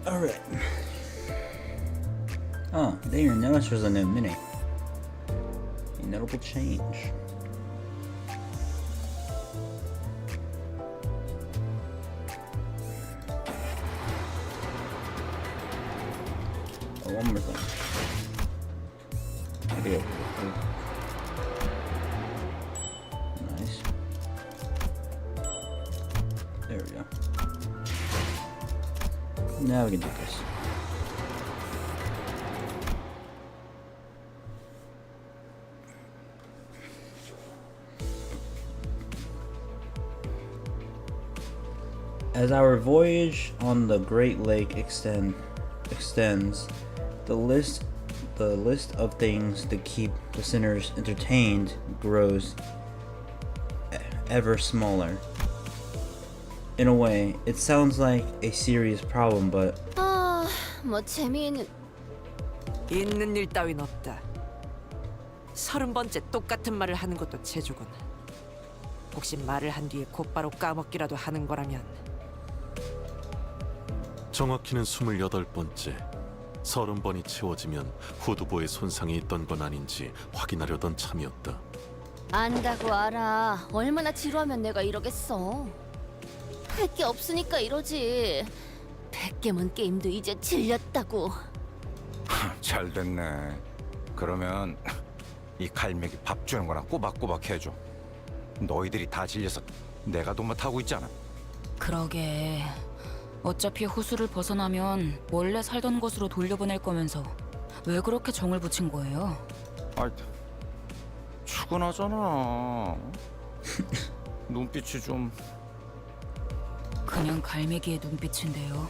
Alright. Oh, there you notice there's a new mini. A notable change. Oh, one more thing. Maybe nice. There we go. Now we can do this. As our voyage on the Great Lake extends, the list of things to keep the sinners entertained grows ever smaller. In a way, it sounds like a serious problem, but 뭐 재미있는 있는 일 따윈 없다. 30번째 똑같은 말을 하는 것도 재주군. 혹시 말을 한 뒤에 곧바로 까먹기라도 하는 거라면 정확히는 28번째. 30번이 채워지면 후두부에 손상이 있던 건 아닌지 확인하려던 참이었다. 안다고 알아. 얼마나 지루하면 내가 이러겠어. 할 게 없으니까 이러지. 100개만 게임도 이제 질렸다고. 잘 됐네. 그러면 이 갈매기 밥 주는 거나 꼬박꼬박 해줘. 너희들이 다 질려서 내가 돈 못하고 있잖아. 그러게. 어차피 호수를 벗어나면 원래 살던 곳으로 돌려보낼 거면서 왜 그렇게 정을 붙인 거예요? 아이, 출근하잖아. 눈빛이 좀... 그냥 갈매기의 눈빛인데요.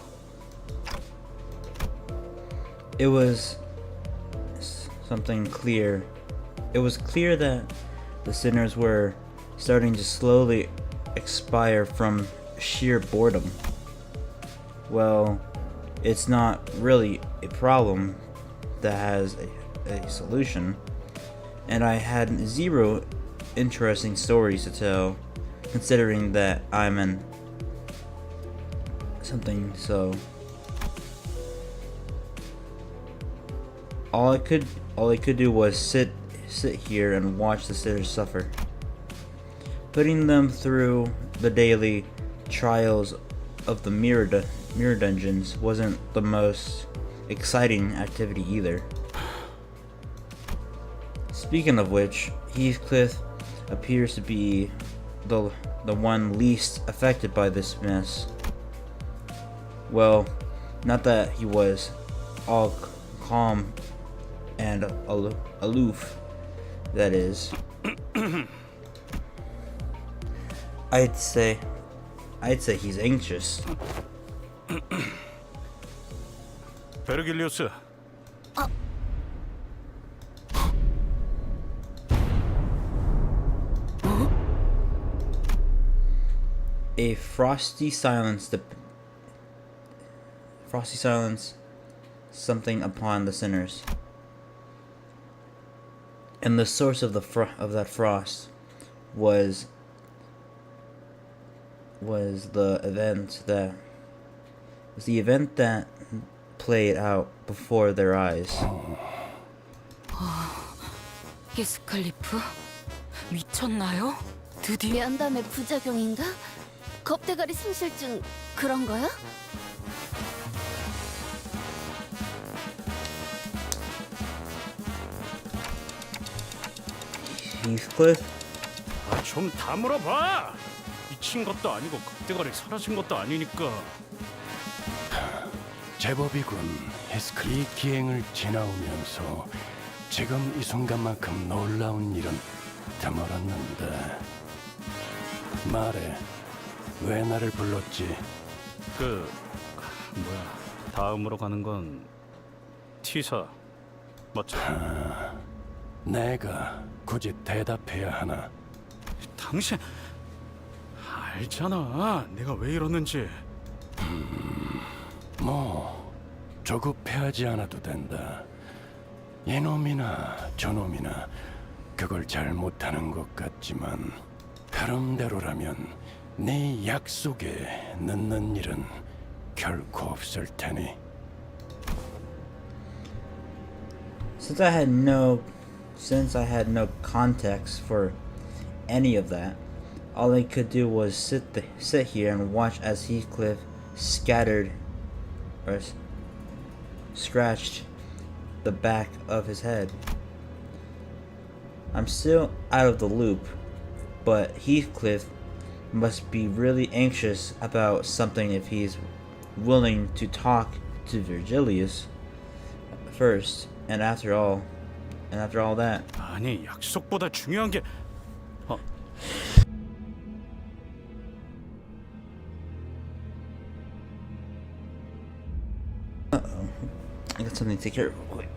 it was something clear. It was clear that the sinners were starting to slowly expire from sheer boredom. Well, it's not really a problem that has a solution, and I had zero interesting stories to tell, considering that I'm in something so. All I could do was sit here and watch the sinners suffer. Putting them through the daily trials of the mirror dungeons wasn't the most exciting activity either. Speaking of which, Heathcliff appears to be the one least affected by this mess. Well, not that he was all calm and aloof, that is. I'd say he's anxious. 베르길리우스. A frosty silence something upon the sinners. And the source of that frost was the event that played out before their eyes. 히스클리프? 미쳤나요? 드디어 면담의 부작용인가? 겁대가리 승실증 그런 거야? Heathcliff? 좀 다물어봐. 미친 것도 아니고 급대가리 사라진 것도 아니니까. 제법이군. 이 기행을 지나오면서 지금 이 순간만큼 놀라운 일은 드물었는데. 말해, 왜 나를 불렀지? 다음으로 가는 건 T사 맞죠? 내가 굳이 대답해야 하나? 당신 알잖아. 내가 왜 이러는지. 뭐 조급해하지 않아도 된다. 이놈이나 저놈이나 그걸 잘 못하는 것 같지만 흐름대로라면 네 약속에 늦는 일은 결코 없을 테니. Since I had no context for any of that, all I could do was sit here and watch as Heathcliff scratched the back of his head. I'm still out of the loop, but Heathcliff must be really anxious about something if he's willing to talk to Virgilius first, and after all that. 아니 약속보다 중요한 게 I got something to take care of real quick.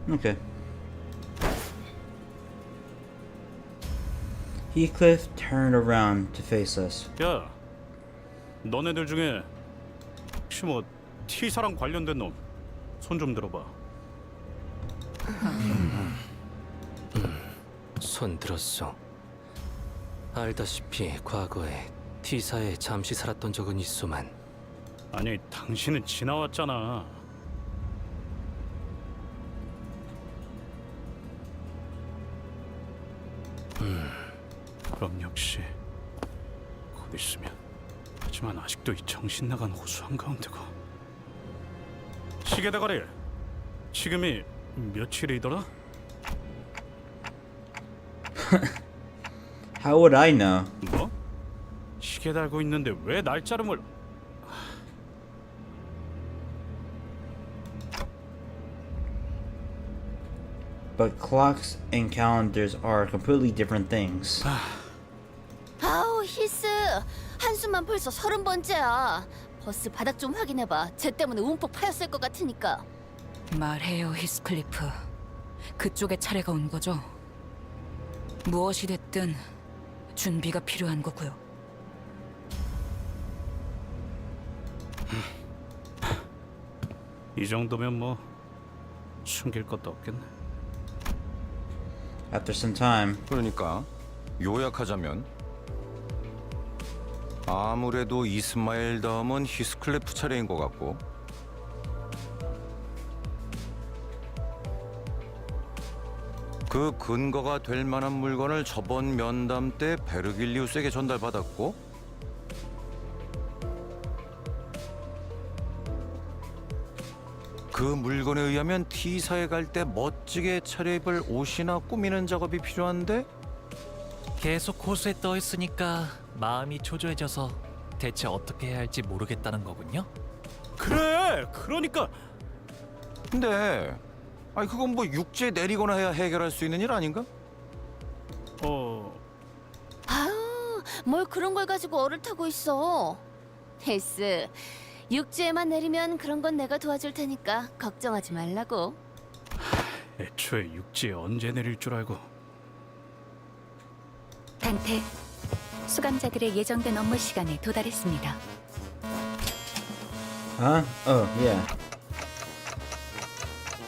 Okay. Heathcliff turned around to face us. 야, 너네들 중에 혹시 뭐 T사랑 관련된 놈 손 좀 들어봐. 손 들었어. 알다시피 과거에 T사에 잠시 살았던 적은 있소만. 아니 당신은 지나왔잖아. 그럼 역시 곧 있으면. 하지만 아직도 이 정신 나간 호수 한가운데고. 시계 대가리, 지금이 며칠이더라? How would I know? 뭐? 시계 달고 있는데 왜 날짜를 몰라? But clocks and calendars are completely different things. 아우 히스 한숨만 벌써 30번째야. 버스 바닥 좀 확인해봐. 쟤 때문에 움푹 파였을 것 같으니까. 말해요, 히스클리프. 그쪽의 차례가 온 거죠? 무엇이 됐든 준비가 필요한 거고요. 이 정도면 뭐 숨길 것도 없겠네. After some time, 그러니까 요약하자면 아무래도 이스마엘 다음은 히스클리프 차례인 것 같고, 그 근거가 될 만한 물건을 저번 면담 때 베르길리우스에게 전달받았고, 그 물건에 의하면 T사에 갈 때 멋지게 차려입을 옷이나 꾸미는 작업이 필요한데, 계속 호수에 떠 있으니까 마음이 초조해져서 대체 어떻게 해야 할지 모르겠다는 거군요. 그래, 그러니까. 근데 아니 그건 뭐 육지에 내리거나 해야 해결할 수 있는 일 아닌가? 아우 뭘 그런 걸 가지고 얼을 타고 있어. 히스 육지에만 내리면 그런 건 내가 도와줄 테니까 걱정하지 말라고. 애초에 육지에 언제 내릴 줄 알고. 단테, 수감자들의 예정된 업무 시간에 도달했습니다. huh? Oh, yeah.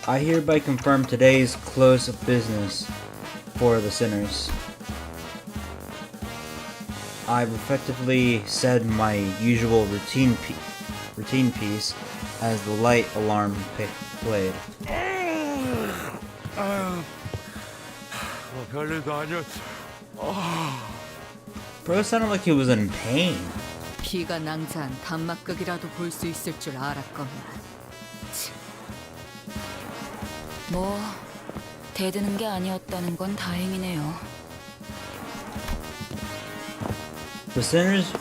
I hereby confirm today's close of business for the sinners. I've effectively said my usual routine piece as the light alarm played. 별일도 아니었어. Bro, it sounded like he was in pain. 피가 낭자한 단막극이라도 볼 수 있을 줄 알았건만. 뭐 대드는 게 아니었다는 건 다행이네요. The sinners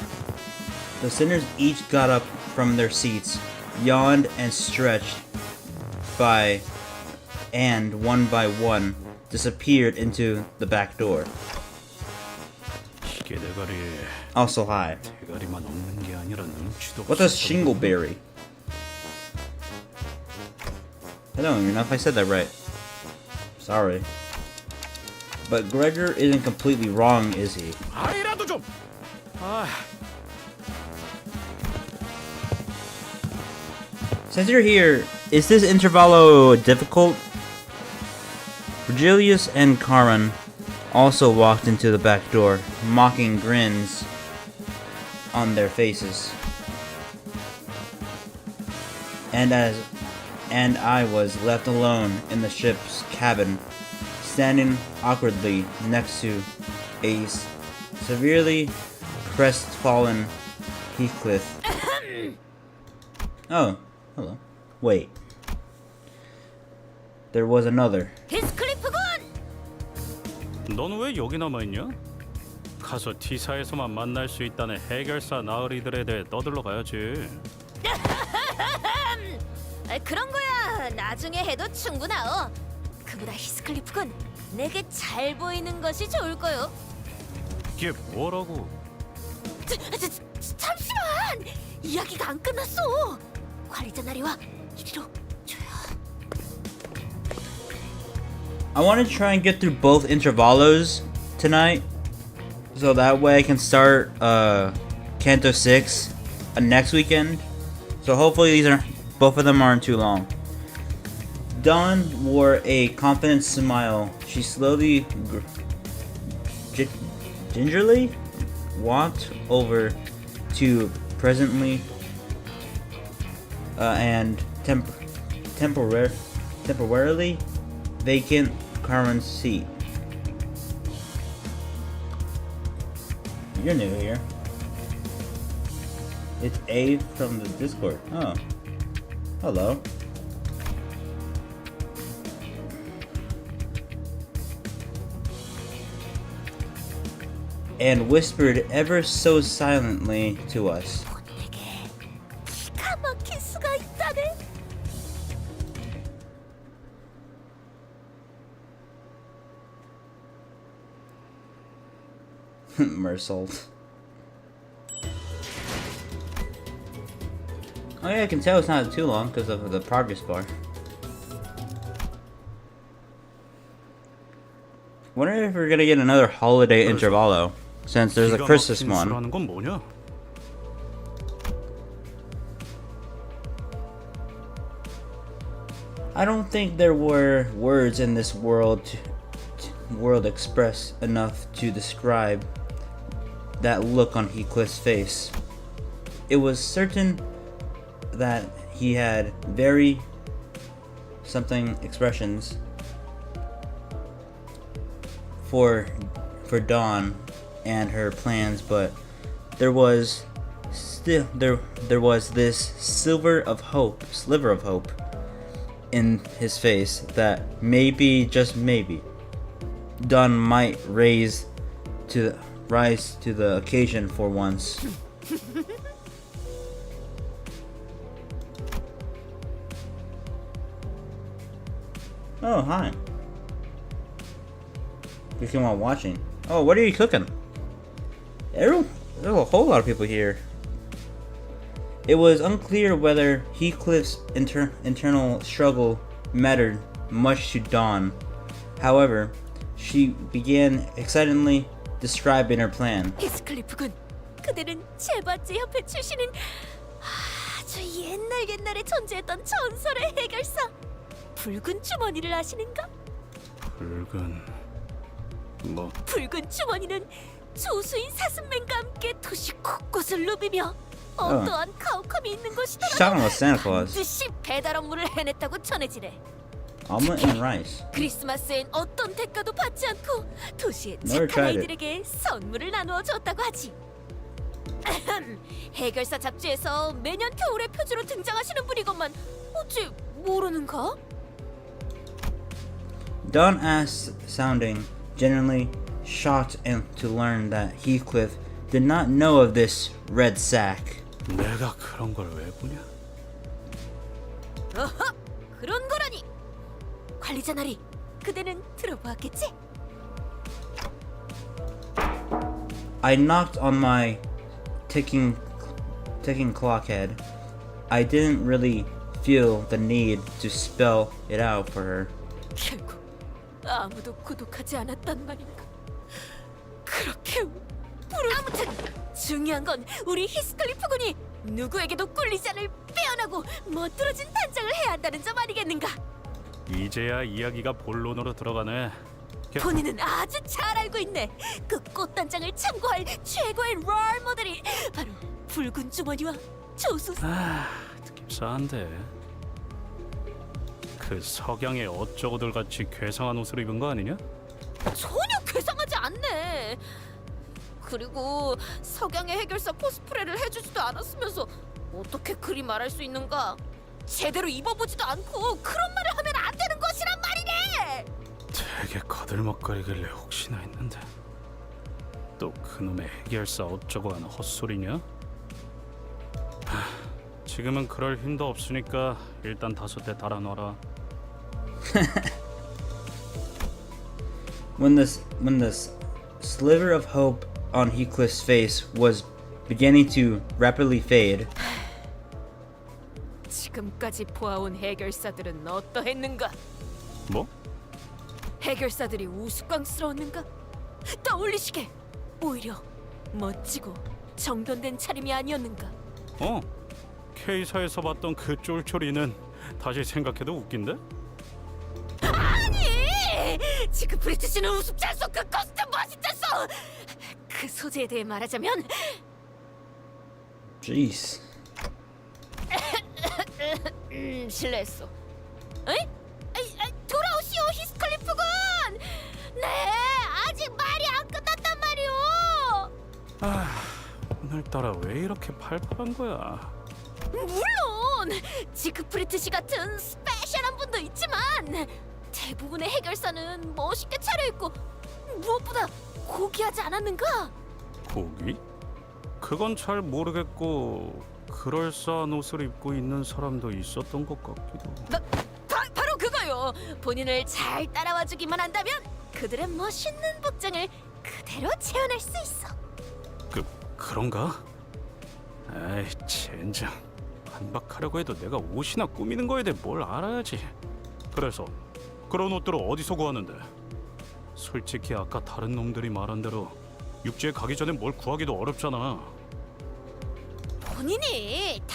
each got up from their seats, yawned and stretched, and one by one disappeared into the back door. 이게 대가리 Also hi. 대가리만 없는 게 아니라 눈치도 What does shingleberry? I don't even know if I said that right. Sorry. But Gregor isn't completely wrong, is he? 아이라도 좀. 아, Since you're here, is this Intervallo difficult? Virgilius and Karan also walked into the back door, mocking grins on their faces. And I was left alone in the ship's cabin, standing awkwardly next to a severely crestfallen Heathcliff. Oh, hello. Wait. There was another. 히스클리프군! 넌 왜 여기 남아 있냐? 가서 T사에서만 만날 수 있다는 해결사 나으리들에 대해 떠들러 가야지. 그런 거야 나중에 해도 충분하오. 그보다 히스클리프군 내게 잘 보이는 것이 좋을 거요. 이게 뭐라고? 잠시만 이야기가 안 끝났어. 관리자 나리와 이리로 줘요. I want to try and get through both intervallos tonight, so that way I can start Canto 6 next weekend. So hopefully both of them aren't too long. Dawn wore a confident smile. She slowly, gingerly walked over to presently and temporarily vacant Karan's seat. You're new here. It's A from the Discord. Oh. Hello. And whispered ever so silently to us. 내게 기가 막힐 수가 있다네. Mersault. Oh yeah, I can tell it's not too long because of the progress bar. Wonder if we're gonna get another holiday intervallo, since there's a Christmas one. 수라는 건 뭐냐? I don't think there were words in this world express enough to describe that look on Heathcliff's face. It was certain that he had very something expressions for Dawn and her plans, but there was this sliver of hope in his face that maybe, just maybe, Dawn might rise to the occasion for once. Oh, hi. You came on watching. Oh, what are you cooking? There's a whole lot of people here. It was unclear whether Heathcliff's internal struggle mattered much to Dawn. However, she began excitedly describing her plan. 히스클리프군, 그대는 제바제 협회 출신인 아주 옛날에 존재했던 전설의 해결사 붉은 주머니를 아시는가? 붉은 주머니는 조수인 사슴맨과 함께 도시 곳곳을 누비며 어떠한 가혹함이 있는 She's 것이더라도 talking about Santa Claus. 반드시 배달 업무를 해냈다고 전해지네. Omelet and rice. 크리스마스엔 어떤 대가도 받지 않고 도시의 Never 착한 tried it. 아이들에게 선물을 나누어 줬다고 하지. 해결사 잡지에서 매년 겨울의 표지로 등장하시는 분이건만 어찌 모르는가? Don asked, sounding genuinely shocked and to learn that Heathcliff did not know of this red sack. 내가 그런 걸 왜 보냐? 어허! 그런 거라니! 관리자 나리, 그대는 들어보았겠지? I knocked on my ticking clock head. I didn't really feel the need to spell it out for her. 결국 아무도 구독하지 않았단 말인가? 그렇게 아무튼 중요한 건 우리 히스클리프 군이 누구에게도 꿀리지 않을 빼어나고 멋들어진 단장을 해야 한다는 점 아니겠는가? 이제야 이야기가 본론으로 들어가네. 본인은 아주 잘 알고 있네. 그 꽃단장을 참고할 최고의 롤 모델이 바로 붉은 주머니와 조수. 느낌 싸한데. 그 석양의 어쩌고들 같이 괴상한 옷을 입은 거 아니냐? 전혀 괴상하지 않네. 그리고 석양의 해결사 코스프레를 해주지도 않았으면서 어떻게 그리 말할 수 있는가? 제대로 입어보지도 않고 그런 말을 하면 안 되는 것이란 말이네. 되게 거들먹거리길래 혹시나 했는데 또 그놈의 해결사 어쩌고 하는 헛소리냐? 지금은 그럴 힘도 없으니까 일단 5대 달아놔라. When the sliver of hope on Heathcliff's face was beginning to rapidly fade, 지금까지 보아온 해결사들은 어떠했는가? 뭐? 해결사들이 우스꽝스러웠는가? 떠올리시게 오히려 멋지고 정돈된 차림이 아니었는가? K사에서 봤던 그 쫄쫄이는 다시 생각해도 웃긴데? 아니! 지금 브리티시는 우습지 않소. 그 코스튬 멋있지 않소. 그 소재에 대해 말하자면 jeez. 실례했어. 에이? 돌아오시오 히스클리프군. 네, 아직 말이 안 끝났단 말이오. 오늘따라 왜 이렇게 팔팔한 거야? 물론 지크프리트 씨 같은 스페셜한 분도 있지만 대부분의 해결사는 멋있게 차려입고 무엇보다 고귀하지 않았는가? 고기? 그건 잘 모르겠고 그럴싸한 옷을 입고 있는 사람도 있었던 것 같기도. 바로 그거요. 본인을 잘 따라와주기만 한다면 그들의 멋있는 복장을 그대로 재현할 수 있어. 그런가? 에이 젠장. 반박하려고 해도 내가 옷이나 꾸미는 거에 대해 뭘 알아야지. 그래서 그런 옷들을 어디서 구하는데? 솔직히 아까 다른 놈들이 말한 대로 육지에 가기 전에 뭘 구하기도 어렵잖아. 본인이 다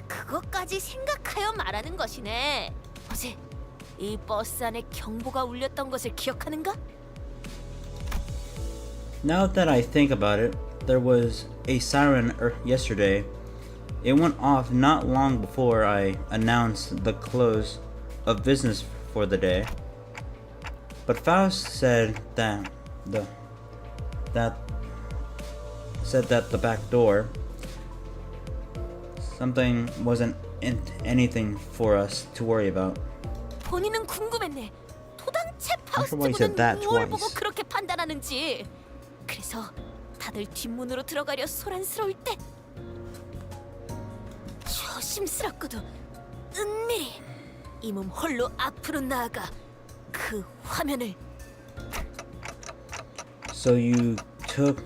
그것까지 생각하여 말하는 것이네. 어제 이 버스 안에 경보가 울렸던 것을 기억하는가? Now that I think about it, there was a siren yesterday. It went off not long before I announced the close of business for the day. But Faust said that the back door something wasn't anything for us to worry about. 본인은 궁금했네. 도당체 why he said 파우스트군은 that 뭘 twice. 보고 그렇게 판단하는지. 그래서 다들 뒷문으로 들어가려 소란스러울 때 조심스럽고도 은밀히 이 몸 홀로 앞으로 나아가 그 화면을 So you took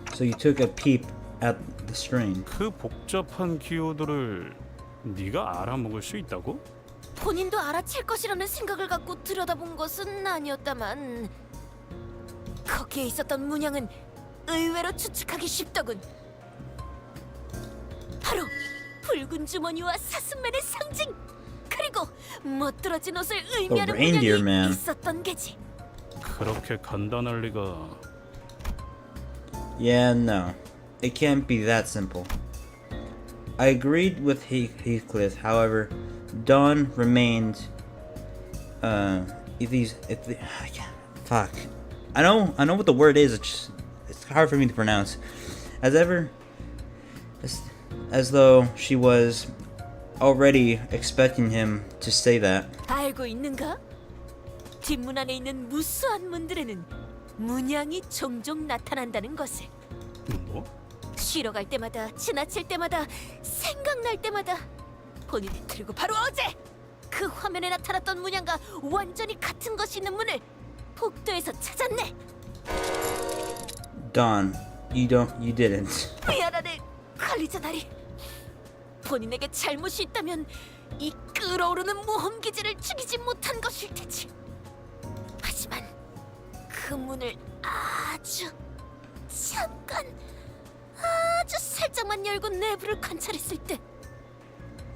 a peep at the screen. 그 복잡한 기호들을 네가 알아먹을 수 있다고? 본인도 알아챌 것이라는 생각을 갖고 들여다본 것은 아니었다만 거기에 있었던 문양은 의외로 추측하기 쉽더군. 바로 붉은 주머니와 사슴맨의 상징, 그리고 멋들어진 옷을 의미하는 reindeer 문양이 man. 있었던 게지. 그렇게 간단할 리가. Yeah, no. It can't be that simple. I agreed with Heathcliff, however, Dawn remained fuck. I know what the word is. It's hard for me to pronounce. As though she was already expecting him to say that. 알고 있는가? 뒷문 안에 있는 무수한 문들에는 문양이 종종 나타난다는 것을. 뭐? 쉬러 갈 때마다, 지나칠 때마다, 생각날 때마다 본인이 그리고 바로 어제 그 화면에 나타났던 문양과 완전히 같은 것이 있는 문을 복도에서 찾았네. Dawn, you didn't. 미안하네, 관리자 나리. 본인에게 잘못이 있다면 이 끓어오르는 모험 기제를 죽이지 못한 것일 테지. 하지만 그 문을 잠깐, 아주 살짝만 열고 내부를 관찰했을 때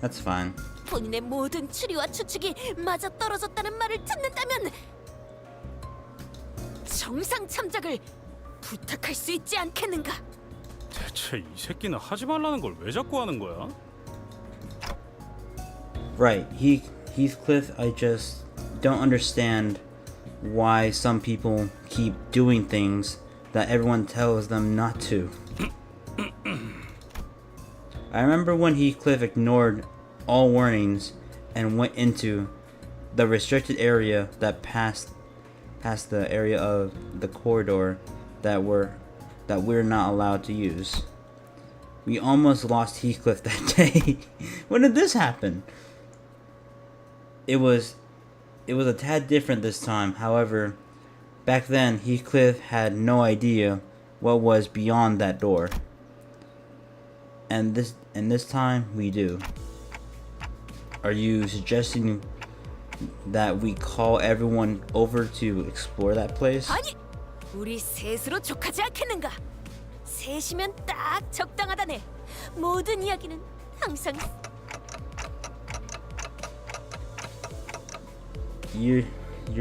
That's fine. 본인의 모든 추리와 추측이 맞아 떨어졌다는 말을 듣는다면 정상 참작을 부탁할 수 있지 않겠는가? 대체 이 새끼는 하지 말라는 걸 왜 자꾸 하는 거야? Right, Heathcliff, I just don't understand why some people keep doing things that everyone tells them not to. I remember when Heathcliff ignored all warnings and went into the restricted area that passed the area of the corridor that we're not allowed to use. We almost lost Heathcliff that day. When did this happen? It was a tad different this time. However, back then Heathcliff had no idea what was beyond that door. And this time we do. Are you suggesting that we call everyone over to explore that place? 아니, 우리 셋으로 족하지 않겠는가? 셋이면 딱 적당하다네. 모든 이야기는 항상 You're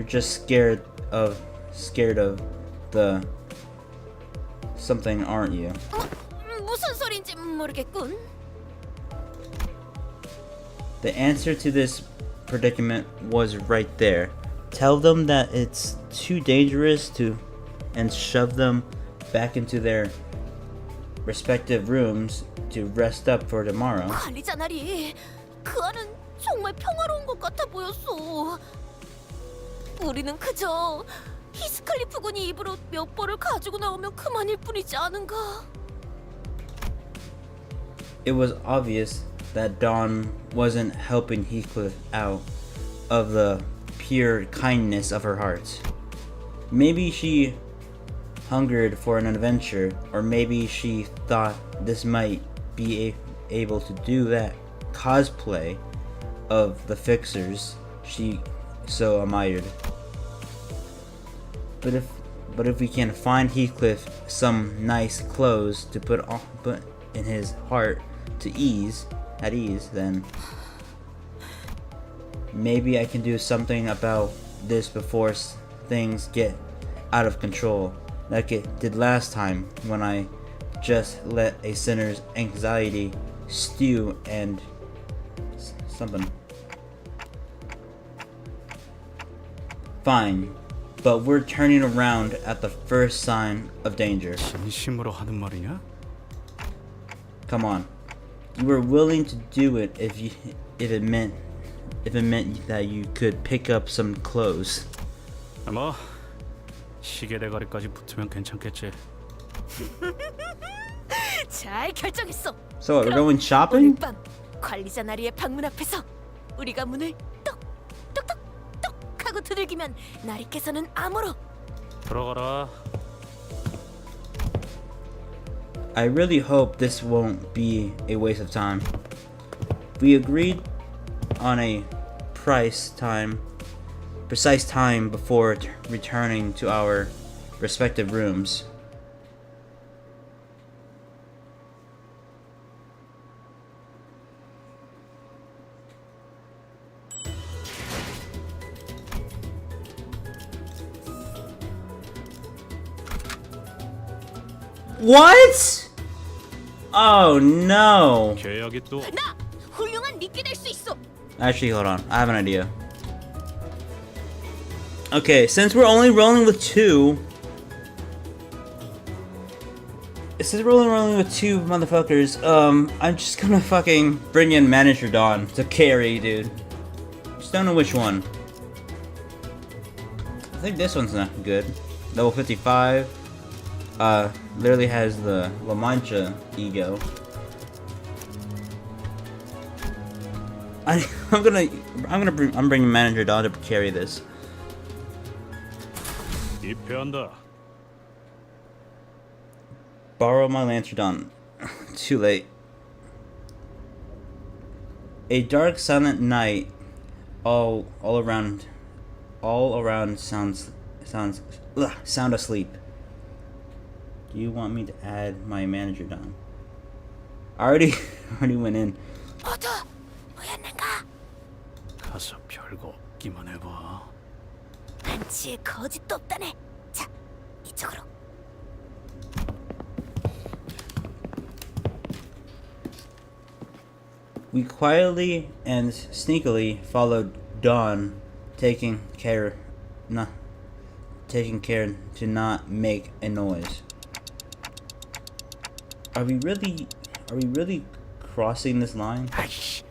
just scared of the something, aren't you? 무슨 소린지 모르겠군. The answer to this predicament was right there. Tell them that it's too dangerous and shove them back into their respective rooms to rest up for tomorrow. 관리자 나리, 그 안은 정말 평화로운 것 같아 보였어. 우리는 그저 히스칼리프 군이 입으로 몇 벌을 가지고 나오면 그만일 뿐이지 않은가? It was obvious that Dawn wasn't helping Heathcliff out of the pure kindness of her heart. Maybe she hungered for an adventure, or maybe she thought this might be able to do that cosplay of the fixers she so admired. But if we can find Heathcliff some nice clothes to put in his heart at ease, then maybe I can do something about this before things get out of control, like it did last time when I just let a sinner's anxiety stew and something. Fine, but we're turning around at the first sign of danger. 진심으로 하는 말이냐? Come on. You were willing to do it if it meant that you could pick up some clothes. 뭐 시계 대가리까지 붙으면 괜찮겠지. 잘 결정했어. So we're 그럼 going 오늘 shopping? 밤 관리자 나리의 방문 앞에서 우리가 문을 똑똑똑똑 하고 두들기면 나리께서는 암호로 들어가라. I really hope this won't be a waste of time. We agreed on a precise time before returning to our respective rooms. What? Oh no. 계약이 또 나 훌륭한 미끼 될 수 있어. Actually, hold on. I have an idea. Okay, since we're only rolling with two, motherfuckers, I'm just gonna fucking bring in Manager Dawn to carry, dude. Just don't know which one. I think this one's not good. Level 55. Literally has the La Mancha ego. I'm bringing Manager Dawn to carry this. 입회한다. Borrow my lantern. Too late. A dark, silent night. All around sounds sound asleep. Do you want me to add my manager down? I already went in. 모두 모였는가? 가서 별거 없기만 해봐. 한치의 거짓도 없다네. 자, 이쪽으로. We quietly and sneakily followed Dawn, taking care to not make a noise. Are we really crossing this line? 아이씨,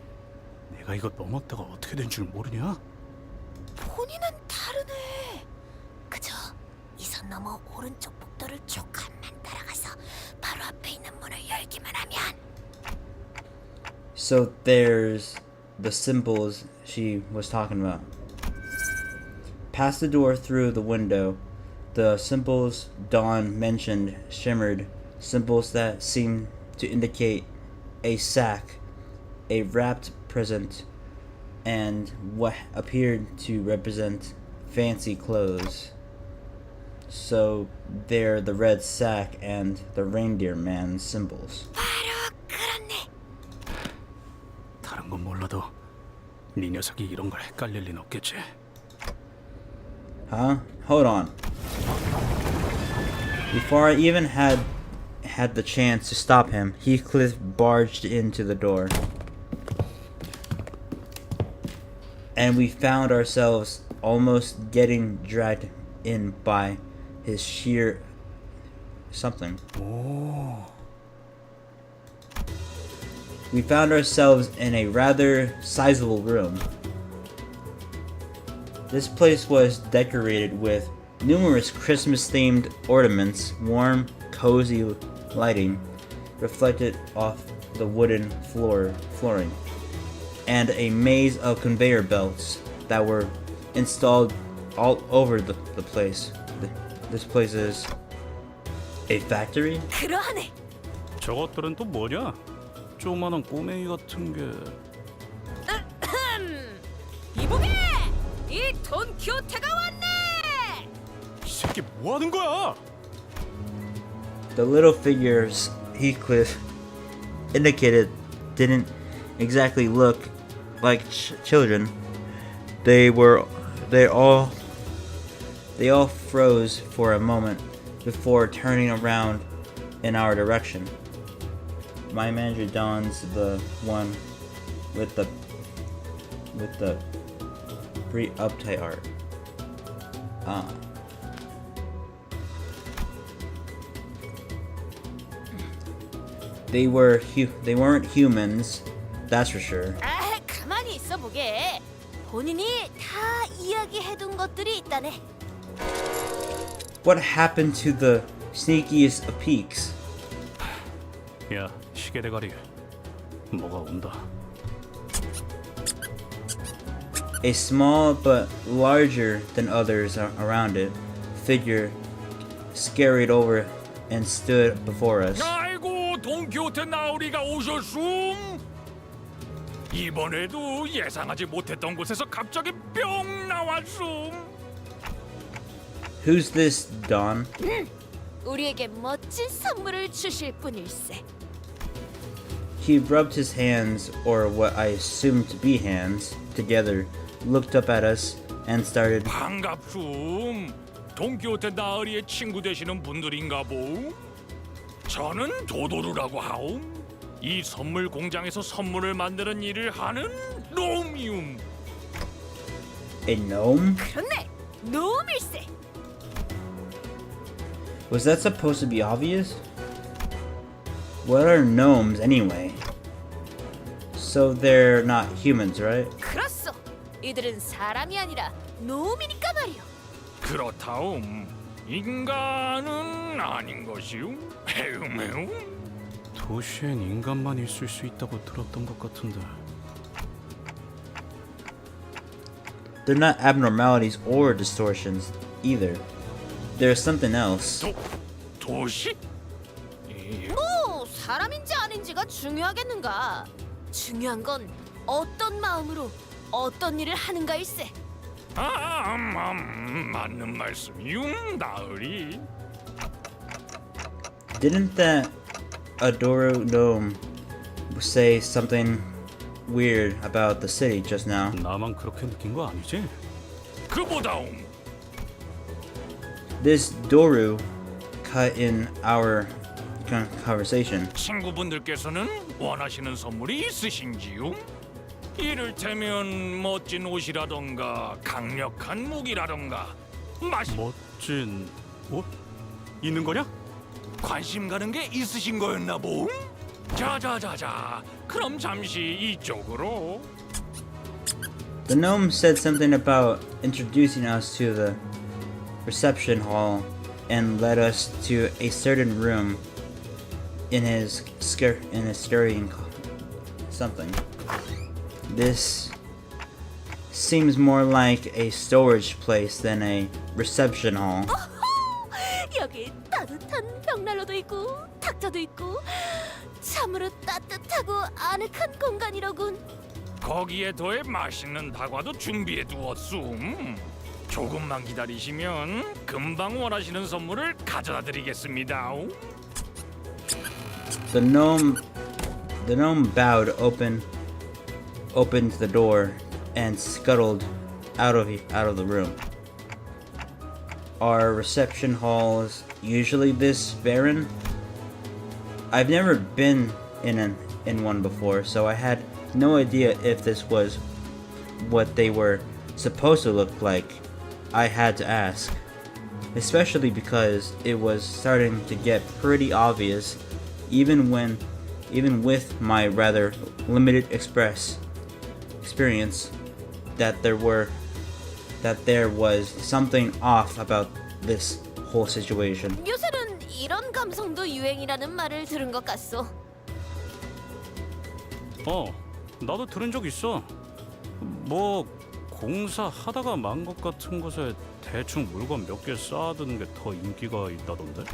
내가 이거 넘었다가 어떻게 된 줄 모르냐? 본인은 다르네. 그저 이 선 넘어 오른쪽 복도를 조금만 따라가서 바로 앞에 있는 문을 열기만 하면. So there's the symbols she was talking about. Past the door through the window, the symbols Dawn mentioned shimmered, symbols that seemed to indicate a sack, a wrapped present, and what appeared to represent fancy clothes. So they're the red sack and the reindeer man symbols. 바로 그렇네. 다른 건 몰라도 네 녀석이 이런 걸 헷갈릴 리는 없겠지. Huh? Hold on. Before I even had the chance to stop him, Heathcliff barged into the door. And we found ourselves almost getting dragged in by his sheer something. We found ourselves in a rather sizable room. This place was decorated with numerous Christmas-themed ornaments, warm, cozy lighting reflected off the wooden flooring, and a maze of conveyor belts that were installed all over the place. This place is a factory? 그러하네. 저것들은 또 뭐냐? 조그마한 꼬맹이 같은 게. 이보게! 이 돈키호테가 왔네! 이 새끼 뭐 하는 거야? The little figures Heathcliff indicated didn't exactly look like children. They all froze for a moment before turning around in our direction. My manager Don's the one with the pretty uptight art. They weren't humans, that's for sure. 아, 가만히 있어 보게. 본인이 다 이야기해둔 것들이 있다네. What happened to the sneakiest of peaks? 야, 시계 대가리. 뭐가 온다. A small but larger than others around it figure scurried over and stood before us. 아이고 돈키호테 나으리가 오셨음. 이번에도 예상하지 못했던 곳에서 갑자기 뿅 나왔음. Who's this, Don? 우리에게 멋진 선물을 주실 분일세. He rubbed his hands, or what I assumed to be hands, together, looked up at us, and started. 반갑숨. 돈키호테 나으리의 친구 되시는 분들인가 보. 저는 도도루라고 하옴. 이 선물 공장에서 선물을 만드는 일을 하는 놈이움. A gnome? 그렇네. 노밀세. Was that supposed to be obvious? What are gnomes anyway? So they're not humans, right? 그렇소. 이들은 사람이 아니라 놈이니까 말이오. 그렇다움. 인간은 아닌 것이오. 해음해음. 도시엔 인간만 있을 수 있다고 들었던 것 같은데. They're not abnormalities or distortions either. There's something else. 도시? 뭐 사람인지 아닌지가 중요하겠는가? 중요한 건 어떤 마음으로 어떤 일을 하는가일세. 맞는 말씀이요, 나으리. Didn't that Adoro gnome say something weird about the city just now? 나만 그렇게 느낀 거 아니지? 그보다움. This Doru cut in our conversation. 친구분들께서는 원하시는 선물이 있으신지요? 이를테면 멋진 옷이라던가 강력한 무기라던가 멋진 옷? 있는 거냐? 관심 가는 게 있으신 거였나 보? 자자자자, 그럼 잠시 이쪽으로. The gnome said something about introducing us to the reception hall and led us to a certain room in his scurrying something. This seems more like a storage place than a reception hall. 여기 따뜻한 벽난로도 있고 탁자도 있고 참으로 따뜻하고 아늑한 공간이로군. 거기에 더해 맛있는 다과도 준비해 두었음. 조금만 기다리시면 금방 원하시는 선물을 가져다 드리겠습니다. The gnome bowed, opened the door, and scuttled out of the room. Are reception halls usually this barren? I've never been in one before, so I had no idea if this was what they were supposed to look like. I had to ask, especially because it was starting to get pretty obvious, even with my rather limited experience, that there was something off about this whole situation. 요새는 이런 감성도 유행이라는 말을 들은 것 같소. 나도 들은 적 있어. 뭐 공사하다가 만 것 같은 곳에 대충 물건 몇 개 쌓아두는 게 더 인기가 있다던데.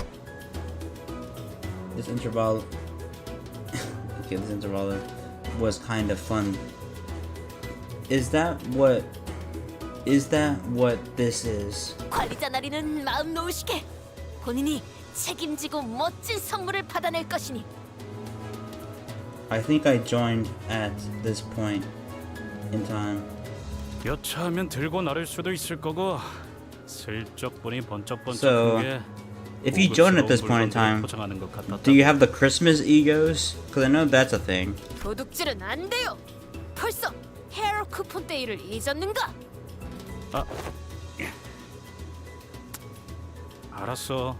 This interval, this interval was kind of fun. Is that what this is? 관리자 나리는 마음 놓으시게. 본인이 책임지고 멋진 선물을 받아낼 것이니. I think I joined at this point in time. 여차하면 들고 나를 수도 있을 거고 슬쩍 보니 So, 번쩍번쩍한 게 if you join at this point in time, 포장하는 것 같았다. do you have the Christmas egos? Because I know that's a thing. 도둑질은 안 돼요. 벌써 헤어 쿠폰 데이를 잊었는가? 알았어.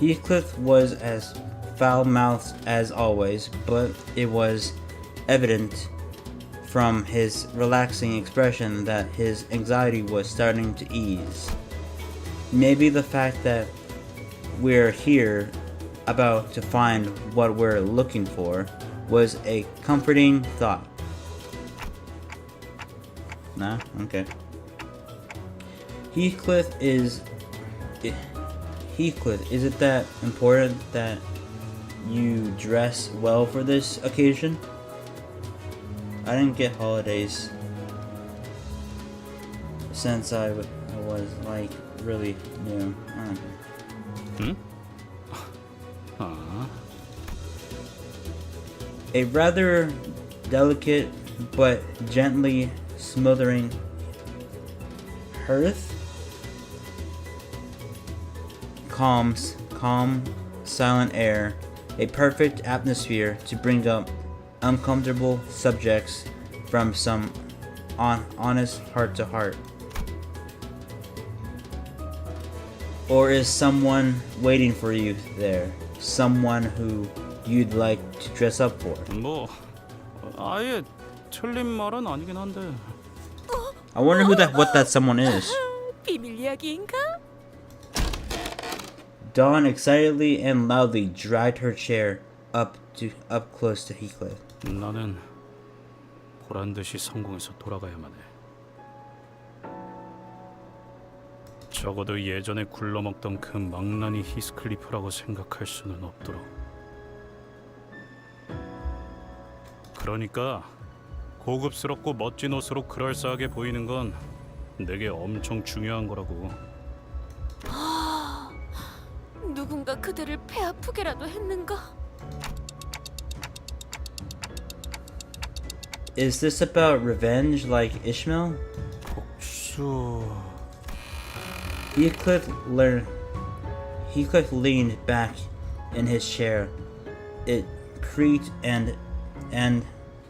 Heathcliff was as foul-mouthed as always, but it was evident from his relaxing expression that his anxiety was starting to ease. Maybe the fact that we're here about to find what we're looking for was a comforting thought. Nah? Okay. Heathcliff, is it that important that you dress well for this occasion? I didn't get holidays since I was like really new. A rather delicate but gently smothering hearth, calm, silent air, a perfect atmosphere to bring up uncomfortable subjects from some honest heart to heart. Or is someone waiting for you there? Someone who you'd like to dress up for? 뭐 아예 틀린 말은 아니긴 한데. I wonder what that someone is. 비밀 이야기인가? Dawn excitedly and loudly dragged her chair up close to Heathcliff. 나는 보란 듯이 성공해서 돌아가야만 해. 적어도 예전에 굴러먹던 그 망나니 히스클리프라고 생각할 수는 없도록. 그러니까 고급스럽고 멋진 옷으로 그럴싸하게 보이는 건 내게 엄청 중요한 거라고. 누군가 그들을 배 아프게라도 했는가? Is this about revenge like Ishmael? 복수. Heathcliff leaned back in his chair. It creaked and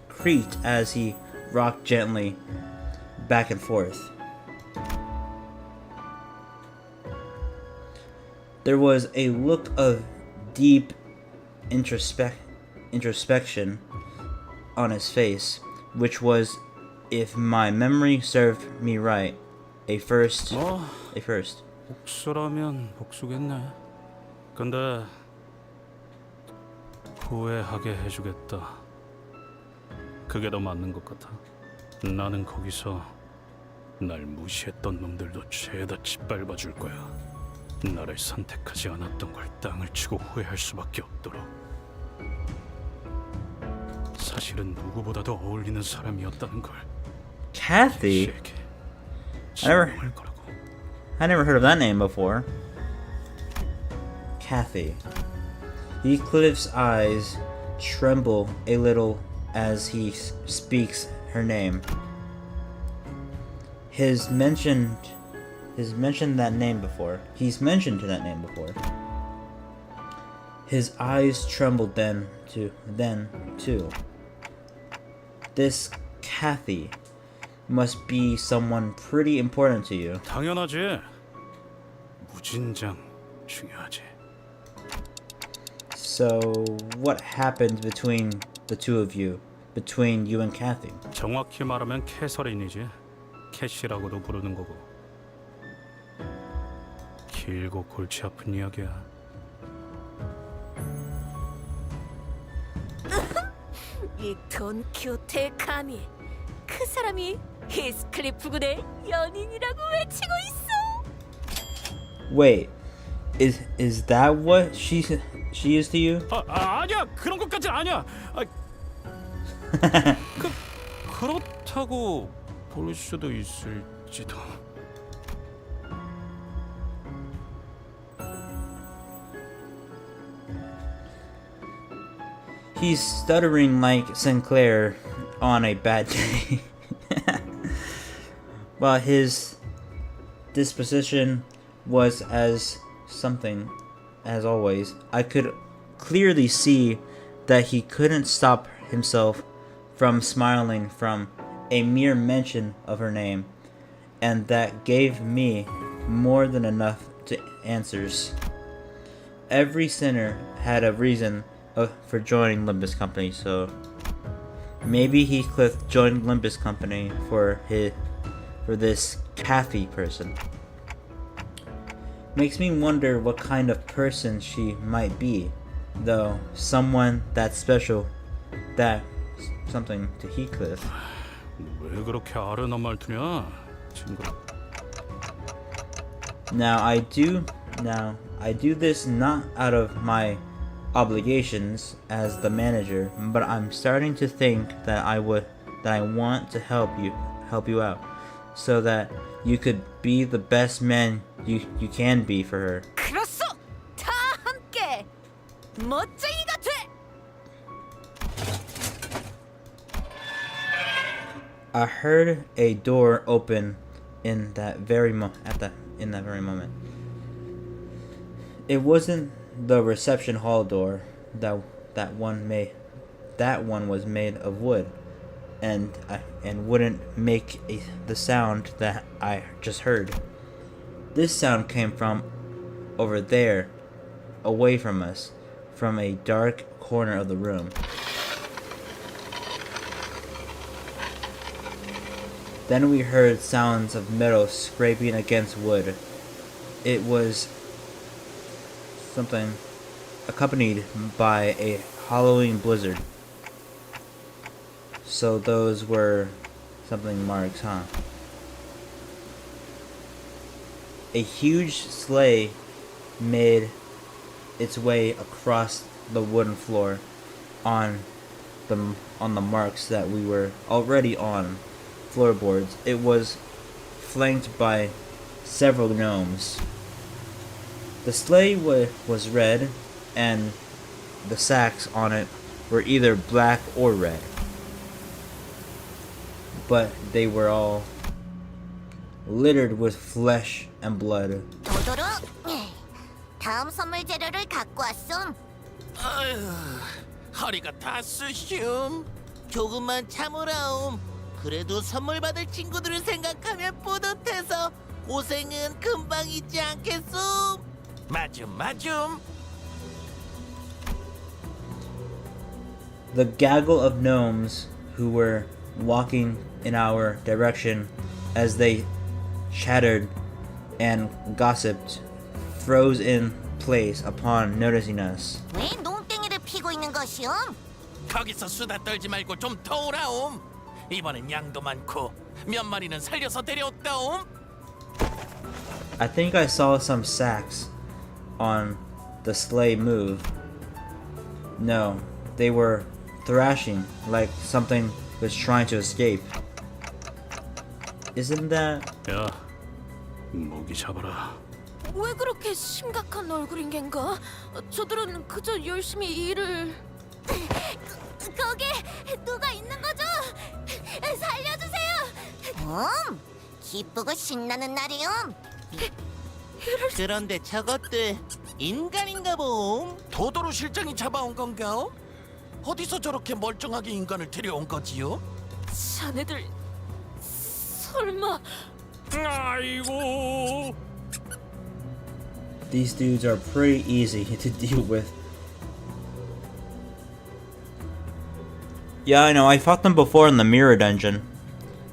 creaked as he rocked gently back and forth. There was a look of deep introspection on his face, which was, if my memory served me right, a first. 복수라면 복수겠네. 근데 후회하게 해주겠다. 그게 더 맞는 것 같아. 나는 거기서 날 무시했던 놈들도 죄다 짓밟아줄 거야. 나를 선택하지 않았던 걸 땅을 치고 후회할 수밖에 없도록. 사실은 누구보다도 어울리는 사람이었다는 걸. Kathy? 캐시에게 I 증명할 거라고. never heard of that name before. Kathy. Heathcliff's eyes tremble a little as he speaks her name. He's mentioned that name before. His eyes trembled then too. This Kathy must be someone pretty important to you. 당연하지. 무진장 중요하지. So, what happened between the two of you? Between you and Kathy? 정확히 말하면 캐서린이지. 캐시라고도 부르는 거고. 길고 골치 아픈 이야기야. 이 돈키호테의 감히 그 사람이 히스클리프 군의 연인이라고 외치고 있어. Wait, is that what she is to you? 아니야, 그런 것까지는 아니야. 그렇다고 볼 수도 있을지도. He's stuttering like Sinclair on a bad day. While his disposition was as something as always, I could clearly see that he couldn't stop himself from smiling from a mere mention of her name, and that gave me more than enough to answers. Every sinner had a reason for joining Limbus Company, so maybe Heathcliff joined Limbus Company for this Kathy person. Makes me wonder what kind of person she might be, though. Someone that special, that something to Heathcliff. 왜 그렇게 아련한 말투냐, 친구? Now I do this not out of my obligations as the manager, but I'm starting to think that I want to help you out, so that you could be the best man you can be for her. 그렇소. 다 함께 멋쟁이 같아. I heard a door open in that very moment. It wasn't the reception hall door. That one was made of wood, and wouldn't make the sound that I just heard. This sound came from over there, away from us, from a dark corner of the room. Then we heard sounds of metal scraping against wood. It was something accompanied by a hollowing blizzard. So those were something marks, huh? A huge sleigh made its way across the wooden floor on the marks that we were already on floorboards. It was flanked by several gnomes. The sleigh was red, and the sacks on it were either black or red. But they were all littered with flesh and blood. 도도로, 다음 선물 재료를 갖고 왔음. 허리가 다 쑤숑. 조금만 참으라옴. 그래도 선물 받을 친구들을 생각하면 뿌듯해서 고생은 금방 잊지 않겠음. 맞음. The gaggle of gnomes who were walking in our direction as they chattered and gossiped froze in place upon noticing us. 왜 농땡이를 피고 있는 것이오? 거기서 수다 떨지 말고 좀 도우라옴. 이번엔 양도 많고 몇 마리는 살려서 데려왔다옴. I think I saw some sacks on the sleigh move. No, they were thrashing like something was trying to escape. Isn't that? 야, 모기 잡아라. 왜 그렇게 심각한 얼굴인 겐가? 저들은 그저 열심히 일을... 거기 누가 있는 거죠? 살려주세요! 기쁘고 신나는 날이요. 그런데 저것들 인간인가 봄? 도도로 실장이 잡아온 건가? 어디서 저렇게 멀쩡하게 인간을 데려온 거지요? 자네들 설마... 아이고. These dudes are pretty easy to deal with. Yeah, I know, I fought them before in the mirror dungeon.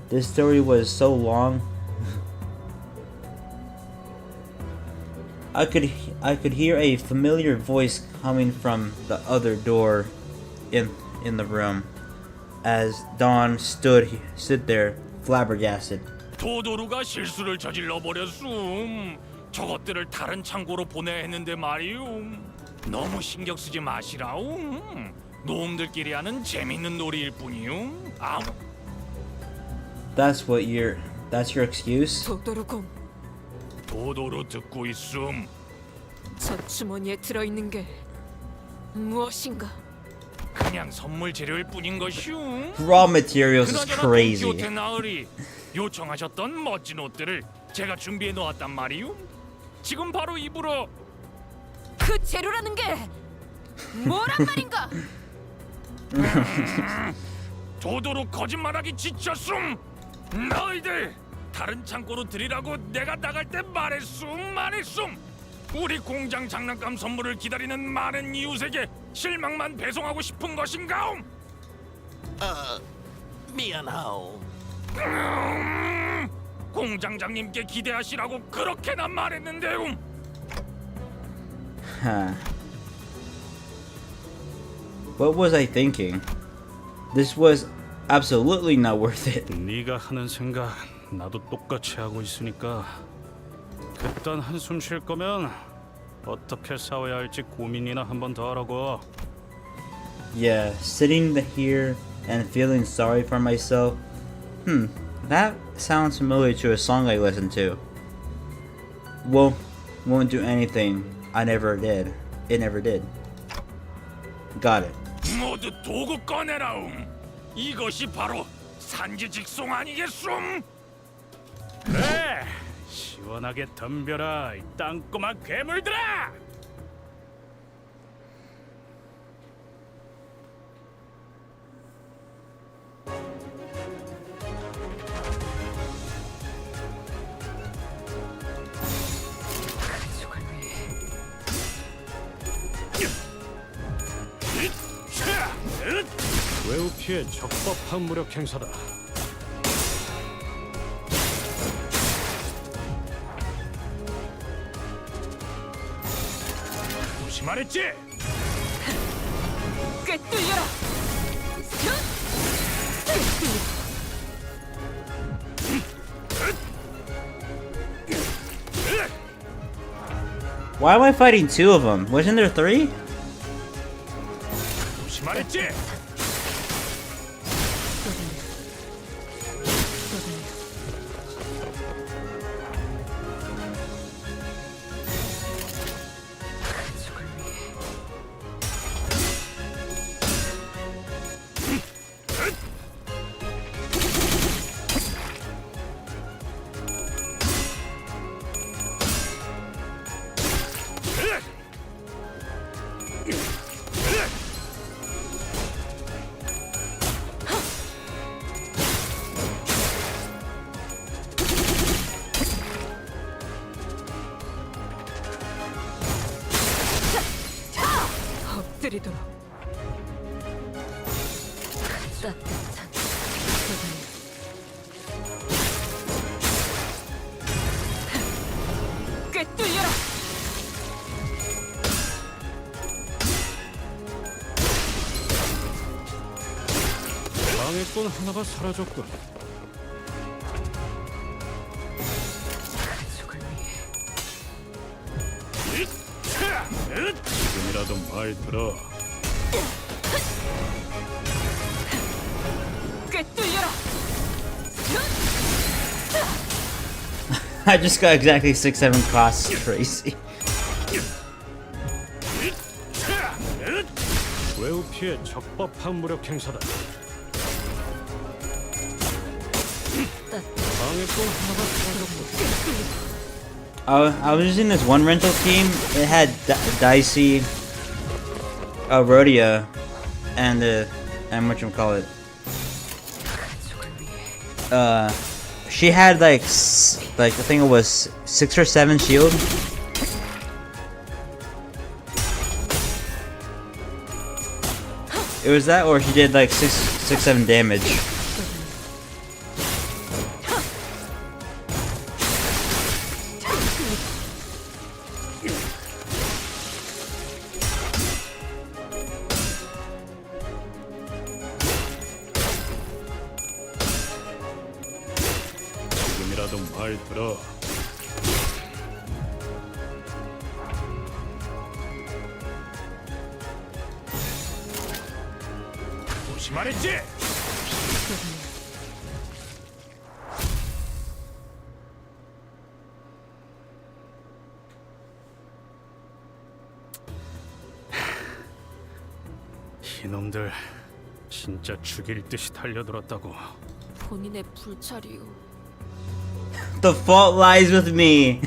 This story was so long. I could hear a familiar voice coming from the other door in the room as Dawn stood there flabbergasted. 도도루가 실수를 저질러 버렸음. 저것들을 다른 창고로 보내야 했는데 말이움. 너무 신경 쓰지 마시라움. 놈들끼리 하는 재밌는 놀이일 뿐이움. That's your excuse? 도도루공, 도도루 듣고 있음. 저 주머니에 들어있는 게 무엇인가? 그냥 선물 재료일 뿐인 것이움. Raw materials is 그나저나 crazy. 돈키호테 나으리 요청하셨던 멋진 옷들을 제가 준비해 놓았단 말이움. 지금 바로 입으러. 그 재료라는 게 뭐란 말인가? 도도루 거짓말하기 지쳤음. 너희들 다른 창고로 드리라고 내가 나갈 때 말했음. 우리 공장 장난감 선물을 기다리는 많은 이웃에게 실망만 배송하고 싶은 것인가옴? 미안하오. 공장장님께 기대하시라고 그렇게나 말했는데요. What was I thinking? This was absolutely not worth it. 네가 하는 생각 나도 똑같이 하고 있으니까 그딴 한숨 쉴 거면 어떻게 싸워야 할지 고민이나 한 번 더 하라고. Yeah, sitting here and feeling sorry for myself. That sounds familiar to a song I listened to. Won't do anything. I never did. It never did. Got it. 모두 도구 꺼내라움. 이것이 바로 산지직송 아니겠음? 그래, 시원하게 덤벼라 이 땅꼬마 괴물들아. 외우 피해 적법한 무력 행사다. 조심하랬지? 꿰뚫려라. Why am I fighting two of them? Wasn't there three? 조심하랬지? 엎드리도록. 따뜻한 꿰뚫려라. 방해꾼 하나가 사라졌군. 지금이라도 말 들어. 꿰뚫려라. I just got exactly 6-7 costs. Crazy. 외우 피해 적법한 무력 행사다. 방해꾼 하나가 사라졌군. I was using this one rental scheme. It had Dicey, Rhodia, and whatchamacallit. She had like I think it was 6 or 7 shield. It was that, or she did like 6-7 damage. 지금이라도 말 들어. 조심하랬지? 이놈들 진짜 죽일 듯이 달려들었다고. 본인의 불찰이요. The fault lies with me.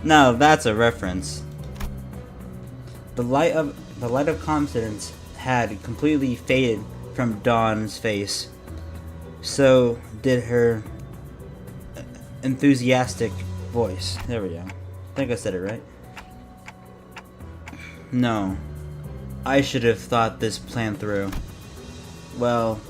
No, that's a reference. The light of confidence had completely faded from Dawn's face. So did her enthusiastic voice. There we go. I think I said it right. No. I should have thought this plan through. Well,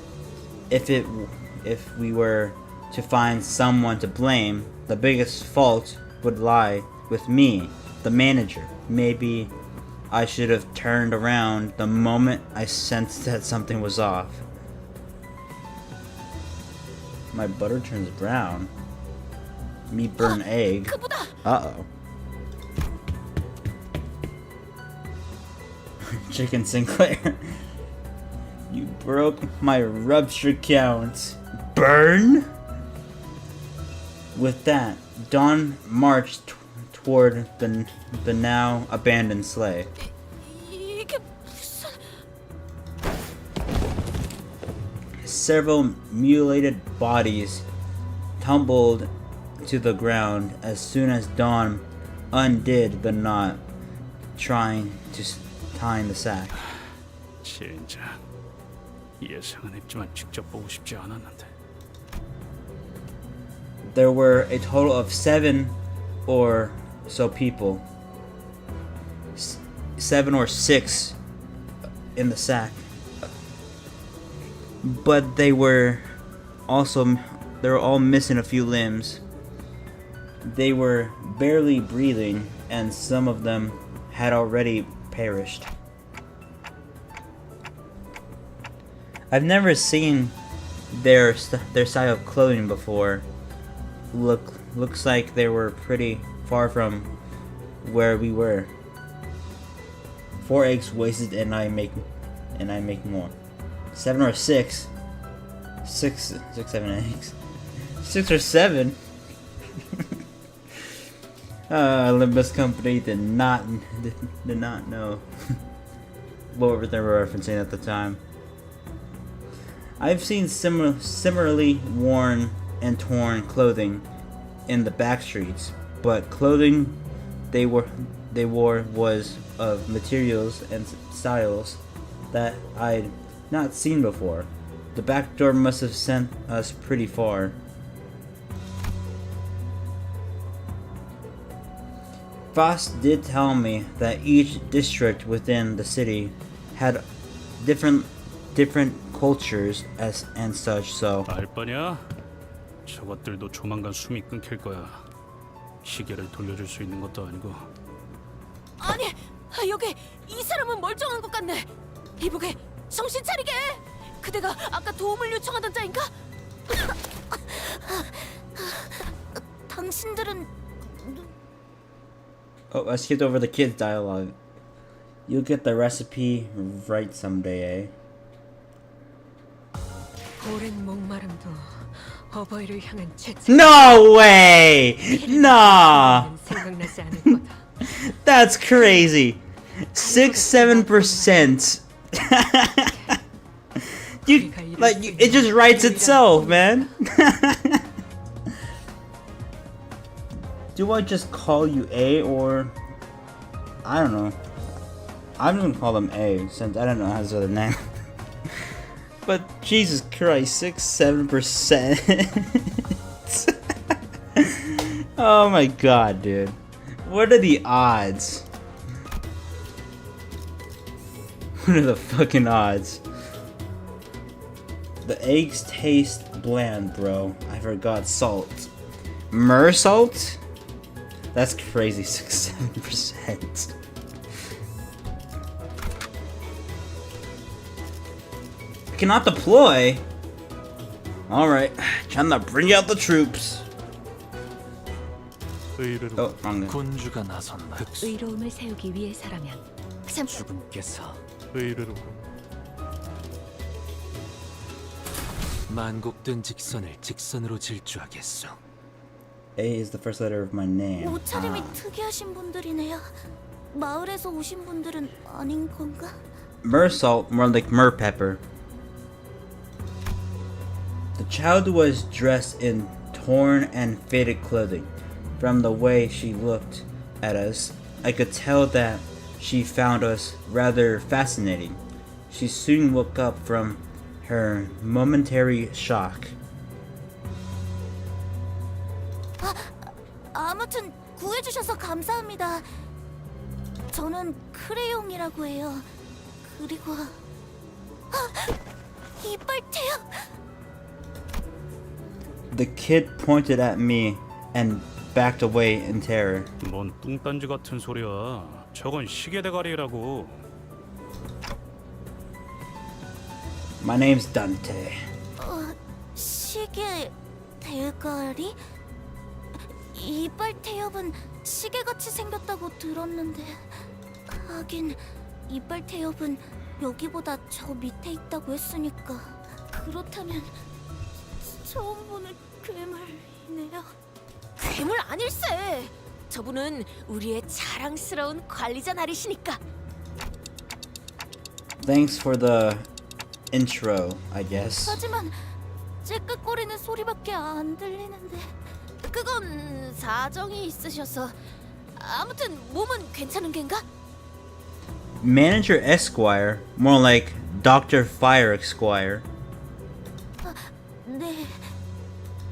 if we were to find someone to blame, the biggest fault would lie with me, the manager. Maybe I should have turned around the moment I sensed that something was off. My butter turns brown. Me burn egg. Uh-oh. Chicken Sinclair. You broke my rupture count. Burn? With that, Dawn marched toward the now abandoned sleigh. 이게 무슨... Several mutilated bodies tumbled to the ground as soon as Dawn undid the knot, trying to tie the sack. 진짜 예상은 했지만 직접 보고 싶지 않았는데. There were a total of 7 or so people. 7 or 6 in the sack, but they were all missing a few limbs. They were barely breathing, and some of them had already perished. I've never seen their style of clothing before. Looks like they were pretty far from where we were. 4 eggs wasted, and I make more. 7 or 6. 6, 7 eggs. 6 or 7. Limbus company did not know what they were referencing at the time. I've seen similarly worn and torn clothing in the back streets, but clothing they wore was of materials and styles that I'd not seen before. The back door must have sent us pretty far. Foss did tell me that each district within the city had different cultures and such, so 알 바냐? 저것들도 조만간 숨이 끊길 거야. 시계를 돌려줄 수 있는 것도 아니고. 아니, 여기 이 사람은 멀쩡한 것 같네. 이보게, 정신 차리게. 그대가 아까 도움을 요청하던 자인가? 당신들은 oh, I skipped over the kids' dialogue. You'll get the recipe right someday, eh? 오랜 목마름도 어버이를 향한 No way! Nah! 생각나지 않을 거다. That's crazy. 6-7%. It just writes itself, man. Do I just call you A, or I don't know. I'm gonna call him A since I don't know his other name. But Jesus Christ, 6-7%. Oh my god, dude. What are the odds? What are the fucking odds? The eggs taste bland, bro. I forgot salt. Mer salt? That's crazy, 6-7%. Cannot deploy? Alright, time to bring out the troops. Oh, wrong. 군주가 나선다. 의로움을 세우기 위해서라면 주군께서 의뢰로 만국된 직선을 직선으로 질주하겠소. A is the first letter of my name. 옷차림이 특이하신 분들이네요. 마을에서 오신 분들은 아닌 건가? Mer salt, more like mer pepper. The child was dressed in torn and faded clothing. From the way she looked at us, I could tell that she found us rather fascinating. She soon woke up from her momentary shock. 아무튼 구해주셔서 감사합니다. 저는 크레용이라고 해요. 그리고 이빨 태엽. The kid pointed at me and backed away in terror. 뭔 뚱딴지 같은 소리야. 저건 시계 대가리라고. My name's Dante. 시계 대가리? 이빨 태엽은 시계같이 생겼다고 들었는데 하긴 이빨 태엽은 여기보다 저 밑에 있다고 했으니까 그렇다면 처음 보는 괴물이네요. 괴물 아닐세. 저분은 우리의 자랑스러운 관리자 나리시니까. Thanks for the intro, I guess. 하지만 찌끄거리는 소리밖에 안 들리는데 그건 사정이 있으셔서. 아무튼 몸은 괜찮은 겐가? Manager Esquire, more like Dr. Fire Esquire. 네,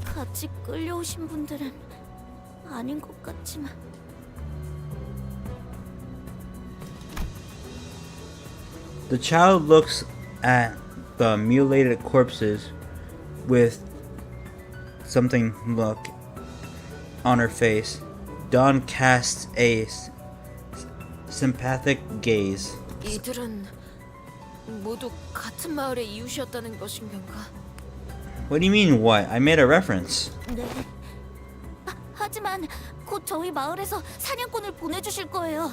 같이 끌려오신 분들은 아닌 것 같지만. The child looks at the mutilated corpses with something look on her face. Dawn casts a sympathetic gaze. 이들은 모두 같은 마을의 이웃이었다는 것인 건가? What do you mean what? I made a reference. 네. 하지만 곧 저희 마을에서 사냥꾼을 보내주실 거예요.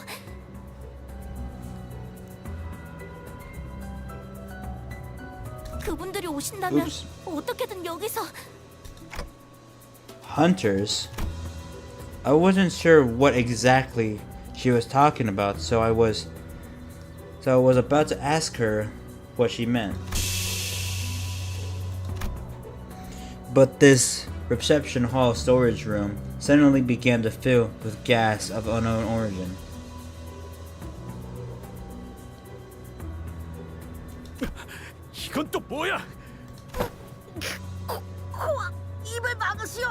그분들이 오신다면 Oops. 어떻게든 여기서 Hunters? I wasn't sure what exactly she was talking about, so I was about to ask her what she meant. But this reception hall storage room suddenly began to fill with gas of unknown origin. 이건 또 뭐야? 입을 막으시오.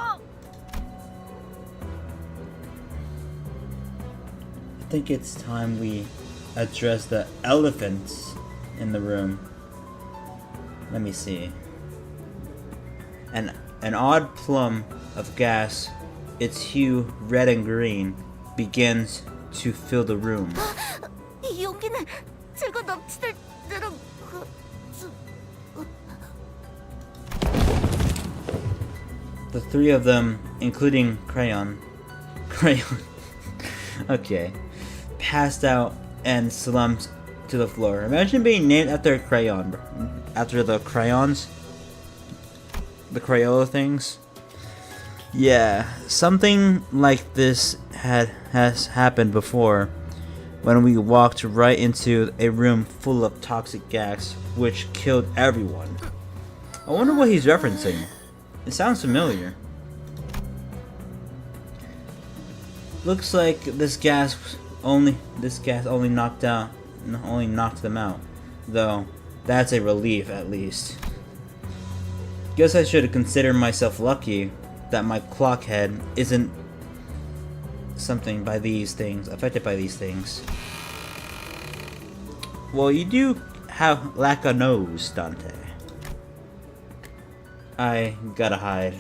I think it's time we address the elephants in the room. Let me see. An odd plum of gas, its hue red and green, begins to fill the room. 이 용기는 제가 넘치들 대로 The three of them, including Crayon, okay, passed out and slumped to the floor. Imagine being named after a crayon, after the crayons, the Crayola things. Yeah, something like this has happened before, when we walked right into a room full of toxic gas, which killed everyone. I wonder what he's referencing. It sounds familiar. Looks like this gas only knocked them out. Though that's a relief at least. Guess I should consider myself lucky that my clock head isn't affected by these things. Well, you do lack a nose, Dante. I gotta hide.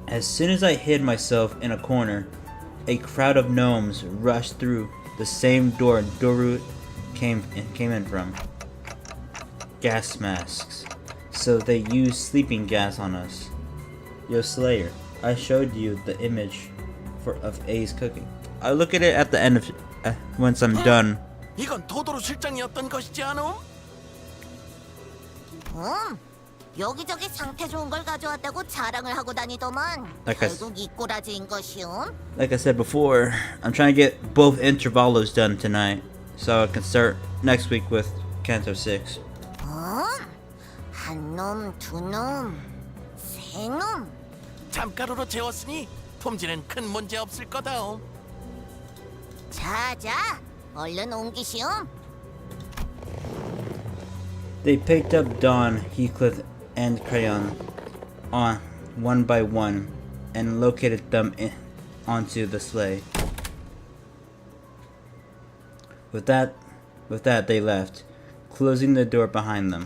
As soon as I hid myself in a corner, a crowd of gnomes rushed through the same door Doru came in from. Gas masks. So they used sleeping gas on us. Yo, Slayer, I showed you the image of A's cooking. I'll look at it at the end of once I'm done. 이건 도도로 실장이었던 것이지 않음? 여기저기 상태 좋은 걸 가져왔다고 자랑을 하고 다니더만 결국 이 꼬라지인 것이오. Like I said before, I'm trying to get both intervallos done tonight, so I can start next week with Canto 6. 한 놈, 두 놈, 세 놈. 잠가루로 재웠으니 품질은 큰 문제 없을 거다. 자자, 얼른 옮기시오. They picked up Dawn, Heathcliff, and Crayon one by one and located them onto the sleigh. With that, they left, closing the door behind them.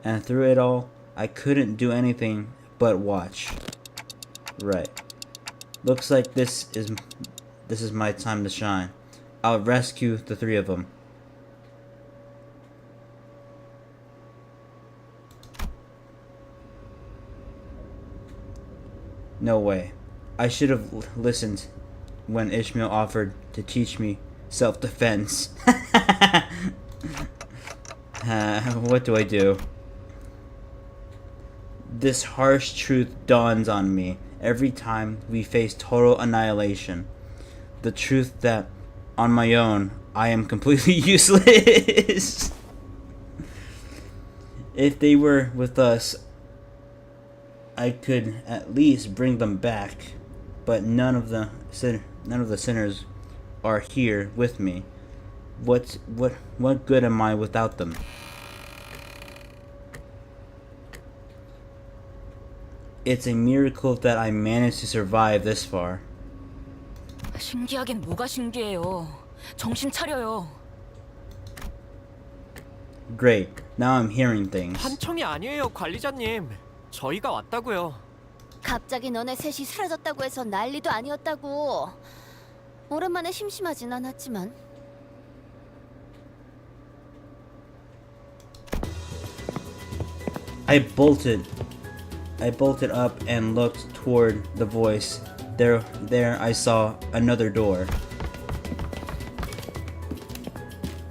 And through it all, I couldn't do anything but watch. Right. Looks like this is my time to shine. I'll rescue the three of them. No way. I should have listened when Ishmael offered to teach me self-defense. What do I do? This harsh truth dawns on me every time we face total annihilation. The truth that, on my own, I am completely useless. If they were with us, I could at least bring them back, but none of the sinners are here with me. What good am I without them? It's a miracle that I managed to survive this far. 신기하긴 뭐가 신기해요. 정신 차려요. Great. Now I'm hearing things. 한청이 아니에요, 관리자님. 저희가 왔다고요. 갑자기 너네 셋이 사라졌다고 해서 난리도 아니었다고. 오랜만에 심심하진 않았지만. I bolted up and looked toward the voice. There I saw another door.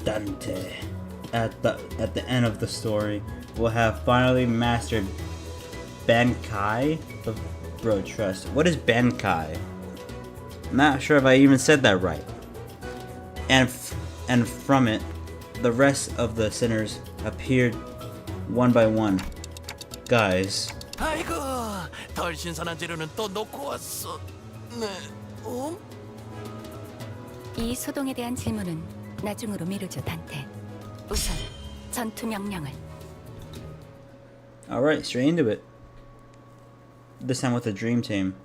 Dante. At the end of the story, will have finally mastered Bankai. Bro, trust. What is Bankai? I'm not sure if I even said that right. And from it, the rest of the sinners appeared one by one. Guys. 아이고, 덜 신선한 재료는 또 놓고 왔어. 네, 이 소동에 대한 질문은 나중으로 미루죠, 단테. 우선 전투 명령을. Alright, straight into it. This time with the dream team.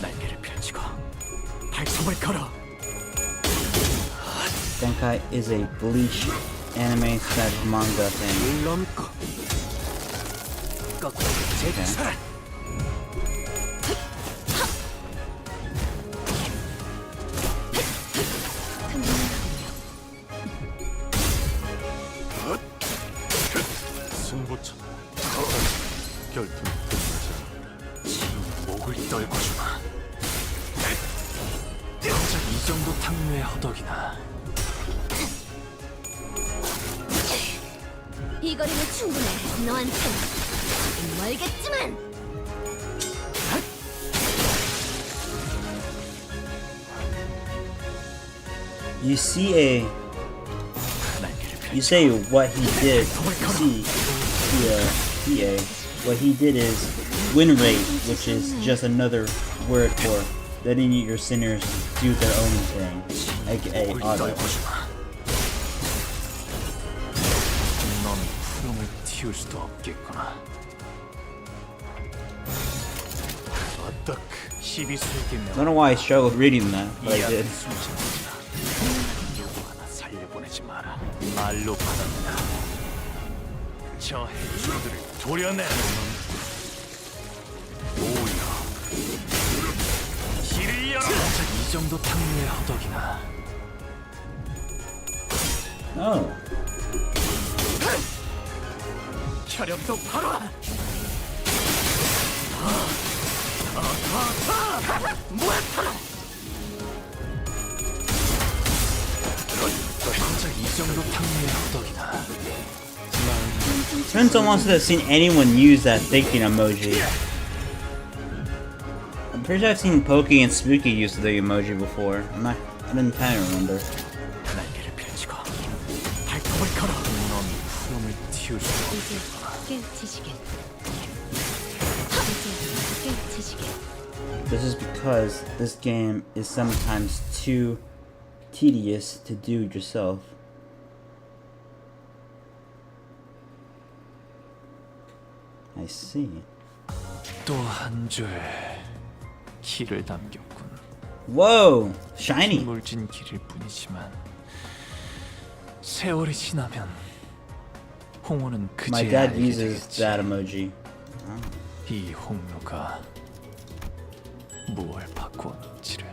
날개를 펼치고 발톱을 걸어. Bankai is a Bleach anime / manga thing. 넘고 꺾고 제쳐라. 승부처. 결투 끝나자. 목을 떨고 주마. 정작 이 정도 탕류의 허덕이나. 이 거리는 충분해. 너한텐 아직 멀겠지만. You say what he did. What he did is win rate, which is just another word for letting your sinners do their own thing, aka auto. 넌 푸름을 틔울 수도 없겠구나. 어떡 12세기 I don't know why I struggled reading that, but I did. 하나 살려보내지 마라. 말로 받았나. 저 해주들을 도려내는 오야. 길을 열어. 이 정도 탕류의 허덕이나. Oh. 혈압도 바로. 정작 이 정도 탕류의 허덕이나. Turns almost to have seen anyone use that thinking emoji. I'm pretty sure I've seen Pokey and Spooky use the emoji before. I didn't kind of remember. 날개를 펼치고 발톱을 걸어. 넌 푸름을 틔울 수 없겠구나. 깨우치시게. 깨우치시게. This is because this game is sometimes too tedious to do yourself. I see. 또 한 줄 길을 남겼군. Whoa! Shiny! 물진 길일 뿐이지만 세월이 지나면 홍어는 My 그제야 dad 알게 uses 되겠지. that emoji. 이 홍로가 무엇을 바꾸었는지를.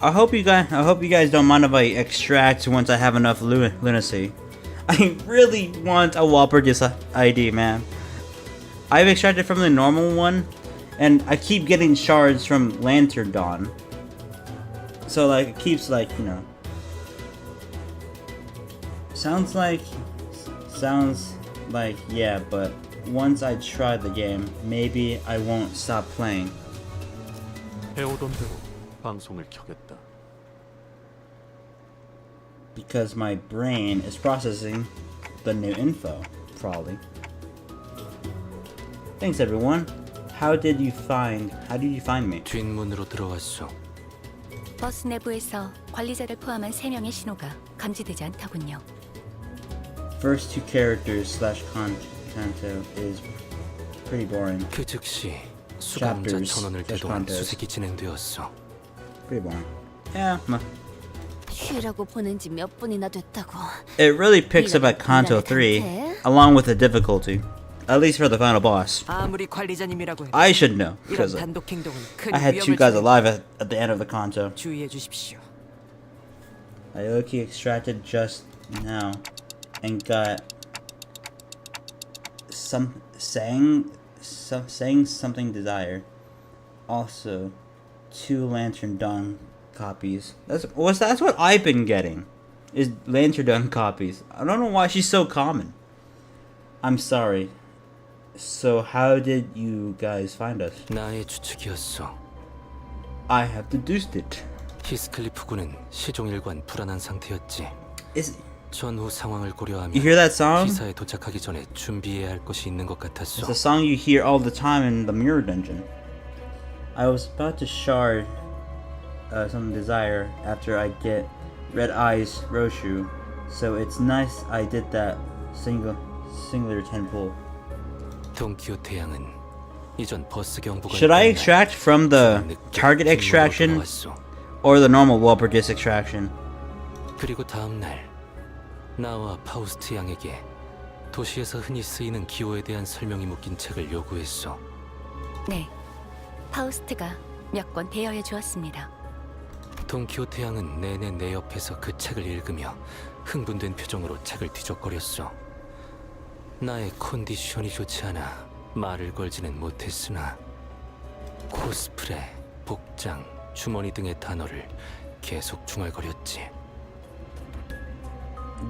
I hope you guys don't mind if I extract once I have enough lunacy. I really want a Whopper this ID, man. I've extracted from the normal one, and I keep getting shards from Lantern Dawn. So like it keeps like, you know. Sounds like yeah, but once I try the game, maybe I won't stop playing. 해오던 대로 방송을 켜겠다. Because my brain is processing the new info, probably. Thanks everyone. How did you find me? 뒷문으로 들어왔소. 버스 내부에서 관리자를 포함한 3명의 신호가 감지되지 않더군요. first two characters / canto is pretty boring. 그 즉시 수감자 Chapters 전원을 / 대동한 cantos. 수색이 진행되었어. Pretty boring. Yeah, 쉬라고 보낸 지 몇 분이나 됐다고. it really picks up at Kanto 3, along with the difficulty. At least for the final boss. 아무리 관리자님이라고 해도 I should know, 이런 because 단독 행동은 큰 I had two 위험을 guys 초래해. alive at the end of the Kanto. 주의해 주십시오. I low-key extracted just now and got saying something desired. Also, 2 Lantern Dawn copies. That's what I've been getting. Is Lantern Dawn copies. I don't know why she's so common. I'm sorry. So how did you guys find us? 나의 추측이었어. I have deduced it. 히스클리프 군은 시종일관 불안한 상태였지. 전후 상황을 고려하면 You hear that song? 기사에 도착하기 전에 준비해야 할 것이 있는 것 같았어. It's a song you hear all the time in the Mirror Dungeon. I was about to shard some desire after I get Red Eyes Roshu, so it's nice I did that singular 10 pull. 돈키호테 양은 이전 버스 경보가 Should I extract from the target extraction or the normal Walpurgis extraction? 그리고 다음 날 나와 파우스트 양에게 도시에서 흔히 쓰이는 기호에 대한 설명이 묶인 책을 요구했어. 네, 파우스트가 몇 권 대여해 주었습니다. 돈키호테 양은 내내 내 옆에서 그 책을 읽으며 흥분된 표정으로 책을 뒤적거렸어. 나의 컨디션이 좋지 않아 말을 걸지는 못했으나 코스프레, 복장, 주머니 등의 단어를 계속 중얼거렸지.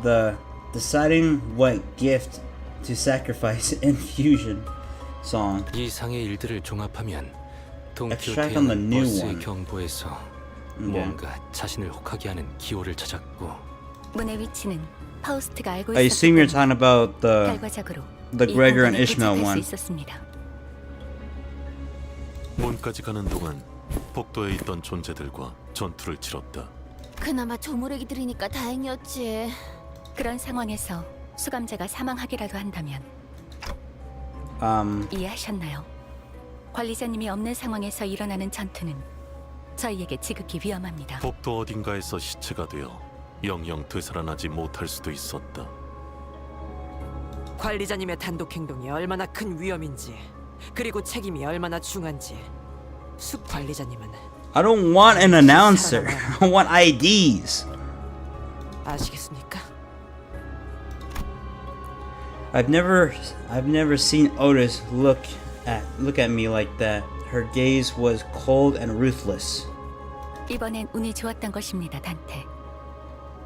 The deciding what gift to sacrifice in fusion song. 이상의 일들을 종합하면 Extract on the 돈키호테는 new 버스의 one. 경보에서 뭔가 자신을 혹하게 하는 기호를 찾았고 문의 위치는 파우스트가 알고 I assume you're talking about 결과적으로 the 이 Gregor and 공간에 Ishmael 도착할 수 one. 있었습니다. 문까지 가는 동안 복도에 있던 존재들과 전투를 치렀다. 그나마 조무래기들이니까 다행이었지. 그런 상황에서 수감자가 사망하기라도 한다면 이해하셨나요? 관리자님이 없는 상황에서 일어나는 전투는 저희에게 지극히 위험합니다. 복도 어딘가에서 시체가 되어 영영 되살아나지 못할 수도 있었다. 관리자님의 단독 행동이 얼마나 큰 위험인지, 그리고 책임이 얼마나 중한지 숲 관리자님은 I don't want an announcer. I want IDs. 아시겠습니까? I've never seen Otis look at me like that. Her gaze was cold and ruthless. 이번엔 운이 좋았던 것입니다, 단테.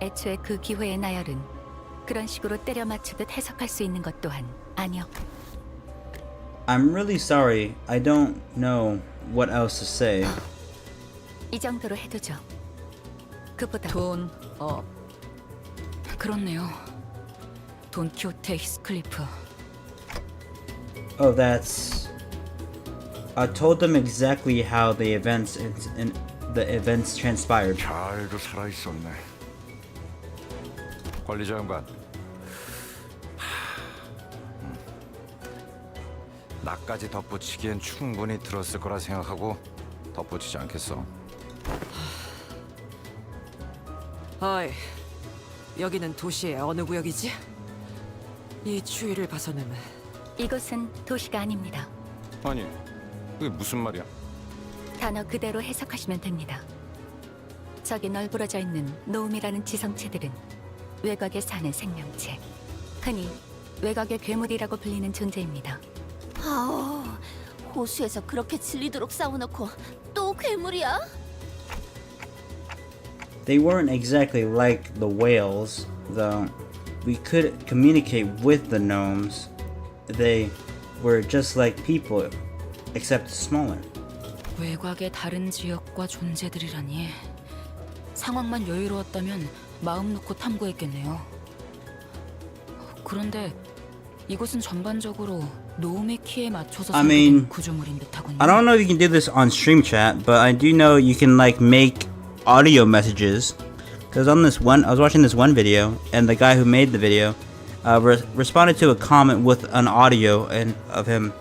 애초에 그 기회의 나열은 그런 식으로 때려 맞추듯 해석할 수 있는 것 또한 아니었고. I'm really sorry. I don't know what else to say. 이 정도로 해두죠. 그보다 그렇네요. 돈키호테 히스클리프. Oh, that's. I told them exactly how the events transpired. 잘도 살아 있었네. 관리자 양반. 나까지 덧붙이기엔 충분히 들었을 거라 생각하고 덧붙이지 않겠어. 어이, 여기는 도시의 어느 구역이지? 이 추위를 봐서는 이곳은 도시가 아닙니다. 아니, 그게 무슨 말이야? 단어 그대로 해석하시면 됩니다. 저기 널브러져 있는 노움이라는 지성체들은 외곽에 사는 생명체, 흔히 외곽의 괴물이라고 불리는 존재입니다. 아우, 호수에서 그렇게 질리도록 싸워놓고 또 괴물이야? They weren't exactly like the whales, though. We could communicate with the gnomes. They were just like people, except smaller. 외곽의 다른 지역과 존재들이라니. 상황만 여유로웠다면 마음 놓고 탐구했겠네요. 그런데 이곳은 전반적으로 노움의 키에 맞춰서 I mean, 설계된 구조물인 듯하군요. I don't know if you can do this on stream chat, but I do know you can like make audio messages. Because on this one, I was watching this one video, and the guy who made the video, responded to a comment with an audio and of him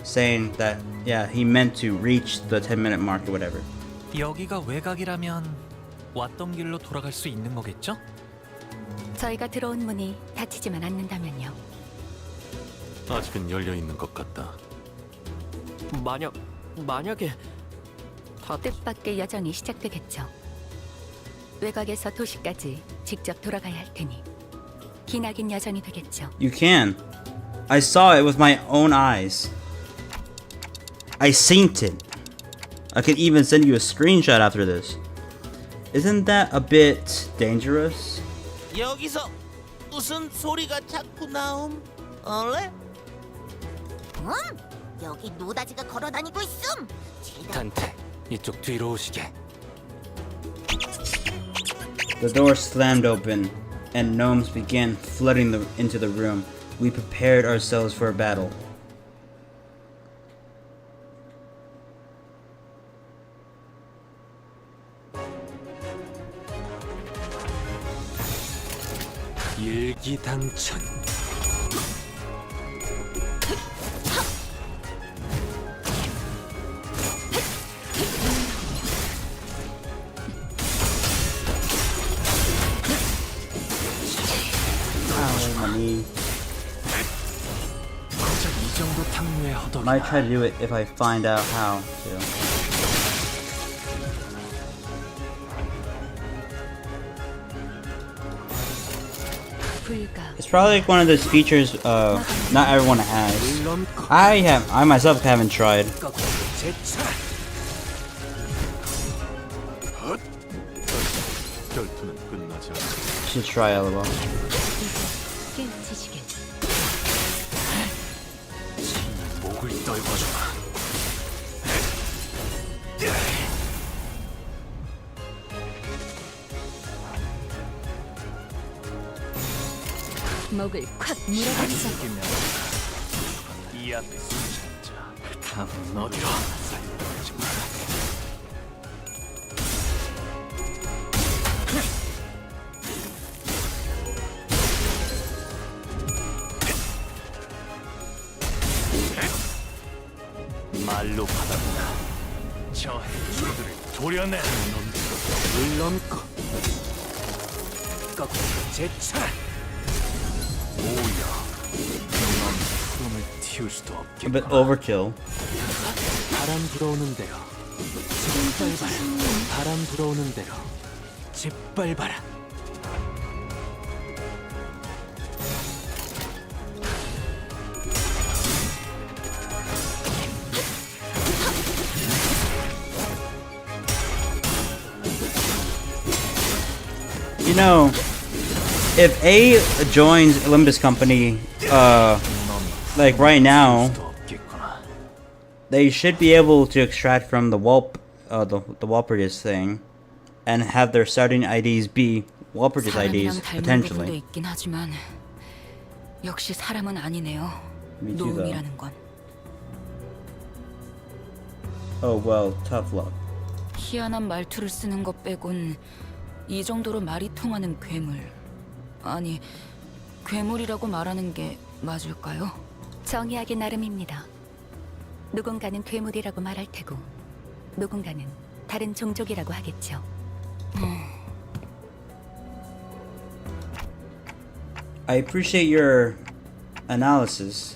saying that yeah he meant to reach the 10-minute mark or whatever. 여기가 외곽이라면 왔던 길로 돌아갈 수 있는 거겠죠? 저희가 들어온 문이 닫히지만 않는다면요. 아직은 열려 있는 것 같다. 만약에 뜻밖의 여정이 시작되겠죠. 외곽에서 도시까지 직접 돌아가야 할 테니 기나긴 여정이 되겠죠. You can. I saw it with my own eyes. I seen it. I could even send you a screenshot after this. Isn't that a bit dangerous? 여기서 무슨 소리가 자꾸 나옴? 얼레? 여기 노다지가 걸어다니고 있음. 단테, 이쪽 뒤로 오시게. The door slammed open, and gnomes began flooding into the room. We prepared ourselves for a battle. 일기당천. 고작 이 정도 탕류의 허덕이다. Might try to do it if I find out how to. 불가. It's probably like one of those features not everyone has. I myself haven't tried. 결투는 끝나지 않아. Should try LOL. 깨우치시길. 목을 떨궈주마. 목을 콱 물어버리자. 이 앞에 숨자. 다음은 어디로? 살려보지 마. 말로 받았다. 저 해주들을 도려내. 물론고. 거꾸로 제차. 오야. 넌 푸름을 틔울 수도 A 없겠구나. bit overkill. 바람 불어오는 대로. 짓밟아라. 바람 불어오는 대로. 짓밟아라. You know, if A joins Limbus company, like right now, they should be able to extract from the the Walpurgis thing, and have their starting IDs be Walpurgis IDs 사람이랑 닮은 부분도 potentially. 있긴 하지만 역시 사람은 아니네요. Me too, though. 노움이라는 건. Oh well, tough luck. 희한한 말투를 쓰는 것 빼곤 이 정도로 말이 통하는 괴물. 아니, 괴물이라고 말하는 게 맞을까요? 정의하기 나름입니다. 누군가는 괴물이라고 말할 테고 누군가는 다른 종족이라고 하겠죠. I appreciate your analysis,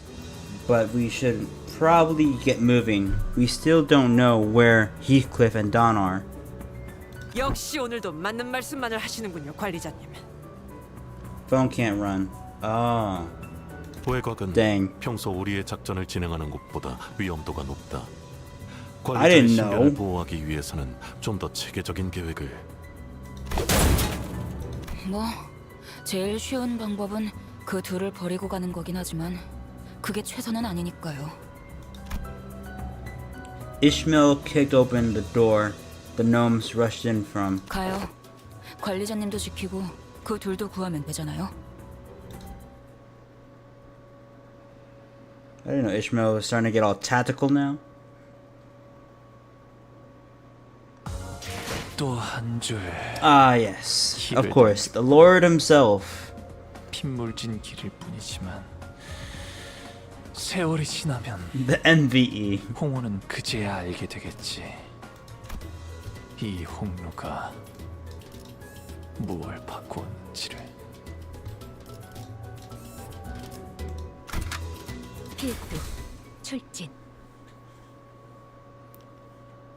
but we should probably get moving. We still don't know where Heathcliff and Don are. 역시 오늘도 맞는 말씀만을 하시는군요, 관리자님. Phone can't run. Ah, 외곽은 dang. 평소 우리의 작전을 진행하는 곳보다 위험도가 높다. I 관리자의 didn't 신변을 know. 보호하기 위해서는 좀 더 체계적인 계획을. 뭐 제일 쉬운 방법은 그 둘을 버리고 가는 거긴 하지만 그게 최선은 아니니까요. Ishmael kicked open the door the gnomes rushed in from. 가요. 관리자님도 지키고 그 둘도 구하면 되잖아요. I didn't know Ishmael was starting to get all tactical now. 또 한 줄. Ah, yes. Of course. The Lord himself. 핏물진 길일 뿐이지만 세월이 지나면 The NVE. 홍호는 그제야 알게 되겠지. 이 홍루가 무엇을 바꾸었는지를. 필두 출진.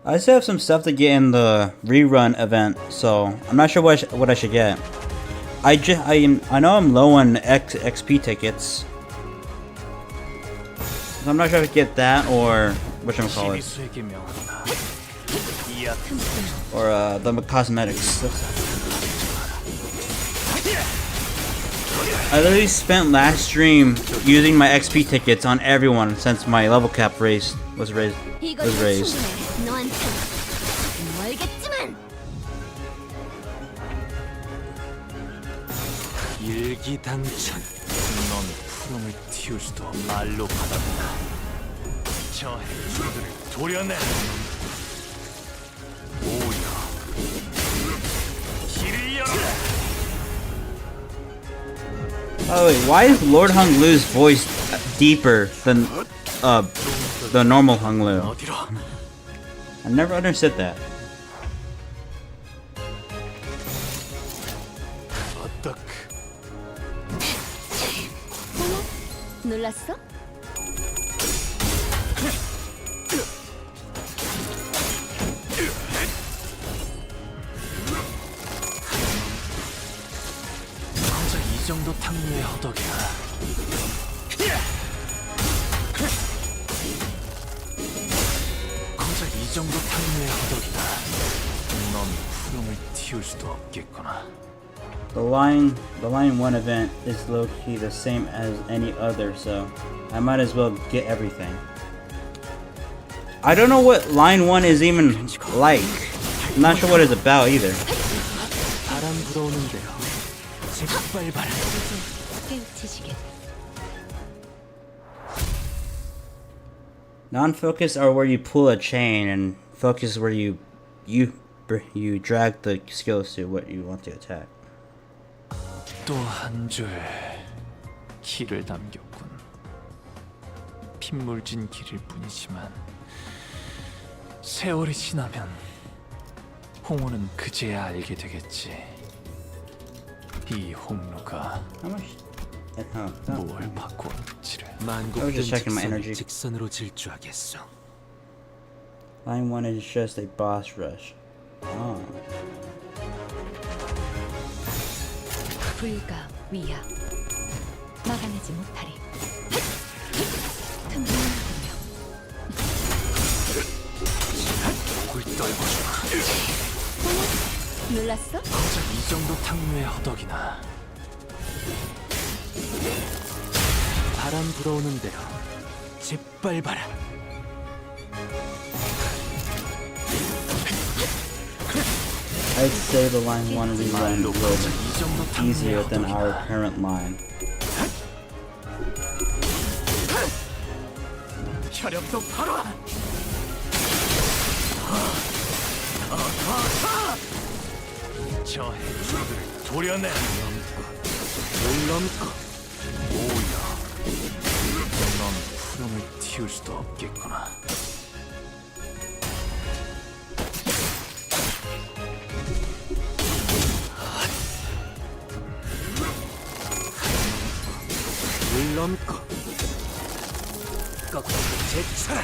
I still have some stuff to get in the rerun event, so I'm not sure what I should get. I know I'm low on XP tickets, so I'm not sure if I get that or whatchamacallit, 시리수에게 명한다. or the cosmetics. I literally spent last stream using my XP tickets on everyone since my level cap was raised. 너한테 멀겠지만. 일기당천. 넌 푸름을 틔울 수도 말로 받았다. 저 해주들을 도려내. 오야. 길을 열어라. By the way, why is Lord Hung Lu's voice deeper than the normal Hung Lu? 어디로? I never understood that. 어떡. 놀랐어? 정작 이 정도 탕류의 허덕이야. 정작 이 정도 탕류의 허덕이다. 넌 푸름을 틔울 수도 없겠구나. The line 1 event is low-key the same as any other, so I might as well get everything. I don't know what line 1 is even like. I'm not sure what it's about either. 바람 불어오는 대로 재빨바람. 깨우치시게. Non-focus are where you pull a chain, and focus is where you drag the skills to what you want to attack. 또 한 줄 길을 남겼군. 핏물진 길일 뿐이지만 세월이 지나면 홍호는 그제야 알게 되겠지. 이 홍루가 뭘 바꾸었는지를. 만국된 just checking my 직선을 energy. 직선으로 질주하겠어. Line 1 is just a boss rush. Oh. 불가 위야. 막아내지 못하리. 틈틈이 목을 떨궈주마. 놀랐어? 정작 이 정도 탕류의 허덕이나. 바람 불어오는 대로 재빨바람. I'd say the line 1 rerun was easier than our current line. 혈압도 바로. 저 해주들을 도려내. 물 넘고. 오야. 넌 푸름을 틔울 수도 없겠구나. 물 넘고. 꺾고 제쳐라.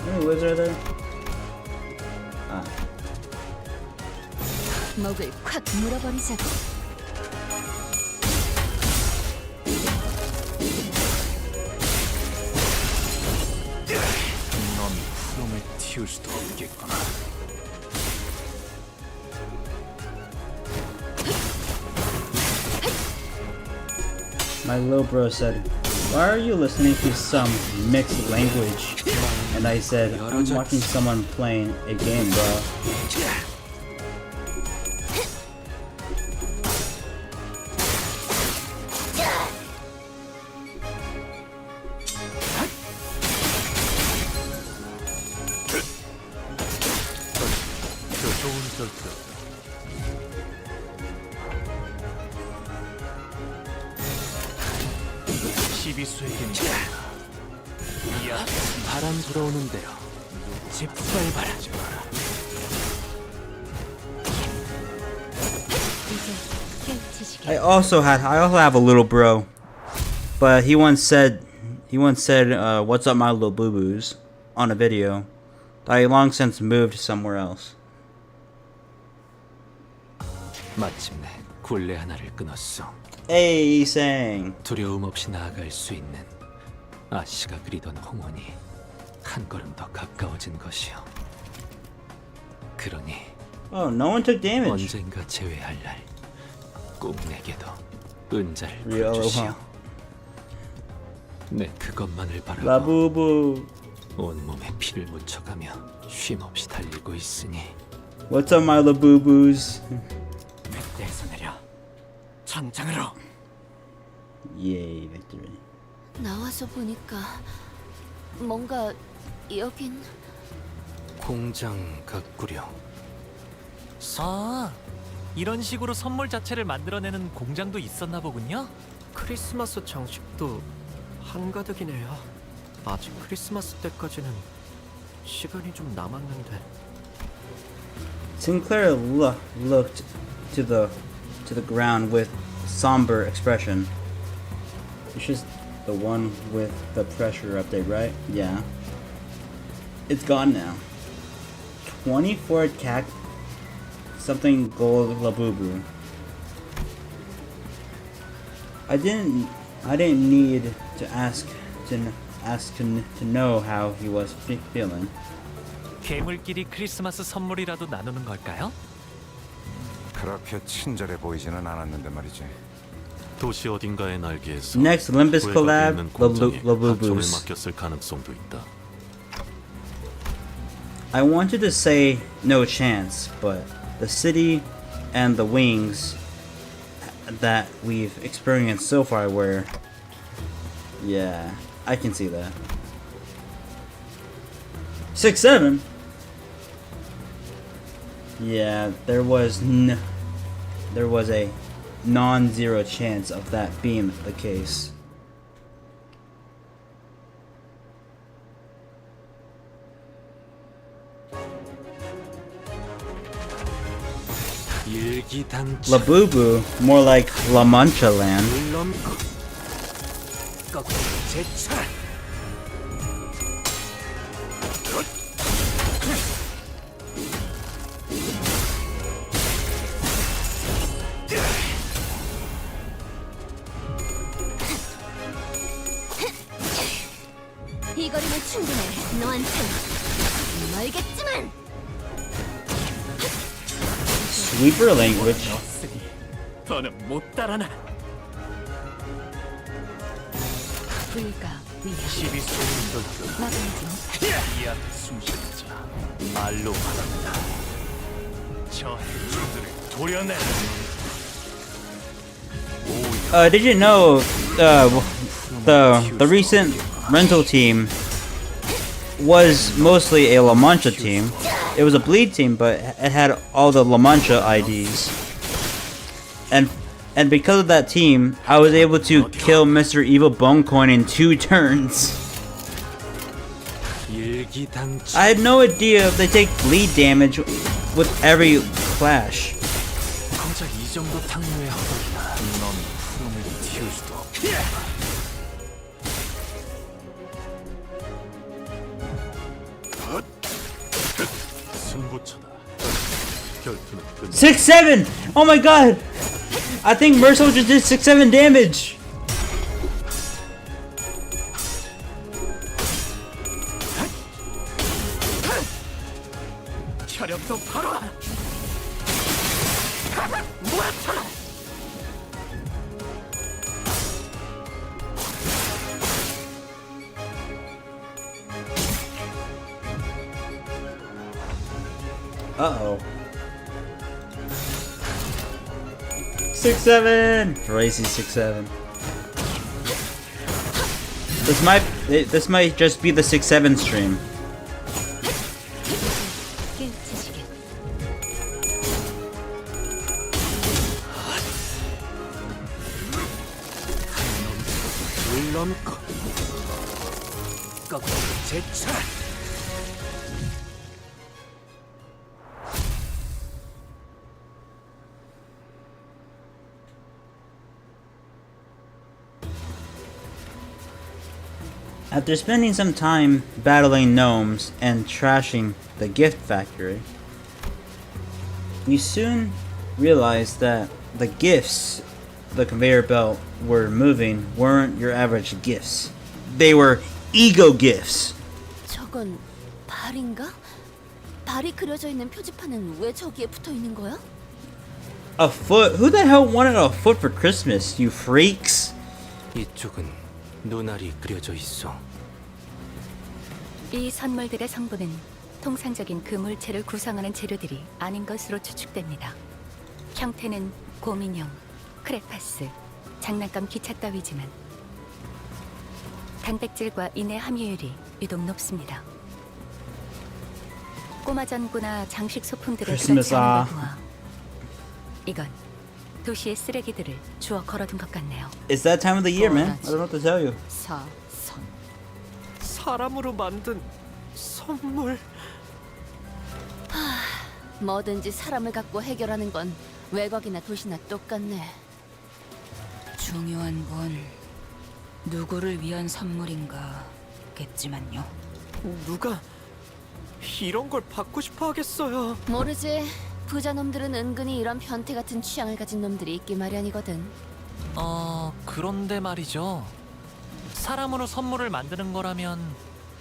Any wizard there? Ah. 목을 콱 물어버리자고. 넌 푸름을 틔울 수도 없겠구나. My little bro said, "Why are you listening to some mixed language?" And I said, "I'm watching someone playing a game, bro." 더 좋은 결투였다. 시비수에겐 이야 바람 불어오는데요. 짓밟아라지 마라. 깨우치시길. I also have a little bro, but he once said, "What's up, my little boo boos?" on a video. I long since moved somewhere else. 마침내 굴레 하나를 끊었어. Hey, sang. 두려움 없이 나아갈 수 있는 아씨가 그리던 홍원이 한 걸음 더 가까워진 것이요. 그러니 Oh, no one took damage. 언젠가 재회할 날 꼭 내게도 은자를 Real 풀어주시오. 내 그것만을 바라고 Labubu. 온몸에 피를 묻혀가며 쉼없이 달리고 있으니 What's up, my little boo boos? 늑대에서 내려 전장으로. Yay, victory. 나와서 보니까 뭔가 여긴 공장 같구려. 아, 이런 식으로 선물 자체를 만들어내는 공장도 있었나 보군요. 크리스마스 장식도 한가득이네요. 아직 크리스마스 때까지는 시간이 좀 남았는데. Sinclair looked to the ground with somber expression. It's just the one with the pressure update, right? Yeah. It's gone now. 24 cac something gold labubu. I didn't need to ask to know how he was feeling. 괴물끼리 크리스마스 선물이라도 나누는 걸까요? 그렇게 친절해 보이지는 않았는데 말이지. 도시 어딘가의 날개에서 Next Limbus 외곽에 collab, 있는 공장에 함정을 Labubus. 맡겼을 가능성도 있다. I wanted to say no chance, but the city and the wings that we've experienced so far were... Yeah, I can see that. 6-7? Yeah, there was a non-zero chance of that being the case. 일기당치 Labubu, more like La Mancha land. 물론고 거꾸로 제철. 이 거리면 충분해. 너한텐 멀겠지만. Sweeper language. 더는 못 따라나. 불가 위험. 시비수에겐 막아내지 못해. 이 앞에 숨쉬는 자 말로 말합니다. 저 해주들을 도려내. Did you know the recent rental team was mostly a La Mancha team? It was a bleed team, but it had all the La Mancha IDs. And because of that team, I was able to kill Mr. Evil Bonecoin in 2 turns. 일기당치 I had no idea they take bleed damage with every clash. 정작 이 정도 탕류의 허덕이나 넌 품을 틔울 수도 없고. 승부처다. 결투는 끝. 6-7! Oh my god! I think Mercer just did 6-7 damage! 체력도 바로. 뭐야? Uh-oh. 6-7! Racy 6-7. This might just be the 6-7 stream. 깨우치시길. 물론고 거꾸로 제차. After spending some time battling gnomes and trashing the gift factory, we soon realized that the gifts the conveyor belt were moving weren't your average gifts. They were ego gifts. 저건 발인가? 발이 그려져 있는 표지판은 왜 저기에 붙어 있는 거야? A foot? Who the hell wanted a foot for Christmas, you freaks? 이쪽은 눈알이 그려져 있어. 이 선물들의 성분은 통상적인 그 물체를 구성하는 재료들이 아닌 것으로 추측됩니다. 형태는 곰인형, 크레파스, 장난감 기차 따위지만 단백질과 인의 함유율이 유독 높습니다. 꼬마 전구나 장식 소품들을 그렇지 않은 걸 보아 이건 도시의 쓰레기들을 주워 걸어둔 것 같네요. It's that time of the year, man. I don't know what to tell you. 사선. 사람으로 만든 선물. 뭐든지 사람을 갖고 해결하는 건 외곽이나 도시나 똑같네. 중요한 건 누구를 위한 선물인가 겠지만요. 누가 이런 걸 받고 싶어 하겠어요. 모르지. 부자 놈들은 은근히 이런 변태 같은 취향을 가진 놈들이 있기 마련이거든. 그런데 말이죠. 사람으로 선물을 만드는 거라면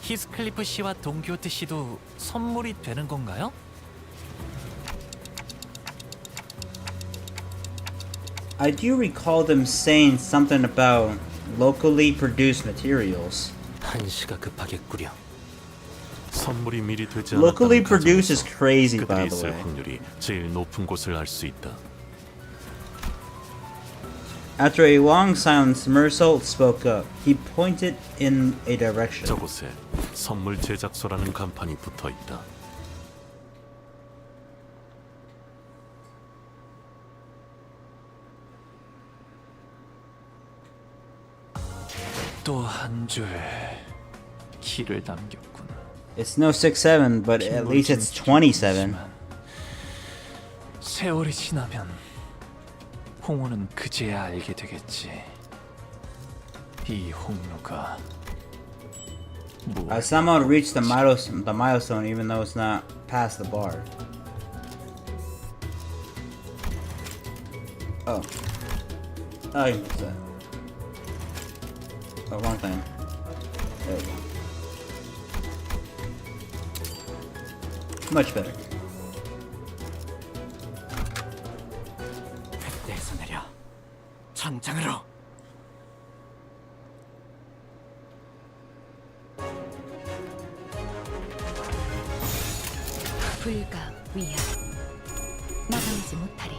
히스클리프 씨와 돈키호테 씨도 선물이 되는 건가요? I do recall them saying something about locally produced materials. 한시가 급하겠구려. 선물이 미리 되지 Locally 않았다는 produced is 가정에서 crazy, 그들이 by the 있을 way. 확률이 제일 높은 곳을 알 수 있다. After a long silence, Mersault spoke up. He pointed in a direction. 저곳에 선물 제작소라는 간판이 붙어 있다. 또 한 줄 길을 남겼구나. It's no 6-7, but at least it's 27. 세월이 지나면 홍우는 그제야 알게 되겠지. 이 홍로가 I somehow reached the milestone even though it's not past the bar. Oh. Oh, you missed that. Oh, wrong thing. There we go. Much better. 뱃대에서 내려 전장으로. 불가 위야 나가지 못하리.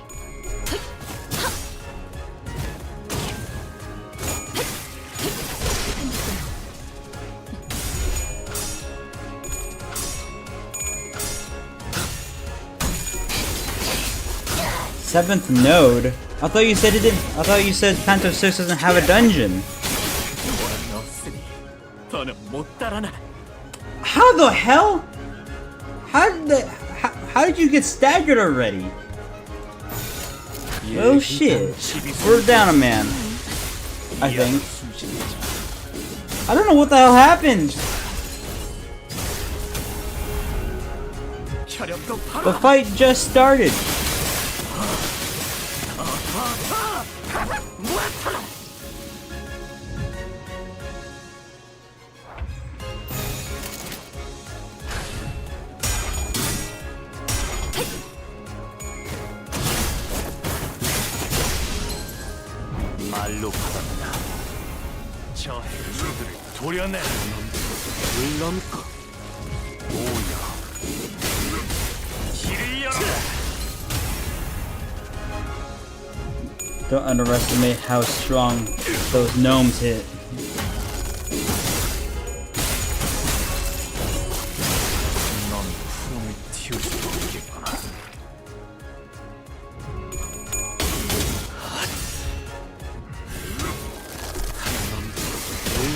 Seventh node? I thought you said it didn't. I thought you said Phantom 6 doesn't have a dungeon. How the hell? How did you get staggered already? Oh shit. We're down a man. I think. I don't know what the hell happened. The fight just started. 말로 받았다. 저 해수들을 도려내. 물론고. 오야. 길을 열어. Don't underestimate how strong those gnomes hit. 넌 푸름을 틔울 수 없겠구나.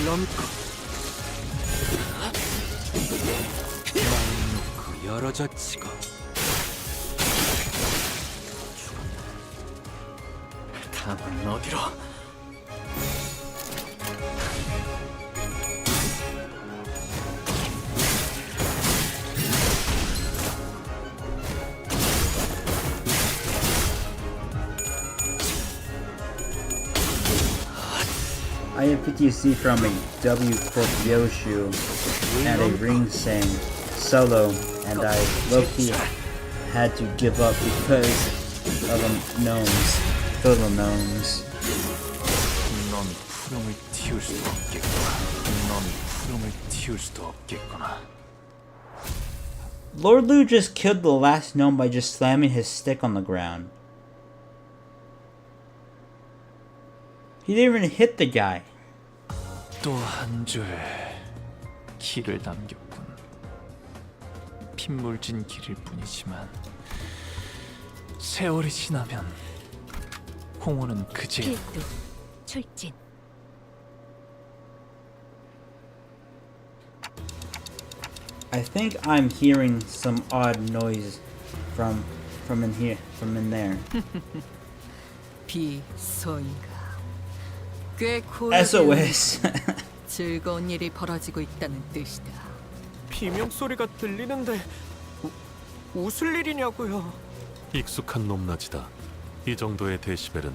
넘고 마음 놓고 열어젖히고 다음은 어디로? I have PTSD from a W Corp Yoshu and a ring saying solo, and I low-key had to give up because of the gnomes, little gnomes. 넌 푸름을 틔울 수도 없겠구나. 넌 푸름을 틔울 수도 없겠구나. Lord Lu just killed the last gnome by just slamming his stick on the ground. He didn't even hit the guy. 또 한 줄 길을 남겼군. 핏물진 길일 뿐이지만 세월이 지나면 홍어는 그제 필두 출진. I think I'm hearing some odd noise from in here, from in there. 비소인가. 꽤 SOS. 즐거운 일이 벌어지고 있다는 뜻이다. 비명 소리가 들리는데 웃을 일이냐고요? 익숙한 높낮이다. 이 정도의 데시벨은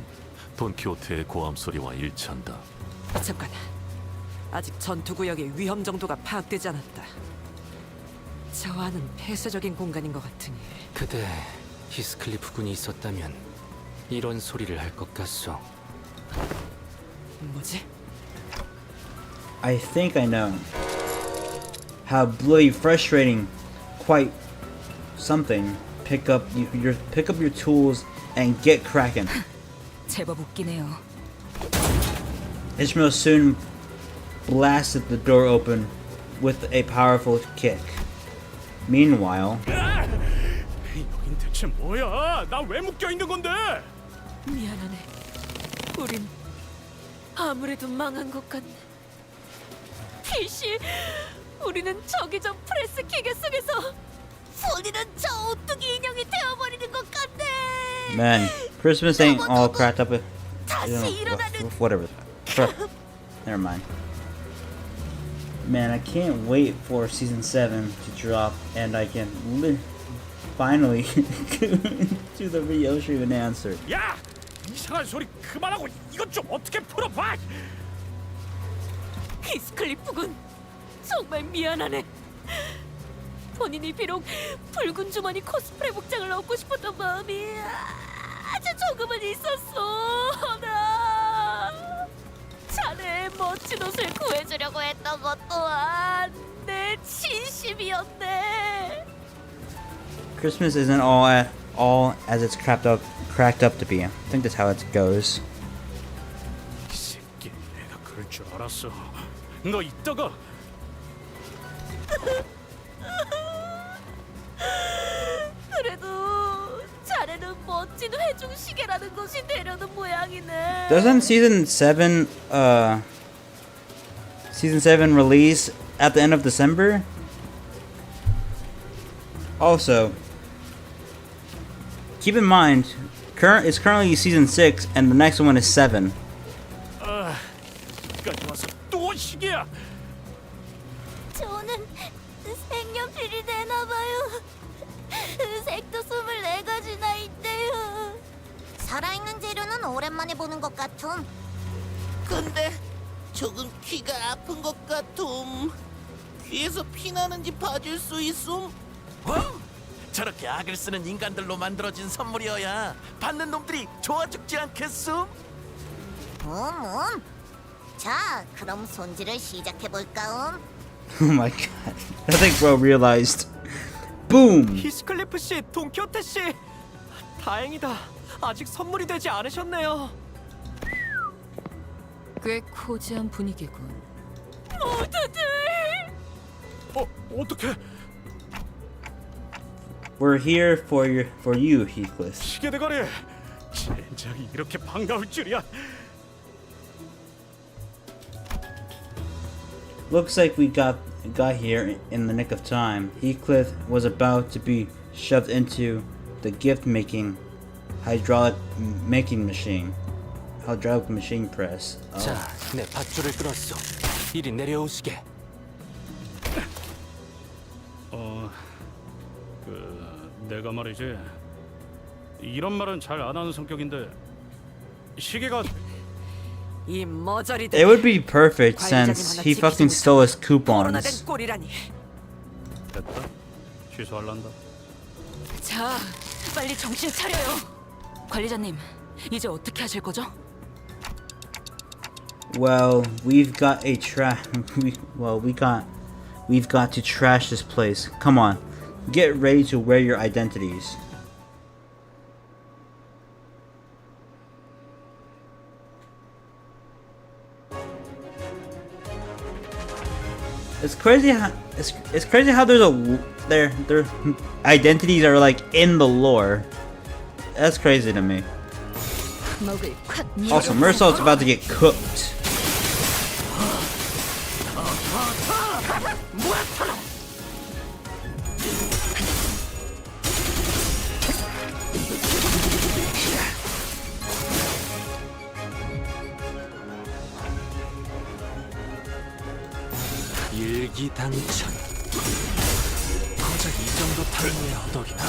돈키호테의 고함 소리와 일치한다. 잠깐. 아직 전투 구역의 위험 정도가 파악되지 않았다. 저 안은 폐쇄적인 공간인 것 같으니. 그대 히스클리프 군이 있었다면 이런 소리를 할 것 같소. 뭐지? I think I know. How bloody frustrating, quite something. Pick up your tools and get cracking. 제법 웃기네요. Ishmael soon blasted the door open with a powerful kick. Meanwhile, 여긴 대체 뭐야? 나 왜 묶여 있는 건데? 미안하네. 우린 아무래도 망한 것 같네. 필시, 우리는 저기 저 프레스 기계 속에서 본인은 저 오뚜기 인형이 되어버리는 것 같네. man, Christmas ain't all cracked up. 다시 일어나는 Whatever. Never mind. Man, I can't wait for season 7 to drop, and I can finally do the Ryoshu and answer. 야! 이상한 소리 그만하고 이것 좀 어떻게 풀어봐! 히스클리프군, 정말 미안하네. 본인이 비록 붉은 주머니 코스프레 복장을 얻고 싶었던 마음이 아주 조금은 있었어. 나 자네의 멋진 옷을 구해주려고 했던 것 또한 내 진심이었네. Christmas isn't all as it's cracked up to be. I think that's how it goes. 이 새끼, 내가 그럴 줄 알았어. 너 이따가 그래도 자네는 멋진 회중 시계라는 것이 되려는 모양이네. Doesn't season 7 release at the end of December? Also, keep in mind, it's currently season 6 and the next one is 7. 여기까지 와서 또 시계야. 저는 색연필이 되나봐요. 색도 24가지나 있대요. 살아있는 재료는 오랜만에 보는 것 같음. 근데 조금 귀가 아픈 것 같음. 귀에서 피 나는지 봐줄 수 있음? 저렇게 악을 쓰는 인간들로 만들어진 선물이어야 받는 놈들이 좋아 죽지 않겠음? 자, 그럼 손질을 시작해볼까? Oh my god. I think bro realized. Boom! 히스클리프 씨, 돈키호테 씨, 다행이다. 아직 선물이 되지 않으셨네요. 꽤 코지한 분위기군. 모두들 어떡해? We're here for you, Heathcliff. 시계 대가리. 젠장이 이렇게 반가울 줄이야. Looks like we got here in the nick of time. Heathcliff was about to be shoved into the gift-making hydraulic machine press. 자, 내 밧줄을 끊었어. 이리 내려오시게. 내가 말이지 이런 말은 잘 안 하는 성격인데 시계가 이 머저리들. It would be perfect since he fucking stole his 코로나된 coupons. 꼴이라니. 됐다. 취소할란다. 자, 빨리 정신 차려요. 관리자님, 이제 어떻게 하실 거죠? Well, we've got to trash this place. Come on, get ready to wear your identities. It's crazy how their identities are like in the lore. That's crazy to me. Also, Mersault's about to get cooked. 일기당천. 고작 이 정도 타임의 허덕이다.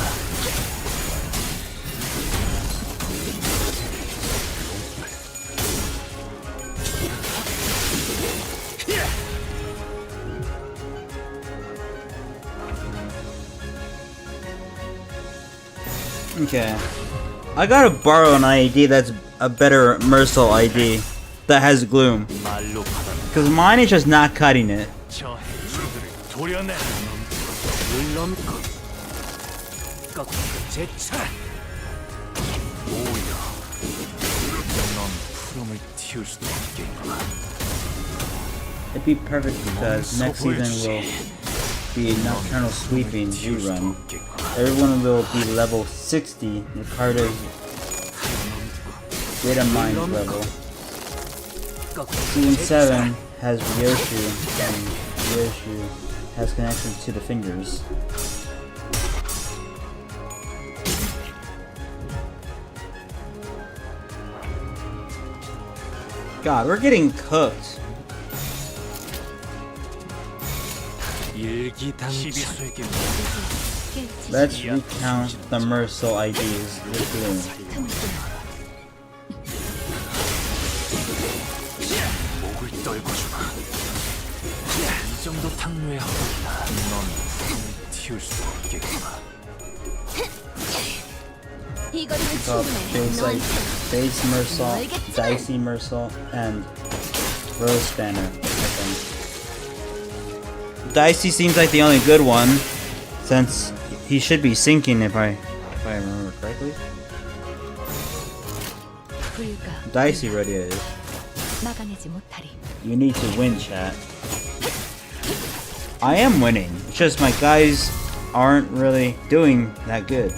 Okay. I gotta borrow an ID that's a better Mersault ID that has gloom. Because mine is just not cutting it. 저 해충들을 도려내. 물론고 꺾고 제차. 오야. 넌 푸름을 틔울 수도 없겠구나. It'd be perfect because next season will be Nocturnal Sweeping rerun. Everyone will be level 60, Ricardo's data mine level. Season 7 has Ryoshu, and Ryoshu has connection to the fingers. God, we're getting cooked. Let's recount the Mersault IDs with gloom. 목을 떨궈주마. 이 정도 탕류의 허덕이다. 넌 푸름을 틔울 수도 없겠구나. Base Mersault, Dicey Mersault, and Rose Banner, I think. Dicey seems like the only good one, since he should be sinking if I remember correctly. Dicey already is. You need to win, chat. I am winning. It's just my guys aren't really doing that good.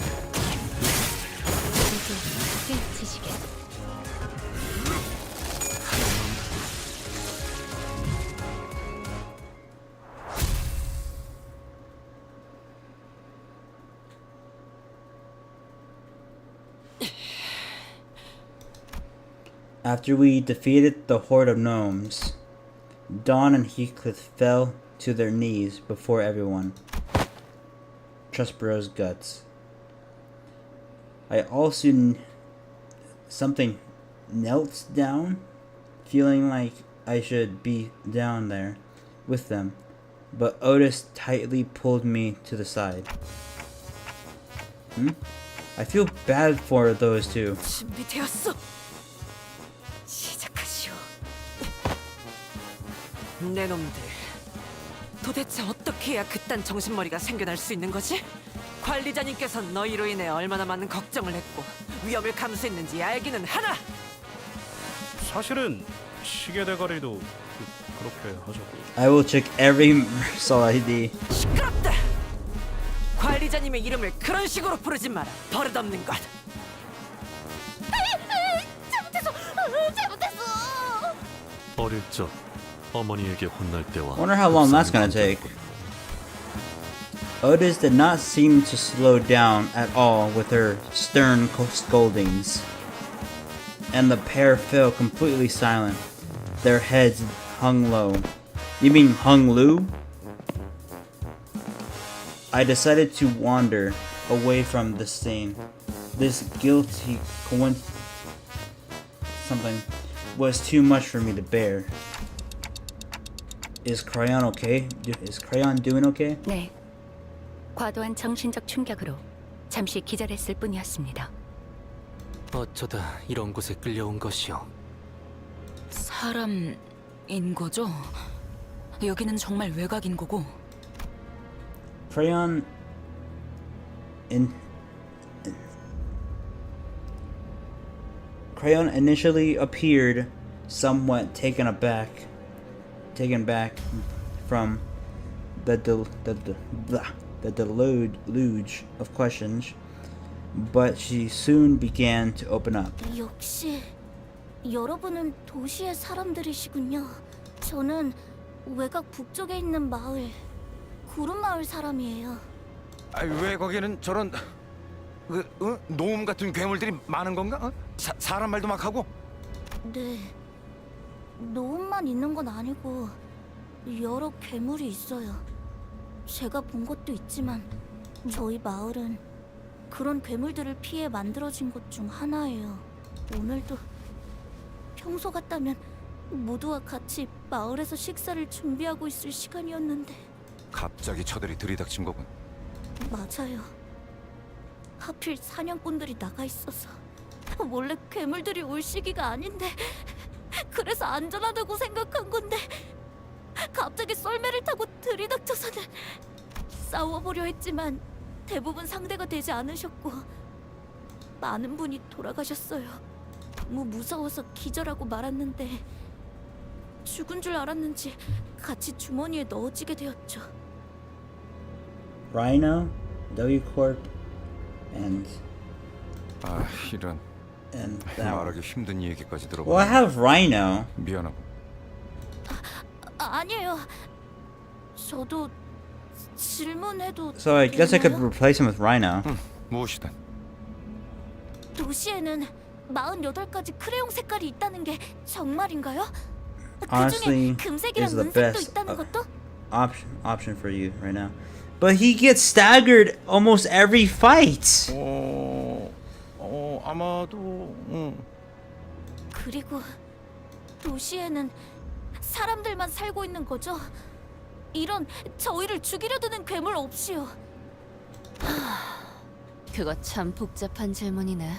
After we defeated the horde of gnomes, Dawn and Heathcliff fell to their knees before everyone. Trustborough's guts. I also something knelt down, feeling like I should be down there with them, but Otis tightly pulled me to the side. I feel bad for those two. 준비되었어. 시작하시오. 내 놈들, 도대체 어떻게 해야 그딴 정신머리가 생겨날 수 있는 거지? 관리자님께서 너희로 인해 얼마나 많은 걱정을 했고 위험을 감수했는지 알기는 하나. 사실은 시계 대가리도 그렇게 하자고. I will check every Mersault ID. 시끄럽다. 관리자님의 이름을 그런 식으로 부르지 마라. 버릇없는 것. 잘못했어. 어릴 적 어머니에게 혼날 때와 Wonder how long that's gonna 흡사한 take. Otis did not seem to slow down at all with her stern scoldings, and the pair fell completely silent. Their heads hung low. You mean hung low? I decided to wander away from the scene. This guilty something was too much for me to bear. Is Crayon okay? Is Crayon doing okay? 네. 과도한 정신적 충격으로 잠시 기절했을 뿐이었습니다. 어쩌다 이런 곳에 끌려온 것이오. 사람인 거죠? 여기는 정말 외곽인 거고. Crayon Crayon initially appeared somewhat taken back from the deluge of questions, but she soon began to open up. 역시 여러분은 도시의 사람들이시군요. 저는 외곽 북쪽에 있는 마을, 구름마을 사람이에요. 왜 거기는 저런 노움 같은 괴물들이 많은 건가? 사람 말도 막 하고? 네, 노움만 있는 건 아니고 여러 괴물이 있어요. 제가 본 것도 있지만 저희 마을은 그런 괴물들을 피해 만들어진 곳 중 하나예요. 오늘도 평소 같다면 모두와 같이 마을에서 식사를 준비하고 있을 시간이었는데. 갑자기 저들이 들이닥친 거군. 맞아요. 하필 사냥꾼들이 나가 있어서. 원래 괴물들이 올 시기가 아닌데 그래서 안전하다고 생각한 건데 갑자기 썰매를 타고 들이닥쳐서는. 싸워보려 했지만 대부분 상대가 되지 않으셨고 많은 분이 돌아가셨어요. 너무 무서워서 기절하고 말았는데 죽은 줄 알았는지 같이 주머니에 넣어지게 되었죠. Rhino, W-Corp, and 이런 that one. 말하기 힘든 얘기까지 들어봐. Well, I have Rhino. 미안하고. 아니에요. 저도 질문해도 So I guess I could 되나요? replace him with Rhino. 무엇이든. 도시에는 48가지 크레용 색깔이 있다는 게 정말인가요? Honestly, 그중에 금색이랑 is the 은색도 best 있다는 것도? option for you right now. But he gets staggered almost every fight. 아마도. 그리고 도시에는 사람들만 살고 있는 거죠? 이런 저희를 죽이려 드는 괴물 없이요. 그거 참 복잡한 질문이네.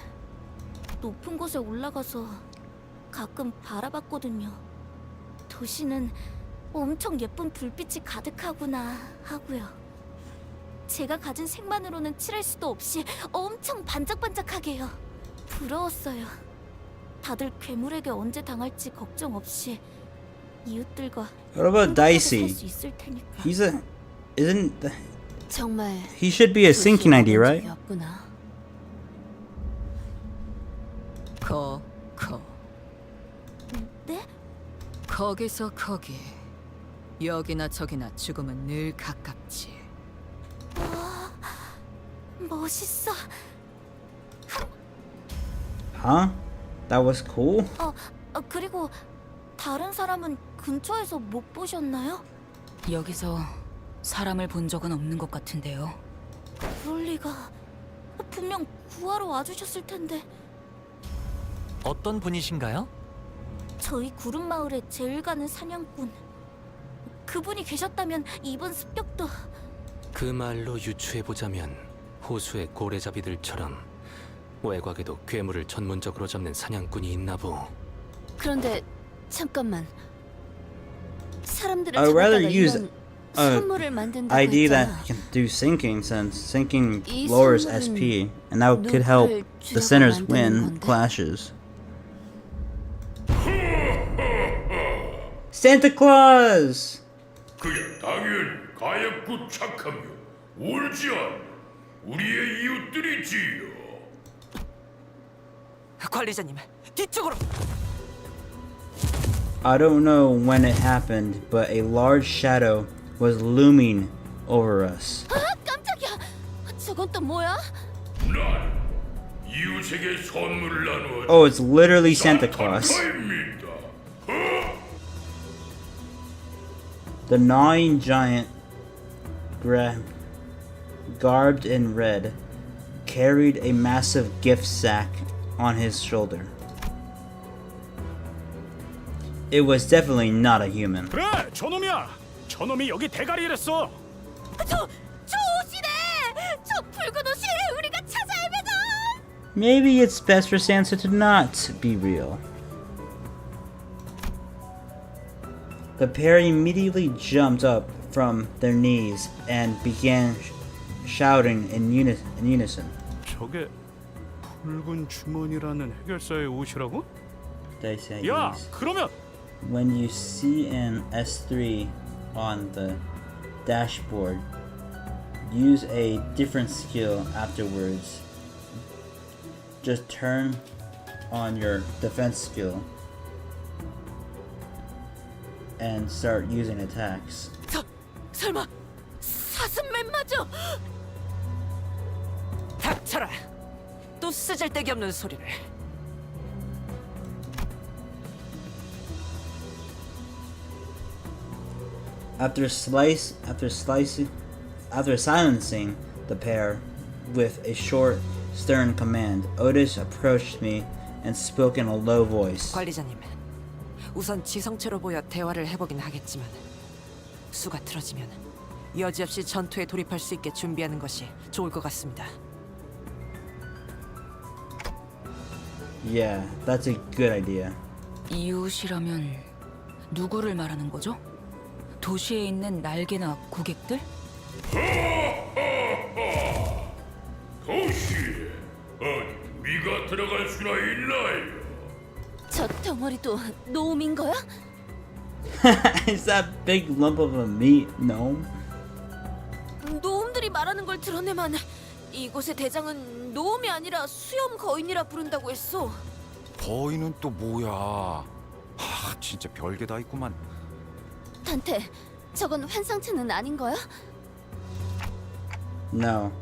높은 곳에 올라가서 가끔 바라봤거든요. 도시는 엄청 예쁜 불빛이 가득하구나 하고요. 제가 가진 색만으로는 칠할 수도 없이 엄청 반짝반짝하게요. 부러웠어요. 다들 괴물에게 언제 당할지 걱정 없이 이웃들과 What about Dicey? 살수 있을 테니까. 정말 He should be a sinking ID, right? 없구나. 네? 거기서 거기. 여기나 저기나 죽음은 늘 가깝지. 멋있어. Huh? That was cool. 그리고 다른 사람은 근처에서 못 보셨나요? 여기서 사람을 본 적은 없는 것 같은데요. 그럴 리가. 분명 구하러 와주셨을 텐데. 어떤 분이신가요? 저희 구름마을에 제일 가는 사냥꾼. 그분이 계셨다면 이번 습격도. 그 말로 유추해보자면 호수의 고래잡이들처럼 외곽에도 괴물을 전문적으로 잡는 사냥꾼이 있나보. 그런데 잠깐만. 사람들을 I'd rather 잡았다가 use 이런 a 선물을 만든다고 ID that 했잖아. can do sinking, since sinking 이 lowers 선물은 SP, and that could help 누구를 the 주려고 sinners 만드는 win 건데? clashes. Santa Claus! 그야 당연히 가엾고 착하며 울지 않는 우리의 이웃들이지요. 관리자님, 뒤쪽으로. I don't know when it happened, but a large shadow was looming over us. 아, 깜짝이야. 저건 또 뭐야? 난 이웃에게 선물을 나누어 Oh, it's literally Santa Claus. 산타입니다. The gnawing giant, garbed in red, carried a massive gift sack on his shoulder. It was definitely not a human. 그래, 저놈이야. 저놈이 여기 대가리를 했어. 저 옷이네. 저 붉은 옷이 우리가 찾아야 되나? Maybe it's best for Santa to not be real. The pair immediately jumped up from their knees and began shouting in unison. 저게 붉은 주머니라는 해결사의 옷이라고? They say 야, yes. 그러면 When you see an S3 on the dashboard, use a different skill afterwards. Just turn on your defense skill and start using attacks. 설마 사슴맨 맞아? 닥쳐라. 또 쓰잘데기 없는 소리를. After silencing the pair with a short, stern command, Otis approached me and spoke in a low voice. 관리자님, 우선 지성체로 보여 대화를 해보긴 하겠지만 수가 틀어지면 여지없이 전투에 돌입할 수 있게 준비하는 것이 좋을 것 같습니다. Yeah, that's a good idea. 이웃이라면 누구를 말하는 거죠? 도시에 있는 날개나 고객들? 도시에 어디 우리가 들어갈 수나 있나요? 저 덩어리도 노움인 거야? Is that big lump of a meat gnome? 노움들이 말하는 걸 들었네만 이곳의 대장은 노움이 아니라 수염 거인이라 부른다고 했어. 거인은 또 뭐야? 하, 진짜 별게 다 있구만. 단테, 저건 환상체는 아닌 거야? No,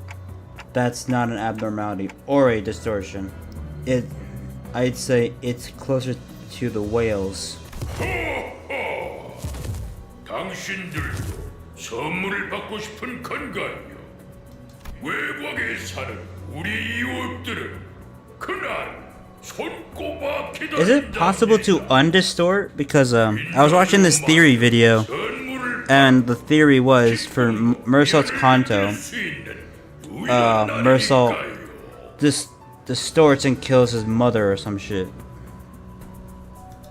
that's not an abnormality or a distortion. I'd say it's closer to the whales. 당신들도 선물을 받고 싶은 건가요? 외곽에 사는 우리 이웃들은 그날 손꼽아 기다린다. Is it possible to undistort? Because I was watching this theory video, and the theory was for Mersault's Kanto, Mersault distorts and kills his mother or some shit.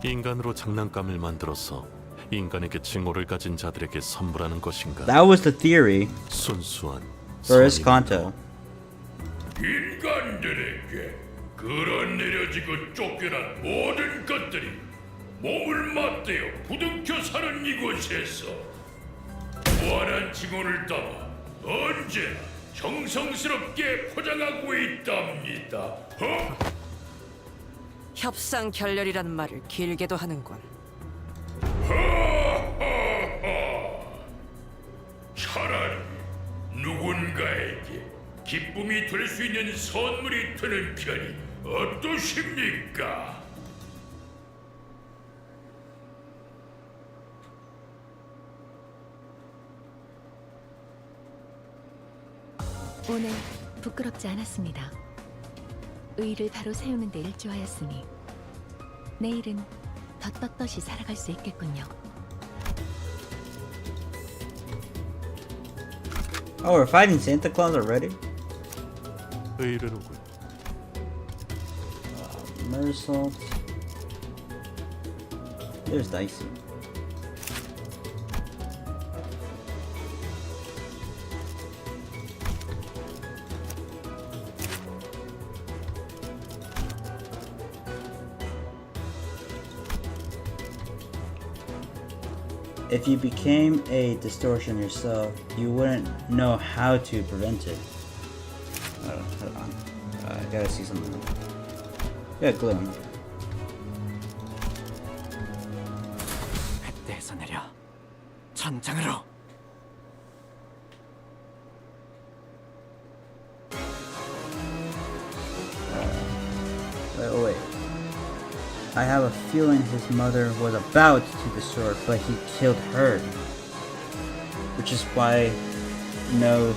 인간으로 장난감을 만들어서 인간에게 징후를 가진 자들에게 선물하는 것인가? That was the theory 순수한 for his Kanto. 인간들에게 그런 내려지고 쫓겨난 모든 것들이 몸을 맞대어 부둥켜 사는 이곳에서 무한한 징후를 담아 언제나 정성스럽게 포장하고 있답니다. 협상 결렬이라는 말을 길게도 하는군. 차라리 누군가에게 기쁨이 될 수 있는 선물이 되는 편이 어떠십니까? 오늘 부끄럽지 않았습니다. 의를 바로 세우는 데 일조하였으니 내일은 더 떳떳이 살아갈 수 있겠군요. Oh, we're fighting Santa Claus already? 의뢰로군. Mersault. There's Dicey. If you became a distortion yourself, you wouldn't know how to prevent it. Hold on. I gotta see something. Yeah, glue. 전장으로. Wait. I have a feeling his mother was about to destroy, but he killed her. Which is why he knows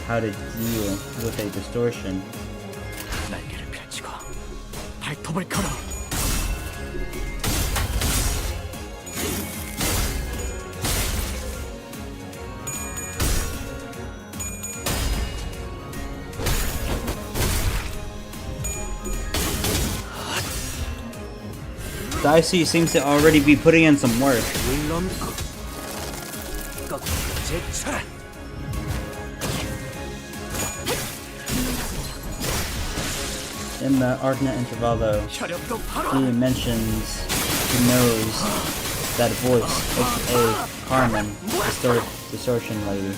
how to deal with a distortion. 날개를 펼치고 발톱을 걸어. Dicey seems to already be putting in some work. In the Arcana Intervallo, he mentions he knows that voice, aka Carmen, distortion lady.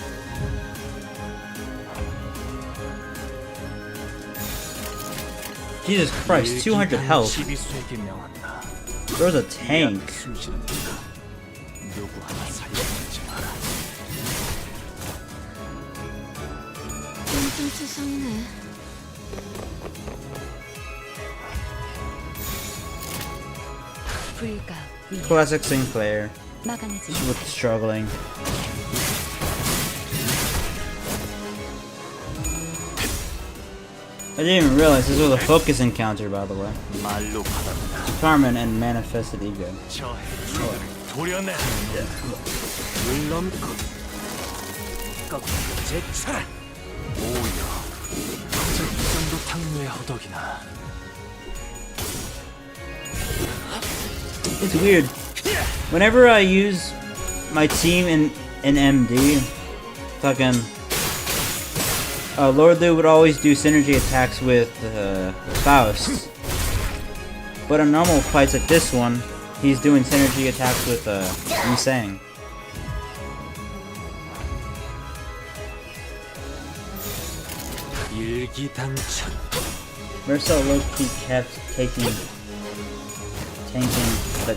Jesus Christ, 200 health. There's a tank. Classic Sinclair. With struggling. I didn't even realize this was a focus encounter, by the way. Carmen and Manifested Ego. It's weird. Whenever I use my team in MD, fucking Lord Lu would always do synergy attacks with Faust. But in normal fights like this one, he's doing synergy attacks with Insane. Marcel low-key kept tanking the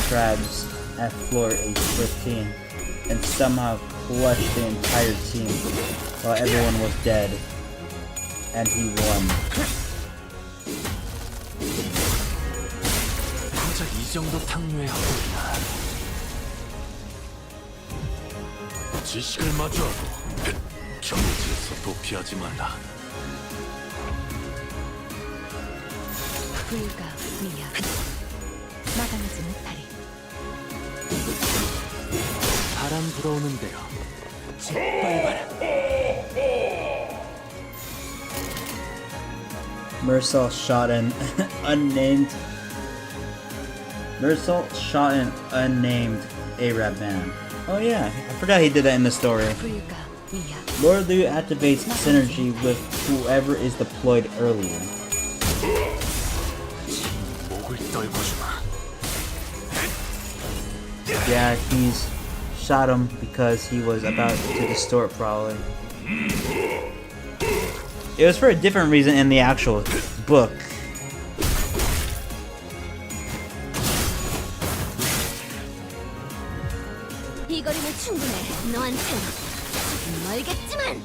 crabs at floor H15 and somehow flushed the entire team while everyone was dead. And he won. 지식을 마주하고 경지에서 도피하지 말라. 바람 불어오는데요. 짓밟아라. Marcel shot an unnamed Arab man. Oh yeah, I forgot he did that in the story. Lord Lu activates synergy with whoever is deployed earlier. Yeah, he's shot him because he was about to distort, probably. It was for a different reason in the actual book. 이 거리는 충분해. 너한텐 멀겠지만.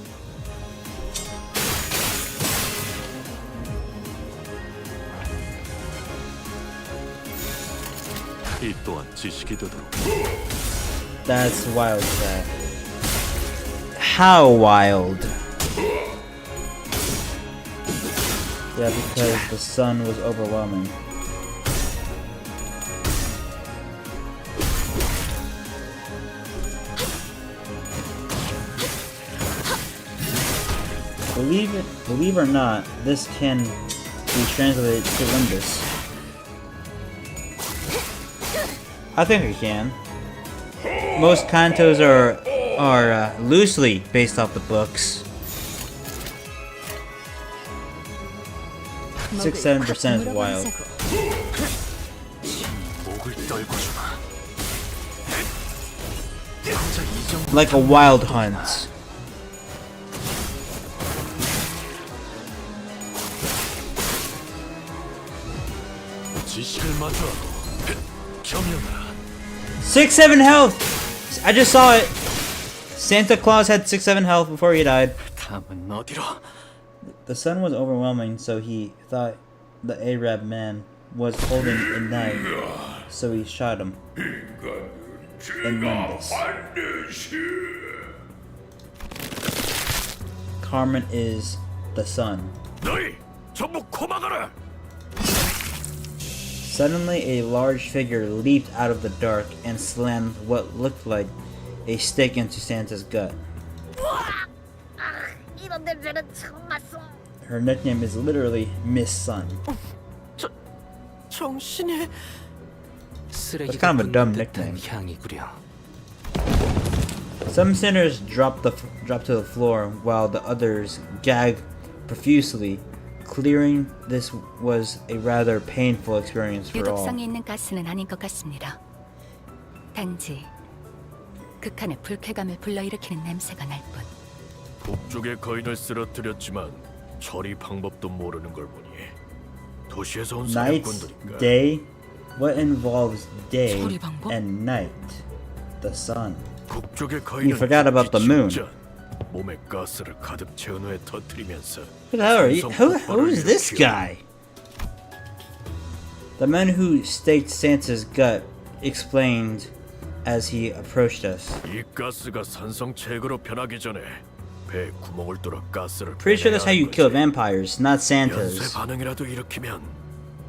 이 또한 지식이 되도록. That's wild, Zach. How wild? Yeah, because the sun was overwhelming. Believe or not, this can be translated to Limbus. I think it can. Most cantos are loosely based off the books. 6-7% is wild. Like a wild hunt. 6-7 health! I just saw it. Santa Claus had 6-7 health before he died. 다음은 어디로? The sun was overwhelming, so he thought the Arab man was holding a knife, so he shot him. In Limbus. Carmen is the sun. 너희 전부 고막아라. Suddenly, a large figure leaped out of the dark and slammed what looked like a stick into Santa's gut. 이런 냄새는 처음 났어. Her nickname is literally Miss Sun. 정신이 That's kind of a dumb nickname. 향이구려. Some sinners drop to the floor while the others gag profusely. Clearing this was a rather painful experience for all. 유독성이 있는 가스는 아닌 것 같습니다. 단지 극한의 불쾌감을 불러일으키는 냄새가 날 뿐. 북쪽의 거인을 쓰러뜨렸지만 처리 방법도 모르는 걸 보니 도시에서 온 Night, 사냥꾼들인가. day. What involves day 처리 방법? and night? The sun. 북쪽의 You 거인은 forgot about the moon. 직접 몸에 가스를 가득 채운 후에 터뜨리면서 Who the hell are you? Who is this guy? The man who staked Santa's gut explained as he approached us. 이 가스가 산성 체계로 변하기 전에 배에 구멍을 뚫어 가스를 Pretty sure that's how you kill 빼내야 하는 vampires, not 거지. 연쇄 Santas. 반응이라도 일으키면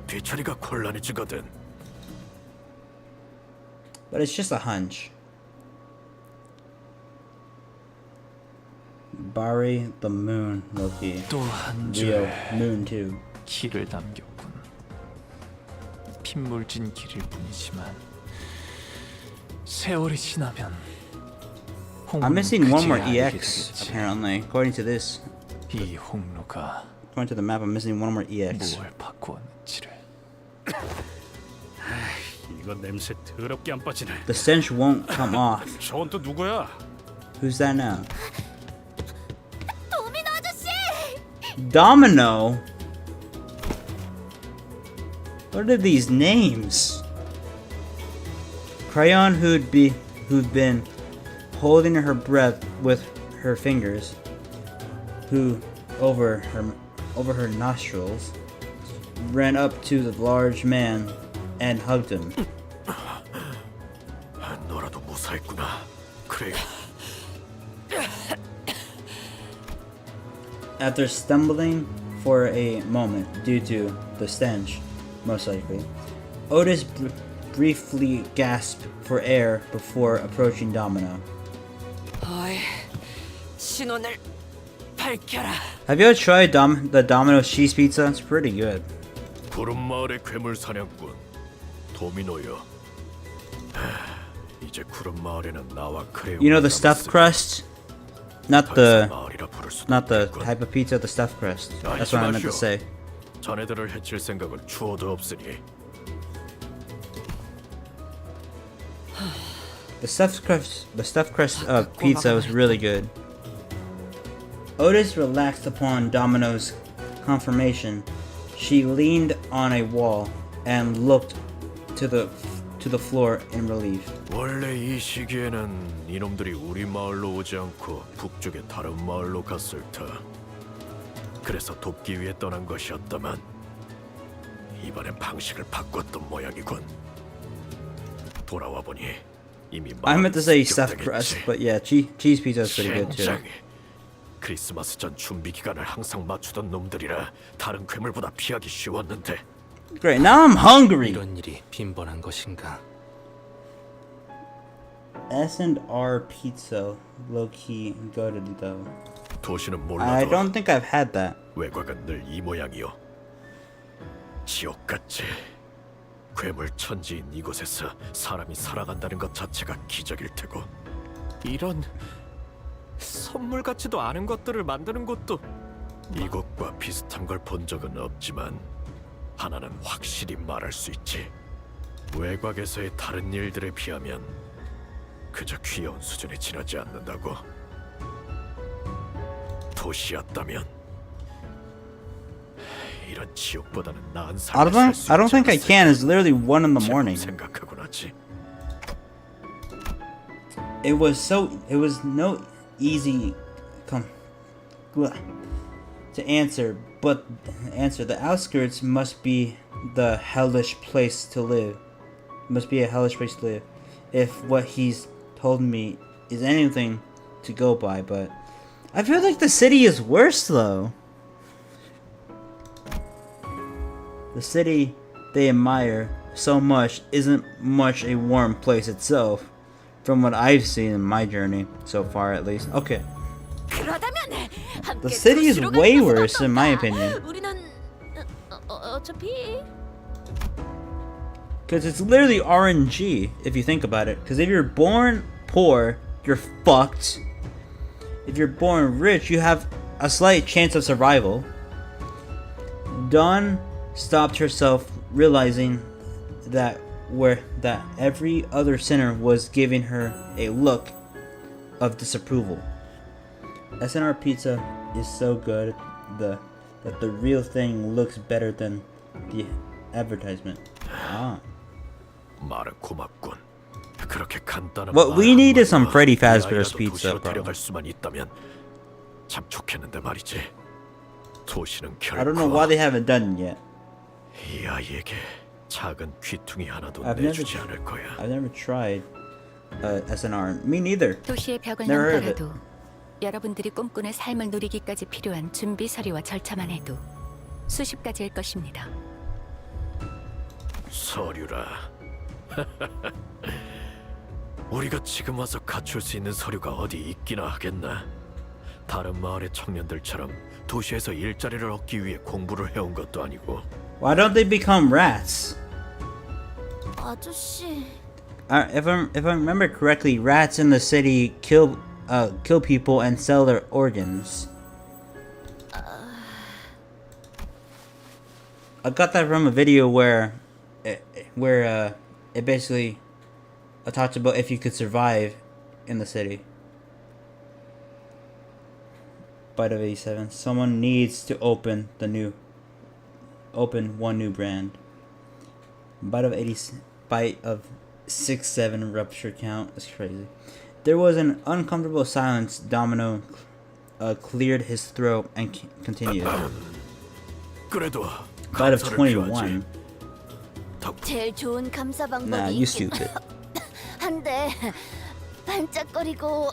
뒤처리가 곤란해지거든. But it's just a hunch. Bari the moon, Loki. 또 한 Leo, 줄 moon too. 길을 남겼군. 핏물진 길일 뿐이지만 세월이 지나면 I'm missing one more 그제야 알게 EX, 되겠지. apparently. According to this. 이 홍로가 According to the map, I'm missing one more EX. 뭘 바꾸었는지를. 이건 냄새 더럽게 안 빠지네. The stench won't come off. 저건 또 누구야? Who's that now? 도미노 아저씨! Domino? What are these names? Crayon who'd been holding her breath with her fingers, who over her nostrils, ran up to the large man and hugged him. 너라도 무사했구나. 그래. After stumbling for a moment due to the stench, most likely, Otis briefly gasped for air before approaching Domino. 어이, 신혼을 밝혀라. Have you ever tried the Domino's cheese pizza? It's pretty good. 구름 마을의 괴물 사냥꾼 도미노요. 이제 구름 마을에는 나와 크레용. You know the stuffed crust? Not the 마을이라 부를 수도 not the 없겠군. type of pizza, the stuffed crust. That's what I meant to say. 자네들을 해칠 생각은 추호도 없으니. The stuffed crust pizza was really good. Otis relaxed upon Domino's confirmation. She leaned on a wall and looked to the floor in relief. 원래 이 시기에는 이놈들이 우리 마을로 오지 않고 북쪽의 다른 마을로 갔을 터. 그래서 돕기 위해 떠난 것이었다만 이번엔 방식을 바꿨던 모양이군. 돌아와 보니 이미 I meant to say stuffed 습격당했지. crust, but yeah, cheese pizza is pretty good too. 젠장. 크리스마스 전 준비 기간을 항상 맞추던 놈들이라 다른 괴물보다 피하기 쉬웠는데. Great, now I'm hungry. 이런 일이 빈번한 것인가? S&R pizza, low key good though. 도시는 I 몰라도 don't think I've had that. 외곽은 늘 이 모양이요. 지옥같이 괴물 천지인 이곳에서 사람이 살아간다는 것 자체가 기적일 테고. 이런 선물 같지도 않은 것들을 만드는 것도 이곳과 비슷한 걸 본 적은 없지만 하나는 확실히 말할 수 있지. 외곽에서의 다른 일들에 비하면 그저 귀여운 수준에 지나지 않는다고. 도시였다면 이런 지옥보다는 나은 삶을 살 수 I don't 있지 think I can. It's literally 1 in the morning. 생각하곤 하지. It was no easy to answer, but the outskirts must be the hellish place to live. Must be a hellish place to live, if what he's told me is anything to go by. But I feel like the city is worse though. The city they admire so much isn't much a warm place itself, from what I've seen in my journey so far, at least. Okay. The city is way worse, in my opinion. Because it's literally RNG, if you think about it. Because if you're born poor, you're fucked. If you're born rich, you have a slight chance of survival. Dawn stopped herself, realizing that every other sinner was giving her a look of disapproval. SNR pizza is so good that the real thing looks better than the advertisement. Ah. What we need is some Freddy Fazbear's pizza, bro. I don't know why they haven't done it yet. I've never tried SNR. Me neither. 도시의 벽을 Never heard of it. 넘더라도 여러분들이 꿈꾸는 삶을 누리기까지 필요한 준비 서류와 절차만 해도 수십 가지일 것입니다. 서류라. 우리가 지금 와서 갖출 수 있는 서류가 어디 있기나 하겠나. 다른 마을의 청년들처럼 도시에서 일자리를 얻기 위해 공부를 해온 것도 아니고. Why don't they become rats? 아저씨. If I remember correctly, rats in the city kill people and sell their organs. I got that from a video where it basically talks about if you could survive in the city. Bite of 87. Someone needs to open one new brand. Bite of 67 rupture count is crazy. There was an uncomfortable silence. Domino cleared his throat and continued. Bite of 21. 제일 좋은 감사 방법이 Nah, you stupid. 한데 반짝거리고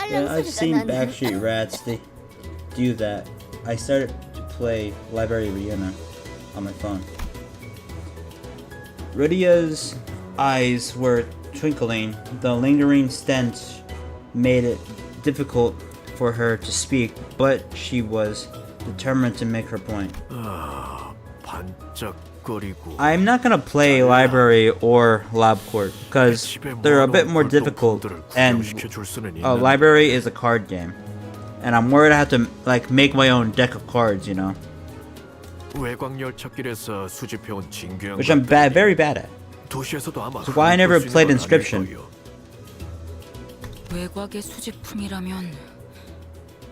Yeah, I've 짤랑소리가 seen 나는. Backstreet Rats. They do that. I started to play Library Rihanna on my phone. Rydia's eyes were twinkling. The lingering stench made it difficult for her to speak, but she was determined to make her point. I'm not gonna play Library or Lab Court because they're a bit more difficult, and Library is a card game, and I'm worried I have to like make my own deck of cards, you know, which I'm very bad at. That's why I never played Inscription. 외곽의 수집품이라면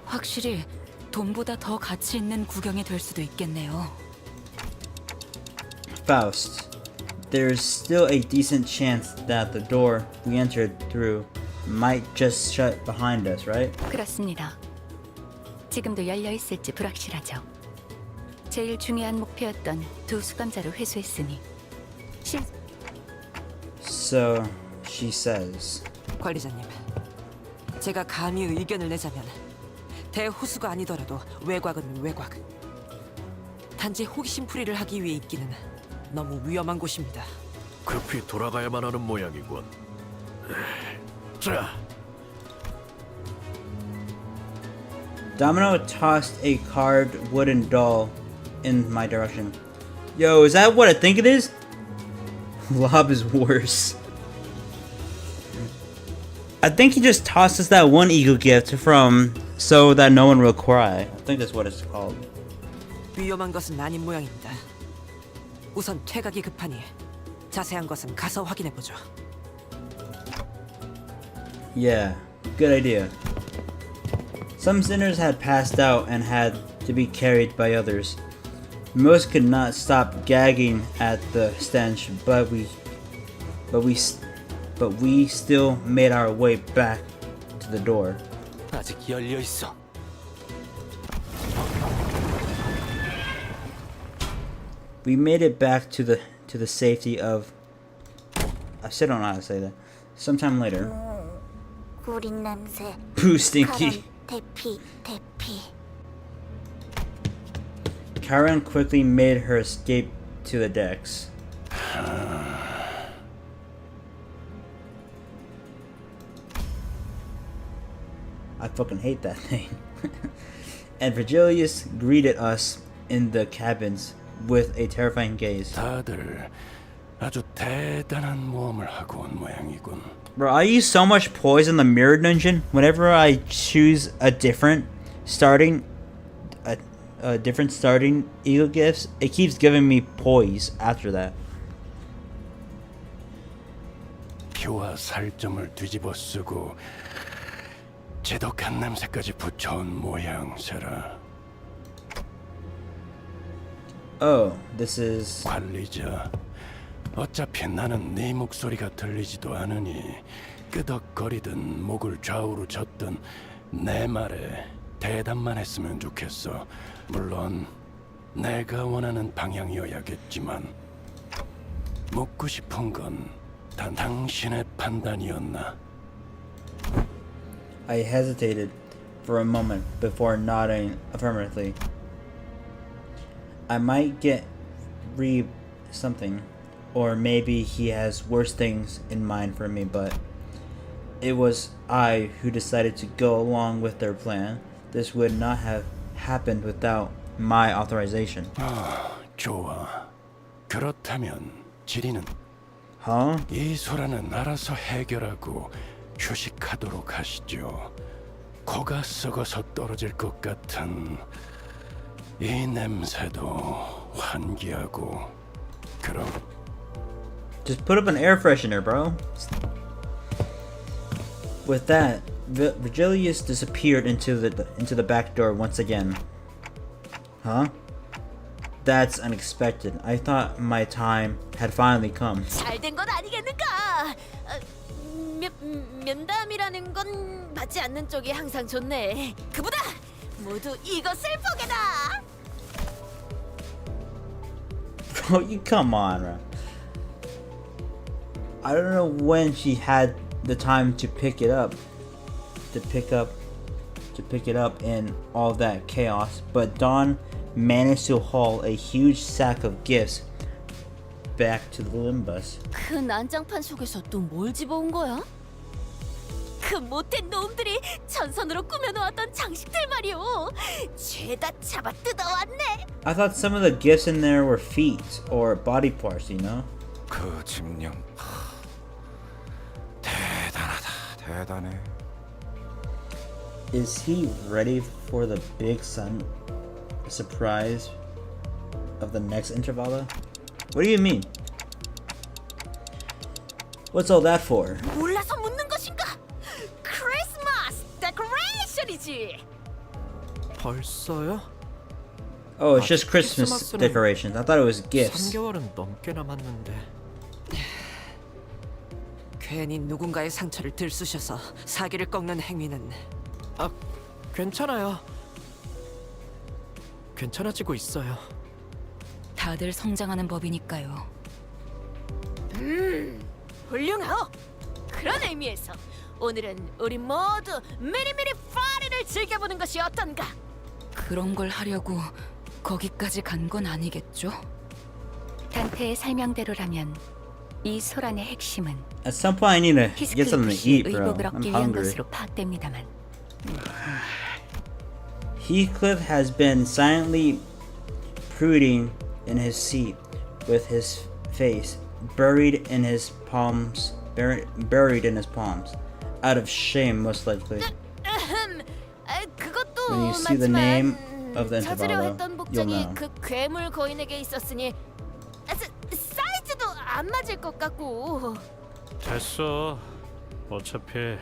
확실히 돈보다 더 가치 있는 구경이 될 수도 있겠네요. Faust, there's still a decent chance that the door we entered through might just shut behind us, right? 그렇습니다. 지금도 열려 있을지 불확실하죠. 제일 중요한 목표였던 두 수감자를 회수했으니. So she says. 관리자님, 제가 감히 의견을 내자면 대호수가 아니더라도 외곽은 외곽. 단지 호기심풀이를 하기 위해 있기는 너무 위험한 곳입니다. 급히 돌아가야만 하는 모양이군. 자. Domino tossed a carved wooden doll in my direction. Yo, is that what I think it is? Lob is worse. I think he just tossed us that one eagle gift from so that no one will cry. I think that's what it's called. 위험한 것은 아닌 모양입니다. 우선 퇴각이 급하니 자세한 것은 가서 확인해 보죠. Yeah, good idea. Some sinners had passed out and had to be carried by others. Most could not stop gagging at the stench, but but we still made our way back to the door. 아직 열려 있어. We made it back to the safety of. I still don't know how to say that. Sometime later. 구린 냄새. Poo stinky. 대피 대피. Karen quickly made her escape to the decks. I fucking hate that thing. And Virgilius greeted us in the cabins with a terrifying gaze. 다들 아주 대단한 모험을 하고 온 모양이군. Bro, I use so much poise in the mirror dungeon. Whenever I choose a different starting eagle gifts, it keeps giving me poise after that. 피와 살점을 뒤집어 쓰고 지독한 냄새까지 붙여온 모양새라. Oh, this is 관리자. 어차피 나는 네 목소리가 들리지도 않으니 끄덕거리든 목을 좌우로 젓든 내 말에 대답만 했으면 좋겠어. 물론 내가 원하는 방향이어야겠지만 묻고 싶은 건 단 당신의 판단이었나? I hesitated for a moment before nodding affirmatively. I might get Reeb something, or maybe he has worse things in mind for me, but it was I who decided to go along with their plan. This would not have happened without my authorization. 좋아. 그렇다면 지리는 Huh? 이 소라는 알아서 해결하고 휴식하도록 하시죠. 코가 썩어서 떨어질 것 같은 이 냄새도 환기하고 그럼 Just put up an air freshener, bro. With that, Virgilius disappeared into the back door once again. Huh? That's unexpected. I thought my time had finally come. 잘된 건 아니겠는가? 면담이라는 건 받지 않는 쪽이 항상 좋네. 그보다 모두 이것을 보게다. Bro, you come on, bro. I don't know when she had the time to pick it up, in all that chaos, but Dawn managed to haul a huge sack of gifts back to the Limbus. 그 난장판 속에서 또 뭘 집어온 거야? 그 못된 놈들이 전선으로 꾸며놓았던 장식들 말이오. 죄다 잡아 뜯어왔네. I thought some of the gifts in there were feet or body parts, you know? 그 집념 대단하다. 대단해. Is he ready for the big surprise of the next Intervallo? What do you mean? What's all that for? 몰라서 묻는 것인가? 크리스마스 데코레이션이지. 벌써요? Oh, it's just Christmas 크리스마스는 decorations. I thought it was gifts. 3개월은 넘게 남았는데. 괜히 누군가의 상처를 들쑤셔서 사기를 꺾는 행위는 괜찮아요. 괜찮아지고 있어요. 다들 성장하는 법이니까요. 훌륭하오. 그런 의미에서 오늘은 우리 모두 미리미리 파리를 즐겨보는 것이 어떤가? 그런 걸 하려고 거기까지 간 건 아니겠죠? 단테의 설명대로라면 이 소란의 핵심은 At some point, I need to get something to 히스클리프의 eat, bro. 의복을 I'm 얻기 위한 hungry. 것으로 파악됩니다만 Heathcliff has been silently brooding in his seat, with his face buried in his palms, out of shame, most likely. 그것도 When you see the name of the 찾으려 Intervallo, 했던 you'll 복장이 know. 그 괴물 거인에게 있었으니 사이즈도 안 맞을 것 같고. 됐어. 어차피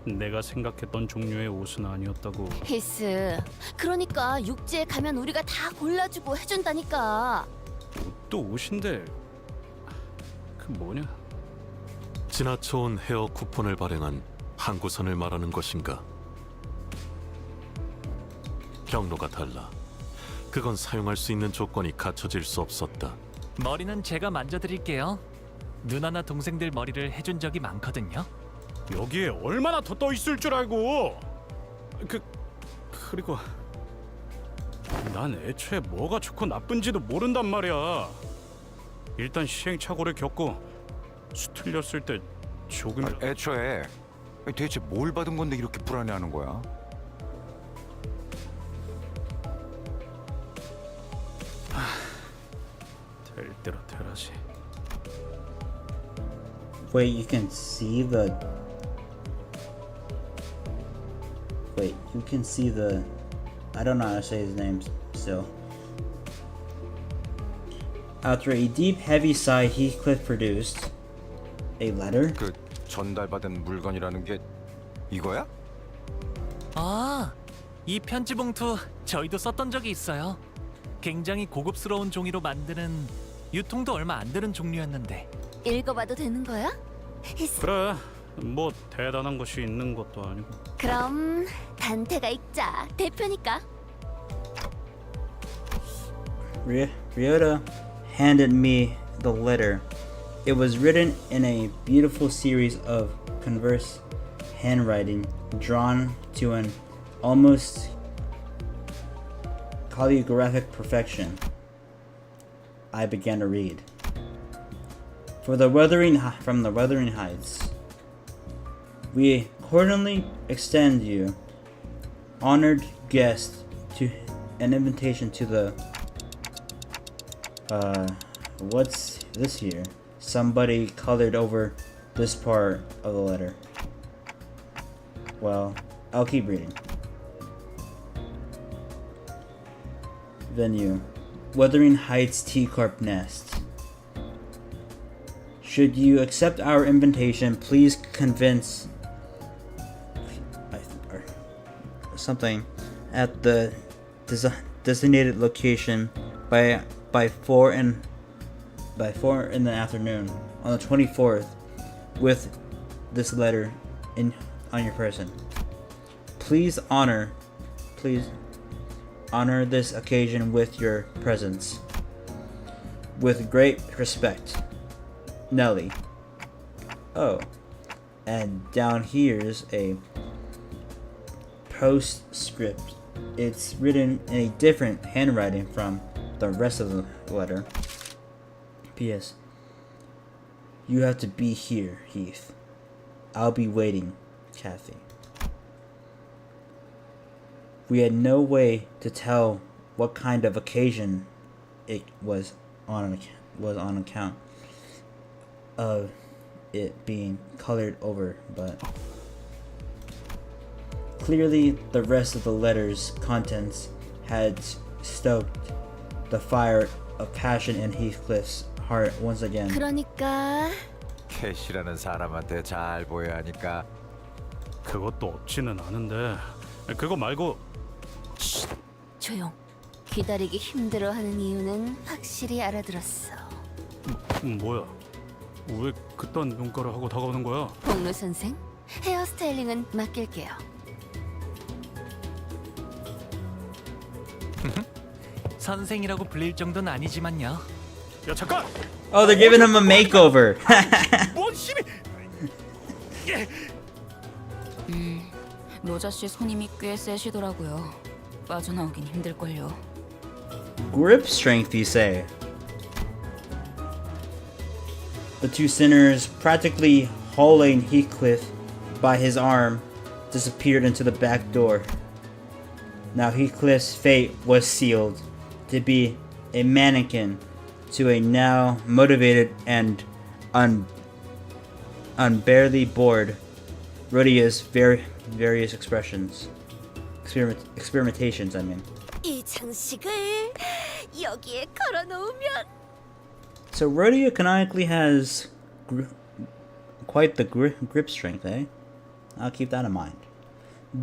내가 생각했던 종류의 옷은 아니었다고. 히스, 그러니까 육지에 가면 우리가 다 골라주고 해준다니까. 옷도 옷인데 그 뭐냐? 지나쳐온 헤어 쿠폰을 발행한 항구선을 말하는 것인가? 경로가 달라. 그건 사용할 수 있는 조건이 갖춰질 수 없었다. 머리는 제가 만져드릴게요. 누나나 동생들 머리를 해준 적이 많거든요. 여기에 얼마나 더 떠 있을 줄 알고. 그리고 난 애초에 뭐가 좋고 나쁜지도 모른단 말이야. 일단 시행착오를 겪고 수틀렸을 때 조금 애초에 대체 뭘 받은 건데 이렇게 불안해하는 거야? 될 대로 되라지. Wait, you can see the. Wait, you can see the. I don't know how to say his name still. After a deep, heavy sigh, Heathcliff produced a letter. 그 전달받은 물건이라는 게 이거야? 아, 이 편지 봉투 저희도 썼던 적이 있어요. 굉장히 고급스러운 종이로 만드는 유통도 얼마 안 되는 종류였는데. 읽어봐도 되는 거야? 그래, 뭐 대단한 것이 있는 것도 아니고. 그럼 단테가 읽자. 대표니까. Ryota handed me the letter. It was written in a beautiful series of converse handwriting, drawn to an almost calligraphic perfection. I began to read. From the Wuthering Heights, we cordially extend you, honored guest, to an invitation to the. What's this here? Somebody colored over this part of the letter. Well, I'll keep reading. Venue: Wuthering Heights Teacarp Nest. Should you accept our invitation, please convince something at the designated location by 4 in the afternoon on the 24th with this letter on your person. Please honor this occasion with your presence. With great respect, Nelly. Oh, and down here's a postscript. It's written in a different handwriting from the rest of the letter. P.S. You have to be here, Heath. I'll be waiting, Kathy. We had no way to tell what kind of occasion it was on account of it being colored over, but clearly the rest of the letter's contents had stoked the fire of passion in Heathcliff's heart once again. 그러니까 캐시라는 사람한테 잘 보여야 하니까. 그것도 없지는 않은데. 그거 말고. 조용. 기다리기 힘들어하는 이유는 확실히 알아들었어. 뭐야? 왜 그딴 눈가를 하고 다가오는 거야? 복루 선생, 헤어스타일링은 맡길게요. 선생이라고 불릴 정도는 아니지만요. 야 잠깐! Oh, they're giving him a makeover. 뭔 힘이? 로자 씨 손님이 꽤 세시더라고요. 빠져나오긴 힘들걸요. Grip strength, you say? The two sinners, practically hauling Heathcliff by his arm, disappeared into the back door. Now Heathcliff's fate was sealed to be a mannequin to a now motivated and unbearably bored Rhodia's various experimentations, I mean. 이 장식을 여기에 걸어놓으면 So Rhodia canonically has quite the grip strength, eh? I'll keep that in mind.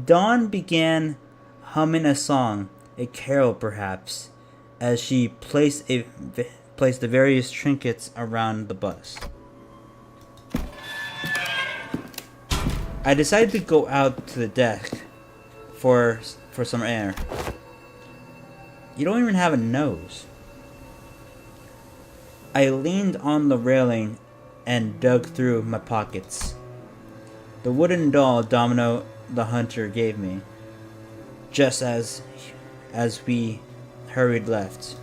Dawn began humming a song, a carol perhaps, as she placed the various trinkets around the bus. I decided to go out to the deck for some air. You don't even have a nose. I leaned on the railing and dug through my pockets. The wooden doll Domino the Hunter gave me, just as we hurried left.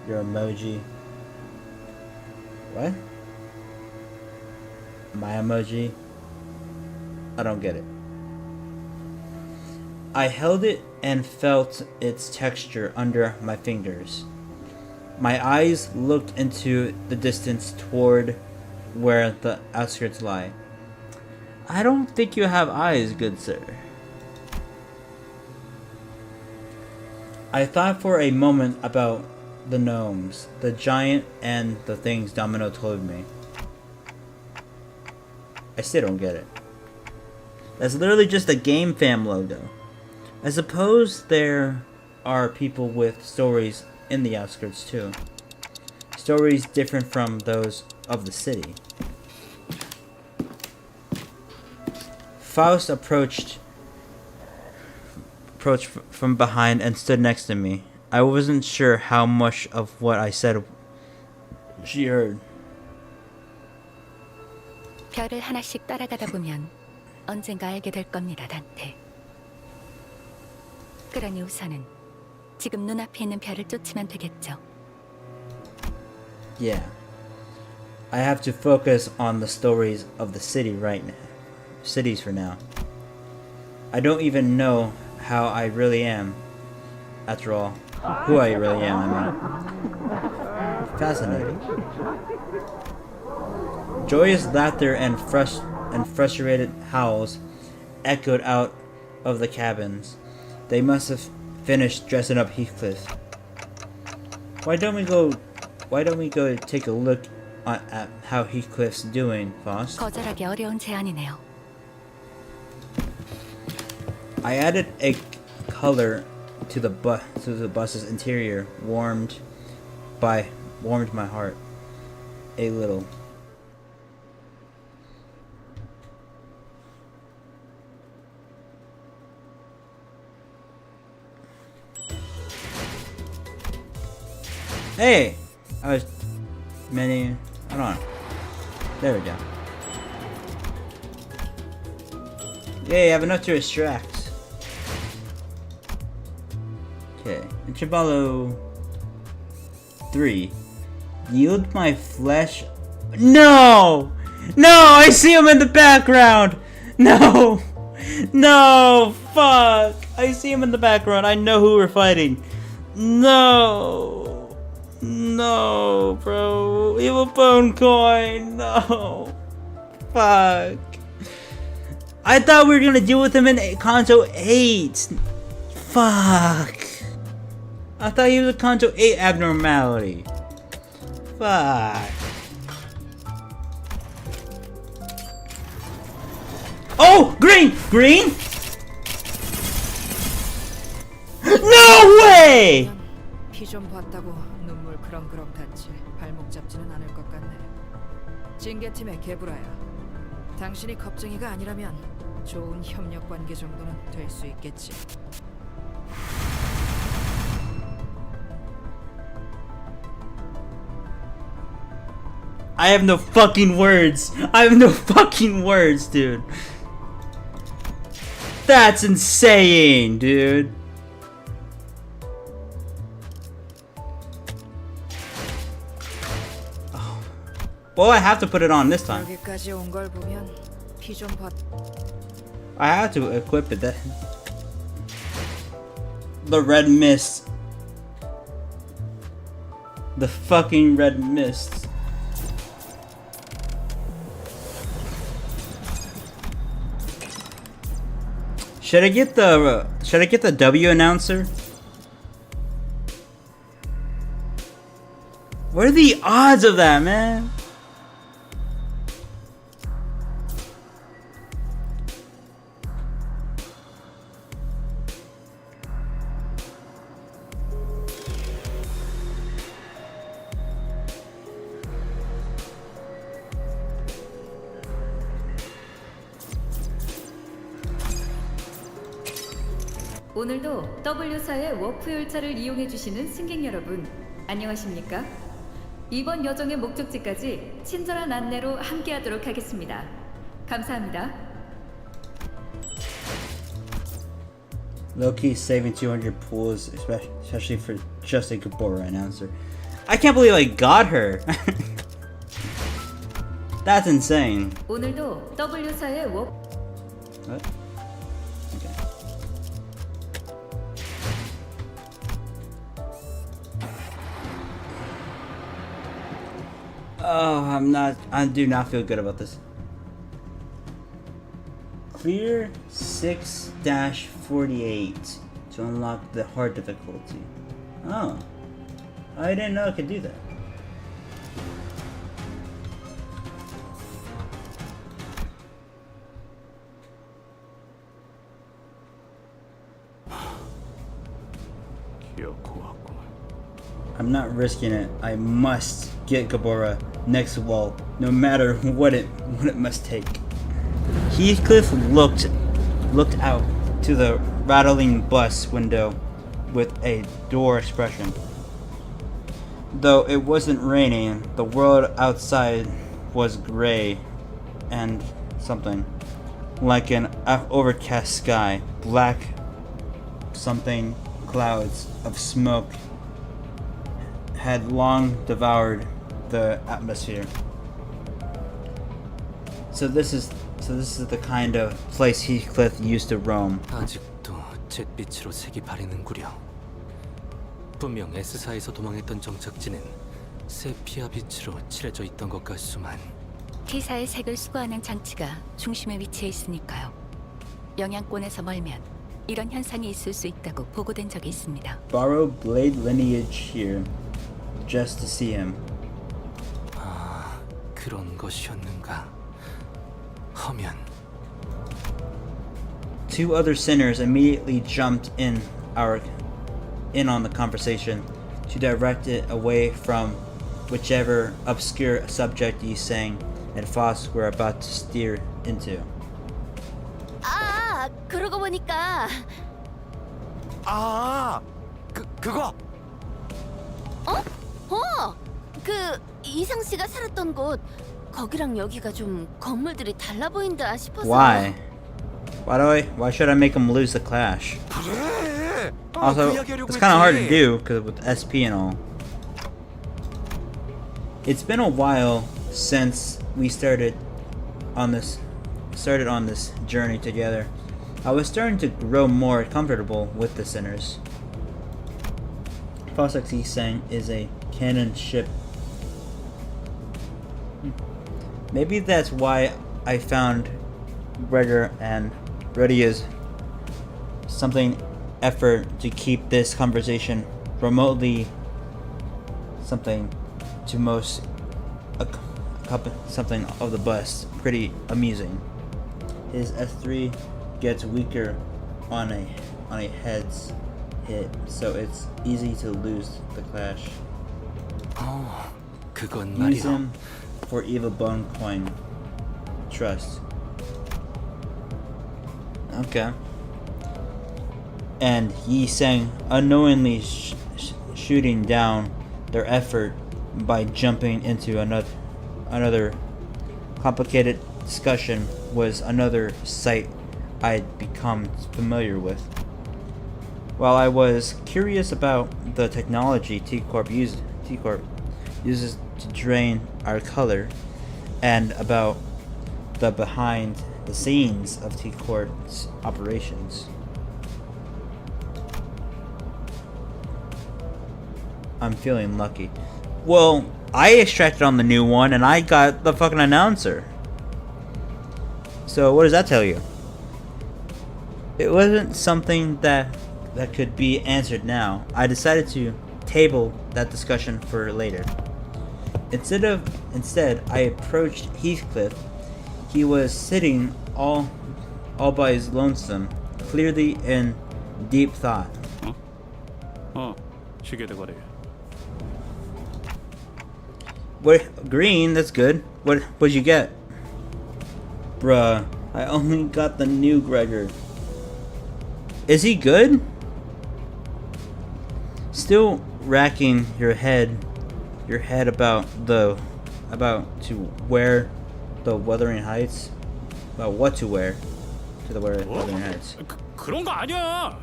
Your emoji. What? My emoji? I don't get it. I held it and felt its texture under my fingers. My eyes looked into the distance toward where the outskirts lie. I don't think you have eyes, good sir. I thought for a moment about the gnomes, the giant, and the things Domino told me. I still don't get it. That's literally just a Game Fam logo. I suppose there are people with stories in the outskirts too. Stories different from those of the city. Faust approached from behind and stood next to me. I wasn't sure how much of what I said she heard. 별을 하나씩 따라가다 보면 언젠가 알게 될 겁니다, 단테. 그러니 우선은 지금 눈앞에 있는 별을 쫓으면 되겠죠. Yeah. I have to focus on the stories of the city right now. Cities for now. I don't even know how I really am. After all, who I really am, I mean. Fascinating. Joyous laughter and frustrated howls echoed out of the cabins. They must have finished dressing up Heathcliff. Why don't we go take a look at how Heathcliff's doing, Faust? 거절하기 어려운 제안이네요. I added a color to the bus's interior, warmed my heart a little. Hey! I was many. Hold on. There we go. Yay, I have enough to extract. Okay. Intervallo 3. Yield my flesh. No! No! I see him in the background! No! No! Fuck! I see him in the background. I know who we're fighting. No! No, bro. Evil bone coin. No. Fuck. I thought we were gonna deal with him in Kanto 8. Fuck. I thought he was a Kanto 8 abnormality. Fuck. Oh! Green! Green? No way! 피 좀 봤다고 눈물 그렁그렁 닿지 발목 잡지는 않을 것 같네. 징계팀의 개브라야. 당신이 겁쟁이가 아니라면 좋은 협력 관계 정도는 될 수 있겠지. I have no fucking words. I have no fucking words, dude. That's insane, dude. Oh. Well, I have to put it on this time. 여기까지 온 걸 보면 피 좀 봤. I have to equip it. The red mist. The fucking red mist. Should I get the W announcer? What are the odds of that, man? 오늘도 W사의 워프 열차를 이용해 주시는 승객 여러분, 안녕하십니까? 이번 여정의 목적지까지 친절한 안내로 함께하도록 하겠습니다. 감사합니다. Low-key saving 200 pools, especially for just a Gabora announcer. I can't believe I got her! That's insane. 오늘도 W사의 워프 What? Okay. Oh, I do not feel good about this. Clear 6-48 to unlock the hard difficulty. Oh. I didn't know I could do that. I'm not risking it. I must get Gabora next wall, no matter what it must take. Heathcliff looked out to the rattling bus window with a door expression. Though it wasn't raining, the world outside was gray and something like an overcast sky. Black something clouds of smoke had long devoured the atmosphere. So this is the kind of place Heathcliff used to roam. 아직도 잿빛으로 색이 바래는구려. 분명 S사에서 도망했던 정착지는 세피아 빛으로 칠해져 있던 것 같수만. T사의 색을 수거하는 장치가 중심에 위치해 있으니까요. 영향권에서 멀면 이런 현상이 있을 수 있다고 보고된 적이 있습니다. Borrow blade lineage here, just to see him. 아, 그런 것이었는가. 허면. Two other sinners immediately jumped in on the conversation to direct it away from whichever obscure subject Yi Sang and Foss were about to steer into. 아, 그러고 보니까 그거 그 이상 씨가 살았던 곳 거기랑 여기가 좀 건물들이 달라 보인다 싶어서. Why? Why should I make him lose the clash? 그래. Also, it's kind of hard to do because with SP and all. It's been a while since we started on this journey together. I was starting to grow more comfortable with the sinners. Fossex Yi Sang is a cannon ship. Maybe that's why I found Gregor and Rodia's something effort to keep this conversation remotely something to most something of the bus pretty amusing. His S3 gets weaker on a heads hit, so it's easy to lose the clash. 그건 Use 말이야. him for evil bone coin. Trust. Okay. And Yi Sang unknowingly shooting down their effort by jumping into another complicated discussion was another sight I'd become familiar with. While I was curious about the technology T-Corp uses to drain our color, and about the behind the scenes of T-Corp's operations. I'm feeling lucky. Well, I extracted on the new one and I got the fucking announcer. So what does that tell you? It wasn't something that could be answered now. I decided to table that discussion for later. Instead, I approached Heathcliff. He was sitting all by his lonesome, clearly in deep thought. 시계 대가리. What green? That's good. What'd you get? Bruh, I only got the new Gregor. Is he good? Still racking your head about to wear the Wuthering Heights? About what to wear to the Wuthering Heights? 그런 거 아니야.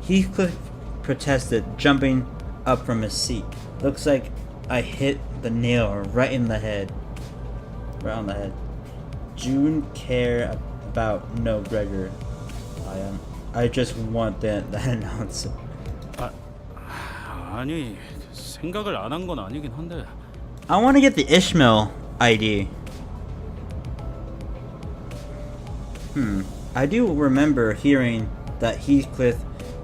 Heathcliff protested, jumping up from his seat. Looks like I hit the nail right in the head. Right on the head. June care about no Gregor. I just want that announcer. 아니 생각을 안 한 건 아니긴 한데. I want to get the Ishmael ID. I do remember hearing that Heathcliff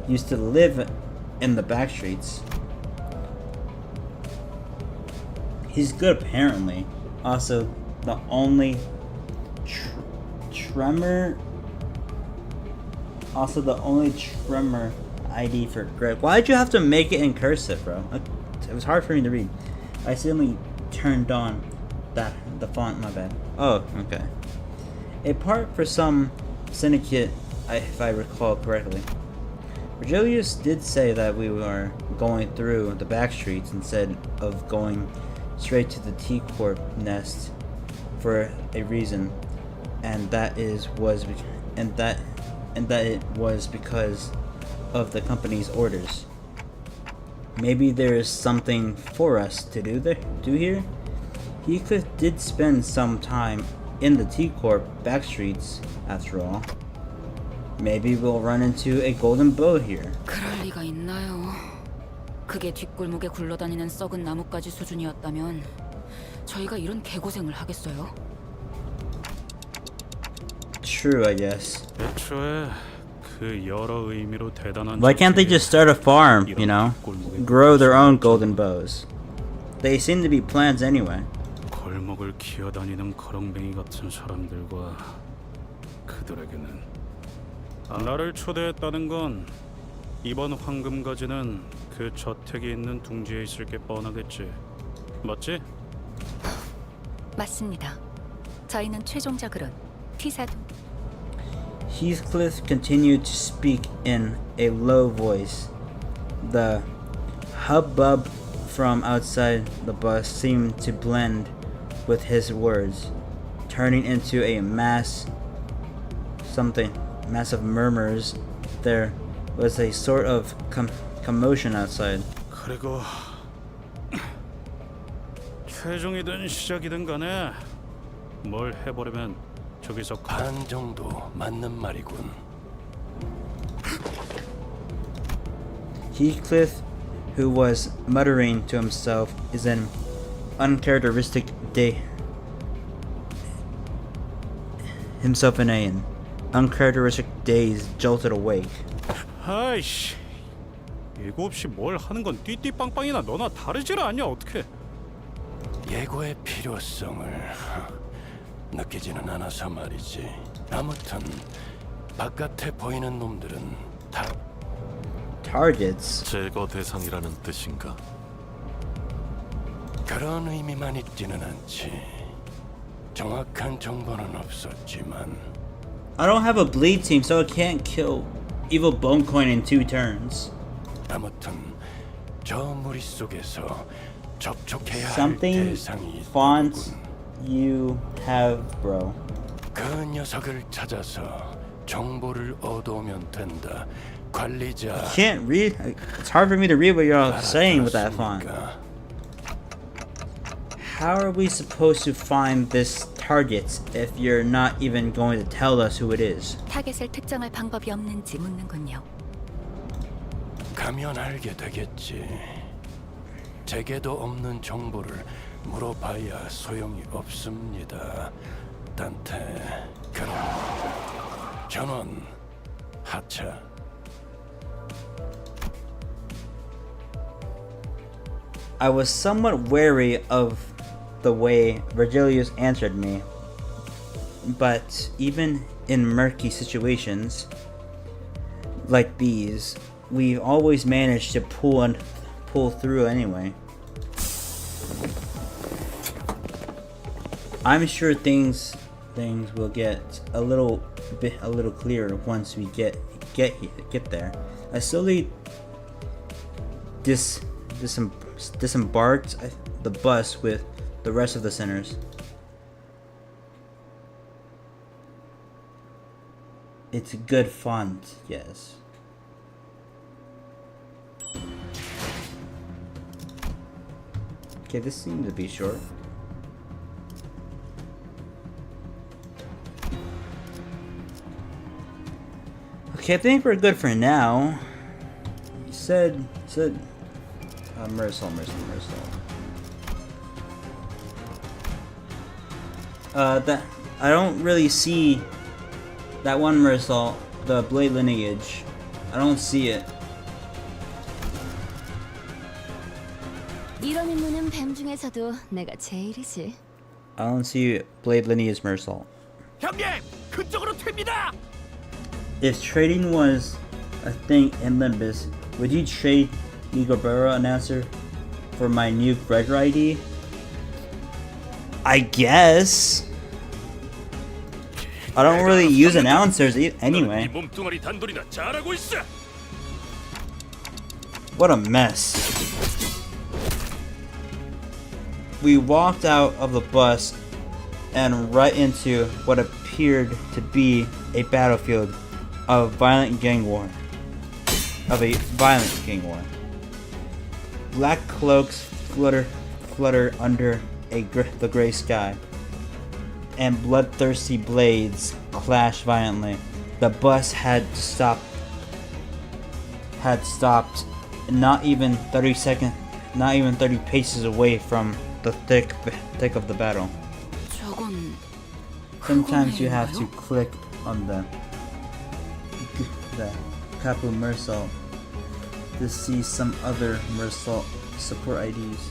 used to live in the back streets. He's good apparently. Also, the only tremor ID for Greg. Why'd you have to make it in cursive, bro? It was hard for me to read. I accidentally turned on the font, my bad. Oh, okay. A part for some syndicate, if I recall correctly. Virgilius did say that we were going through the back streets instead of going straight to the T-Corp nest for a reason, and that it was because of the company's orders. Maybe there is something for us to do here. Heathcliff did spend some time in the T-Corp back streets, after all. Maybe we'll run into a golden bow here. 그럴 리가 있나요? 그게 뒷골목에 굴러다니는 썩은 나뭇가지 수준이었다면 저희가 이런 개고생을 하겠어요? True, I guess. 애초에 그 여러 의미로 대단한. Why can't they just start a farm, you know? Grow their own golden bows. They seem to be plants anyway. 골목을 기어다니는 거렁뱅이 같은 사람들과 그들에게는 나를 초대했다는 건 이번 황금가지는 그 저택이 있는 둥지에 있을 게 뻔하겠지. 맞지? 맞습니다. 저희는 최종적으론 T사도. Heathcliff continued to speak in a low voice. The hubbub from outside the bus seemed to blend with his words, turning into a mass of murmurs. There was a sort of commotion outside. 그리고 최종이든 시작이든 간에 뭘 해버리면 저기서 반 정도 맞는 말이군. Heathcliff, who was muttering to himself, is an uncharacteristic day. Himself in an uncharacteristic daze jolted awake. 아이씨, 예고 없이 뭘 하는 건 띠띠빵빵이나 너나 다르질 않냐 어떻게? 예고의 필요성을 느끼지는 않아서 말이지. 아무튼 바깥에 보이는 놈들은 다 targets. 제거 대상이라는 뜻인가? 그런 의미만 있지는 않지. 정확한 정보는 없었지만. I don't have a bleed team, so I can't kill Evil Bonecoin in 2 turns. 아무튼 저 무리 속에서 접촉해야 할 Something 대상이 font 있더군. you have, bro. 그 녀석을 찾아서 정보를 얻어오면 된다. 관리자. I can't read. It's hard for me to read what you're saying with that font. How are we supposed to find this target if you're not even going to tell us who it is? 타겟을 특정할 방법이 없는지 묻는군요. 가면 알게 되겠지. 제게도 없는 정보를 물어봐야 소용이 없습니다. 단테. 그럼 전원 하차. I was somewhat wary of the way Virgilius answered me, but even in murky situations like these, we always managed to pull through anyway. I'm sure things things will get a little clearer once we get there. I slowly disembarked the bus with the rest of the sinners. It's a good font, yes. Okay, this seems to be short. Okay, I think we're good for now. You said Mercel. That I don't really see that one Mercel, the blade lineage. I don't see it. 이런 임무는 뱀 중에서도 내가 제일이지. I don't see blade lineage Mercel. 형님, 그쪽으로 튑니다. If trading was a thing in Limbus, would you trade Nigobera announcer for my new Gregor ID? I guess. I don't really use announcers anyway. 네 몸뚱아리 단돌이나 잘하고 있어. What a mess. We walked out of the bus and right into what appeared to be a battlefield of a violent gang war. Black cloaks flutter under the gray sky, and bloodthirsty blades clash violently. The bus had stopped not even 30 paces away from the thick of the battle. Sometimes you have to click on the Capu Mercel to see some other Mercel support IDs.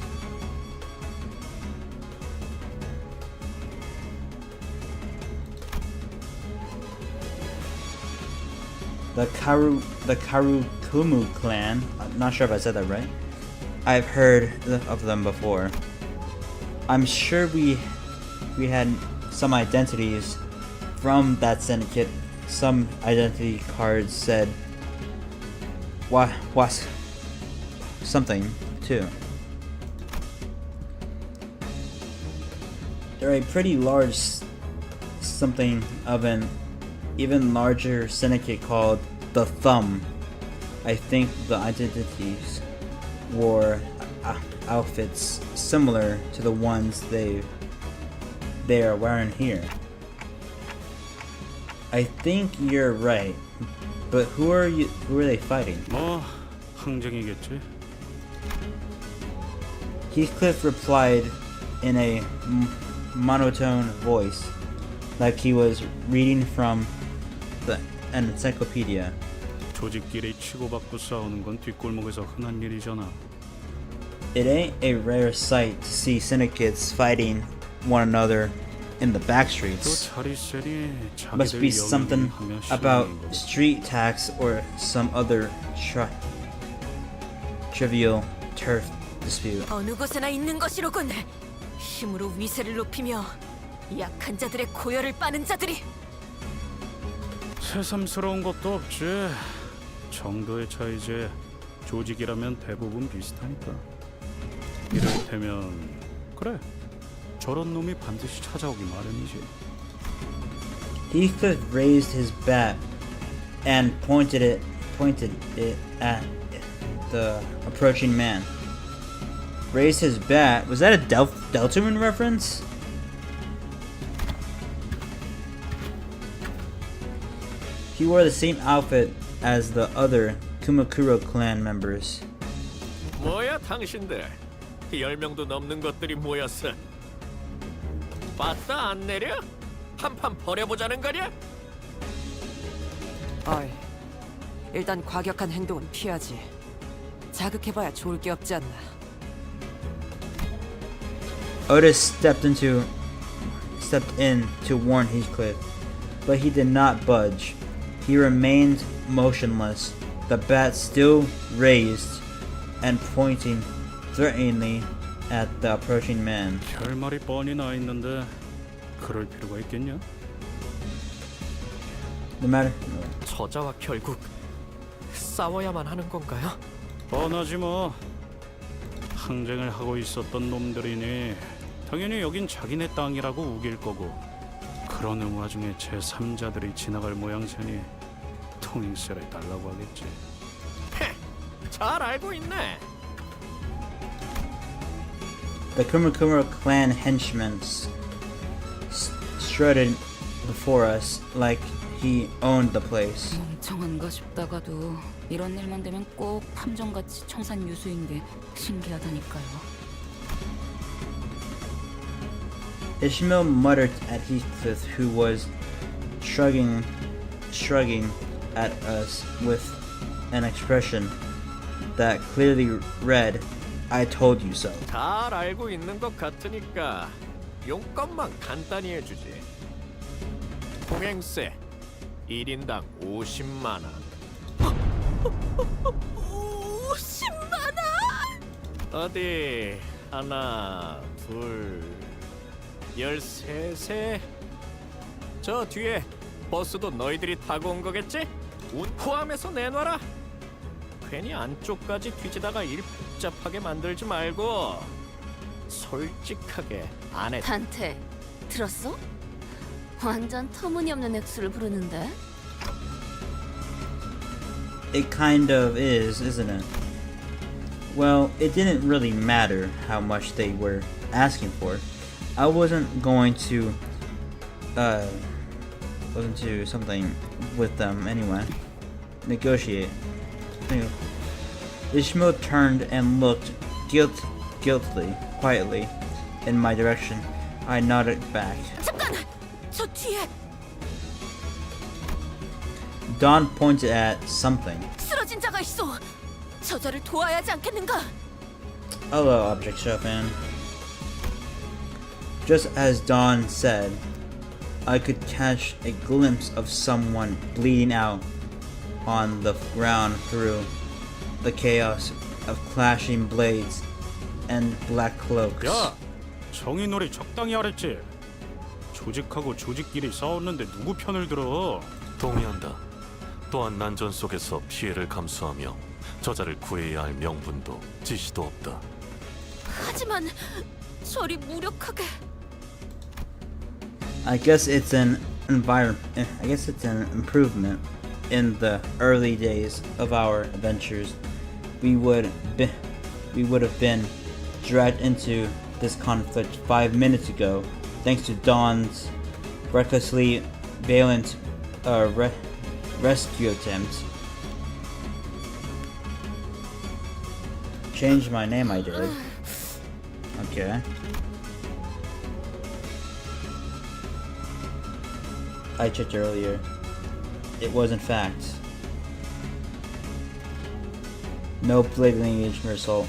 The Karukumu clan, I'm not sure if I said that right. I've heard of them before. I'm sure we had some identities from that syndicate. Some identity cards said was something too. They're a pretty large something of an even larger syndicate called the Thumb. I think the identities wore outfits similar to the ones they are wearing here. I think you're right, but who are they fighting? 뭐 항쟁이겠지. Heathcliff replied in a monotone voice, like he was reading from an encyclopedia. 조직끼리 치고받고 싸우는 건 뒷골목에서 흔한 일이잖아. It ain't a rare sight to see syndicates fighting one another in the back streets. Must be something about street tax or some other trivial turf dispute. 어느 곳에나 있는 것이로군. 힘으로 위세를 높이며 약한 자들의 고열을 빠는 자들이. 새삼스러운 것도 없지. 정도의 차이지. 조직이라면 대부분 비슷하니까. 이를테면 그래. 저런 놈이 반드시 찾아오기 마련이지. Heathcliff raised his bat and pointed it at the approaching man. Raised his bat? Was that a Deltarune reference? He wore the same outfit as the other Kumakuro clan members. 뭐야 당신들? 10명도 넘는 것들이 모였어. 봤다 안 내려? 한판 벌여보자는 거냐? 어이, 일단 과격한 행동은 피하지. 자극해봐야 좋을 게 없지 않나. Otis stepped in to warn Heathcliff, but he did not budge. He remained motionless, the bat still raised and pointing threateningly at the approaching man. 결말이 뻔히 나 있는데 그럴 필요가 있겠냐? No matter. 저자와 결국 싸워야만 하는 건가요? 뻔하지 뭐. 항쟁을 하고 있었던 놈들이니 당연히 여긴 자기네 땅이라고 우길 거고, 그러는 와중에 제3자들이 지나갈 모양새니 통행세를 달라고 하겠지. 잘 알고 있네. The Kumar clan henchmen strutted before us like he owned the place. 멍청한가 싶다가도 이런 일만 되면 꼭 탐정같이 청산 유수인 게 신기하다니까요. Ishmael muttered at Heathcliff, who was shrugging at us with an expression that clearly read, "I told you so." 잘 알고 있는 것 같으니까 용건만 간단히 해주지. 통행세 1인당 50만 원. 50만 원? 어디 하나, 둘, 13세. 저 뒤에 버스도 너희들이 타고 온 거겠지? 운 포함해서 내놔라. 괜히 안쪽까지 뒤지다가 일 복잡하게 만들지 말고 솔직하게 안 해. 단테, 들었어? 완전 터무니없는 액수를 부르는데? It kind of is, isn't it? Well, it didn't really matter how much they were asking for. I wasn't going to something with them anyway. Negotiate. Anyway. Ishmael turned and looked guiltily, quietly, in my direction. I nodded back. 잠깐! 저 뒤에 Dawn pointed at something. 쓰러진 자가 있어. 저자를 도와야 하지 않겠는가? Hello, Object Chopin. Just as Dawn said, I could catch a glimpse of someone bleeding out on the ground through the chaos of clashing blades and black cloaks. 야, 정의놀이 적당히 하랬지. 조직하고 조직끼리 싸웠는데 누구 편을 들어? 동의한다. 또한 난전 속에서 피해를 감수하며 저자를 구해야 할 명분도 지시도 없다. 하지만 저리 무력하게. I guess it's an improvement. In the early days of our adventures, we would have been dragged into this conflict 5 minutes ago, thanks to Dawn's recklessly valiant rescue attempt. Changed my name, I did. Okay. I checked earlier. It was in fact no blade lineage result.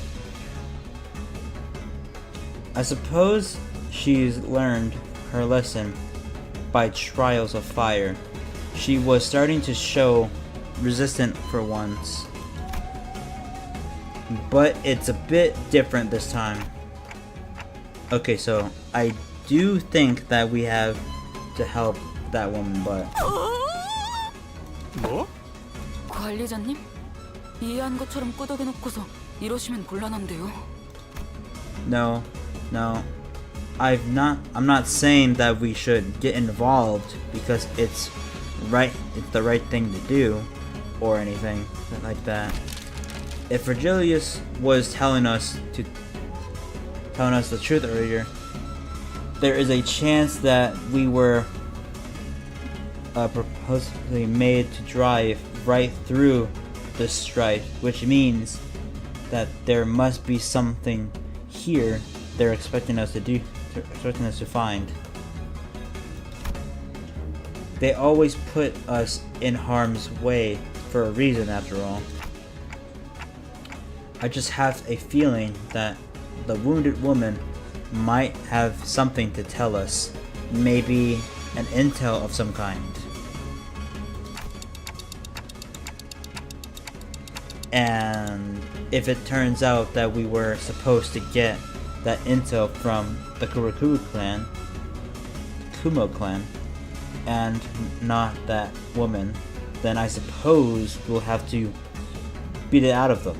I suppose she's learned her lesson by trials of fire. She was starting to show resistance for once. But it's a bit different this time. Okay, so I do think that we have to help that woman, but 뭐? 관리자님? 이해한 것처럼 끄덕여놓고서 이러시면 곤란한데요. No. I'm not saying that we should get involved because it's the right thing to do or anything like that. If Virgilius was telling us the truth earlier, there is a chance that we were purposely made to drive right through the strife, which means that there must be something here they're expecting us to find. They always put us in harm's way for a reason, after all. I just have a feeling that the wounded woman might have something to tell us, maybe an intel of some kind. And if it turns out that we were supposed to get that intel from the Kurakuru clan, Kumo clan and not that woman, then I suppose we'll have to beat it out of them.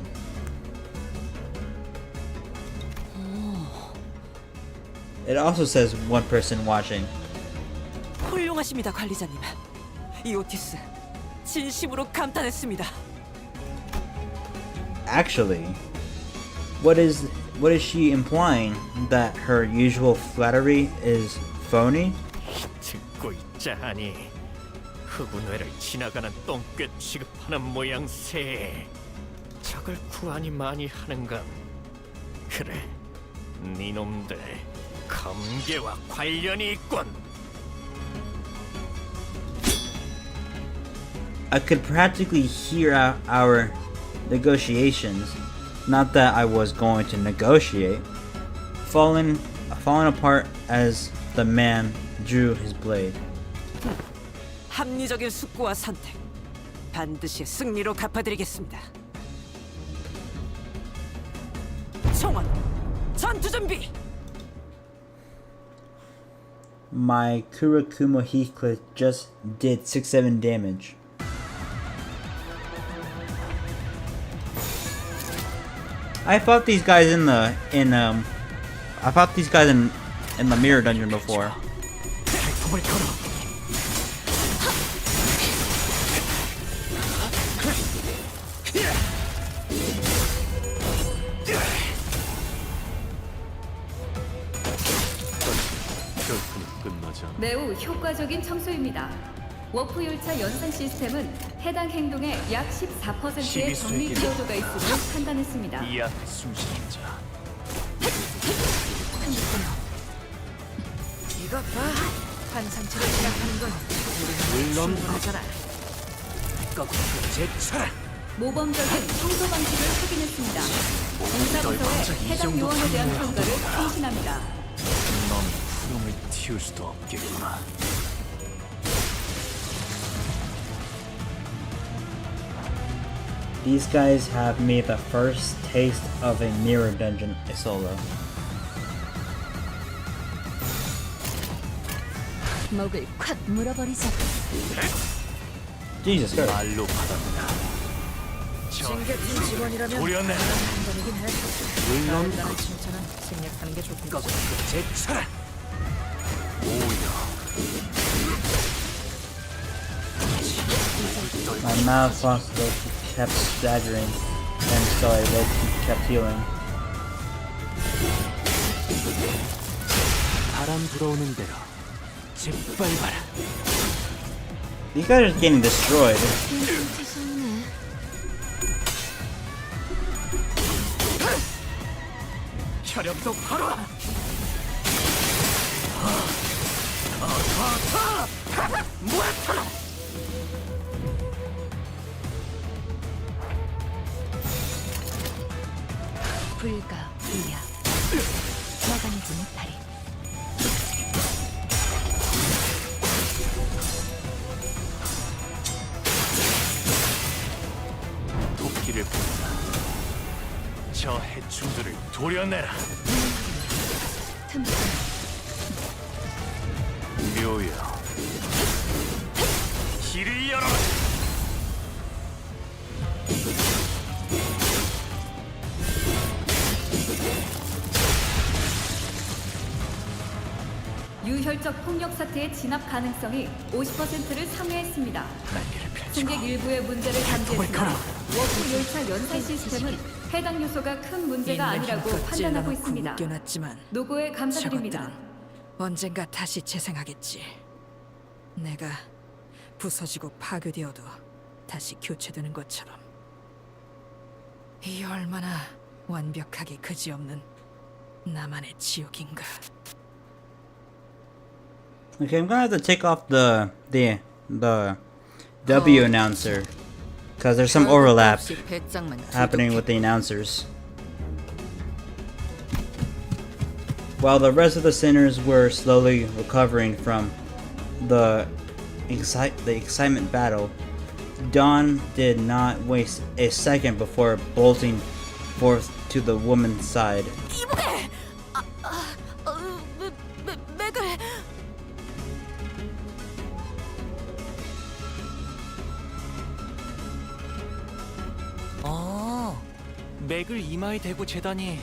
It also says one person watching. 훌륭하십니다, 관리자님. 이 오티스 진심으로 감탄했습니다. Actually, what is she implying? That her usual flattery is phony? 듣고 있자하니 흑운회를 지나가는 똥꿰 취급하는 모양새. 적을 구하니 많이 하는가? 그래, 니놈들 검계와 관련이 있군. I could practically hear out our negotiations. Not that I was going to negotiate. Falling apart as the man drew his blade. 합리적인 숙고와 선택 반드시 승리로 갚아드리겠습니다. 총원 전투 준비. My Kurakumo Heathcliff just did 6-7 damage. I fought these guys in the mirror dungeon before. 매우 효과적인 청소입니다. 워프 열차 연산 시스템은 해당 행동의 약 14%의 정밀 기여도가 있음을 판단했습니다. 이 앞에 숨쉬는 자. 이것 봐. 환상체를 생각하는 건 물론 하잖아. 거꾸로 제쳐라. 모범적인 청소 방식을 확인했습니다. 공사부서의 해당 요원에 대한 평가를 통신합니다. 넌 구름을 틔울 수도 없겠구나. These guys have made the first taste of a mirror dungeon solo. 목을 콱 물어버리자. Jesus Christ. 말로 받았다. 징계팀 직원이라면 도련해. 판단이긴 해. 물론 나의 칭찬은 생략하는 게 좋겠지. 거꾸로 제쳐라. 오야. My mouth also kept staggering, and so I kept healing. 바람 불어오는 대로 짓밟아라. These guys are getting destroyed. 혈압도 바로. 불가 불야 막아내지 못하리. 도끼를 본다. 저 해충들을 도려내라. 묘여. 길을 열어라. 유혈적 폭력 사태의 진압 가능성이 50%를 상회했습니다. 승객 일부의 문제를 감지했으나 워프 열차 연산 시스템은 해당 요소가 큰 문제가 아니라고 판단하고 있습니다. 묶여놨지만 노고에 감사드립니다. 저것들은 언젠가 다시 재생하겠지. 내가 부서지고 파괴되어도 다시 교체되는 것처럼. 이 얼마나 완벽하게 그지없는 나만의 지옥인가. Okay, I'm gonna have to take off the W announcer because there's some overlap happening with the announcers. While the rest of the sinners were slowly recovering from the excitement battle, Dawn did not waste a second before bolting forth to the woman's side. 이보게! 맥을... 맥을 이마에 대고 재다니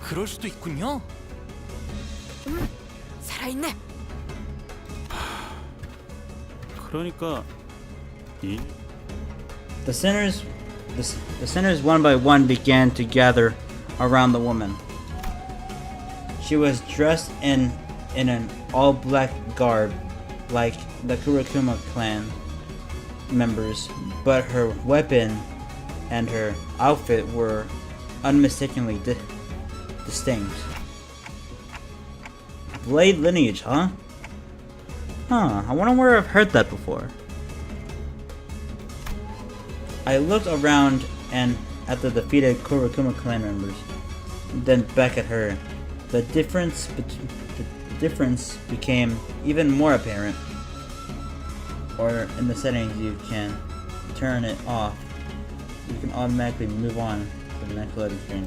그럴 수도 있군요. 살아있네. 그러니까 이 The sinners one by one began to gather around the woman. She was dressed in an all-black garb like the Kurokuma clan members, but her weapon and her outfit were unmistakably distinct. Blade lineage, huh? I wonder where I've heard that before. I looked around and at the defeated Kurokuma clan members, then back at her. The difference became even more apparent. Or in the settings, you can turn it off. You can automatically move on to the next loading screen.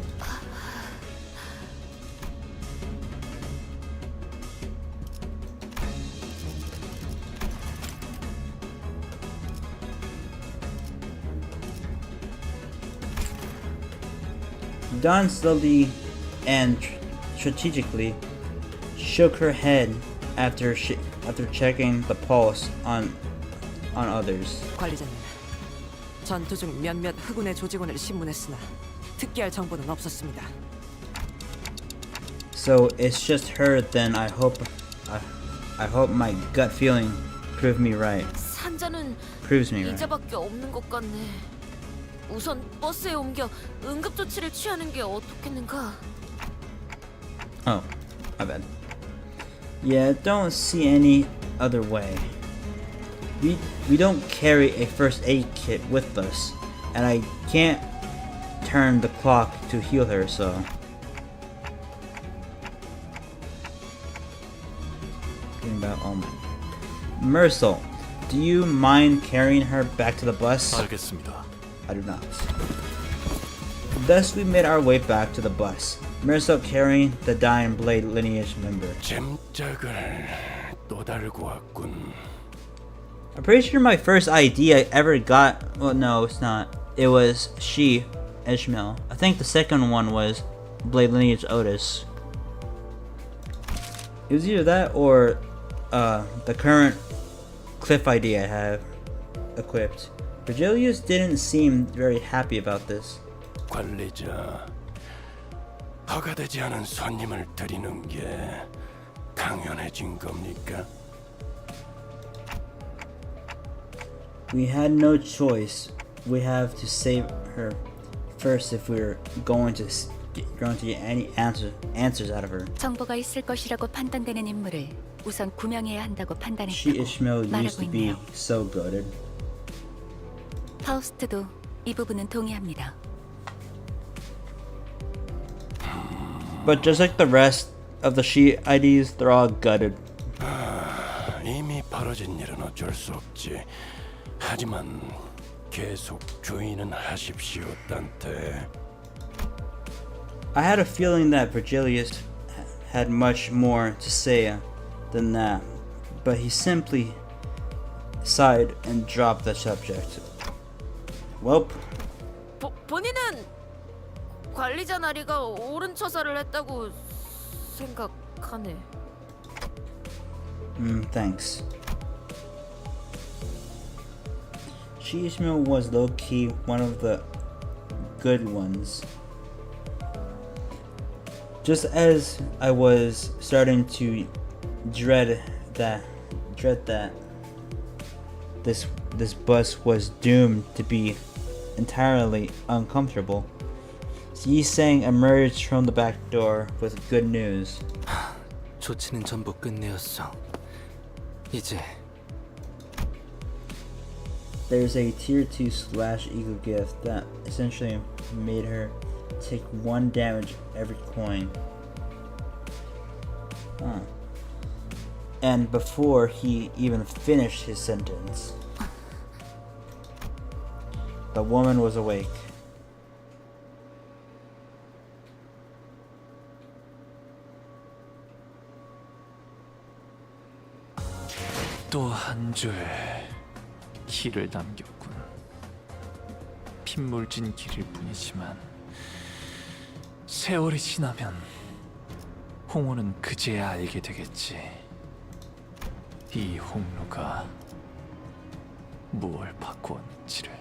Dawn slowly and strategically shook her head after checking the pulse on others. 관리자님, 전투 중 몇몇 흑운의 조직원을 신문했으나 특기할 정보는 없었습니다. So it's just her. Then I hope my gut feeling proves me right. 산자는 Proves me right. 이자밖에 없는 것 같네. 우선 버스에 옮겨 응급 조치를 취하는 게 어떻겠는가? Oh, my bad. Yeah, don't see any other way. We don't carry a first aid kit with us, and I can't turn the clock to heal her, so. Getting back on. Mercel, do you mind carrying her back to the bus? 알겠습니다. I do not. Thus, we made our way back to the bus. Mercel carrying the dying Blade lineage member. 짐짝을 또 달고 왔군. I'm pretty sure my first ID I ever got. Well, no, it's not. It was she, Ishmael. I think the second one was Blade lineage Otis. It was either that or the current Cliff ID I have equipped. Virgilius didn't seem very happy about this. 관리자, 허가되지 않은 손님을 드리는 게 당연해진 겁니까? We had no choice. We have to save her first if we're going to get any answers out of her. 정보가 있을 것이라고 판단되는 인물을 우선 구명해야 한다고 She 판단했다고 Ishmael used 말하고 to be 있네요. so goaded. 파우스트도 이 부분은 동의합니다. But just like the rest of the she IDs, they're all gutted. 이미 벌어진 일은 어쩔 수 없지. 하지만 계속 주의는 하십시오, 딴테. I had a feeling that Virgilius had much more to say than that, but he simply sighed and dropped the subject. Welp. 본인은 관리자 나리가 옳은 처사를 했다고 생각하네. Thanks. She Ishmael was low-key one of the good ones. Just as I was starting to dread that this bus was doomed to be entirely uncomfortable, Yi Sang emerged from the back door with good news. 조치는 전부 끝내었어. 이제 There's a tier 2/eagle gift that essentially made her take 1 damage every coin. And before he even finished his sentence, the woman was awake. 또 한 줄 길을 남겼군. 핏물진 길일 뿐이지만 세월이 지나면 홍호는 그제야 알게 되겠지. 이 홍로가 무얼 바꾸었는지를.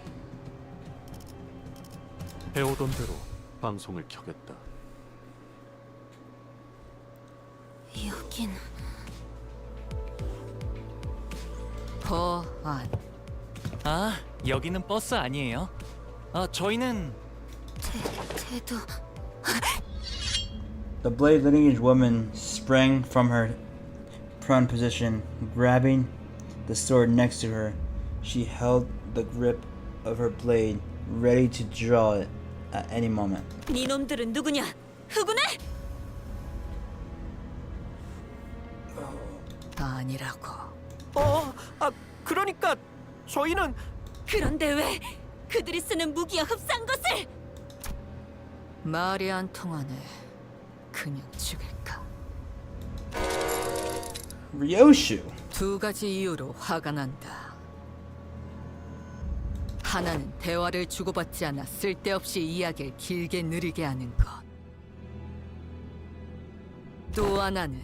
배우던 대로 방송을 켜겠다. 여긴 거안. 아, 여기는 버스 아니에요. 저희는 태도. The blade lineage woman sprang from her prone position, grabbing the sword next to her. She held the grip of her blade, ready to draw it at any moment. 네 놈들은 누구냐? 흑운에? 아니라고. 그러니까 저희는 그런데 왜 그들이 쓰는 무기와 흡사한 것을? 말이 안 통하네. 그냥 죽일까? Ryoshu. 두 가지 이유로 화가 난다. 하나는 대화를 주고받지 않아 쓸데없이 이야기를 길게 느리게 하는 것. 또 하나는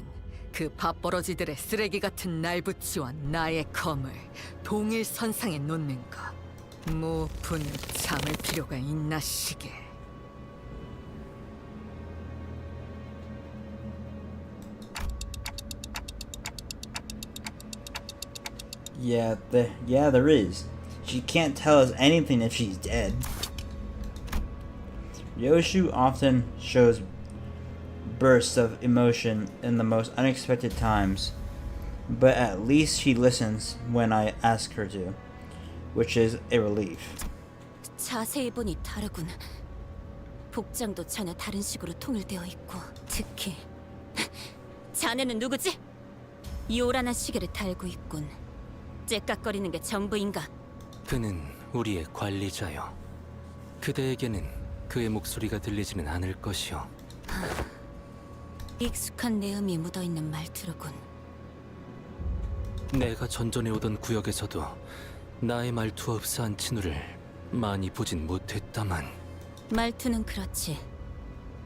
그 밥버러지들의 쓰레기 같은 날붙이와 나의 검을 동일 선상에 놓는 것. 뭐 분을 참을 필요가 있나 시게. Yeah, there is. She can't tell us anything if she's dead. Ryoshu often shows bursts of emotion in the most unexpected times, but at least she listens when I ask her to, which is a relief. 자세히 보니 다르군. 복장도 전혀 다른 식으로 통일되어 있고, 특히 자네는 누구지? 요란한 시계를 달고 있군. 째깍거리는 게 전부인가? 그는 우리의 관리자요. 그대에게는 그의 목소리가 들리지는 않을 것이요. 익숙한 내음이 묻어있는 말투로군. 내가 전전에 오던 구역에서도 나의 말투와 흡사한 친우를 많이 보진 못했다만. 말투는 그렇지.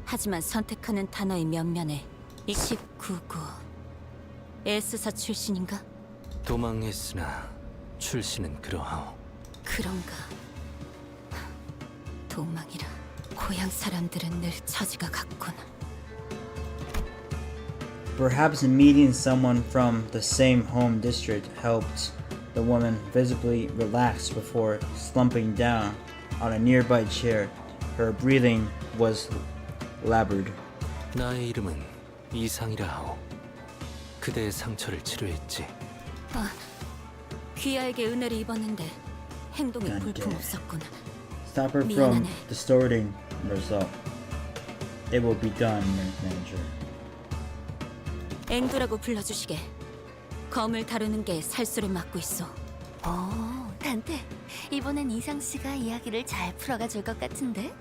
하지만 선택하는 단어의 면면에 19구 S사 출신인가? 도망했으나 출신은 그러하오. 그런가. 도망이라. 고향 사람들은 늘 처지가 같군. Perhaps meeting someone from the same home district helped the woman visibly relax before slumping down on a nearby chair. Her breathing was labored. 나의 이름은 이상이라 하오. 그대의 상처를 치료했지. 귀하에게 은혜를 입었는데 행동이 볼품없었군. Stop her from distorting herself. It will be done, manager. 앵두라고 불러주시게. 검을 다루는 게 살수를 맡고 있어. 오, 단테. 이번엔 이상 씨가 이야기를 잘 풀어가 줄 것 같은데?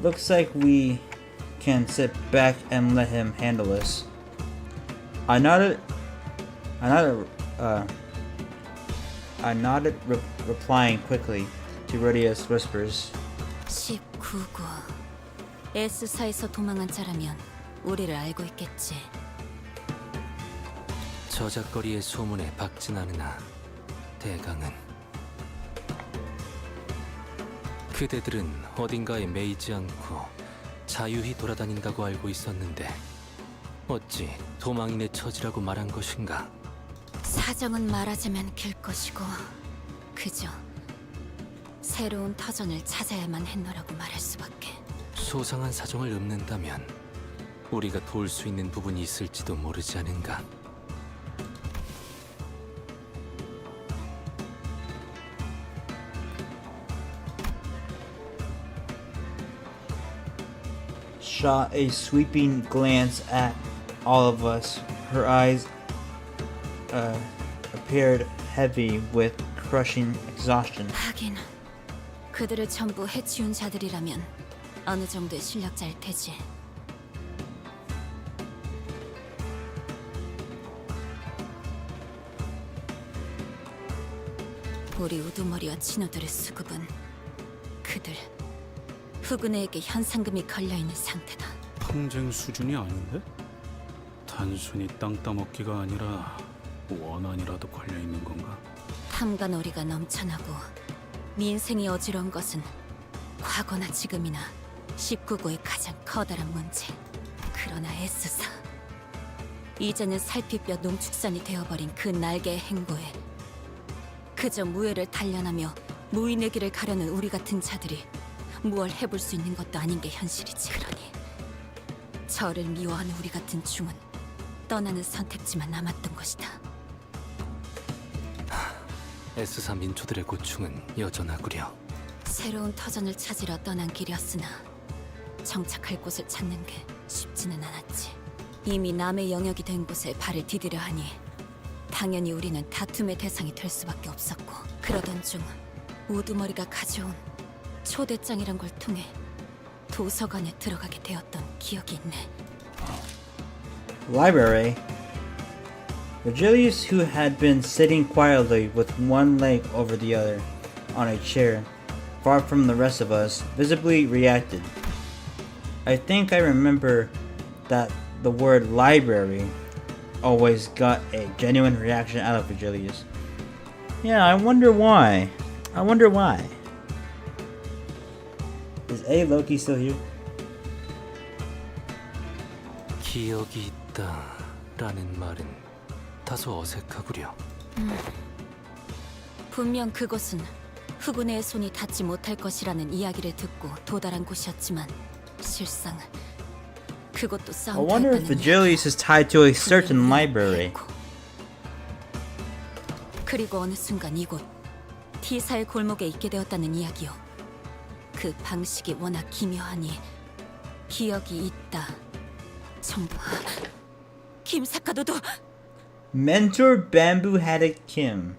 Looks like we can sit back and let him handle this. I nodded, replying quickly to Rodia's whispers. 19구. S사에서 도망한 자라면 우리를 알고 있겠지. 저작거리의 소문에 박진 않으나 대강은 그대들은 어딘가에 매이지 않고 자유히 돌아다닌다고 알고 있었는데 어찌 도망인의 처지라고 말한 것인가? 사정은 말하자면 길 것이고 그저 새로운 터전을 찾아야만 했노라고 말할 수밖에. 소상한 사정을 읊는다면 우리가 도울 수 있는 부분이 있을지도 모르지 않은가? Shot a sweeping glance at all of us. Her eyes appeared heavy with crushing exhaustion. 하긴 그들을 전부 해치운 자들이라면 어느 정도의 실력자일 테지. 우리 우두머리와 친구들의 수급은 그들 후군에게 현상금이 걸려있는 상태다. 평생 수준이 아닌데? 단순히 땅 따먹기가 아니라 원한이라도 걸려 있는 건가? 탐관오리가 넘쳐나고 민생이 어지러운 것은 과거나 지금이나 19구의 가장 커다란 문제. 그러나 S사, 이제는 살피뼈 농축산이 되어버린 그 날개의 행보에 그저 무예를 단련하며 무인의 길을 가려는 우리 같은 자들이 무얼 해볼 수 있는 것도 아닌 게 현실이지. 그러니 저를 미워하는 우리 같은 중은 떠나는 선택지만 남았던 것이다. S사 민초들의 고충은 여전하구려. 새로운 터전을 찾으러 떠난 길이었으나 정착할 곳을 찾는 게 쉽지는 않았지. 이미 남의 영역이 된 곳에 발을 디디려 하니 당연히 우리는 다툼의 대상이 될 수밖에 없었고, 그러던 중 우두머리가 가져온 초대장이란 걸 통해 도서관에 들어가게 되었던 기억이 있네. Library. Virgilius, who had been sitting quietly with one leg over the other on a chair, far from the rest of us, visibly reacted. I think I remember that the word library always got a genuine reaction out of Virgilius. Yeah, I wonder why. Is A. Loki still here? 기억이 있다라는 말은 다소 어색하구려. 분명 그곳은 후군의 손이 닿지 못할 것이라는 이야기를 듣고 도달한 곳이었지만 실상 그것도 I wonder if Virgilius is tied to a certain library. 그리고 어느 순간 이곳 T사의 골목에 있게 되었다는 이야기요. 그 방식이 워낙 기묘하니 기억이 있다 정도. 김사카도도. Mentor bamboo-hatted Kim.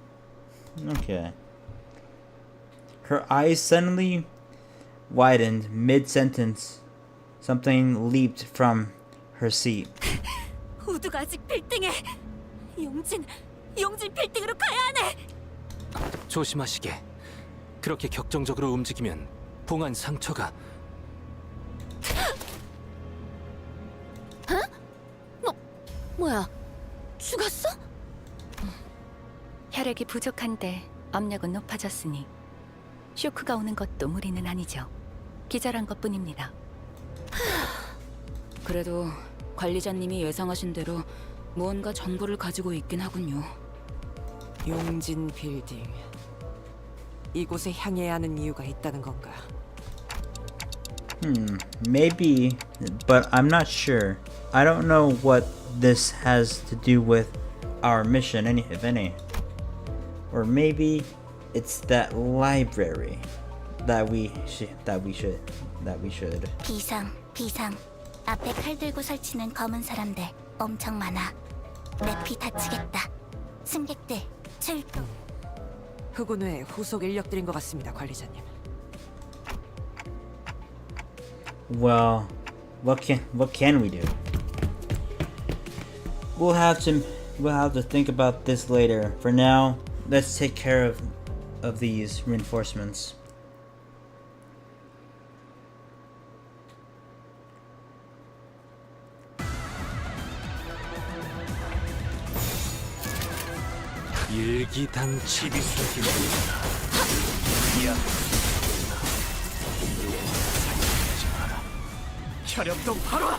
Okay. Her eyes suddenly widened mid-sentence. Something leaped from her seat. 우두가 아직 빌딩에. 용진 빌딩으로 가야 하네. 조심하시게. 그렇게 격정적으로 움직이면 봉한 상처가. 뭐야? 죽었어? 혈액이 부족한데 압력은 높아졌으니 쇼크가 오는 것도 무리는 아니죠. 기절한 것뿐입니다. 그래도 관리자님이 예상하신 대로 무언가 정보를 가지고 있긴 하군요. 용진 빌딩. 이곳에 향해야 하는 이유가 있다는 건가? Maybe, but I'm not sure. I don't know what this has to do with our mission, if any. Or maybe it's that library that we should. 비상. 앞에 칼 들고 설치는 검은 사람들 엄청 많아. 내 피 다치겠다. 승객들 출동. 흑운의 후속 인력들인 것 같습니다, 관리자님. Well, what can we do? We'll have to think about this later. For now, let's take care of these reinforcements. 일기당치. 혈압도 바로.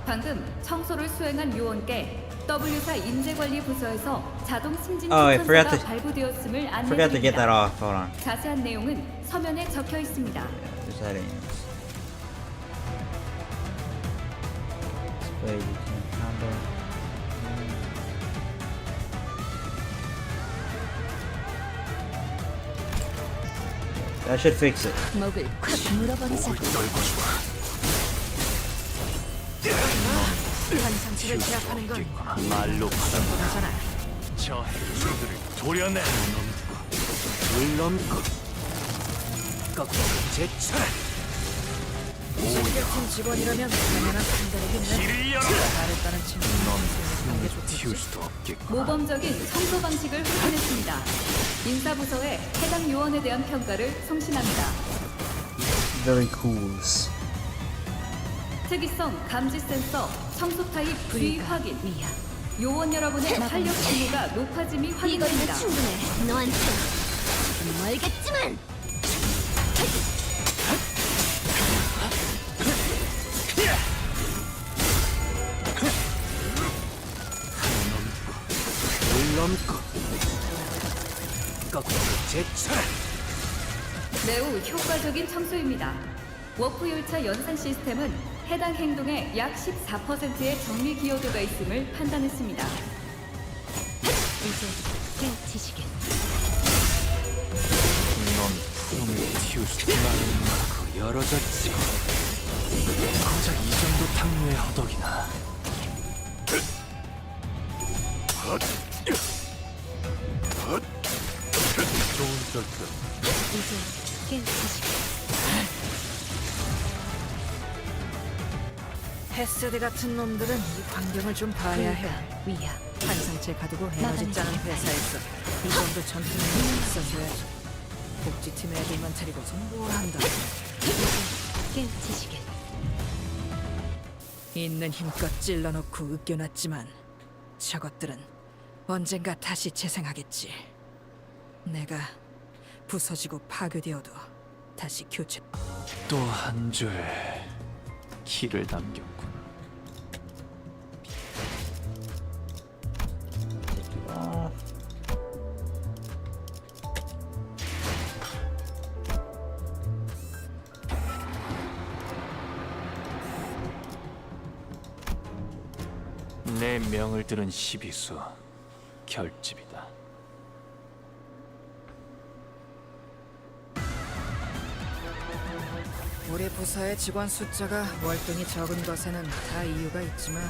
방금 청소를 수행한 요원께 W사 인재관리부서에서 자동 승진 Oh, I forgot 추천서가 to- 발부되었음을 Forgot to get that 안내드립니다. off. Hold on. 자세한 내용은 서면에 적혀 있습니다. There's settings. Display routine combo. That should fix it. 목을 콱 물어버리자. 환상치를 제압하는 건 말로 하잖아. 저 해수들을 도려내. 물 넘고 거꾸로 제철. 징계팀 직원이라면 당연한 판단이겠네. 잘했다는 칭찬은 생각하는 게 좋겠지. 수도 없겠고. 모범적인 청소 방식을 확인했습니다. 인사부서에 해당 요원에 대한 평가를 송신합니다. Very cool. 특이성 감지 센서 청소 타입 V 확인. 요원 여러분의 활력 징후가 높아짐이 확인됩니다. 충분해. 너한테 조금 멀겠지만. 매우 효과적인 청소입니다. 워프 열차 연산 시스템은 해당 행동에 약 14%의 정리 기여도가 있음을 판단했습니다. 이제 깨우치시길. 넌 품을 틔울 수도 많고 열어졌지. 고작 이 정도 탕류의 허덕이나. 좋은 결정. 이제 깨우치시길. 헤세드 같은 놈들은 이 광경을 좀 봐야 해. 위야. 한 상체 가두고 에너지 짜는 회사에서 이 정도 전투능력이 있어줘야지. 복지팀 애들만 차리고서 뭘 한다. 깨우치시길. 있는 힘껏 찔러놓고 으깨놨지만 저것들은 언젠가 다시 재생하겠지. 내가 부서지고 파괴되어도 다시 교체. 또 한 줄 길을 남겼군. 내 명을 들은 시비수 결집이다. 우리 부서의 직원 숫자가 월등히 적은 것에는 다 이유가 있지만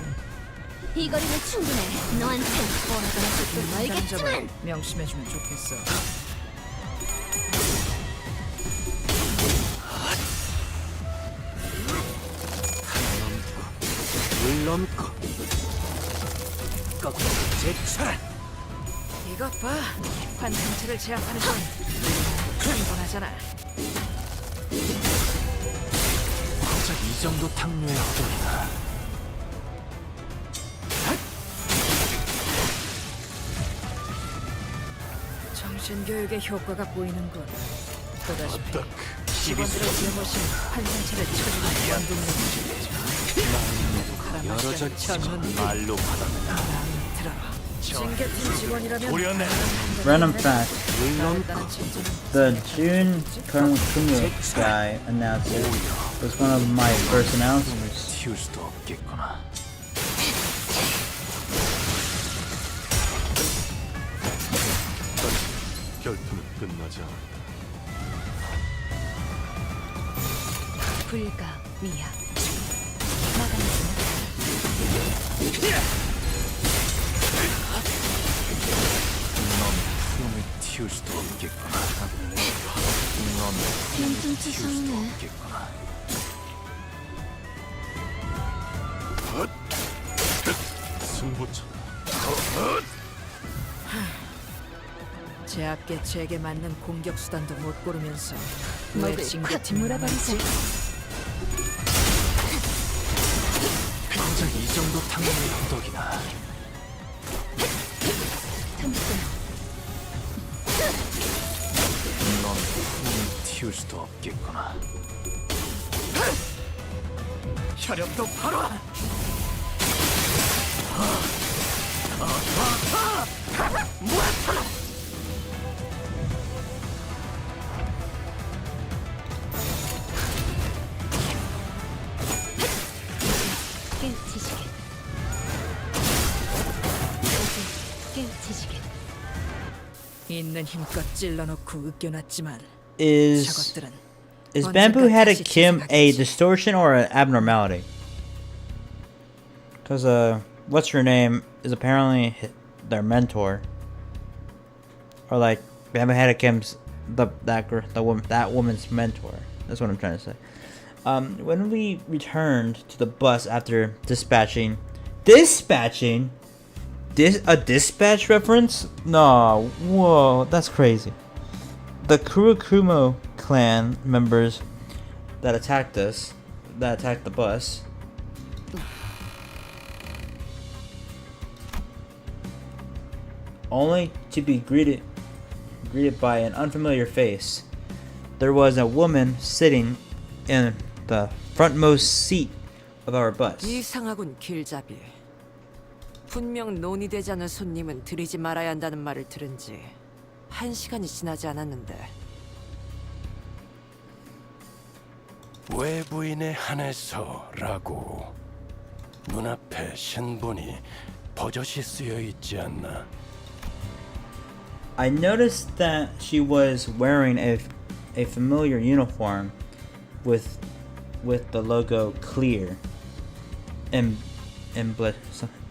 이 거리는 충분해. 너한테 뻔하다는 조금 멀겠지만. 명심해주면 좋겠어. 물 넘고 거꾸로 제쳐라. 이것 봐. 환상체를 제압하는 건 충분하잖아. 고작 이 정도 탕류의 허덕이나. 정신교육의 효과가 보이는군. 보다시피 직원들의 잘못이 환상체를 처리하는 원동력이지. 열어졌지. 말로 받아내라. 들어라. 징계팀 직원이라면 도련해. Random fact. The June Kumu guy announcement was one of my first announcements. 틔울 수도 없겠구나. 결투는 끝나지 않았다. 불가 위야. 나가는 넌 품을 틔울 수도 없겠구나. 넌 품을 틔울 수도 없겠구나. 승부처. 제압계 제게 맞는 공격 수단도 못 고르면서 왜 목을 콱 징계팀을 물어버리자. 고작 이 정도 탕류의 허덕이나. 넌 품을 틔울 수도 없겠구나. 혈압도 바로. 깨우치시길. 이제 깨우치시길. 있는 힘껏 찔러놓고 으깨놨지만 Is 저것들은 Bamboo 언젠가 Headed 다시 Kim a 재생하겠지. distortion or an abnormality? Because what's her name is apparently their mentor, or like Bamboo Headed Kim's that woman's mentor. That's what I'm trying to say. When we returned to the bus after dispatching, a dispatch reference? No, whoa, that's crazy. The Kurokumo clan members that attacked the bus. Only to be greeted by an unfamiliar face. There was a woman sitting in the frontmost seat of our bus. 이상하군 길잡이. 분명 논의되지 않은 손님은 들이지 말아야 한다는 말을 들은 지 1시간이 지나지 않았는데. 외부인에 한해서라고 눈앞에 신분이 버젓이 쓰여 있지 않나? I noticed that she was wearing a familiar uniform with the logo clear and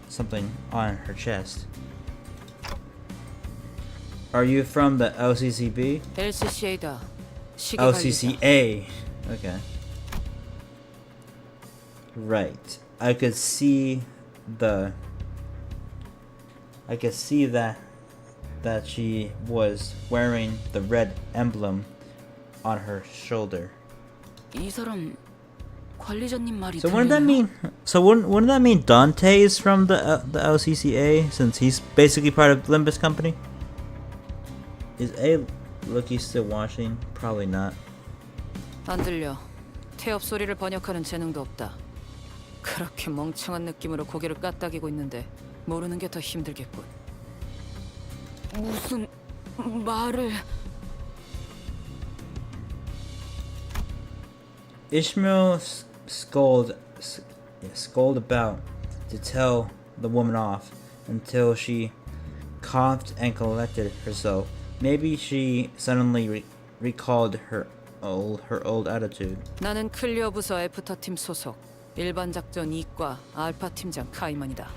something on her chest. Are you from the LCCB? LCCA다. LCCA. Okay. Right. I could see that she was wearing the red emblem on her shoulder. 이 사람 관리자님 말이 So wouldn't that mean? So wouldn't that mean Dante is from the LCCA since he's basically part of Limbus company? Is Loki still watching? Probably not. 안 들려. 태엽 소리를 번역하는 재능도 없다. 그렇게 멍청한 느낌으로 고개를 까딱이고 있는데 모르는 게 더 힘들겠군. 무슨 말을... Ishmael scolded about to tell the woman off until she coughed and collected herself. Maybe she suddenly recalled her old attitude. 나는 클리어 부서 애프터 팀 소속 일반 작전 2과 알파 팀장 카이먼이다.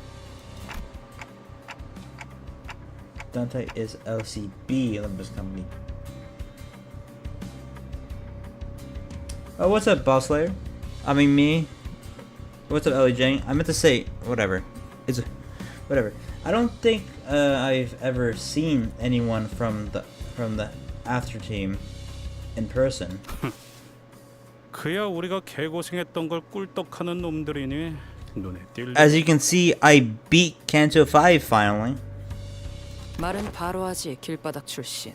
Dante is LCB, Limbus company. Oh, what's up, Boss Slayer? I mean me. What's up, Ellie Jane? I meant to say whatever. Whatever. I don't think I've ever seen anyone from the after team in person. 그야 우리가 개고생했던 걸 꿀떡하는 놈들이니 눈에 띌. As you can see, I beat Kanto 5 finally. 말은 바로 하지 길바닥 출신.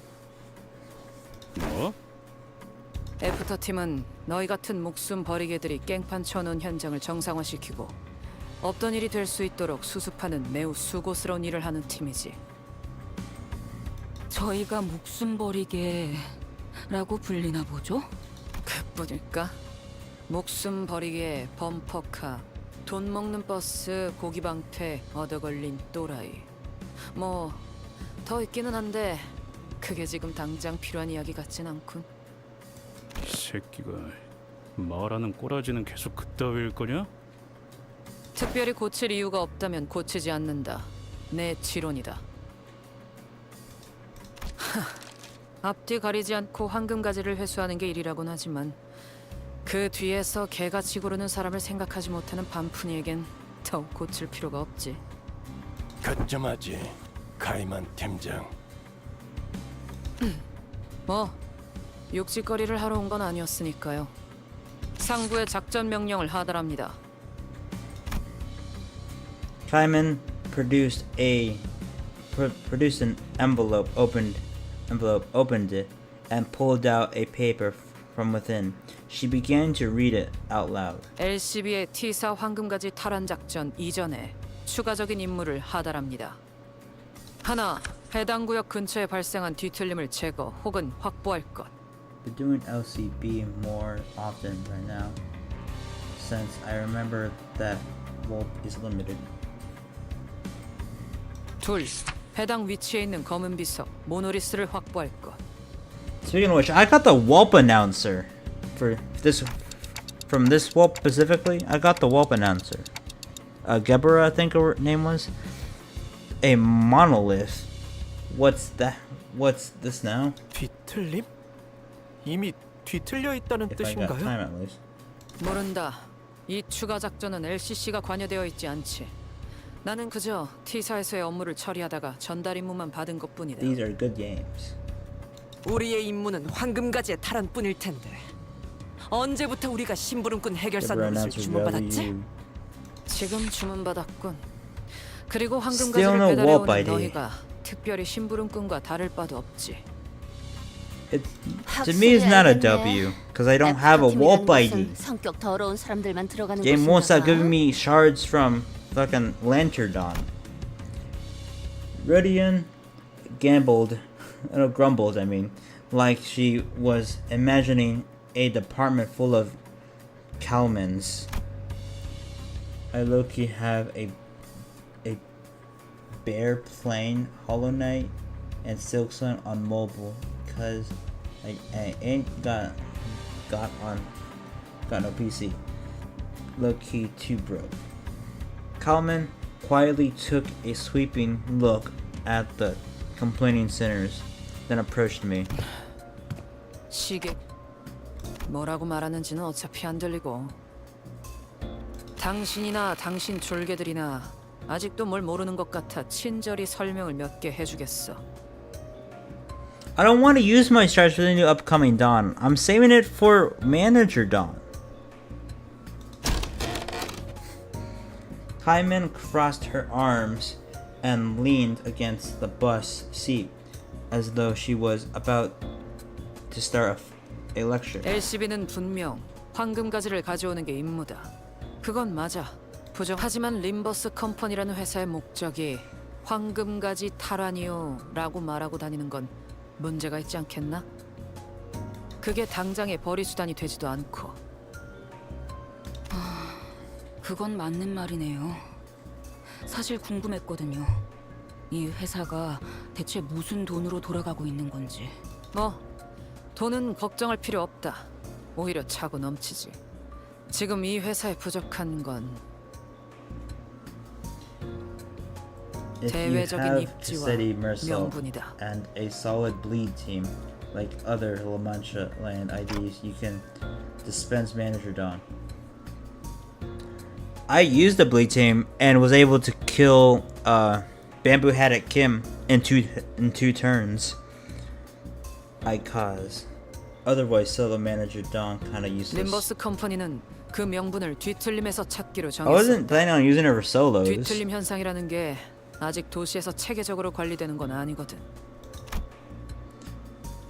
뭐? 애프터 팀은 너희 같은 목숨 버리개들이 깽판 쳐놓은 현장을 정상화시키고 없던 일이 될 수 있도록 수습하는 매우 수고스러운 일을 하는 팀이지. 저희가 목숨 버리게라고 불리나 보죠? 그뿐일까? 목숨 버리게 범퍼카, 돈 먹는 버스, 고기 방패, 얻어 걸린 또라이. 뭐 더 있기는 한데 그게 지금 당장 필요한 이야기 같진 않군. 이 새끼가 말하는 꼬라지는 계속 그따위일 거냐? 특별히 고칠 이유가 없다면 고치지 않는다. 내 지론이다. 앞뒤 가리지 않고 황금가지를 회수하는 게 일이라곤 하지만 그 뒤에서 개같이 구르는 사람을 생각하지 못하는 반푼이에겐 더욱 고칠 필요가 없지. 가점하지, 카이만 팀장. 뭐 욕짓거리를 하러 온 건 아니었으니까요. 상부의 작전 명령을 하달합니다. Kaiman produced an envelope, opened it, and pulled out a paper from within. She began to read it out loud. LCB의 T4 황금가지 탈환 작전 이전에 추가적인 임무를 하달합니다. 하나, 해당 구역 근처에 발생한 뒤틀림을 제거 혹은 확보할 것. We're doing LCB more often right now, since I remember that warp is limited. 둘, 해당 위치에 있는 검은 비석 모노리스를 확보할 것. Speaking of which, I got the warp announcer for this. From this warp specifically, I got the warp announcer. Gebera, I think her name was. A monolith. What's that? What's this now? 뒤틀림? 이미 뒤틀려 있다는 If I got 뜻인가요? time at least. 모른다. 이 추가 작전은 LCC가 관여되어 있지 않지. 나는 그저 T사에서의 업무를 처리하다가 전달 임무만 받은 것뿐이다. These are good games. 우리의 임무는 황금가지의 탈환뿐일 텐데 언제부터 우리가 심부름꾼 해결사 Deborah 노릇을 announcer 주문받았지? value. 지금 주문받았군. 그리고 Still 황금가지를 no 배달해오는 warp ID. 너희가 특별히 심부름꾼과 다를 바도 없지. It, to me, it's not a W because I don't have a warp ID. 성격 더러운 사람들만 들어가는 Game won't stop 곳인가 봐. giving me shards from fucking Lantern. Rodian grumbled, I mean, like she was imagining a department full of Kalmans. I low-key have a bear playing Hollow Knight and Silksong on mobile because I ain't got no PC. Low-key too broke. Kalman quietly took a sweeping look at the complaining sinners, then approached me. 시계 뭐라고 말하는지는 어차피 안 들리고 당신이나 당신 졸개들이나 아직도 뭘 모르는 것 같아 친절히 설명을 몇 개 해주겠어. I don't want to use my shards for the new upcoming Dawn. I'm saving it for Manager Dawn. Hyman crossed her arms and leaned against the bus seat as though she was about to start a lecture. LCB는 분명 황금가지를 가져오는 게 임무다. 그건 맞아. 하지만 림버스 컴퍼니라는 회사의 목적이 황금가지 탈환이요라고 말하고 다니는 건 문제가 있지 않겠나? 그게 당장의 벌이 수단이 되지도 않고. 그건 맞는 말이네요. 사실 궁금했거든요. 이 회사가 대체 무슨 돈으로 돌아가고 있는 건지. 뭐 돈은 걱정할 필요 없다. 오히려 차고 넘치지. 지금 이 회사에 부족한 건 If you 대외적인 have a 입지와 steady Mercel 명분이다. and a solid bleed team like other La Mancha land IDs, you can dispense Manager Dawn. I used the bleed team and was able to kill Bamboo Haddock Kim in two turns. Otherwise, solo Manager Dawn kind of useless. 림버스 컴퍼니는 그 명분을 뒤틀림에서 찾기로 I 정했어. wasn't planning on using it for solos. 뒤틀림 현상이라는 게 아직 도시에서 체계적으로 관리되는 건 아니거든.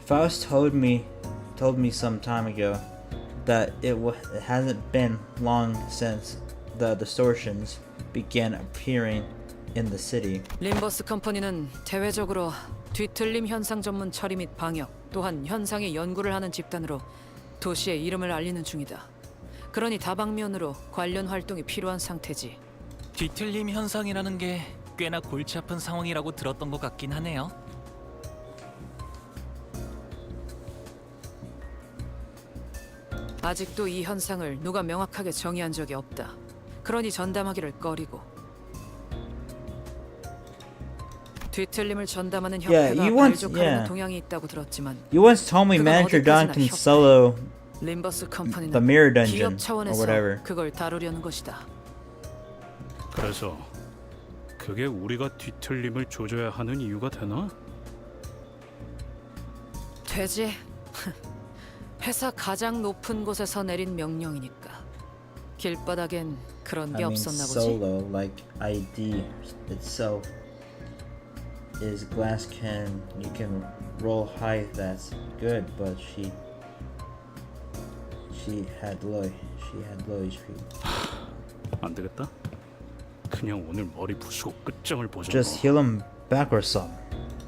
Faust told me some time ago that it hasn't been long since the distortions began appearing in the city. 림버스 컴퍼니는 대외적으로 뒤틀림 현상 전문 처리 및 방역, 또한 현상의 연구를 하는 집단으로 도시의 이름을 알리는 중이다. 그러니 다방면으로 관련 활동이 필요한 상태지. 뒤틀림 현상이라는 게 꽤나 골치 아픈 상황이라고 들었던 것 같긴 하네요. 아직도 이 현상을 누가 명확하게 정의한 적이 없다. 그러니 전담하기를 꺼리고. 뒤틀림을 전담하는 Yeah, 협회가 you once- 발족하려는 yeah. 동향이 있다고 들었지만 You once told me 그건 Manager Dawn 어디까지나 can 협회. solo 림버스 컴퍼니는 the Mirror Dungeon 기업 or 차원에서 whatever. 그걸 다루려는 것이다. 그래서 그게 우리가 뒤틀림을 조져야 하는 이유가 되나? 되지. 회사 가장 높은 곳에서 내린 명령이니까. 길바닥엔 그런 게 I mean, 없었나 보지. solo, like ID itself is glass can. You can roll high. That's good, but she had low HP. 안 되겠다. 그냥 오늘 머리 부수고 끝장을 보자. Just heal him back or some.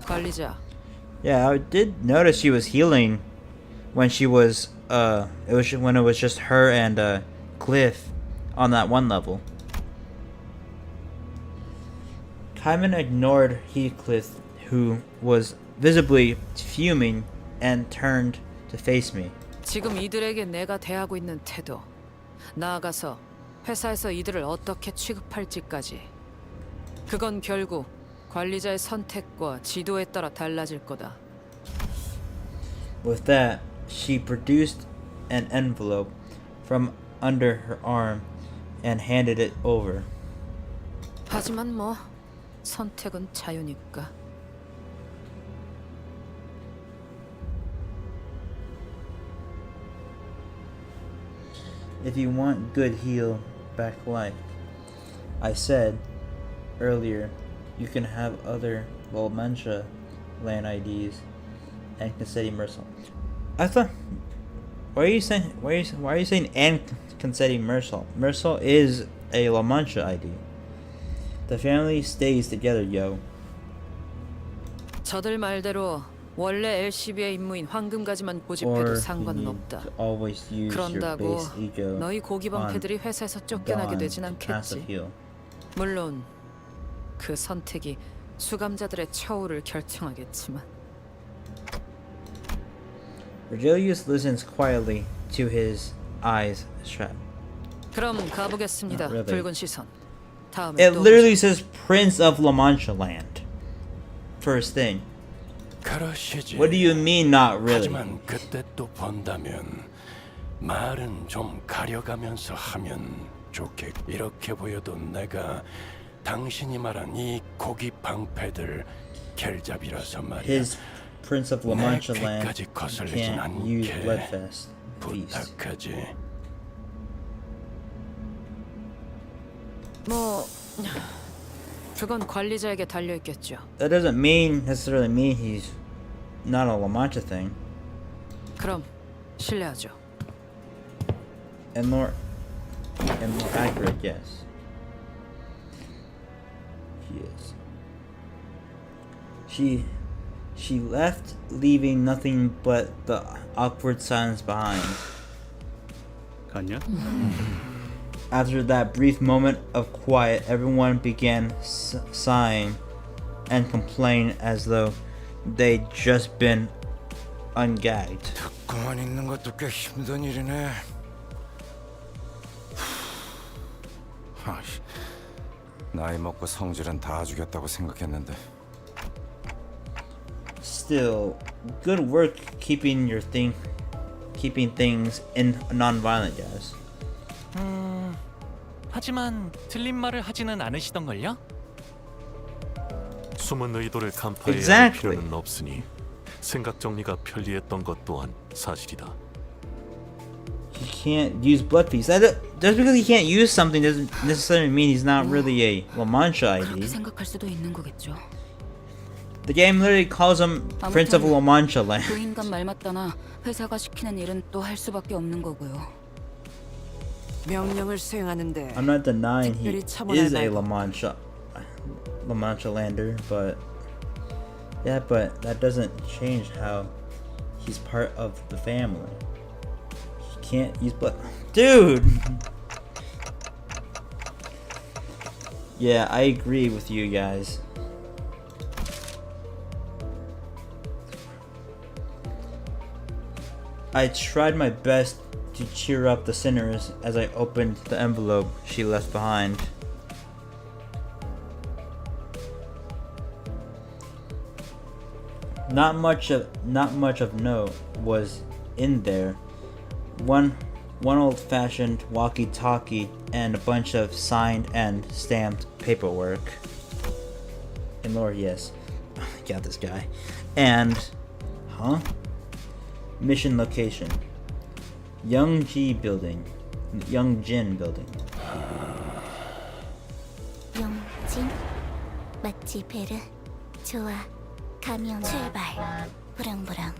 관리자, Yeah, I did notice she was healing when she was when it was just her and Cliff on that one level. Hyman ignored Heathcliff, who was visibly fuming, and turned to face me. 지금 이들에게 내가 대하고 있는 태도, 나아가서 회사에서 이들을 어떻게 취급할지까지. 그건 결국 관리자의 선택과 지도에 따라 달라질 거다. With that, she produced an envelope from under her arm and handed it over. 하지만 뭐 선택은 자유니까. If you want good heal back life, I said earlier, you can have other Volmentia land IDs and Confetti Mersal. I thought, why are you saying and Confetti Mersal? Mersal is a La Mancha ID. The family stays together, yo. 저들 말대로 원래 LCB의 임무인 황금가지만 고집해도 상관은 없다. Always use your 그런다고 base ego 너희 고기방패들이 on 회사에서 쫓겨나게 Dawn 되진 passive 않겠지. heal. 물론 그 선택이 수감자들의 처우를 결정하겠지만. Virgilius listens quietly to his eyes shut. 그럼 가보겠습니다. Not really. 붉은 시선. 다음에 It 또 literally says Prince of La Mancha Land. First thing. 그러시지. What do you mean, not really? 하지만 그때 또 본다면 말은 좀 가려가면서 하면 좋겠. 이렇게 보여도 내가 당신이 말한 이 고기 방패들 켈잡이라서 말이야. His Prince of La Mancha 내 Land 궤까지 거슬리진 can't use 않게 Bloodfest Feast. 부탁하지. 뭐 그건 관리자에게 달려 있겠죠. That doesn't necessarily mean he's not a La Mancha thing. 그럼 실례하죠. And more accurate, yes. He is. She left, leaving nothing but the awkward silence behind. 갔냐? After that brief moment of quiet, everyone began sighing and complaining as though they'd just been ungagged. 듣고만 있는 것도 꽤 힘든 일이네. 아이씨, 나이 먹고 성질은 다 죽였다고 생각했는데. Still, good work keeping things in non-violent, guys. 하지만 틀린 말을 하지는 않으시던걸요? 숨은 의도를 간파해야 할 Exactly. 필요는 없으니 생각 정리가 편리했던 것 또한 사실이다. He can't use blood feast. Just because he can't use something doesn't necessarily mean he's not really a La Mancha 그렇게 ID. 생각할 수도 있는 거겠죠. The game literally calls him Prince of La Mancha Land. 그 인간 말 맞다나 회사가 시키는 일은 또 할 수밖에 없는 거고요. 명령을 수행하는데 I'm not denying he 특별히 첨언할 is a 말도 La Mancha Lander, but that doesn't change how he's part of the family. He can't use blood. Dude! Yeah, I agree with you guys. I tried my best to cheer up the sinners as I opened the envelope she left behind. Not much of note was in there. One old-fashioned walkie-talkie and a bunch of signed and stamped paperwork. And Lord, yes, got this guy. And, mission location: Youngjin Building. 용진 맞지 베르 좋아 가면 출발 부릉부릉.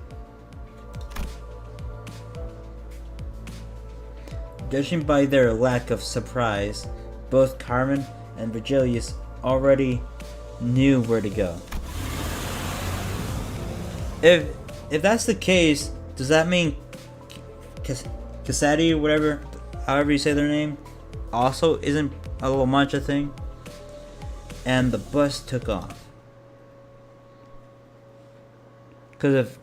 Judging by their lack of surprise, both Carmen and Virgilius already knew where to go. If that's the case, does that mean Cassati, whatever, however you say their name, also isn't a La Mancha thing? And the bus took off. Because if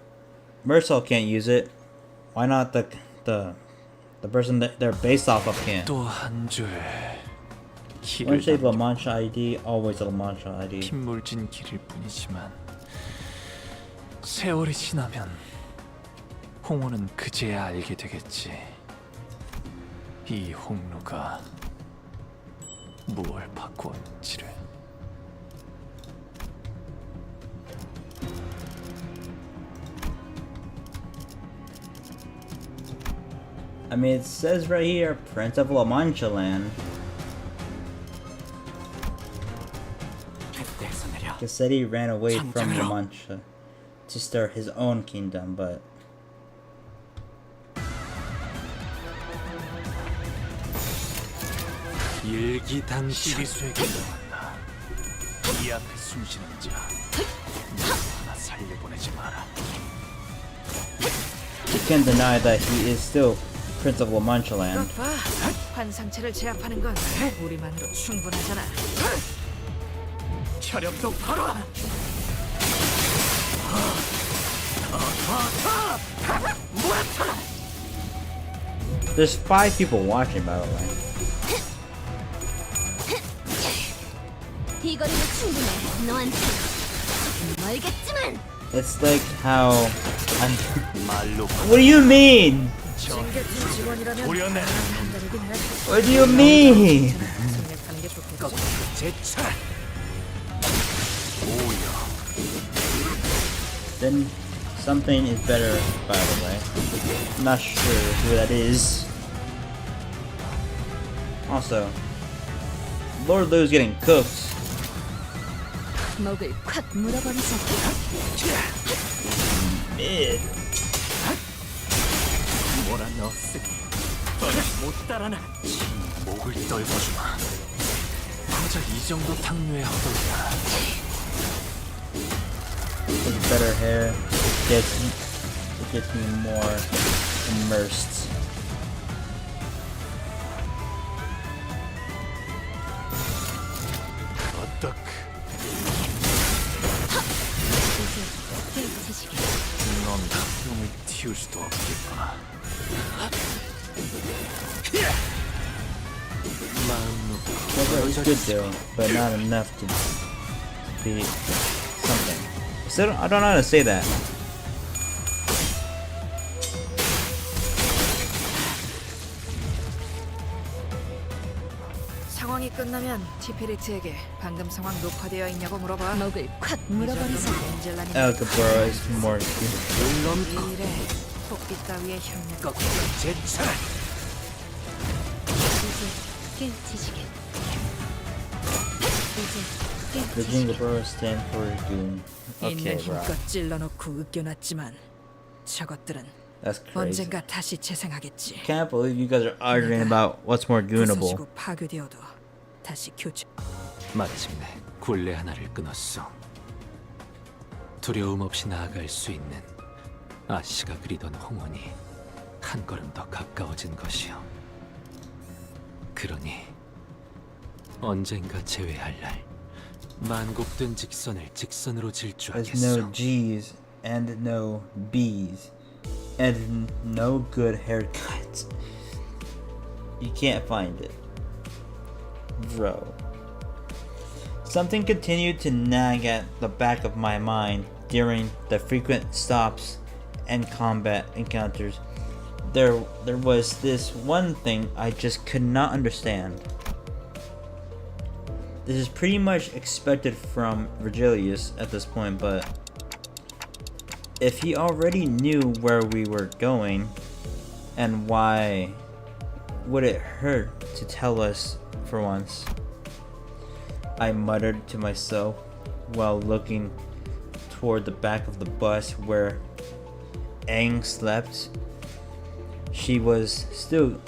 Mersal can't use it, why not the person that they're based off of can? 또 한 줄 When you say 길을 La Mancha ID, always a La Mancha ID. 핏물진 길일 뿐이지만 세월이 지나면 홍호는 그제야 알게 되겠지. 이 홍로가 무엇을 바꾸었는지를. I mean, it says right here, Prince of La Mancha Land. Cassetti ran away from La Mancha to start his own kingdom, but 시리수에게 넘었다. 이 앞에 숨쉬는 자, 하나 살려보내지 마라. you can't deny that he is still Prince of La Mancha Land. 봐. 환상체를 제압하는 건 우리만으로 충분하잖아. 체력도 바로. There's 5 people watching, by the way. 이 거리는 충분해. 너한테 멀겠지만. It's like how What do you mean? 징계팀 직원이라면 판단이긴 해. What do you mean? 생략하는 게 좋겠지. Then something is better, by the way. I'm not sure who that is. Also, Lord Lou's getting cooked. 목을 콱 물어버리자. Mid. 뭐라 너 쓰기. 못 따라나. 목을 떨궈주마. 고작 이 정도 탕류의 허들이야. With better hair, it gets me more immersed. 넌 놈을 틔울 수도 없겠구나. Well, it's good though, but not enough to be something. Still, I don't know how to say that. 상황이 끝나면 티페리트에게 방금 상황 녹화되어 있냐고 물어봐. 목을 콱 물어버리자. Algebra is more. 이 일에 토끼 따위의 협력. 이제 깨우치시게. The jingle bro stand for goon. Okay, 있는 bro. 힘껏 찔러놓고 으겨놨지만 저것들은 That's crazy. 언젠가 다시 재생하겠지. Can't believe you guys are arguing about what's more goonable. 부서지고 파괴되어도 다시 교체. 마침내 굴레 하나를 끊었어. 두려움 없이 나아갈 수 있는 아씨가 그리던 홍원이 한 걸음 더 가까워진 것이요. 그러니 언젠가 제외할 날 만곡된 직선을 직선으로 There's 질주하겠어. no G's and no B's and no good haircut. You can't find it. Bro. Something continued to nag at the back of my mind during the frequent stops and combat encounters. There was this one thing I just could not understand. This is pretty much expected from Virgilius at this point, but if he already knew where we were going, and why would it hurt to tell us for once? I muttered to myself while looking toward the back of the bus where Aang slept. She was still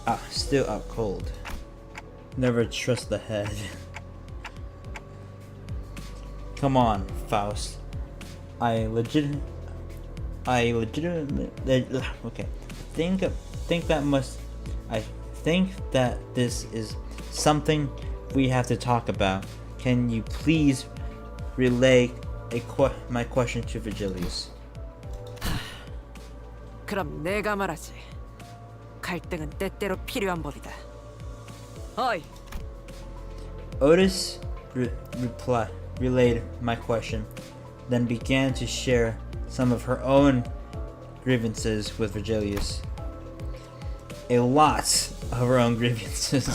out cold. Never trust the head. Come on, Faust. I legitimately okay. I think that this is something we have to talk about. Can you please relay my question to Virgilius? 그럼 내가 말하지. 갈등은 때때로 필요한 법이다. 어이. Otis relayed my question, then began to share some of her own grievances with Virgilius. A lot of her own grievances.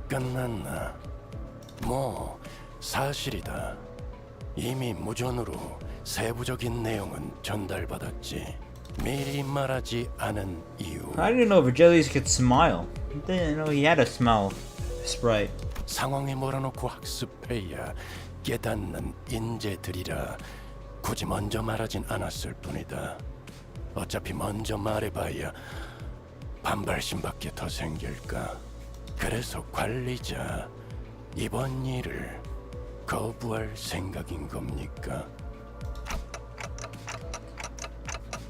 끝났나? 뭐 사실이다. 이미 무전으로 세부적인 내용은 전달받았지. 미리 말하지 않은 이유. I didn't know Virgilius could smile. Didn't know he had a smile sprite. 상황에 몰아놓고 학습해야 깨닫는 인재들이라 굳이 먼저 말하진 않았을 뿐이다. 어차피 먼저 말해봐야 반발심밖에 더 생길까. 그래서 관리자, 이번 일을 거부할 생각인 겁니까?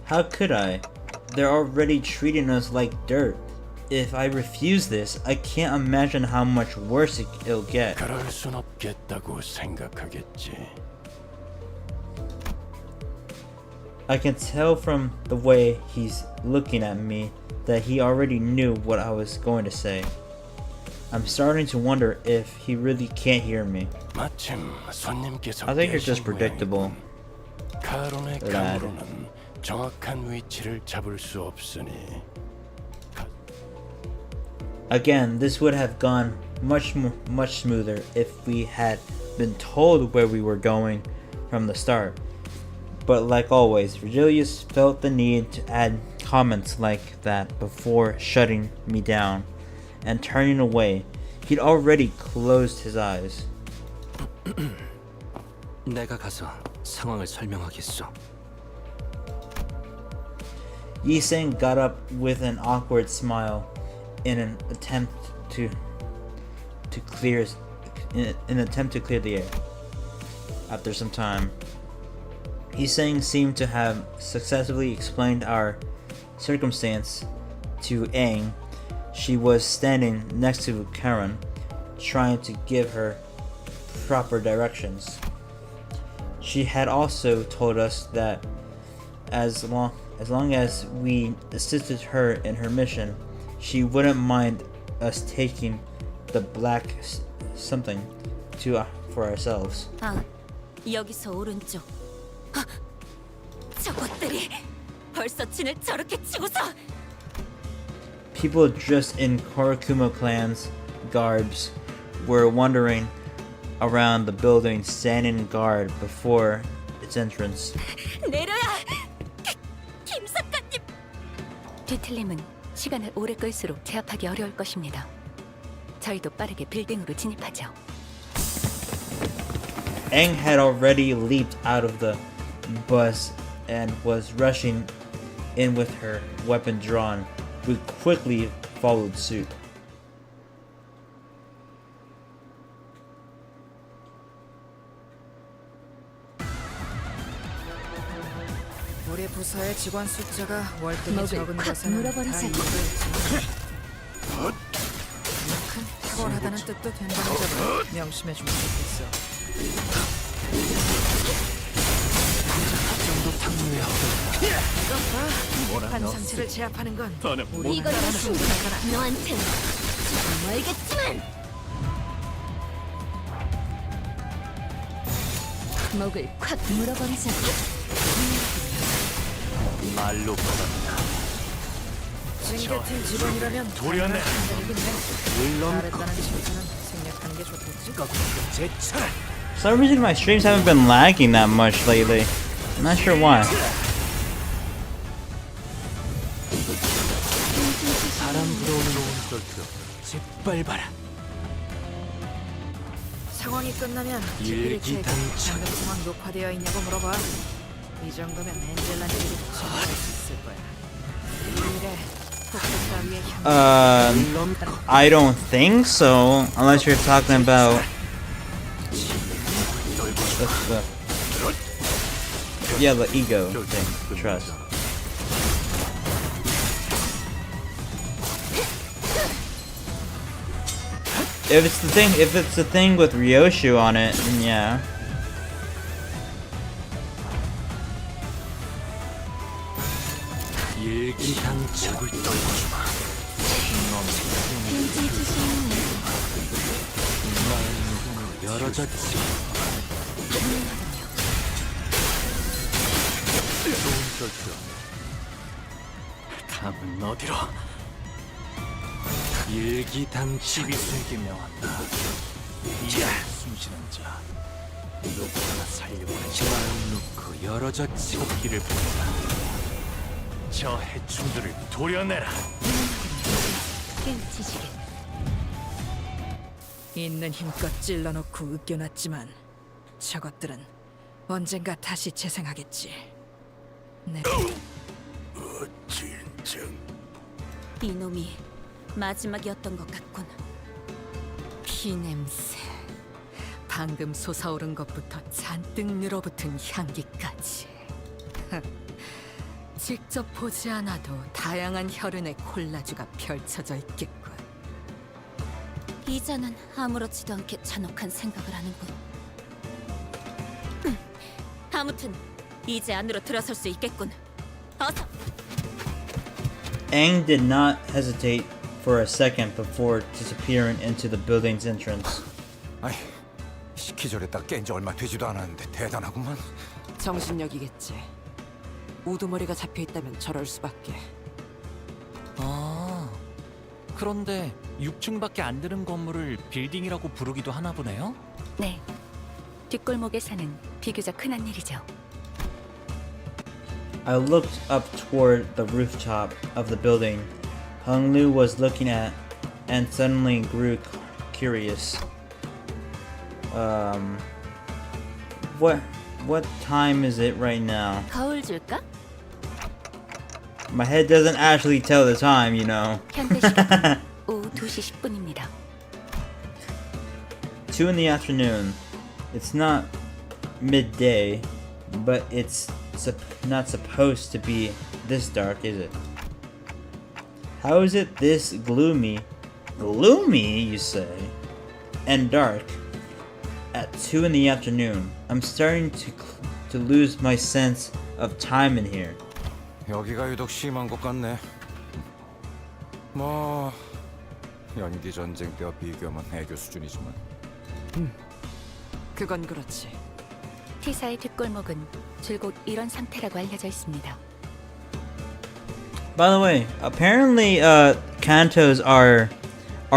How could I? They're already treating us like dirt. If I refuse this, I can't imagine how much worse it'll get. 그럴 순 없겠다고 생각하겠지. I can tell from the way he's looking at me that he already knew what I was going to say. I'm starting to wonder if he really can't hear me. 마침 손님께서 I think you're 계신 just predictable. 모양이군. 카론의 lad. 감으로는 정확한 위치를 잡을 수 없으니. Again, this would have gone much smoother if we had been told where we were going from the start. But like always, Virgilius felt the need to add comments like that before shutting me down and turning away. He'd already closed his eyes. 내가 가서 상황을 설명하겠소. Yi Seng got up with an awkward smile in an attempt to clear the air. After some time, Yi Seng seemed to have successfully explained our circumstance to Aang. She was standing next to Karen, trying to give her proper directions. She had also told us that as long as we assisted her in her mission, she wouldn't mind us taking the black something for ourselves. 아, 여기서 오른쪽. 아, 저것들이 벌써 진을 저렇게 치고서. People dressed in Korakuma clan's garbs were wandering around the building, standing guard before its entrance. 내려야. 김 사관님. 뒤틀림은 시간을 오래 끌수록 제압하기 어려울 것입니다. 저희도 빠르게 빌딩으로 진입하죠. Aang had already leaped out of the bus and was rushing in with her weapon drawn. We quickly followed suit. 우리 부서의 직원 숫자가 월등히 목을 적은 콱 것에는 다 물어버리자. 이유가 있지만 큰 탁월하다는 뜻도 된다는 점을 명심해주면 좋겠어. 이것 봐, 한 상체를 제압하는 건 우리 이걸로 나라는 충분하거나 너한텐 지금 멀겠지만 목을 콱 물어버리자. 말로 받았다. 징계팀 직원이라면 도련해. 물론 잘했다는 칭찬은 생략하는 게 좋겠지. For some reason my streams haven't been lagging that much lately. I'm not sure why. 바람 불어오는 오른쪽으로 짓밟아라. 상황이 끝나면 지필이 책 방금 상황 녹화되어 있냐고 물어봐. 이 정도면 엔젤라님이 친구할 수 있을 거야. 이 일에 폭풍 따위의 I don't think so, unless you're talking about the ego thing, trust. If it's the thing with Ryoshu on it, then yeah. 일기장착을 떨궈주마. 열어졌지. 감은 어디로? 일기당치 12세기 명한다. 이 숨쉬는 자 누구 하나 살려보내. 마음 놓고 열어졌지. 토끼를 보내라. 저 해충들을 도려내라. 깨우치시게. 있는 힘껏 찔러놓고 으깨놨지만 저것들은 언젠가 다시 재생하겠지. 네. 진정. 이놈이 마지막이었던 것 같군. 피냄새. 방금 솟아오른 것부터 잔뜩 늘어붙은 향기까지. 직접 보지 않아도 다양한 혈흔의 콜라주가 펼쳐져 있겠군. 이자는 아무렇지도 않게 잔혹한 생각을 하는군. 아무튼 이제 안으로 들어설 수 있겠군. 어서. Aang did not hesitate for a second before disappearing into the building's entrance. 아이, 시키저랬다 깬 지 얼마 되지도 않았는데 대단하구만. 정신력이겠지. 우두머리가 잡혀있다면 저럴 수밖에. 아, 그런데 6층밖에 안 되는 건물을 빌딩이라고 부르기도 하나 보네요? 네. 뒷골목에 사는 비교적 흔한 일이죠. I looked up toward the rooftop of the building Hung Lu was looking at and suddenly grew curious. What time is it right now? 거울 줄까? My head doesn't actually tell the time, you know. 현대 시각 오후 2시 10분입니다. 2 in the afternoon. It's not midday, but it's not supposed to be this dark, is it? How is it this gloomy? Gloomy, you say? And dark at 2 in the afternoon. I'm starting to lose my sense of time in here. 여기가 유독 심한 것 같네. 뭐 연기 전쟁 때와 비교하면 애교 수준이지만. 그건 그렇지. 티사의 뒷골목은 줄곧 이런 상태라고 알려져 있습니다. By the way, apparently cantos are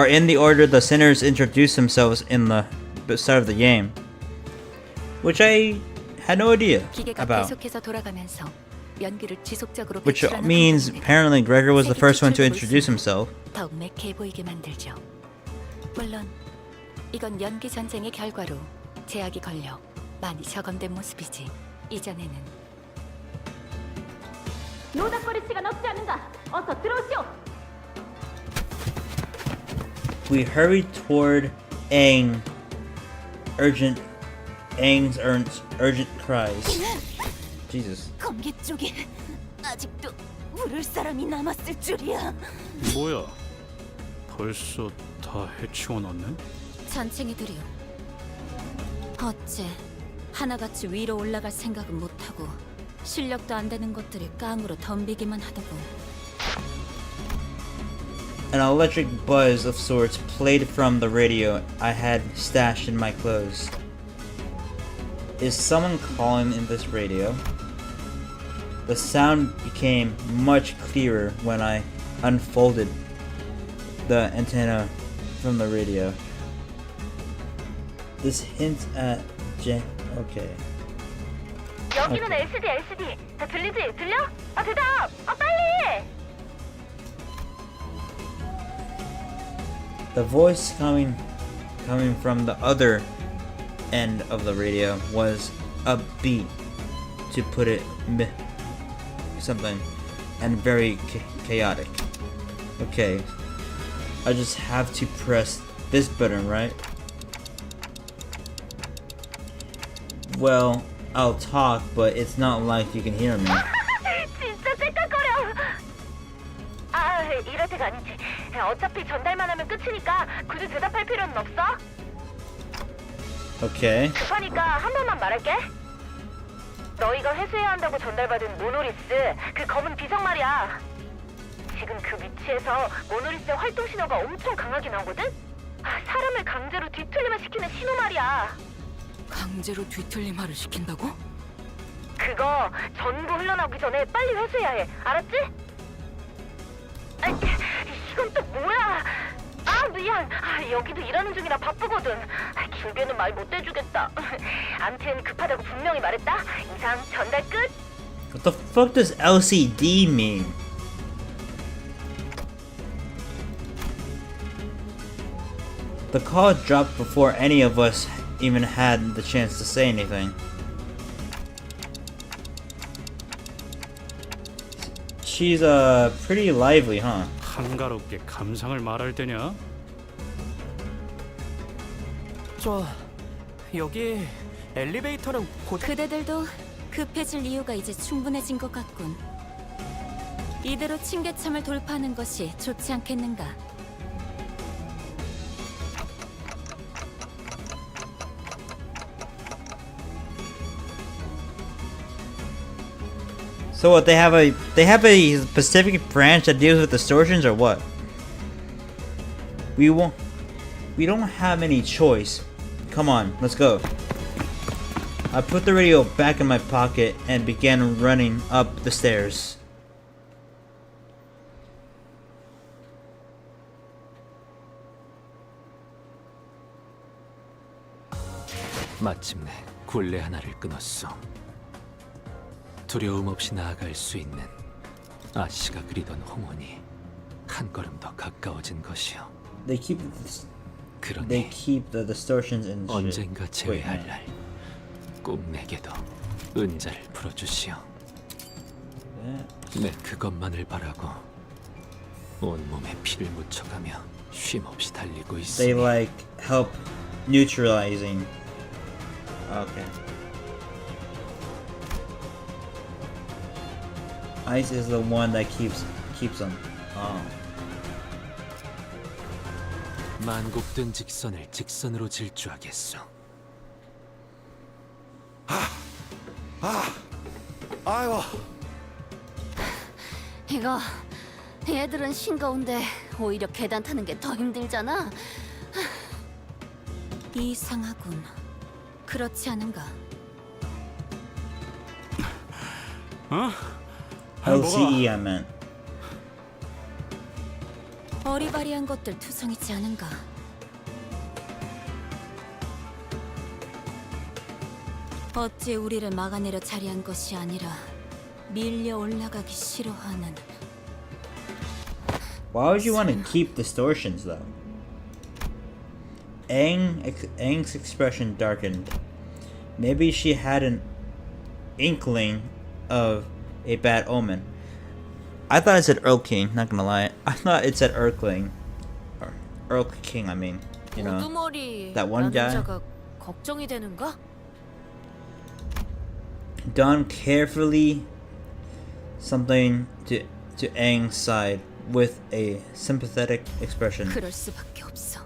in the order the sinners introduce themselves in the start of the game, which I had no idea 기계가 about. 계속해서 돌아가면서 연기를 지속적으로 Which 배출하는 means 방법인데 apparently Gregor was the 색이 first one to 추출되고 introduce 있으면 himself. 더욱 매캐해 보이게 만들죠. 물론 이건 연기 전쟁의 결과로 제약이 걸려 많이 적응된 모습이지. 이전에는 노닥거릴 시간 없지 않은가? 어서 들어오시오. We hurried toward Aang's urgent cries. Jesus. 검기 쪽에 아직도 물을 사람이 남았을 줄이야. 뭐야? 벌써 다 해치워놨네? 잔챙이들이요. 어째 하나같이 위로 올라갈 생각은 못하고 실력도 안 되는 것들이 깡으로 덤비기만 하더군. An electric buzz of sorts played from the radio I had stashed in my clothes. Is someone calling in this radio? The sound became much clearer when I unfolded the antenna from the radio. This hints at okay. 여기는 LCD. 다 들리지? 들려? 아 대답! 아 빨리! The voice coming from the other end of the radio was upbeat, to put it something, and very chaotic. Okay, I just have to press this button, right? Well, I'll talk, but it's not like you can hear me. 진짜 째깍거려. 아 이럴 때가 아니지. 어차피 전달만 하면 끝이니까 굳이 대답할 필요는 없어. Okay. 급하니까 한 번만 말할게. 너희가 회수해야 한다고 전달받은 모노리스, 그 검은 비석 말이야. 지금 그 위치에서 모노리스의 활동 신호가 엄청 강하게 나오거든? 아, 사람을 강제로 뒤틀리만 시키는 신호 말이야. 강제로 뒤틀림화를 시킨다고? 그거 전부 흘러나오기 전에 빨리 회수해야 해. 알았지? 아, 이건 또 뭐야? 여기도 일하는 중이라 바쁘거든. 길게는 말 못 해주겠다. 암튼 급하다고 분명히 말했다. 이상 전달 끝. What the fuck does LCD mean? The call dropped before any of us even had the chance to say anything. She's pretty lively, huh? 한가롭게 감상을 말할 때냐? 저 여기 엘리베이터는 곧 그대들도 급해질 이유가 이제 충분해진 것 같군. 이대로 층계참을 돌파하는 것이 좋지 않겠는가? So what, they have a specific branch that deals with distortions or what? We don't have any choice. Come on, let's go. I put the radio back in my pocket and began running up the stairs. 마침내 굴레 하나를 끊었어. 두려움 없이 나아갈 수 있는 아씨가 그리던 홍원이 한 걸음 더 가까워진 것이요. They keep the distortions in shit. 언젠가 재회할 날 꼭 내게도 은자를 풀어주시오. 내 그것만을 바라고 온몸에 피를 묻혀가며 쉼없이 달리고 있으니 They like help neutralizing. Okay. Ice is the one that keeps them. Oh. 만곡된 직선을 직선으로 질주하겠소. 아이고. 이거 얘들은 싱거운데 오히려 계단 타는 게 더 힘들잖아. 이상하군. 그렇지 않은가? 어? LCE I meant. 어리바리한 것들 투성이지 않은가? 어찌 우리를 막아내려 자리한 것이 아니라 밀려 올라가기 싫어하는. Why would you want to keep distortions though? Aang's expression darkened. Maybe she had an inkling of a bad omen. I thought it said Earl King, not gonna lie. I thought it said Erkling. Or Earl King, I mean. You know, that one guy. 걱정이 되는가? Done carefully something to Aang's side with a sympathetic expression. 그럴 수밖에 없어.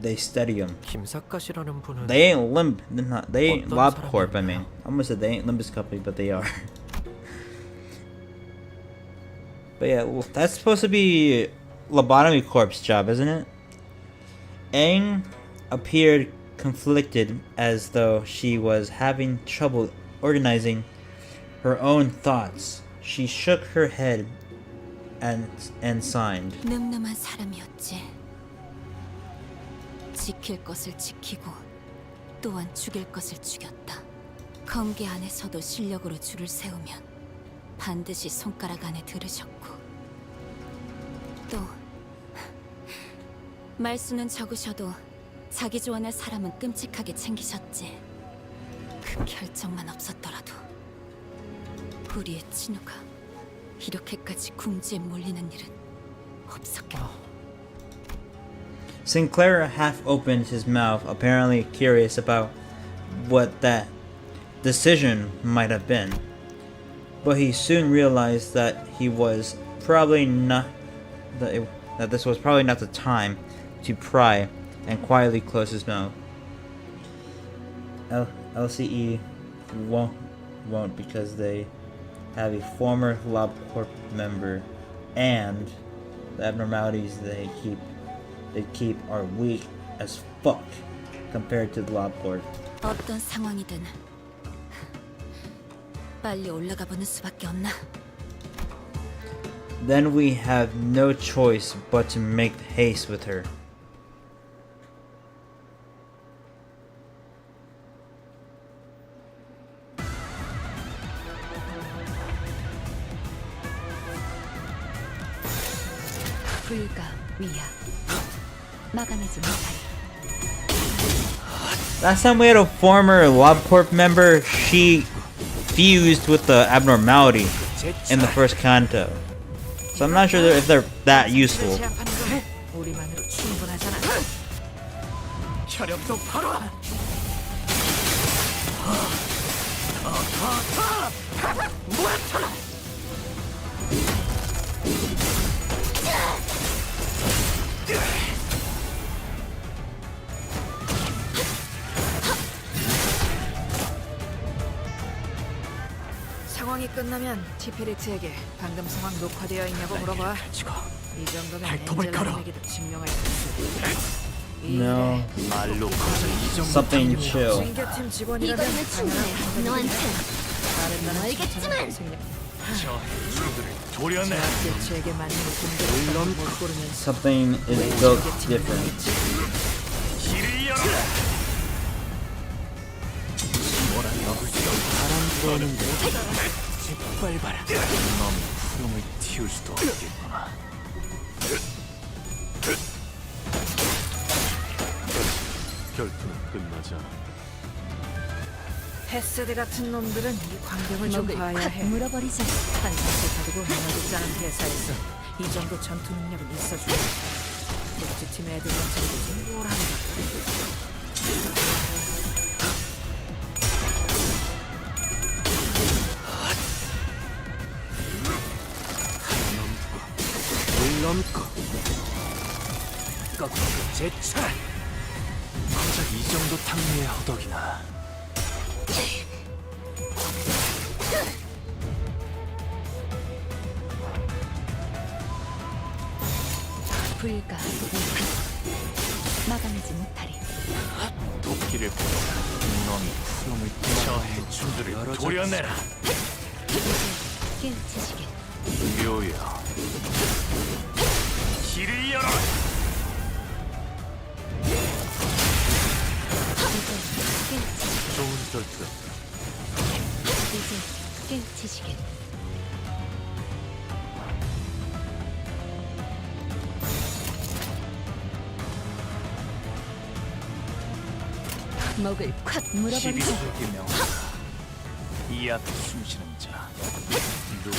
They study him. 김사까시라는 분은 They ain't they ain't LobCorp, I mean. I almost said they ain't Limbus Company, but they are. But yeah, well, that's supposed to be Lobotomy Corp's job, isn't it? Aang appeared conflicted, as though she was having trouble organizing her own thoughts. She shook her head and signed. 늠름한 사람이었지. 지킬 것을 지키고 또한 죽일 것을 죽였다. 검계 안에서도 실력으로 줄을 세우면 반드시 손가락 안에 들으셨고 또 말수는 적으셔도 자기 조언할 사람은 끔찍하게 챙기셨지. 그 결정만 없었더라도 우리의 친우가 이렇게까지 궁지에 몰리는 일은 없었겠다. Sinclair half opened his mouth, apparently curious about what that decision might have been. But he soon realized that he was probably not that this was probably not the time to pry, and quietly closed his mouth. LCE won't because they have a former LobCorp member, and the abnormalities they keep are weak as fuck compared to the LobCorp. 어떤 상황이든 빨리 올라가 보는 수밖에 없나? then we have no choice but to make haste with her. 불가 위야 막아내지 못하리. Last time we had a former LobCorp member, she fused with the abnormality in the first canto. So I'm not sure if they're that useful. 우리만으로 충분하잖아. 혈압도 바로. 상황이 끝나면 티페리트에게 방금 상황 녹화되어 있냐고 물어봐. 이 정도면 엔젤라님에게도 증명할 수 있을. No. 말로 커져 이 정도. Something chill. 신규팀 직원이라면 이거는 충분해. 너한테 알겠지만. 저 해충들을 도려내. 제에게 맞는 공격을 못 고르면서 Something is built different. 길을 열어라. 뭐라 너그 바람 불어오는데 짓밟아라. 넌 구름을 틔울 수도 없겠구나. 결투는 끝나지 않아. 헤세드 같은 놈들은 이 광경을 좀 먹을 봐야 콱 해. 물어버리자. 한상태 가지고 무너지 짜는 회사에서 이 정도 전투 능력은 있어줘야 복지팀 애들 같은 뭘 하는 거야. 물 넘고 꺾고 제철. 고작 이 정도 탕류의 허덕이나. 불가 위야 막아내지 못하리. 도끼를 보내라. 넌 구름을 저 해충들을 도려내라. 깨우치시게. 묘야. 길을 열어라. 좋은 결투다. 이제 깨우치시게. 목을 콱 물어버리자. 12세기 명사. 이 앞에 숨쉬는 자. 누구?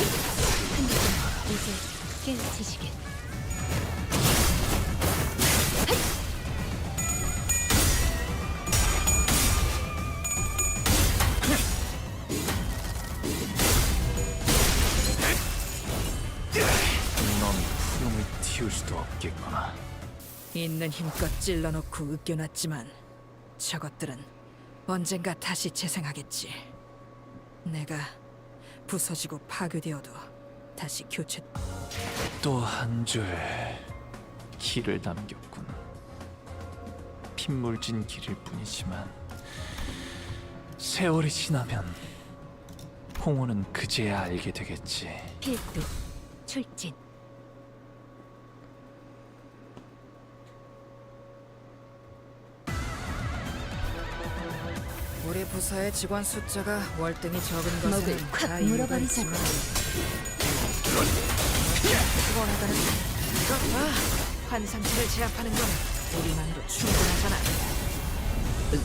이제 깨우치시게. 넌 구름을 틔울 수도 없겠구나. 있는 힘껏 찔러놓고 으깨놨지만 저것들은 언젠가 다시 재생하겠지. 내가 부서지고 파괴되어도 다시 교체. 또 한 줄 길을 남겼군. 핏물진 길일 뿐이지만 세월이 지나면 홍호는 그제야 알게 되겠지. 필두 출진. 우리 부서의 직원 숫자가 월등히 적은 것은 먹을 다 콱 이유가 물어버리자. 있지만 피곤하다는 봐. 환상체를 제압하는 건 우리만으로 충분하잖아.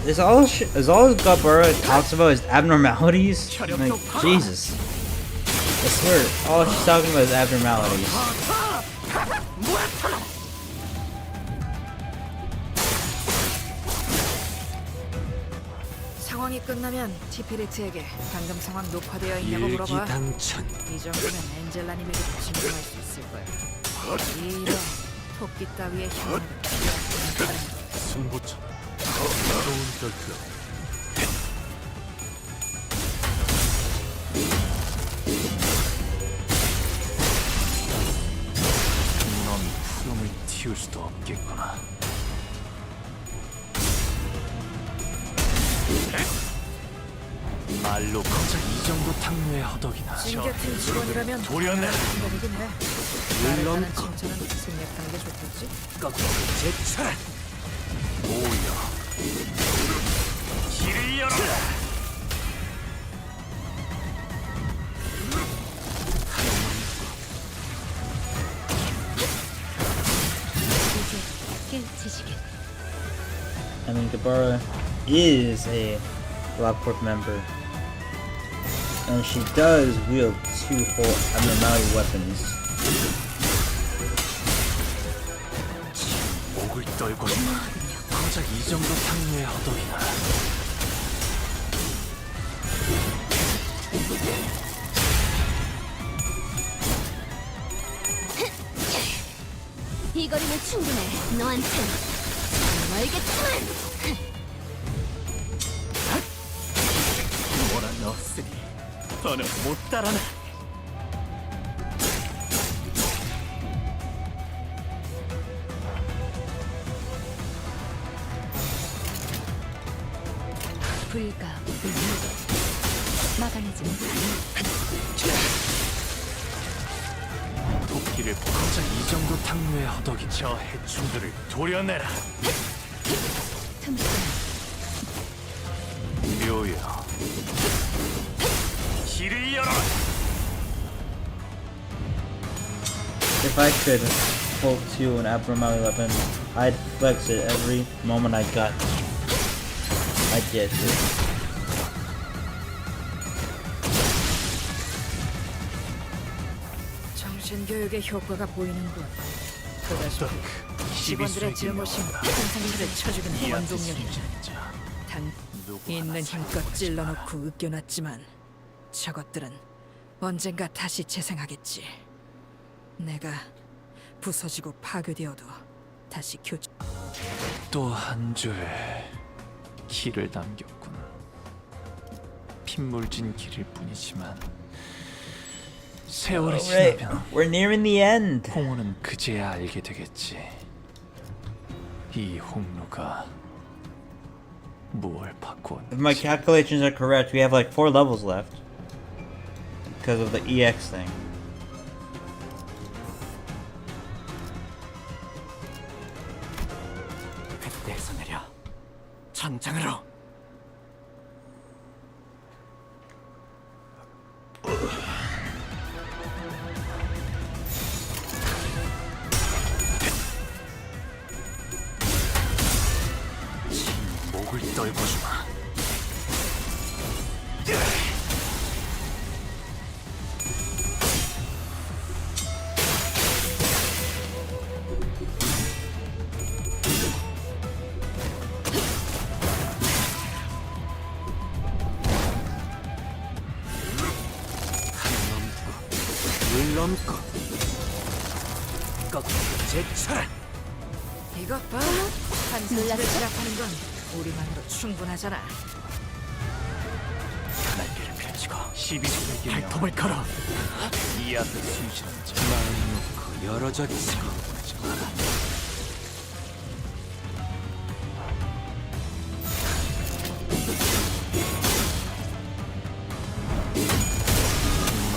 Is all Gabara talks about is abnormalities? Like, Jesus. I swear, all she's talking about is abnormalities. 상황이 끝나면 티페리트에게 방금 상황 녹화되어 있냐고 물어봐. 일기당천. 이 정도면 엔젤라님에게도 증명할 수 있을 거야. 이 일에 토끼 따위의 힘을 승부처. 좋은 결투다. 넌 구름을 틔울 수도 없겠구나. 말로 고작 이 정도 탕류의 허덕이나. 신규팀 직원이라면 도려내. 한다이긴 해. 잘했다는 칭찬은 생략하는 게 좋겠지? 제철 모여 길을 열어라. I mean, Gabara is a Lockport member, and she does wield 2 whole abnormality weapons. 목을 떨고 고작 이 정도 탕류의 허덕이나. 이 거리면 충분해. 너한텐 알겠지만. 몰아넣었으니 더는 못 따라나. 불가 불무도 막아내지 못하니. 도끼를 고작 이 정도 탕류의 허덕이. 저 해충들을 도려내라. 묘여 길을 열어라. If I could hold to an abnormality weapon, I'd flex it every moment I got. I get it. 정신교육의 효과가 보이는군. 그다시 직원들의 잘못인 상상들을 쳐죽인 원동력이다. 단 있는 힘껏 찔러놓고 으겨놨지만 저것들은 언젠가 다시 재생하겠지. 내가 부서지고 파괴되어도 다시 교체. 또 한 줄 길을 남겼군. 핏물진 길일 뿐이지만 세월이 지나면 We're nearing the end. 홍우는 그제야 알게 되겠지. 이 홍루가 무엇을 바꾸었는지. If my calculations are correct, we have like 4 levels left because of the EX thing. 그때에서 내려 전장으로. 목을 떨궈주마. 물 넘고 꺾고 제철. 이것 봐. 한 사람을 제압하는 건 우리만으로 충분하잖아. 날개를 펼치고 12세기의 발톱을 걸어. 이 앞에 숨쉬는 자 마음 놓고 열어젖히고 하지 마라. 넌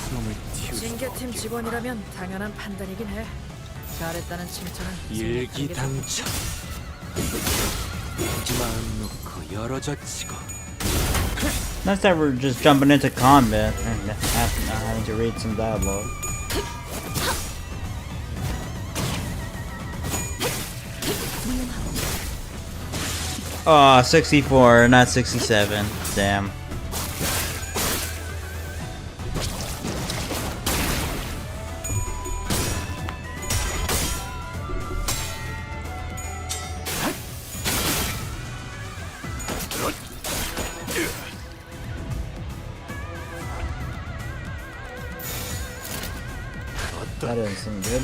푸름을 틔울 수 징계팀 직원이라면 당연한 판단이긴 해. 잘했다는 칭찬은 일기당천. 마음 놓고 열어젖히고. Nice that we're just jumping into combat and not having to read some dialogue. Oh, 64, not 67. Damn. That doesn't seem good.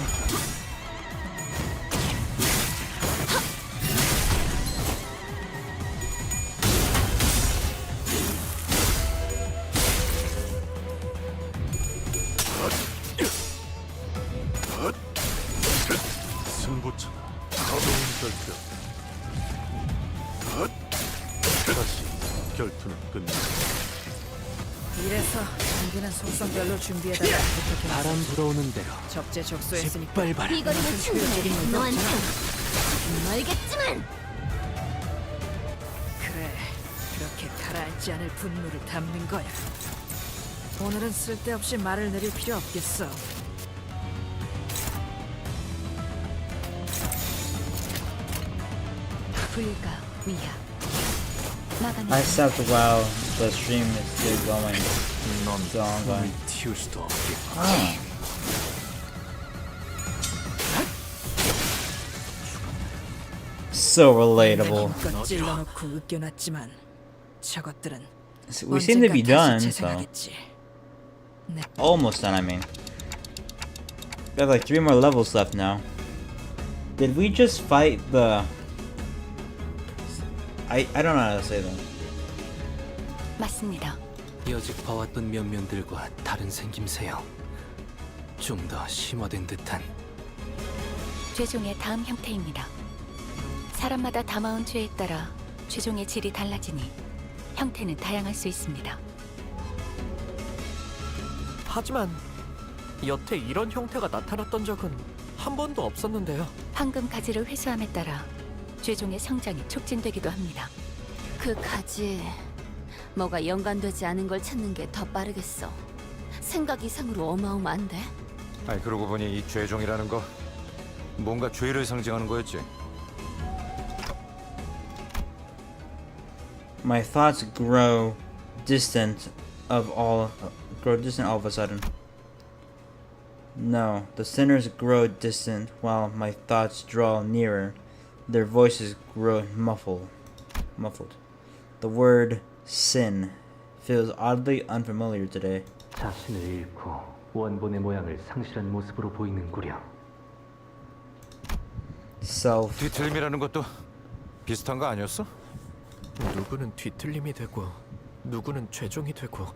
승부처나 좋은 결투. 다시 결투는 끝났다. 이래서 무기는 속성별로 준비해다가 부탁해. 바람 불어오는 대로 적재적소했으니까. 짓밟아라. 비거리는 충분해. 너한텐 조금 멀겠지만. 그래, 그렇게 가라앉지 않을 분노를 담는 거야. 오늘은 쓸데없이 말을 내릴 필요 없겠어. 불가 위야. I stopped while the stream is still going. Still ongoing. 튀울 수도 없게. So relatable. 힘껏 찔러놓고 으껴놨지만 저것들은 We seem to be 언젠가 done, 다시 so 재생하겠지. almost done. I mean, we have like 3 more levels left now. Did we just fight the? I don't know how to say that. 맞습니다. 여직 봐왔던 면면들과 다른 생김새요. 좀 더 심화된 듯한. 죄종의 다음 형태입니다. 사람마다 담아온 죄에 따라 죄종의 질이 달라지니 형태는 다양할 수 있습니다. 하지만 여태 이런 형태가 나타났던 적은 한 번도 없었는데요. 황금 가지를 회수함에 따라 죄종의 성장이 촉진되기도 합니다. 그 가지 뭐가 연관되지 않은 걸 찾는 게 더 빠르겠어. 생각 이상으로 어마어마한데? 아니 그러고 보니 이 죄종이라는 거 뭔가 죄를 상징하는 거였지. My thoughts grow distant all of a sudden. No, the sinners grow distant while my thoughts draw nearer. Their voices grow muffled. The word sin feels oddly unfamiliar today. 자신을 잃고 원본의 모양을 상실한 모습으로 보이는구려. Self. 뒤틀림이라는 것도 비슷한 거 아니었어? 누구는 뒤틀림이 되고 누구는 죄종이 되고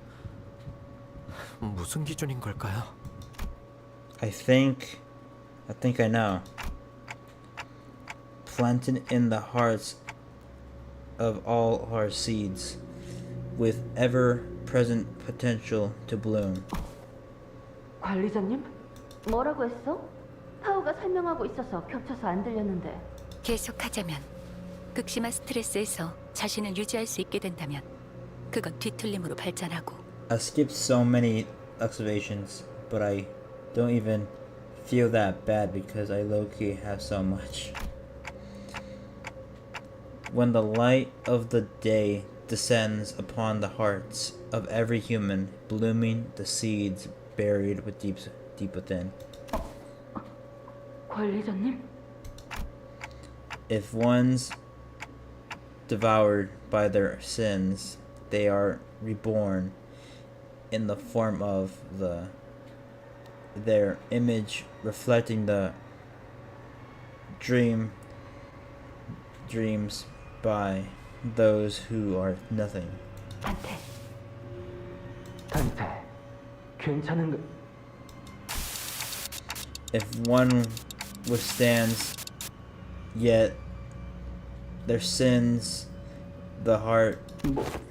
무슨 기준인 걸까요? I think I know. Planted in the hearts of all our seeds, with ever-present potential to bloom. 관리자님? 뭐라고 했어? 타오가 설명하고 있어서 겹쳐서 안 들렸는데. 계속하자면 극심한 스트레스에서 자신을 유지할 수 있게 된다면 그건 뒤틀림으로 발전하고. I skipped so many observations, but I don't even feel that bad because I low-key have so much. When the light of the day descends upon the hearts of every human, blooming the seeds buried with deep within. 관리자님? If one's devoured by their sins, they are reborn in the form of their image, reflecting the dreams by those who are nothing. 단테, 괜찮은 거? If one withstands, yet their sins, the heart.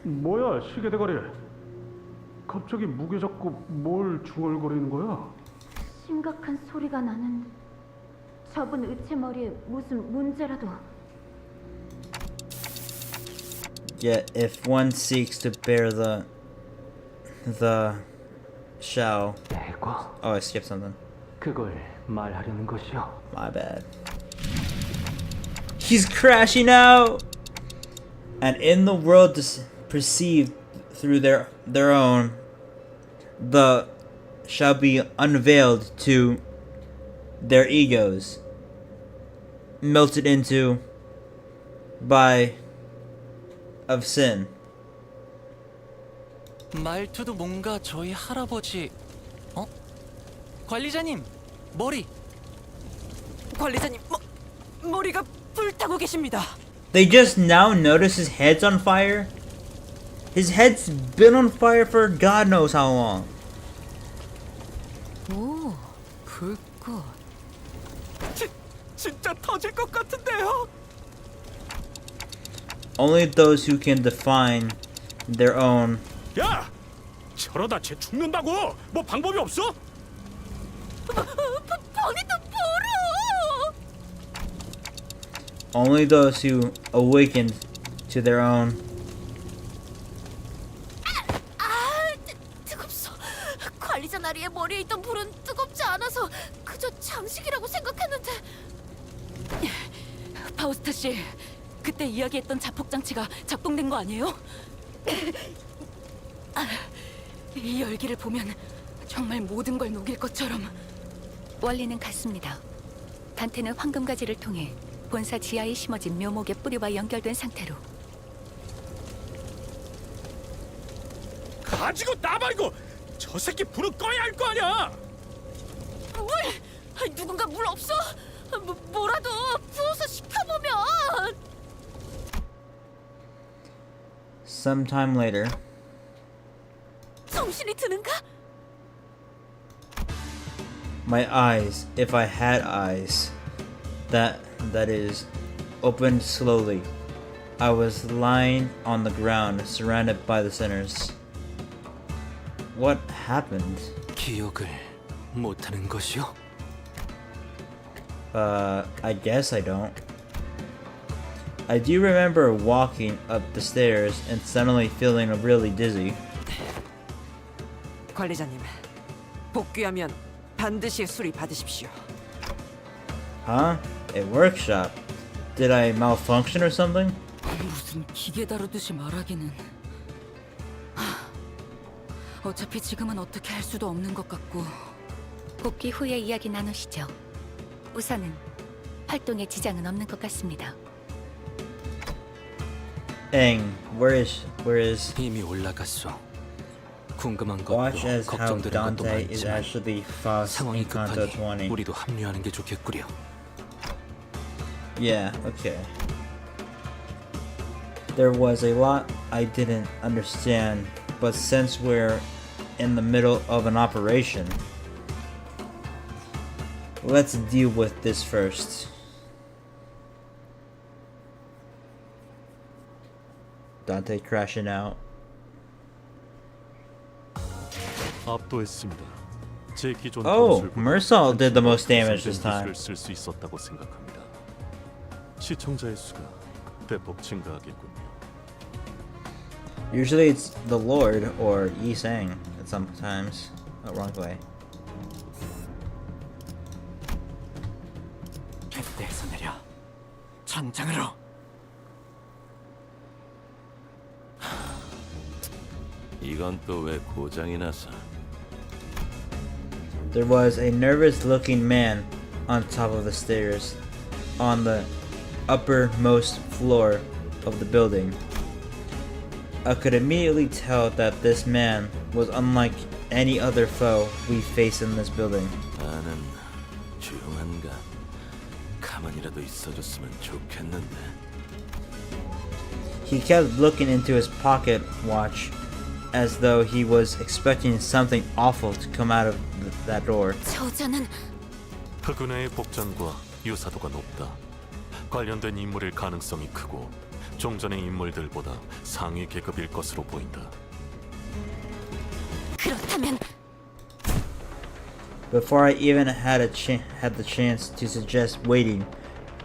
뭐야 시계 대가리? 갑자기 무게 잡고 뭘 중얼거리는 거야? 심각한 소리가 나는. 저분 의체 머리에 무슨 문제라도. Yet if one seeks to bear the shall. Oh, I skipped something. 그걸 말하려는 것이요. My bad. He's crashing out. And in the world perceived through their own, the shall be unveiled to their egos, melted into by of sin. 말투도 뭔가 저희 할아버지. 관리자님, 머리. 관리자님, 머리가 불타고 계십니다. They just now notice his head's on fire? His head's been on fire for God knows how long. 오, 불꽃. 진짜 터질 것 같은데요? Only those who can define their own. 야! 저러다 쟤 죽는다고. 뭐 방법이 없어? 범인도 보러! Only those who awakened to their own. 뜨겁소. 관리자 나리의 머리에 있던 불은 뜨겁지 않아서 그저 장식이라고 생각했는데. 파우스트 씨, 그때 이야기했던 자폭 장치가 작동된 거 아니에요? 이 열기를 보면 정말 모든 걸 녹일 것처럼. 원리는 같습니다. 단테는 황금가지를 통해 본사 지하에 심어진 묘목의 뿌리와 연결된 상태로. 가지고 나발고 저 새끼 불을 꺼야 할 거 아니야. 물! 누군가 물 없어? 뭐라도 부어서 식혀보면. Sometime later, 정신이 드는가? my eyes, if I had eyes, that is, opened slowly. I was lying on the ground, surrounded by the sinners. What happened? 기억을 못하는 것이요? I guess I don't. I do remember walking up the stairs and suddenly feeling really dizzy. 관리자님, 복귀하면 반드시 수리 받으십시오. Huh? A workshop? Did I malfunction or something? 무슨 기계 다루듯이 말하기는. 어차피 지금은 어떻게 할 수도 없는 것 같고. 복귀 후에 이야기 나누시죠. 우선은 활동에 지장은 없는 것 같습니다. Aang, where is? 이미 올라갔어. 궁금한 Watch 것도 as how 걱정되는 것도 Dante is 많지만 actually fast 상황이 in Kanto 급하니 20. 우리도 합류하는 게 좋겠구려. Yeah, okay. There was a lot I didn't understand, but since we're in the middle of an operation, let's deal with this first. Dante crashing out. 압도했습니다. 제 기존 Oh, 검술보다 Mersal did the most 한층 damage 더 this 거센 time. 기술을 쓸 수 있었다고 생각합니다. 시청자의 수가 대폭 증가하겠군요. Usually it's the Lord or Yi Sang, and sometimes the wrong way. 뱃대에서 내려 전장으로. 이건 또 왜 고장이 나서? There was a nervous-looking man on top of the stairs, on the uppermost floor of the building. I could immediately tell that this man was unlike any other foe we face in this building. 나는 조용한가? 가만히라도 있어줬으면 좋겠는데. He kept looking into his pocket watch as though he was expecting something awful to come out of that door. 저자는 흑은혜의 복장과 유사도가 높다. 관련된 인물일 가능성이 크고 종전의 인물들보다 상위 계급일 것으로 보인다. 그렇다면 Before I even had the chance to suggest waiting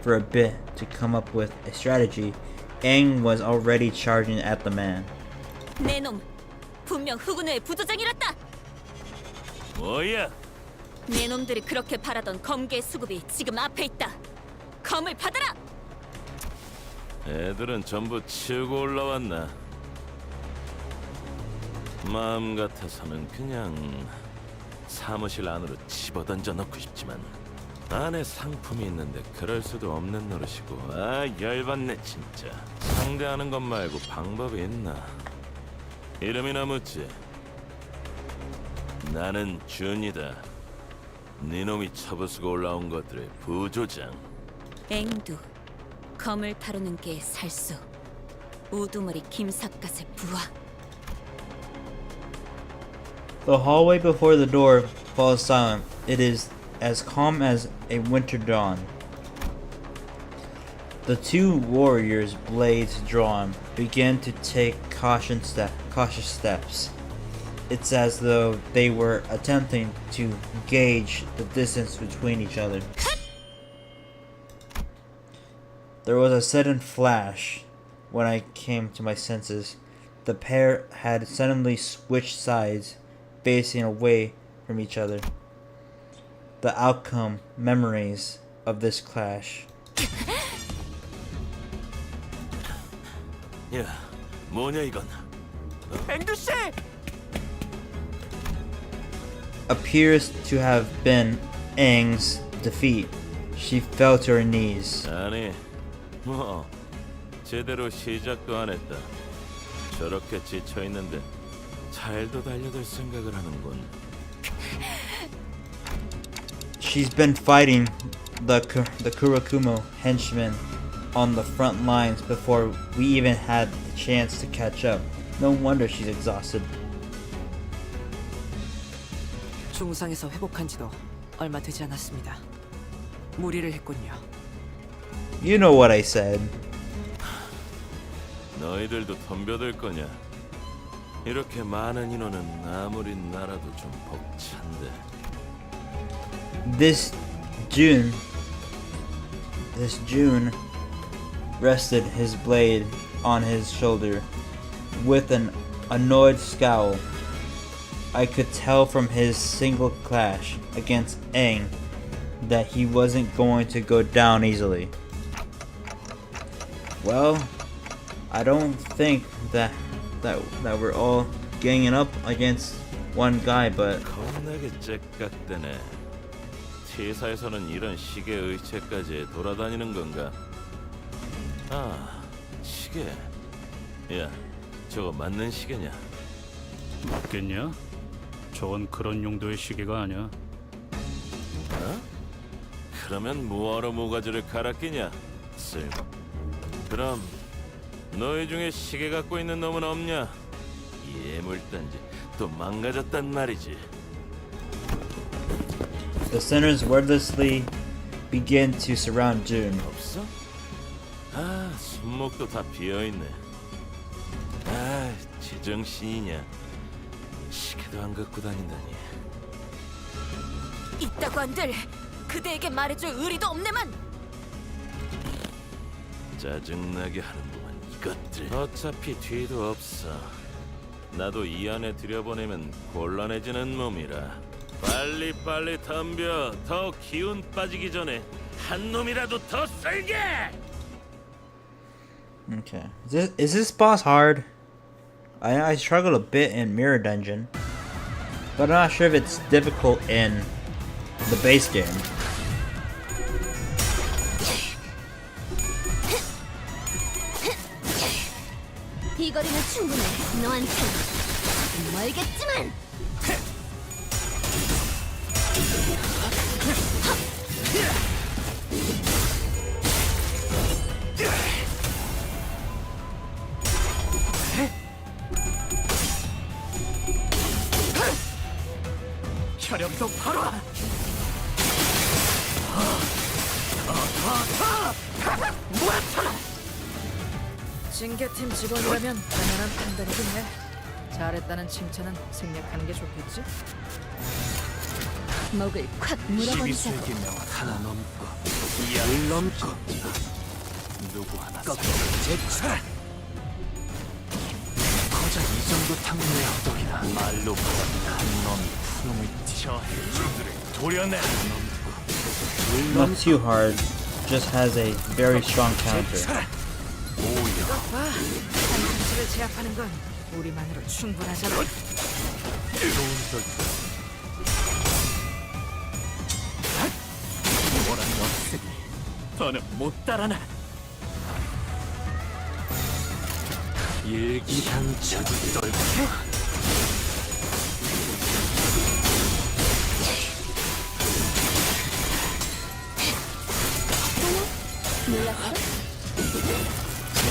for a bit to come up with a strategy, Aang was already charging at the man. 내놈 분명 흑운회의 부조장이랬다. 뭐야? 내놈들이 그렇게 바라던 검계 수급이 지금 앞에 있다. 검을 받아라. 애들은 전부 치우고 올라왔나? 마음 같아서는 그냥 사무실 안으로 집어던져 넣고 싶지만 안에 상품이 있는데 그럴 수도 없는 노릇이고. 아, 열받네 진짜. 상대하는 것 말고 방법이 있나? 이름이나 묻지. 나는 준이다. 네 놈이 쳐부수고 올라온 것들의 부조장. 앵두 검을 다루는 게 살수. 우두머리 김삿갓의 부하. The hallway before the door falls silent. It is as calm as a winter dawn. The two warriors, blades drawn, begin to take cautious steps. It's as though they were attempting to gauge the distance between each other. There was a sudden flash when I came to my senses. The pair had suddenly switched sides, facing away from each other. The outcome, memories of this clash. 야, 뭐냐 이건? 앵두 씨! Appears to have been Aang's defeat. She fell to her knees. 아니, 뭐 제대로 시작도 안 했다. 저렇게 지쳐 있는데 잘도 달려들 생각을 하는군. She's been fighting the Kurakumo henchmen on the front lines before we even had the chance to catch up. No wonder she's exhausted. 중상에서 회복한 지도 얼마 되지 않았습니다. 무리를 했군요. You know what I said. 너희들도 덤벼들 거냐? 이렇게 많은 인원은 아무리 나라도 좀 벅찬데. This June rested his blade on his shoulder with an annoyed scowl. I could tell from his single clash against Aang that he wasn't going to go down easily. Well, I don't think that we're all ganging up against one guy, but 겁나게 째깍대네. T사에서는 이런 시계 의체까지 돌아다니는 건가? 아, 시계. 야, 저거 맞는 시계냐? 맞겠냐? 저건 그런 용도의 시계가 아니야. 어? 그러면 뭐하러 모가지를 갈아 끼냐? 쓸. 그럼 너희 중에 시계 갖고 있는 놈은 없냐? 예물단지 또 망가졌단 말이지. the sinners wordlessly begin to surround June. 없어? 아, 손목도 다 비어있네. 아, 제정신이냐? 시계도 안 갖고 다닌다니. 있다고 한들 그대에게 말해줄 의리도 없네만. 짜증나게 하는구만 이것들. 어차피 뒤도 없어. 나도 이 안에 들여보내면 곤란해지는 몸이라. 빨리 덤벼. 더 기운 빠지기 전에 한 놈이라도 더 세게. Okay. Is this boss hard? I struggled a bit in Mirror Dungeon, but I'm not sure if it's difficult in the base game. 이 거리는 충분해. 너한텐 멀겠지만. 혈염도 바로. 징계팀 직원이라면 당연한 판단이긴 해. 잘했다는 칭찬은 생략하는 게 좋겠지? 목을 콱 물어버리자고. 12세기명 하나 넘고 열 넘고 누구 하나 제차. 고작 이 정도 탕문의 허덕이나 말로 한 놈이 푸름을 저 해주들을 도려내. Not too hard, just has a very strong counter. 이것 봐. 한치를 제압하는 건 우리만으로 충분하잖아. 좋은 결과. 뭐란 녀석이 더는 못 따라나. 일기당천 떨고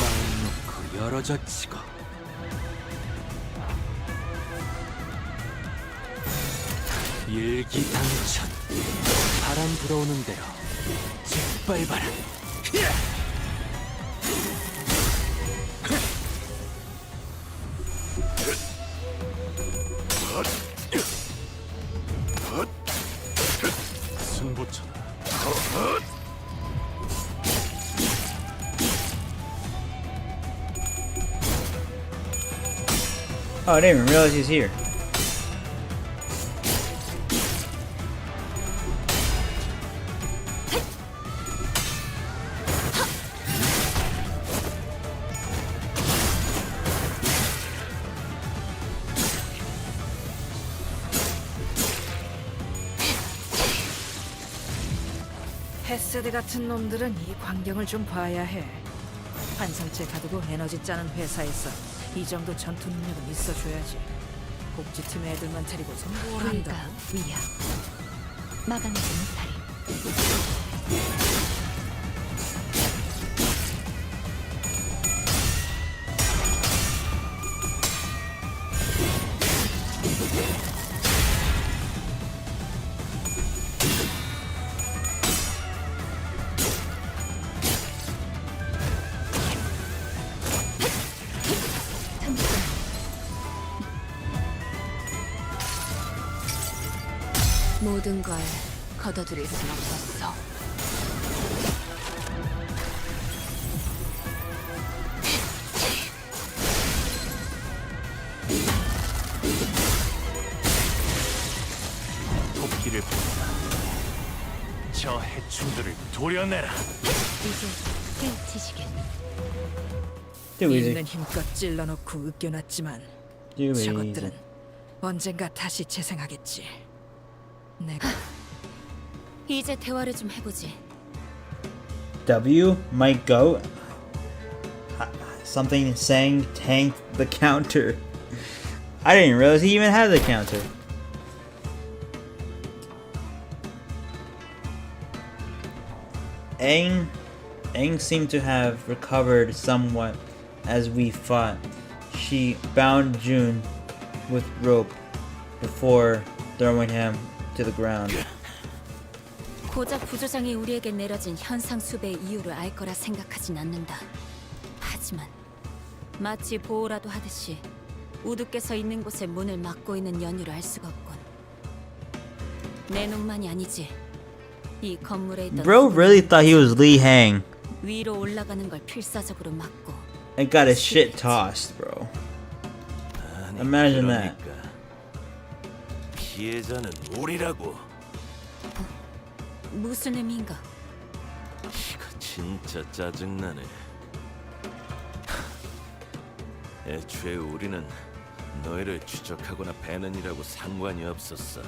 마음 놓고 열어젖히고 일기당천 바람 불어오는 대로 짓밟아라. Oh, I didn't even realize he's here. 헤세드 같은 놈들은 이 광경을 좀 봐야 해. 환상체 가두고 에너지 짜는 회사에서 이 정도 전투 능력은 있어줘야지. 복지팀 애들만 데리고서 뭘 한다고? 위야. 마감하지 못하리. 모든 걸 걷어들일 순 없었어. 토끼를 본다. 저 해충들을 도려내라. 이제 깨우치시겠니? 있는 힘껏 찔러놓고 으껴놨지만 Too 저것들은 easy. 언젠가 다시 재생하겠지. 내가 이제 대화를 좀 해보지. W might go. Something saying tank the counter. I didn't realize he even had the counter. Aang seemed to have recovered somewhat as we fought. She bound June with rope before throwing him to the ground. 고작 부조장이 우리에게 내려진 현상 수배의 이유를 알 거라 생각하진 않는다. 하지만 마치 보호라도 하듯이 우두께서 있는 곳에 문을 막고 있는 연유를 알 수가 없군. 내 놈만이 아니지. 이 건물에 있던 Bro really thought he was Lee Hang 위로 올라가는 걸 필사적으로 막고 and got his shit tossed, bro. Imagine that. 피해자는 우리라고. 무슨 의미인가? 이거 진짜 짜증나네. 애초에 우리는 너희를 추적하거나 배는 일하고 상관이 없었어.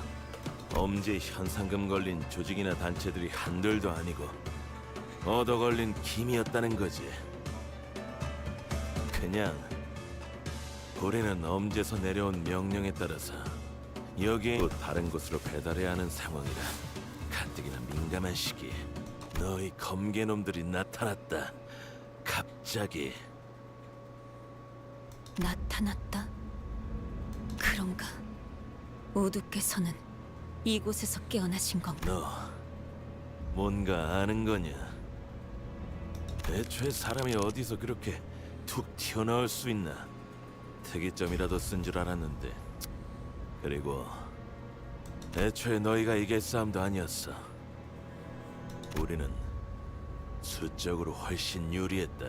엄지에 현상금 걸린 조직이나 단체들이 한둘도 아니고 얻어 걸린 김이었다는 거지. 그냥 우리는 엄지에서 내려온 명령에 따라서 여기에 또 다른 곳으로 배달해야 하는 상황이라 가뜩이나 민감한 시기 너희 검개놈들이 나타났다. 갑자기. 나타났다? 그런가? 우두께서는 이곳에서 깨어나신 건가? 너 뭔가 아는 거냐? 애초에 사람이 어디서 그렇게 툭 튀어나올 수 있나? 특이점이라도 쓴 줄 알았는데. 그리고 애초에 너희가 이길 싸움도 아니었어. 우리는 수적으로 훨씬 유리했다.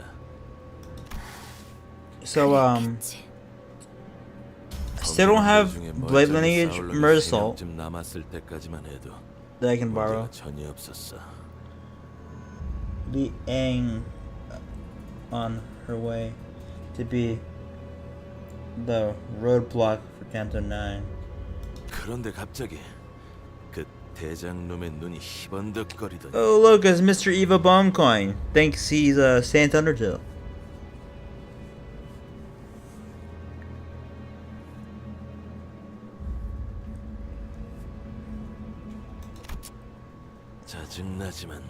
So I still don't have Blade Lineage Merciful 좀 남았을 때까지만 해도 that I can borrow. 문제가 전혀 없었어. Lee Aang on her way to be the roadblock for Canto 9. 그런데 갑자기 그 대장놈의 눈이 희번덕거리더니 Oh look, it's Mr. Eva Bombcoin. Thinks he's Saint Undertale. 짜증나지만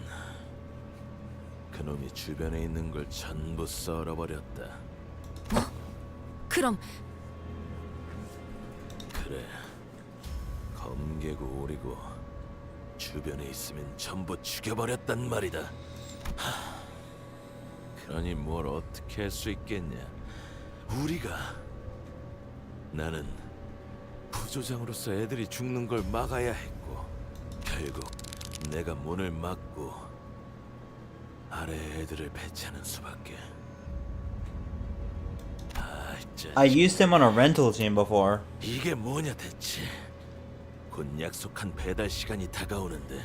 그놈이 주변에 있는 걸 전부 썰어버렸다. 그럼 그래, 검개고 오리고 주변에 있으면 전부 죽여버렸단 말이다. 그러니 뭘 어떻게 할 수 있겠냐? 우리가 나는 부조장으로서 애들이 죽는 걸 막아야 했고 결국 내가 문을 막고 아래 애들을 배치하는 수밖에. I used him on a rental team before. 이게 뭐냐 대체? 곧 약속한 배달 시간이 다가오는데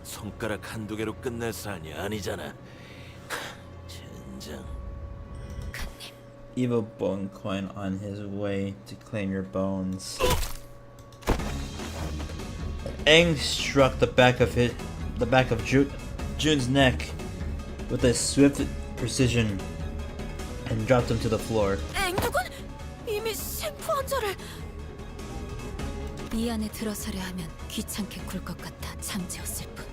손가락 한두 개로 끝낼 사안이 아니잖아. 젠장. Evil bone coin on his way to claim your bones. Aang struck the back of Jun's neck with a swift precision and dropped him to the floor. 앵두군 이미 샘프 환자를. 이 안에 들어서려 하면 귀찮게 굴 것 같아 잠재웠을 뿐.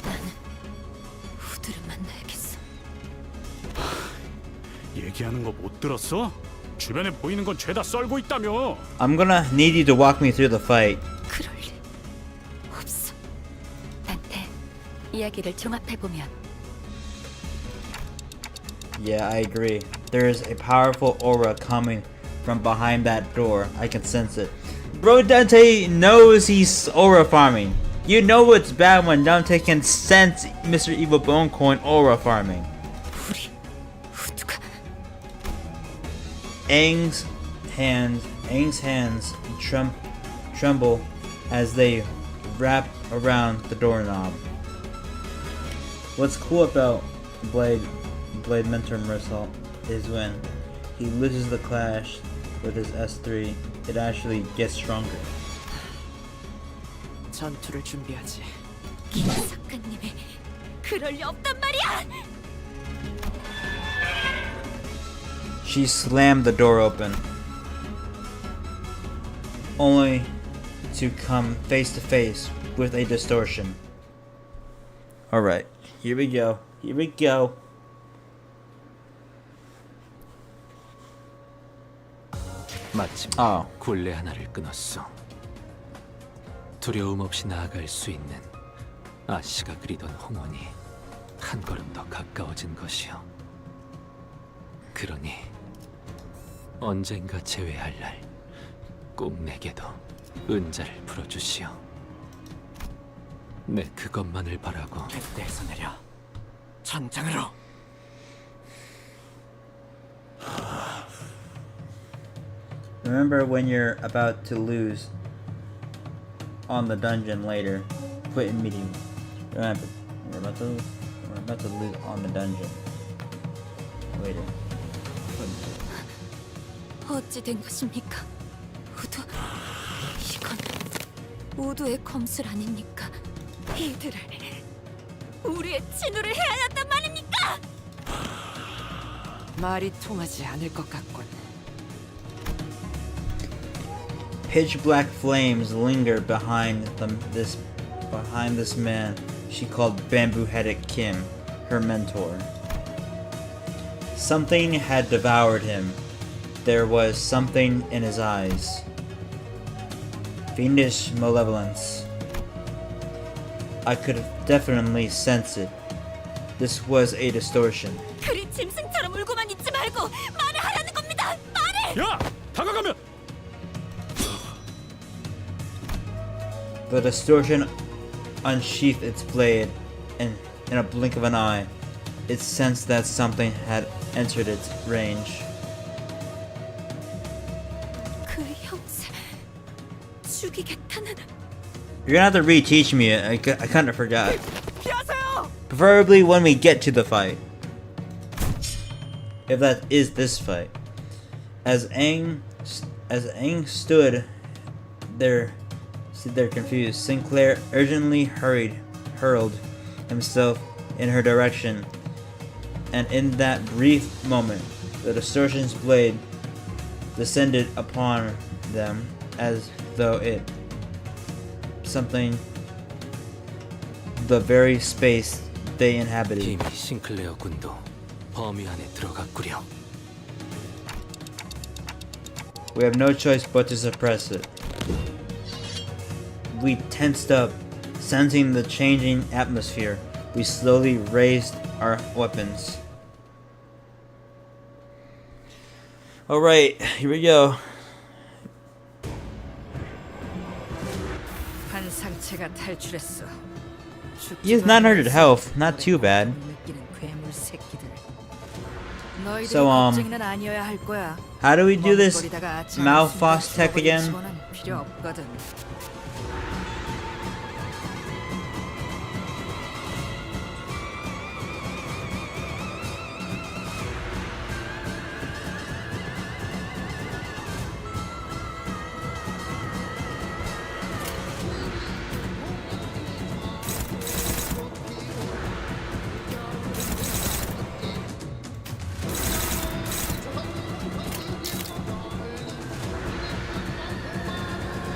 나는 후드를 만나야겠어. 얘기하는 거 못 들었어? 주변에 보이는 건 죄다 썰고 있다며. I'm gonna need you to walk me through the fight. 그럴 일 없어. 단테, 이야기를 종합해 보면. Yeah, I agree. There is a powerful aura coming from behind that door. I can sense it. Bro, Dante knows he's aura farming. You know it's bad when Dante can sense Mr. Evil Bone Coin aura farming. Aang's hands tremble as they wrap around the doorknob. What's cool about Blade Mentor Mersault is when he loses the clash with his S3, it actually gets stronger. 전투를 준비하지. 기사관님이 그럴 리 없단 말이야. She slammed the door open, only to come face to face with a distortion. Alright, here we go. Here we go. 마침 굴레 하나를 끊었어. 두려움 없이 나아갈 수 있는 아씨가 그리던 홍원이 한 걸음 더 가까워진 것이요. 그러니 언젠가 재회할 날 꼭 내게도 은자를 풀어주시오. 내 그것만을 바라고. 객대에서 내려 전장으로. Remember when you're about to lose on the dungeon later. Quit immediately. Remember, we're about to lose on the dungeon later. 어찌 된 것입니까? 우두, 이건 우두의 검술 아닙니까? 이들을 우리의 친우를 해야 한단 말입니까? 말이 통하지 않을 것 같군. Pitch black flames linger behind this man she called Bamboo-Headed Kim, her mentor. Something had devoured him. There was something in his eyes. Fiendish malevolence. I could definitely sense it. This was a distortion. 그리 짐승처럼 울고만 있지 말고 말을 하라는 겁니다. 말을! 야! 다가가면! The distortion unsheathed its blade, and in a blink of an eye, it sensed that something had entered its range. 그 형제 죽이겠다는. You're gonna have to reteach me it. I kind of forgot. Preferably when we get to the fight. If that is this fight. As Aang stood there confused, Sinclair urgently hurled himself in her direction, and in that brief moment, the distortion's blade descended upon them as though it something the very space they inhabited. 이미 싱클레어 군도 범위 안에 들어갔구려. We have no choice but to suppress it. We tensed up, sensing the changing atmosphere. We slowly raised our weapons. Alright, here we go. 한 상체가 탈출했어. He has 900 health, not too bad. 느끼는 괴물 새끼들. 너희들이 So, 겁쟁이는 아니어야 할 거야. How do we do this 멍거리다가 아차하게 Malphos 숨겨 tech again? 죽어버린 치고는 필요 없거든.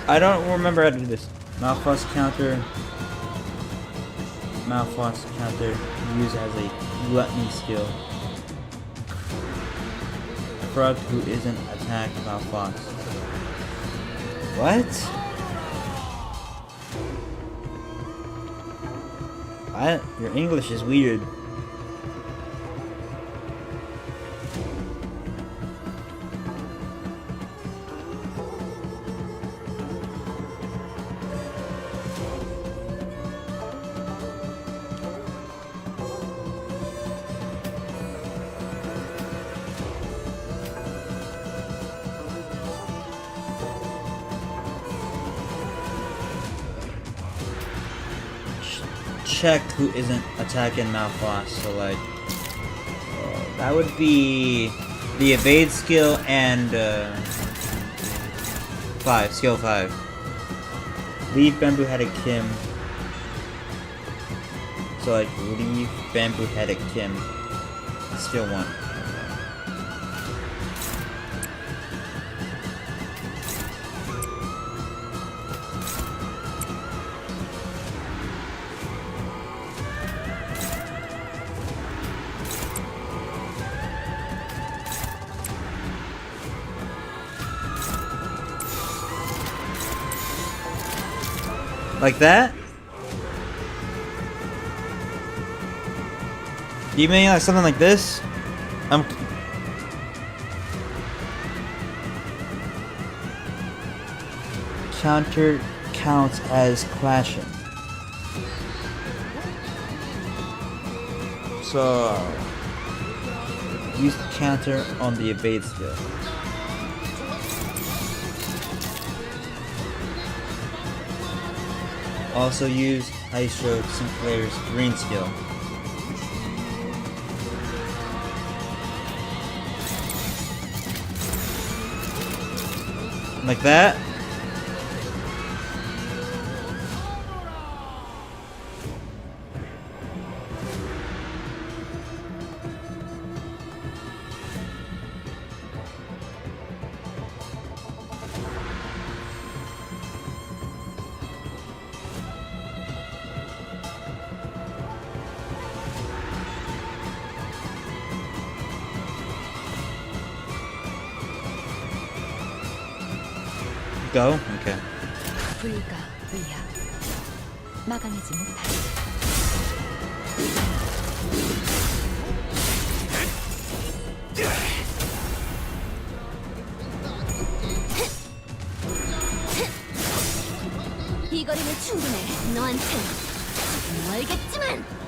I don't remember how to do this. Malphos counter. Malphos counter used as a gluttony skill. Frog who isn't attacked Malphos. What? Your English is weird. Check who isn't attacking Malphos, so like that would be the evade skill and skill 5. Leave bamboo headed Kim. So like leave bamboo headed Kim. Skill 1. Like that? Do you mean like something like this? Counter counts as clashing. So use counter on the evade skill. Also use Hydro Sinclair's green skill. Like that. Go? Okay. 불가 의야 막아내지 못하리. 이 거리면 충분해. 너한텐 멀겠지만.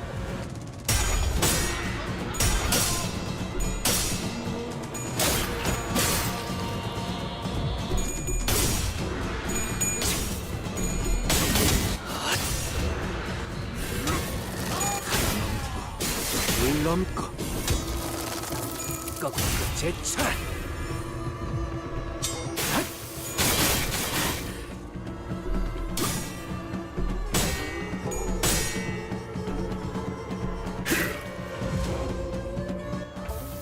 넘고 꺾고 제철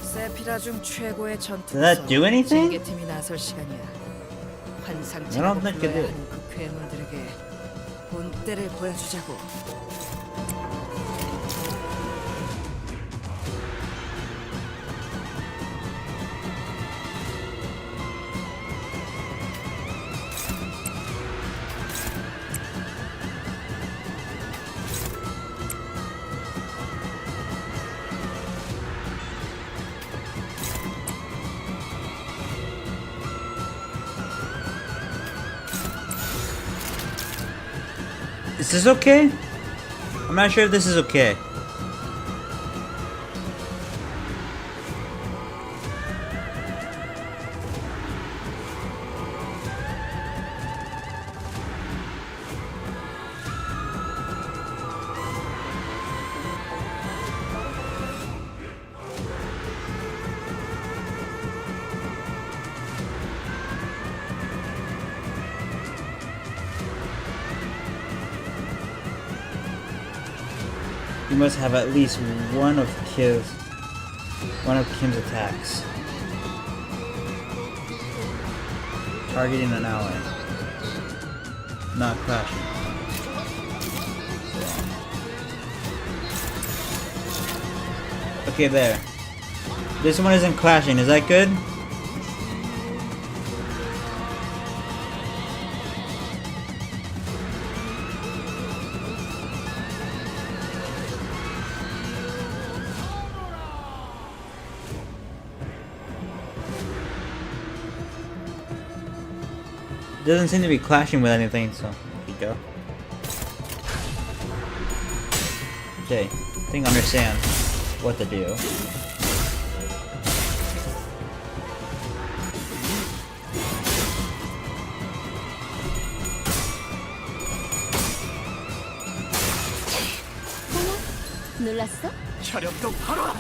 세피라 중 최고의 전투. Did that do anything? 징계팀이 나설 시간이야. I 환상적으로 don't think it 불러야 did. 하는 그 괴물들에게 본때를 보여주자고. Is this okay? I'm not sure if this is okay. You must have at least one of Kim's attacks. Targeting an ally. Not clashing. Okay, there. This one isn't clashing. Is that good? Doesn't seem to be clashing with anything, so there you go. Okay, I think I understand what to do. 놀랐어? 혈압도 바로.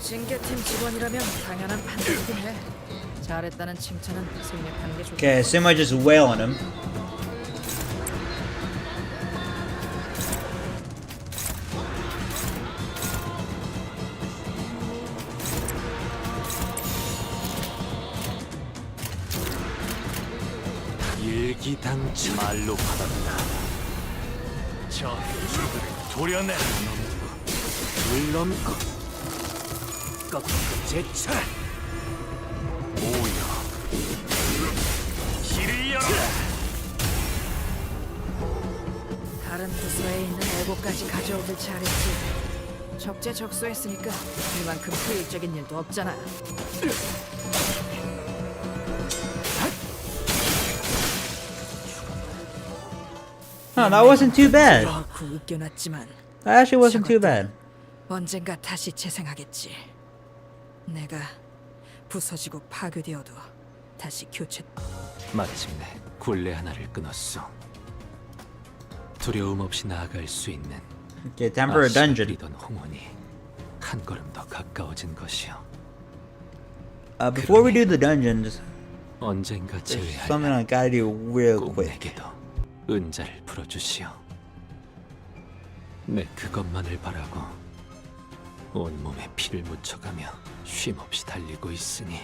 징계팀 직원이라면 당연한 판단이긴 해. 잘했다는 칭찬은 생략하는 게 좋겠다. Okay, I assume I just wail on him. 일기당초 말로 받았다. 저 해수들을 도려내 물넘고 제철 모여 길을 열어. 다른 부서에 있는 애고까지 가져오길 잘했지. 적재적소했으니까 이만큼 효율적인 일도 없잖아. Huh, that wasn't too bad. 웃겨놨지만 That actually wasn't too bad. 언젠가 다시 재생하겠지. 내가 부서지고 파괴되어도 다시 교체. 마침내 굴레 하나를 끊었어. 두려움 없이 나아갈 수 있는 Okay, time for a dungeon. 리던 홍원이 한 걸음 더 가까워진 것이요. Before we do the dungeons, 언젠가 there's 제외할 something I gotta do real quick. 꿈에게도 은자를 풀어주시오. 내 그것만을 바라고 온몸에 피를 묻혀가며 쉼없이 달리고 있으니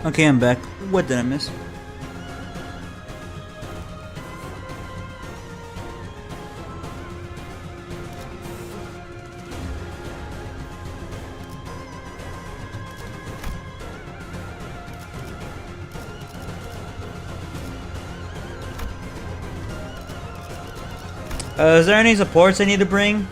Okay, I'm back. What did I miss? Is there any supports I need to bring?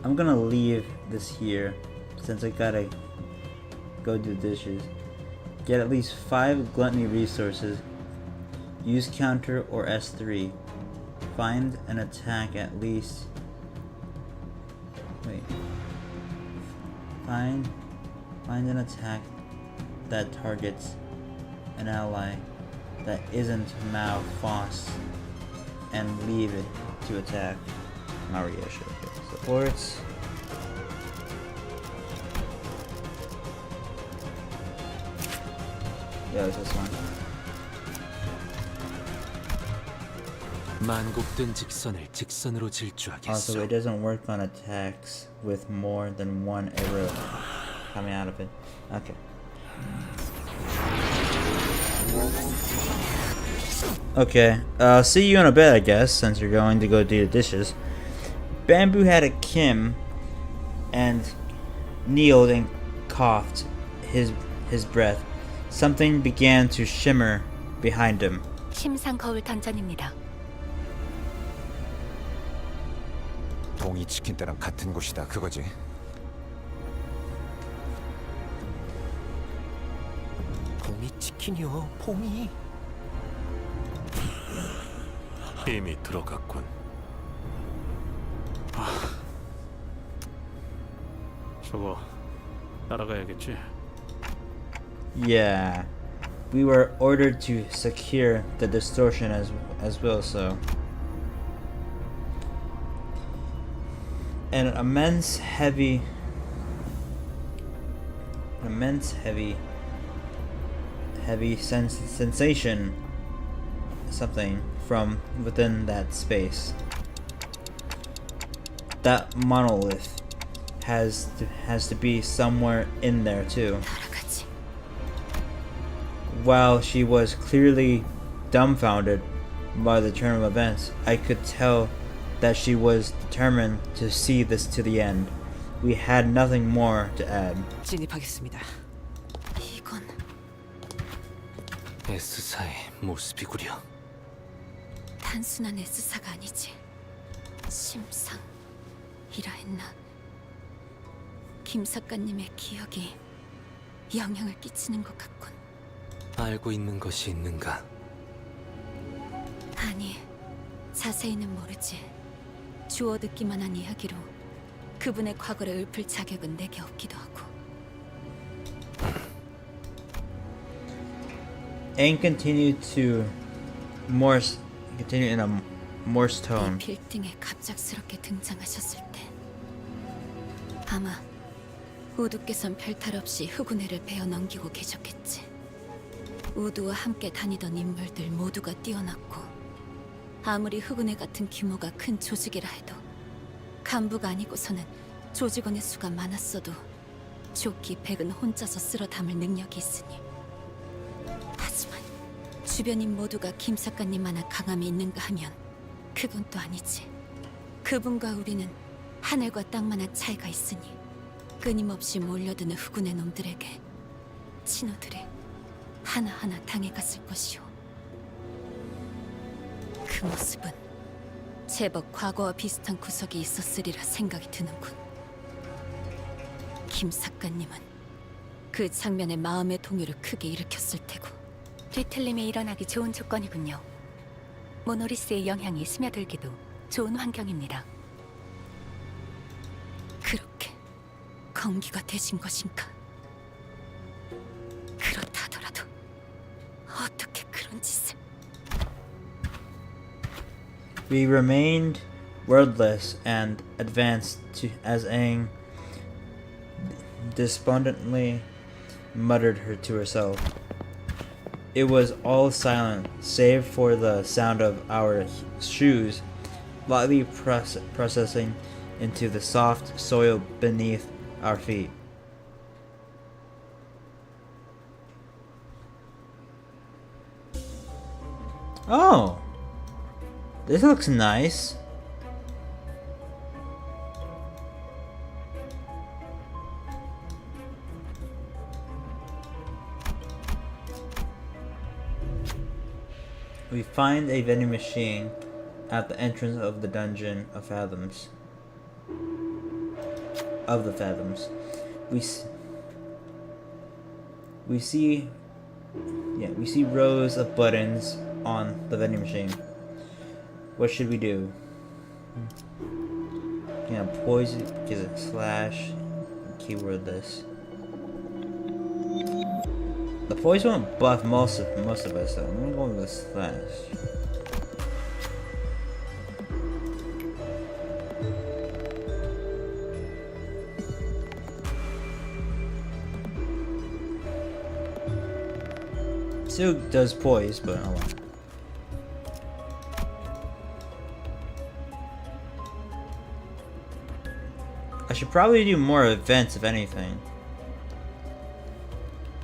I'm gonna leave this here since I gotta go do dishes. Get at least 5 gluttony resources. Use counter or S3. Find and attack at least. Wait. Find an attack that targets an ally that isn't Mao Foss and leave it to attack. Maria should okay. Supports. Yeah, it's this one. 만곡된 직선을 직선으로 질주하겠소. Also, it doesn't work on attacks with more than 1 arrow coming out of it. Okay. Okay, see you in a bit, I guess, since you're going to go do the dishes. Bamboo had a Kim and kneeled and coughed his breath. Something began to shimmer behind him. 심상 거울 던전입니다. 동이 치킨 때랑 같은 곳이다 그거지. 봄이 치킨이요, 봄이. 이미 들어갔군. 저거 따라가야겠지. Yeah, we were ordered to secure the distortion as well, so. An immense heavy sensation, something from within that space. That monolith has to be somewhere in there too. While she was clearly dumbfounded by the turn of events, I could tell that she was determined to see this to the end. We had nothing more to add. 진입하겠습니다. 이건 S사의 모습이구려. 단순한 S사가 아니지. 심상이라 했나? 김 작가님의 기억이 영향을 끼치는 것 같군. 알고 있는 것이 있는가? 아니, 자세히는 모르지. 주워 듣기만 한 이야기로 그분의 과거를 읊을 자격은 내게 없기도 하고. Aang continued in a Morse tone. 이 빌딩에 갑작스럽게 등장하셨을 때 아마 우두께선 별탈 없이 흑운회를 베어 넘기고 계셨겠지. 우두와 함께 다니던 인물들 모두가 뛰어났고 아무리 흑운회 같은 규모가 큰 조직이라 해도 간부가 아니고서는 조직원의 수가 많았어도 조기 백은 혼자서 쓸어 담을 능력이 있으니. 하지만 주변인 모두가 김 작가님만한 강함이 있는가 하면 그건 또 아니지. 그분과 우리는 하늘과 땅만한 차이가 있으니 끊임없이 몰려드는 흑운의 놈들에게 신호들이 하나하나 당해갔을 것이오. 그 모습은 제법 과거와 비슷한 구석이 있었으리라 생각이 드는군. 김 작가님은 그 장면에 마음의 동요를 크게 일으켰을 테고. 뒤틀림이 일어나기 좋은 조건이군요. 모노리스의 영향이 스며들기도 좋은 환경입니다. 그렇게 건기가 되신 것인가? 그렇다 하더라도 어떻게 그런 짓을... We remained wordless and advanced as Aang despondently muttered to herself. It was all silent, save for the sound of our shoes lightly processing into the soft soil beneath our feet. Oh! This looks nice. We find a vending machine at the entrance of the dungeon of Fathoms. We see rows of buttons on the vending machine. What should we do? Yeah, poison, is it slash, keyword this. The poison won't buff most of us though. I'm gonna go with the slash. Still does poise, but oh well. I should probably do more events, if anything,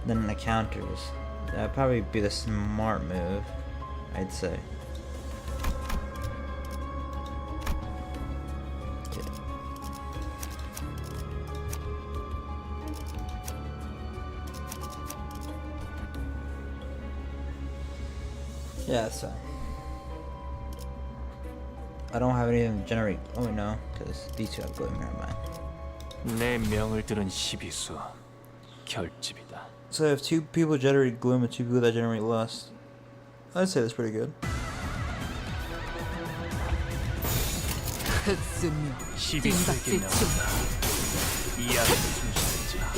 than encounters. That'd probably be the smart move, I'd say. Okay. Yeah, so I don't have anything to generate. Oh no, because these two have glue. Never mind. 내 명을 들은 시비수 결집이다. So I have 2 people generate gloom and 2 people that generate lust. I'd say that's pretty good. 시비수에게 명한다. 이 아래를 숨쉬자.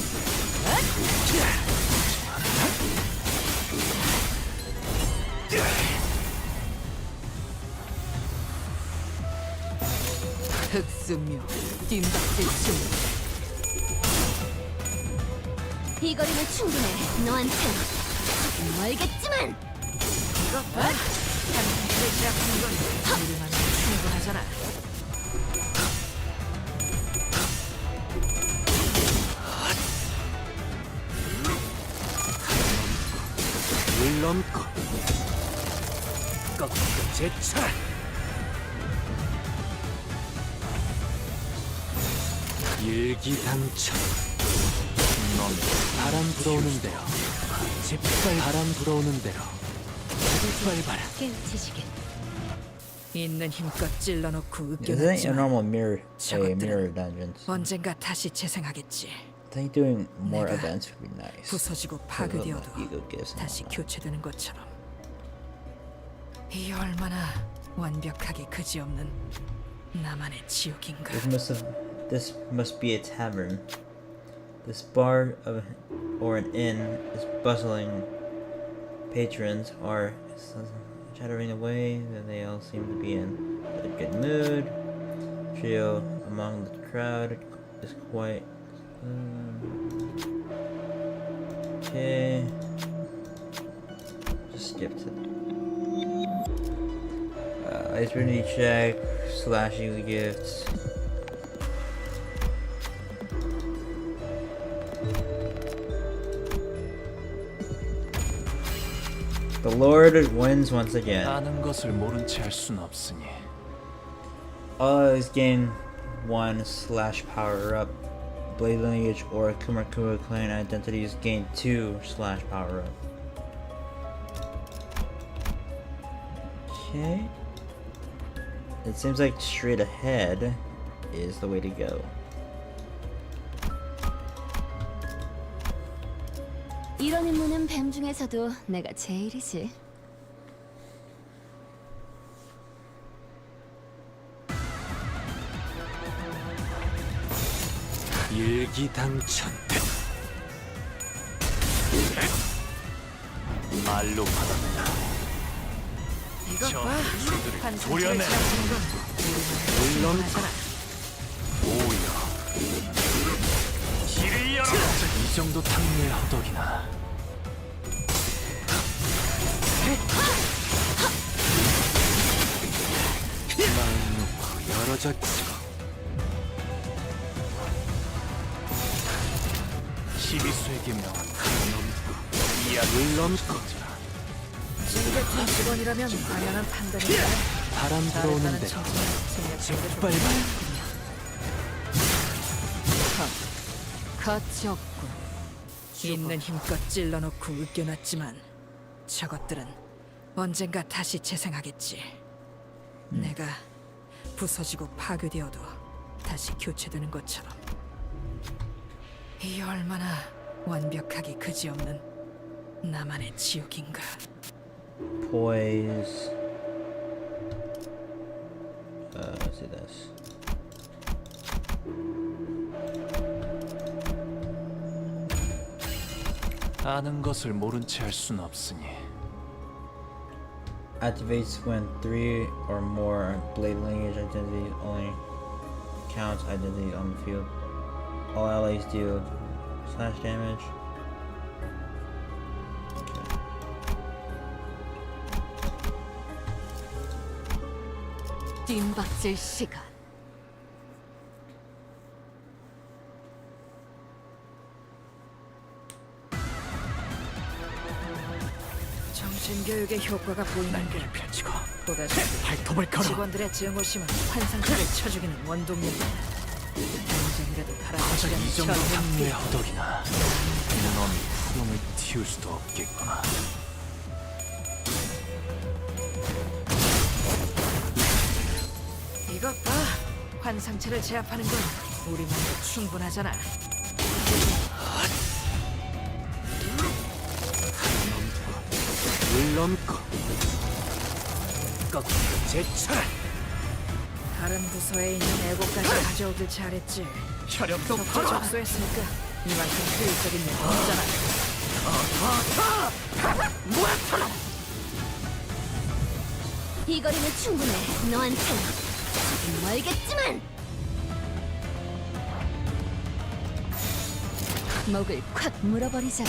흑수묘 뜀박질충. 이 거리면 충분해. 너한텐 멀겠지만. 이거 봐. 당신을 제압하는 건 우리만 충분하잖아. 물 넘고 꺾고 제차. 일기당천. 넌 바람 불어오는 대로 제발 바람 불어오는 대로 밟아라. 깨우치시게. 있는 힘껏 찔러놓고 This ain't a normal 으깨놨지만 mirror dungeons. 언젠가 다시 재생하겠지. I think doing more events would be nice. 부서지고 파괴되어도 다시 교체되는 것처럼. 이 얼마나 완벽하게 그지없는 나만의 지옥인가. This must be a tavern. This bar or an inn is bustling. Patrons are chattering away, and they all seem to be in a good mood. Trio among the crowd is quite. Okay. Just skip to. Icebreaking check, slashing gifts. The Lord wins once again. 아는 것을 모른 채 할 순 없으니. Always gain 1/ power up. Blade lineage or Kumakura clan identities gain 2/ power up. Okay. It seems like straight ahead is the way to go. 이런 임무는 뱀 중에서도 내가 제일이지. 일기당천. 말로 받았다. 이거 봐. 한숨을 도려내. 제압하는 건 우리만 충분하잖아. 오여. 길을 열어. 이 정도 탕후에 허덕이나. 가자. 시비수에게 명한 그 이야기를 넘고 징계팀 직원이라면 당연한 판단이야. 바람 들어오는데 짓밟아. 가치 없군. 있는 힘껏 찔러놓고 으깨놨지만 저것들은 언젠가 다시 재생하겠지. 내가 부서지고 파괴되어도 다시 교체되는 것처럼. 이 얼마나 완벽하기 그지없는 나만의 지옥인가. Poise. Let's see this. 아는 것을 모른 채 할 순 없으니 Activates when 3 or more blade lineage identities only counts identities on the field. All allies deal slash damage. 뜀박질 시간. 정신교육의 효과가 보이는 게 펼치고 또다시 발톱을 걸어. 직원들의 증오심은 환상체를 쳐죽이는 원동력이다. 언젠가도 갈아타려는 이 정도 전쟁. 향유의 허덕이나 놈이 푸름을 틔울 수도 없겠구나. 이것 봐. 환상체를 제압하는 건 우리만도 충분하잖아. 물 넘고 거꾸로 제철. 다른 부서에 있는 애고까지 가져오길 잘했지. 혈압도 적재 팔아. 접수했으니까 이만큼 효율적인 일 없잖아. 이 거리는 충분해. 너한테는 조금 멀겠지만 목을 콱 물어버리자.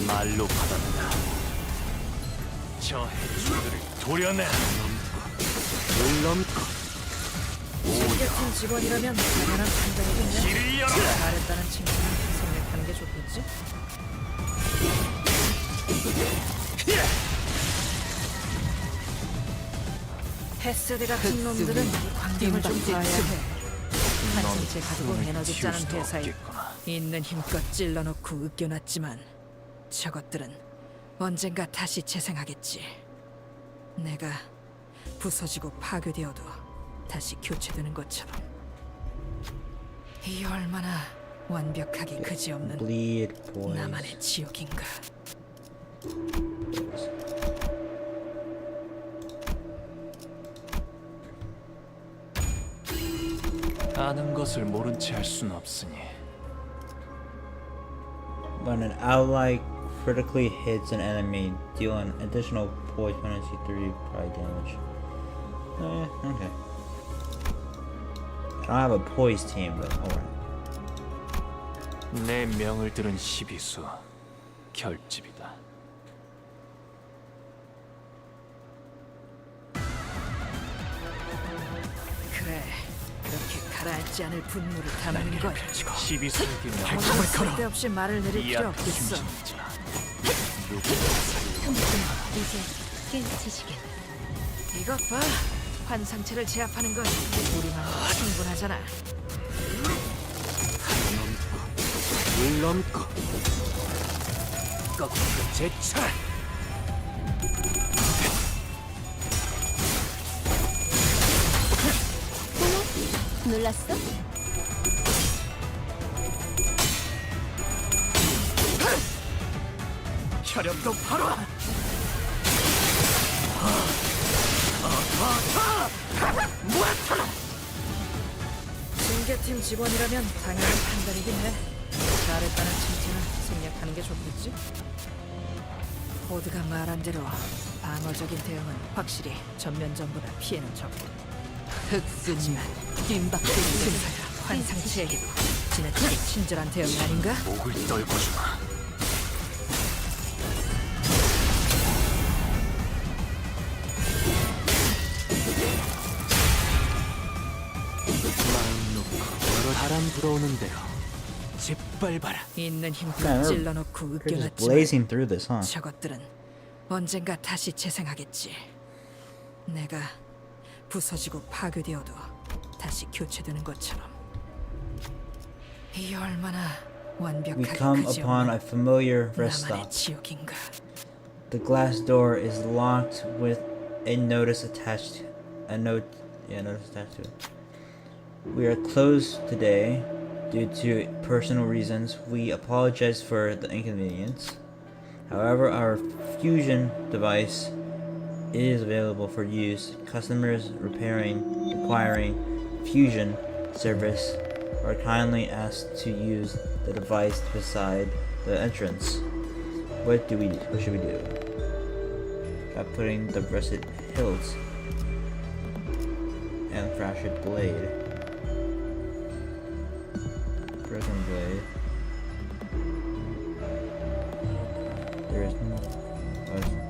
말로 받았다. 저 해충들을 도려내. 물 넘고 징계팀 직원이라면 당연한 판단이겠네. 길을 열어. 잘했다는 칭찬은 생략하는 게 좋겠지? 헤스드 같은 놈들은 이 광경을 좀 봐야 해. 환상체 가지고 에너지 짜는 회사에 있는 힘껏 찔러놓고 으깨놨지만 저것들은 언젠가 다시 재생하겠지. 내가 부서지고 파괴되어도 다시 교체되는 것처럼. 이 얼마나 완벽하기 그지없는 Bleed, boys. 나만의 지옥인가. 아는 것을 모른 채 할 순 없으니 When an ally critically hits an enemy, deal an additional poise penalty 3 pride damage. Okay. I don't have a poise team, but alright. 내 명을 들은 시비수 결집이다. 그래, 그렇게 가라앉지 않을 분노를 담는 거야. 시비수에게 명을 오늘 쓸데없이 말을 내릴 필요 없겠어. 이제 깨우치시겠. 이것 봐, 환상체를 제압하는 건 우리만 충분하잖아. 물 넘고 거꾸로 제철. 놀랐어? 혈압도 바로. 징계팀 직원이라면 당연한 판단이겠네. 잘했다는 칭찬은 생략하는 게 좋겠지? 보드가 말한 대로 방어적인 대응은 확실히 전면전보다 피해는 적고. 흑수지만 뜀박질 승사야 환상체에게도 지나치게 친절한 대응이 아닌가? 목을 떨궈주마. 바람 불어오는데요. 짓밟아라. 있는 힘껏 Man, 찔러놓고 They're just 으깨놨지만 blazing through this, huh? 저것들은 언젠가 다시 재생하겠지. 내가 부서지고 파괴되어도 다시 교체되는 것처럼. 이 얼마나 We 완벽하게 come 그지 upon a 없는 familiar rest 나만의 stop. 지옥인가. The glass door is locked with a notice attached. Notice attached to it. We are closed today due to personal reasons. We apologize for the inconvenience. However, our fusion device is available for use. Customers requiring fusion service are kindly asked to use the device beside the entrance. What should we do? By putting the rusted hilt and fractured blade. Broken blade. There is no.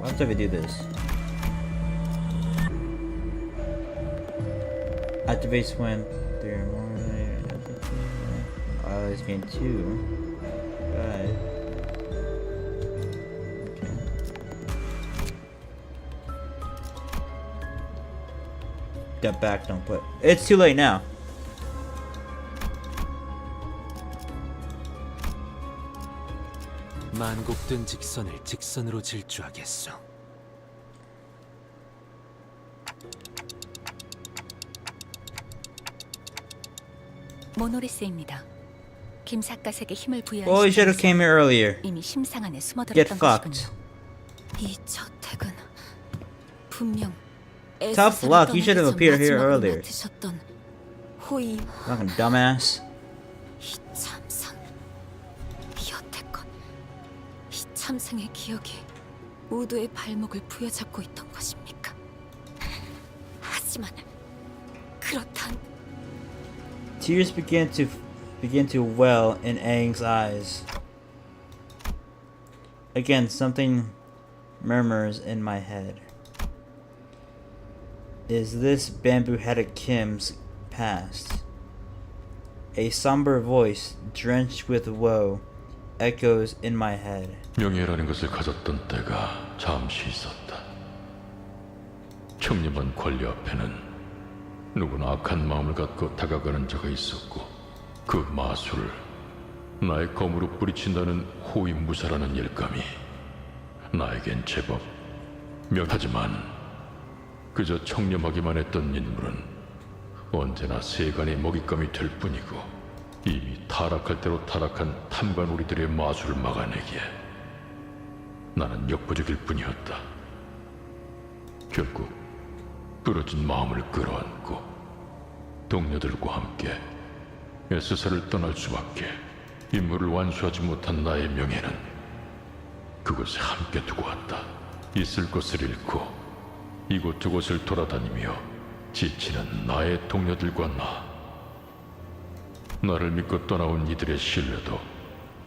Why do we do this? Activates when there are more. It's gain 2. Bad. Okay. Step back, don't put. It's too late now. 만곡된 직선을 직선으로 질주하겠소. 모노리스입니다. 김삿갓에게 힘을 부여한 Well, you should have came here earlier. 이미 심상 안에 Get 숨어들었던 fucked. 것이군요. 이 저택은 분명 Tough luck. You should have appeared here earlier. 맡으셨던 호위 Fucking dumbass. 이 참상 여태껏 이 참상의 기억이 모두의 발목을 부여잡고 있던 것입니까? 하지만 그렇단 Tears begin to well in Aang's eyes. Again, something murmurs in my head. Is this bamboo-headed Kim's past? A somber voice, drenched with woe, echoes in my head. 명예라는 것을 가졌던 때가 잠시 있었다. 청렴한 권리 앞에는 누구나 악한 마음을 갖고 다가가는 자가 있었고 그 마술을 나의 검으로 뿌리친다는 호위무사라는 일감이 나에겐 제법 하지만 그저 청렴하기만 했던 인물은 언제나 세간의 먹잇감이 될 뿐이고 이미 타락할 대로 타락한 탐관오리들의 마술을 막아내기에 나는 역부족일 뿐이었다. 결국 부러진 마음을 끌어안고 동료들과 함께 에스사를 떠날 수밖에 임무를 완수하지 못한 나의 명예는 그곳에 함께 두고 왔다. 있을 것을 잃고 이곳저곳을 돌아다니며 지치는 나의 동료들과 나를 믿고 떠나온 이들의 신뢰도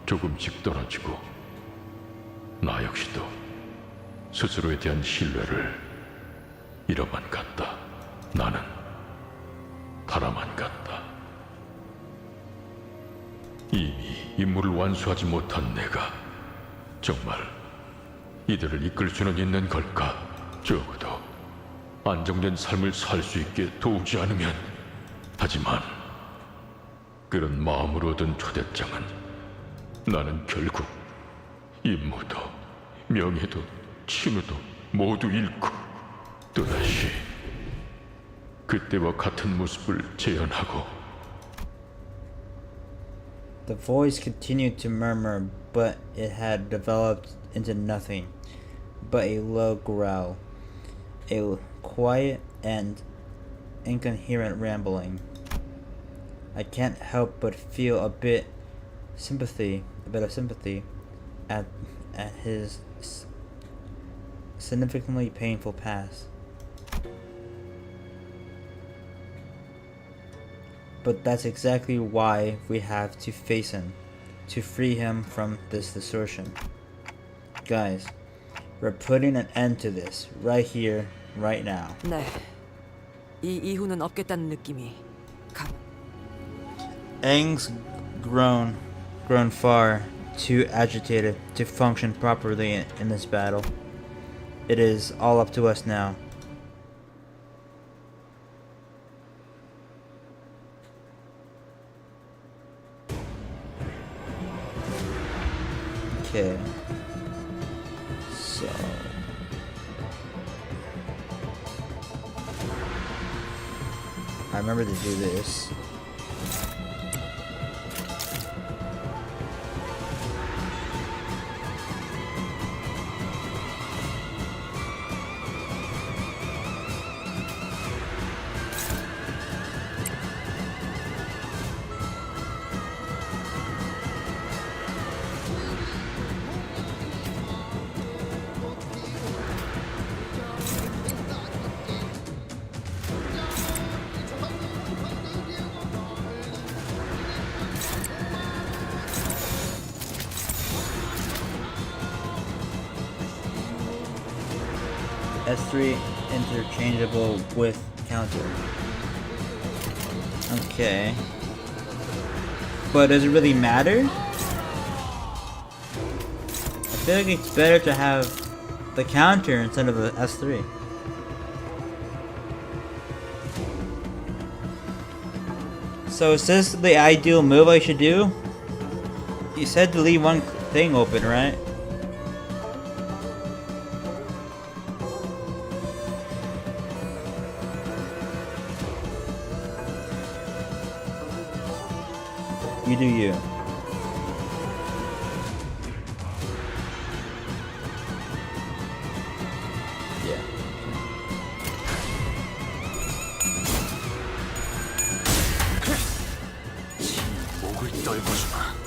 조금씩 떨어지고 나 역시도 스스로에 대한 신뢰를 잃어만 갔다. 나는 달아만 갔다. 이미 임무를 완수하지 못한 내가 정말 이들을 이끌 수는 있는 걸까? 적어도 안정된 삶을 살 수 있게 도우지 않으면. 하지만 그런 마음으로 얻은 초대장은 나는 결국 임무도 명예도 친우도 모두 잃고 또다시 그때와 같은 모습을 재현하고. The voice continued to murmur, but it had developed into nothing but a low growl, a quiet and incoherent rambling. I can't help but feel a bit of sympathy at his significantly painful past. But that's exactly why we have to face him, to free him from this distortion. Guys, we're putting an end to this, right here, right now. 네, 이 이후는 없겠다는 느낌이 감. Aang's grown far too agitated to function properly in this battle. It is all up to us now. Okay. So I remember to do this. S3 interchangeable with counter. Okay. But does it really matter? I feel like it's better to have the counter instead of the S3. So is this the ideal move I should do? You said to leave one thing open, right? You do you. Yeah. 목을 떨궈주마.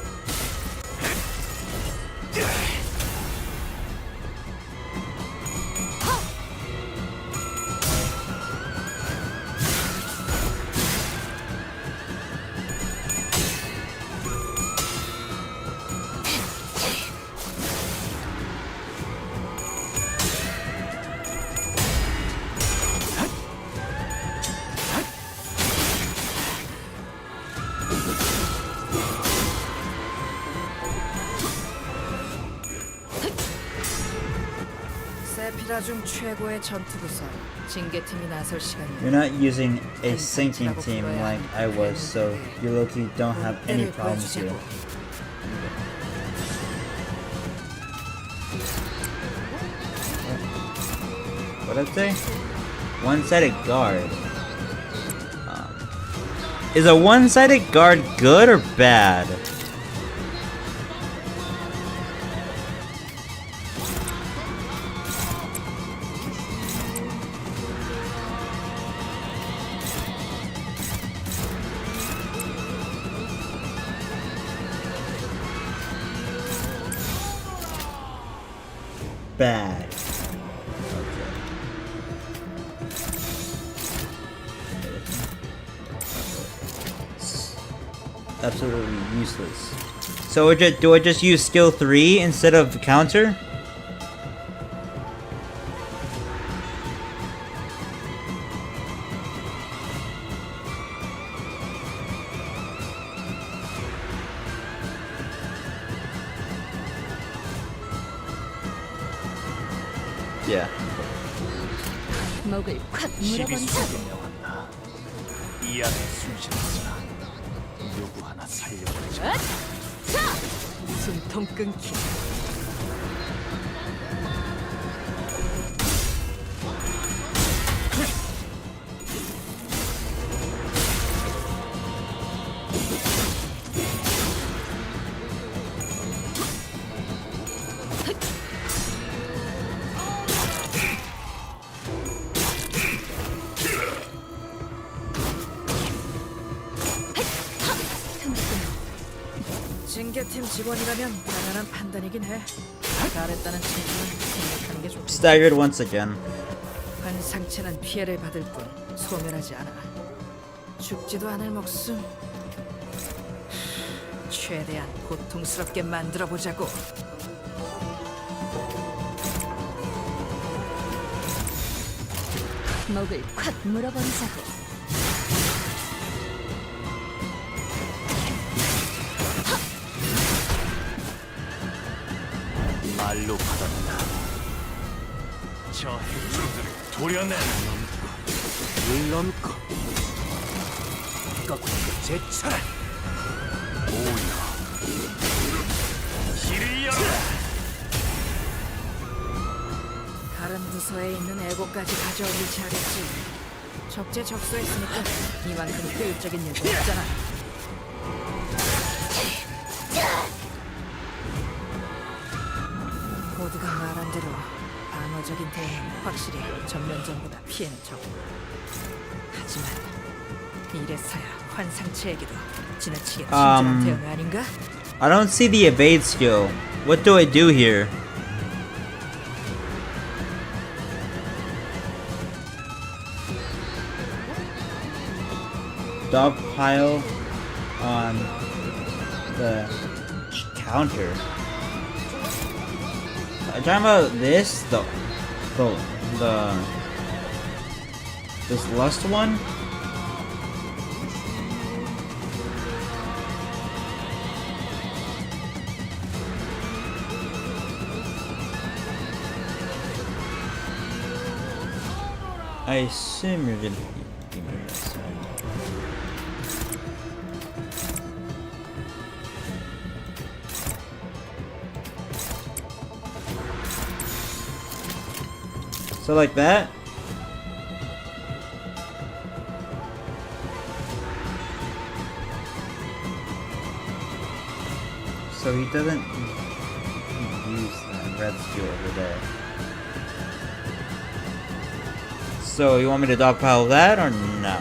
세피라 중 최고의 전투부서 징계팀이 나설 시간이야. You're not using a sinking team like I was, so you low-key don't have any problems here. What did I say? One-sided guard. Is a one-sided guard good or bad? Bad. Absolutely useless. So do I just use skill 3 instead of counter? Yeah. 목을 콱 시비수에게 명한다. 이 안에 숨쉬었으나 누구 하나 살려보자. 숨통 끊기. 징계팀 직원이라면 당연한 판단이긴 해. 잘했다는 칭찬은 생각하는 게 좋고. Staggered once again. 한 상체는 피해를 받을 뿐 소멸하지 않아. 죽지도 않을 목숨. 최대한 고통스럽게 만들어 보자고. 목을 콱 물어버리자고. 말로 받았다. 저 핵종들을 도려내. 물론고 꺾고 제쳐라. 오야. 길을 열어라. 다른 부서에 있는 애고까지 가져오길 잘했지. 적재적소했으니까 이만큼 효율적인 일도 없잖아. 모두가 말한 대로 방어적인 대응은 확실히 전면전보다 피해는 적고, 하지만 이래서야 환상체에게도 지나치게 친절한 대응 아닌가? I don't see the evade skill. What do I do here? Dog pile on the counter. Are you talking about this? This lust one? I assume you're gonna be this. So like that? So he doesn't use that red skill over there. So you want me to dogpile that or no?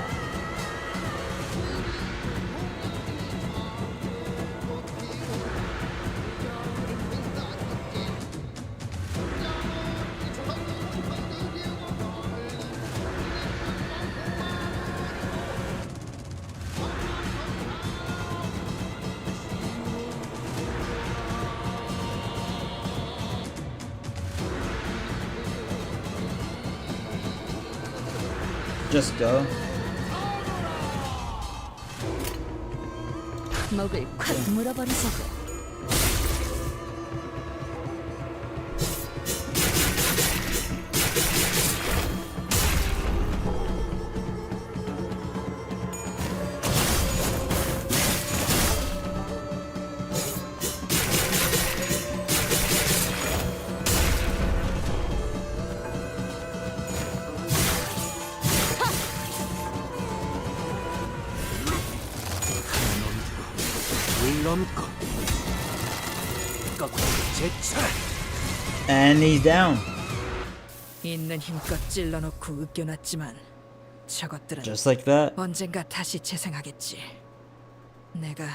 Just go. 목을 콱 물어버리자고. And he's down. 있는 힘껏 찔러놓고 으껴놨지만 저것들은 Just like that. 언젠가 다시 재생하겠지. 내가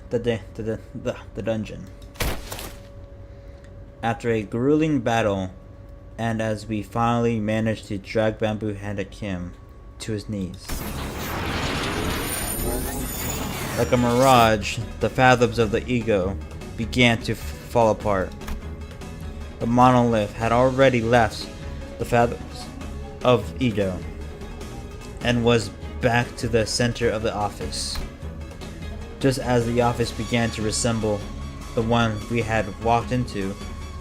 the dungeon. After a grueling battle, and as we finally managed to drag Bamboo Head Kim to his knees. Like a mirage, the fathoms of the ego began to fall apart. The monolith had already left the fathoms of ego and was back to the center of the office. Just as the office began to resemble the one we had walked into,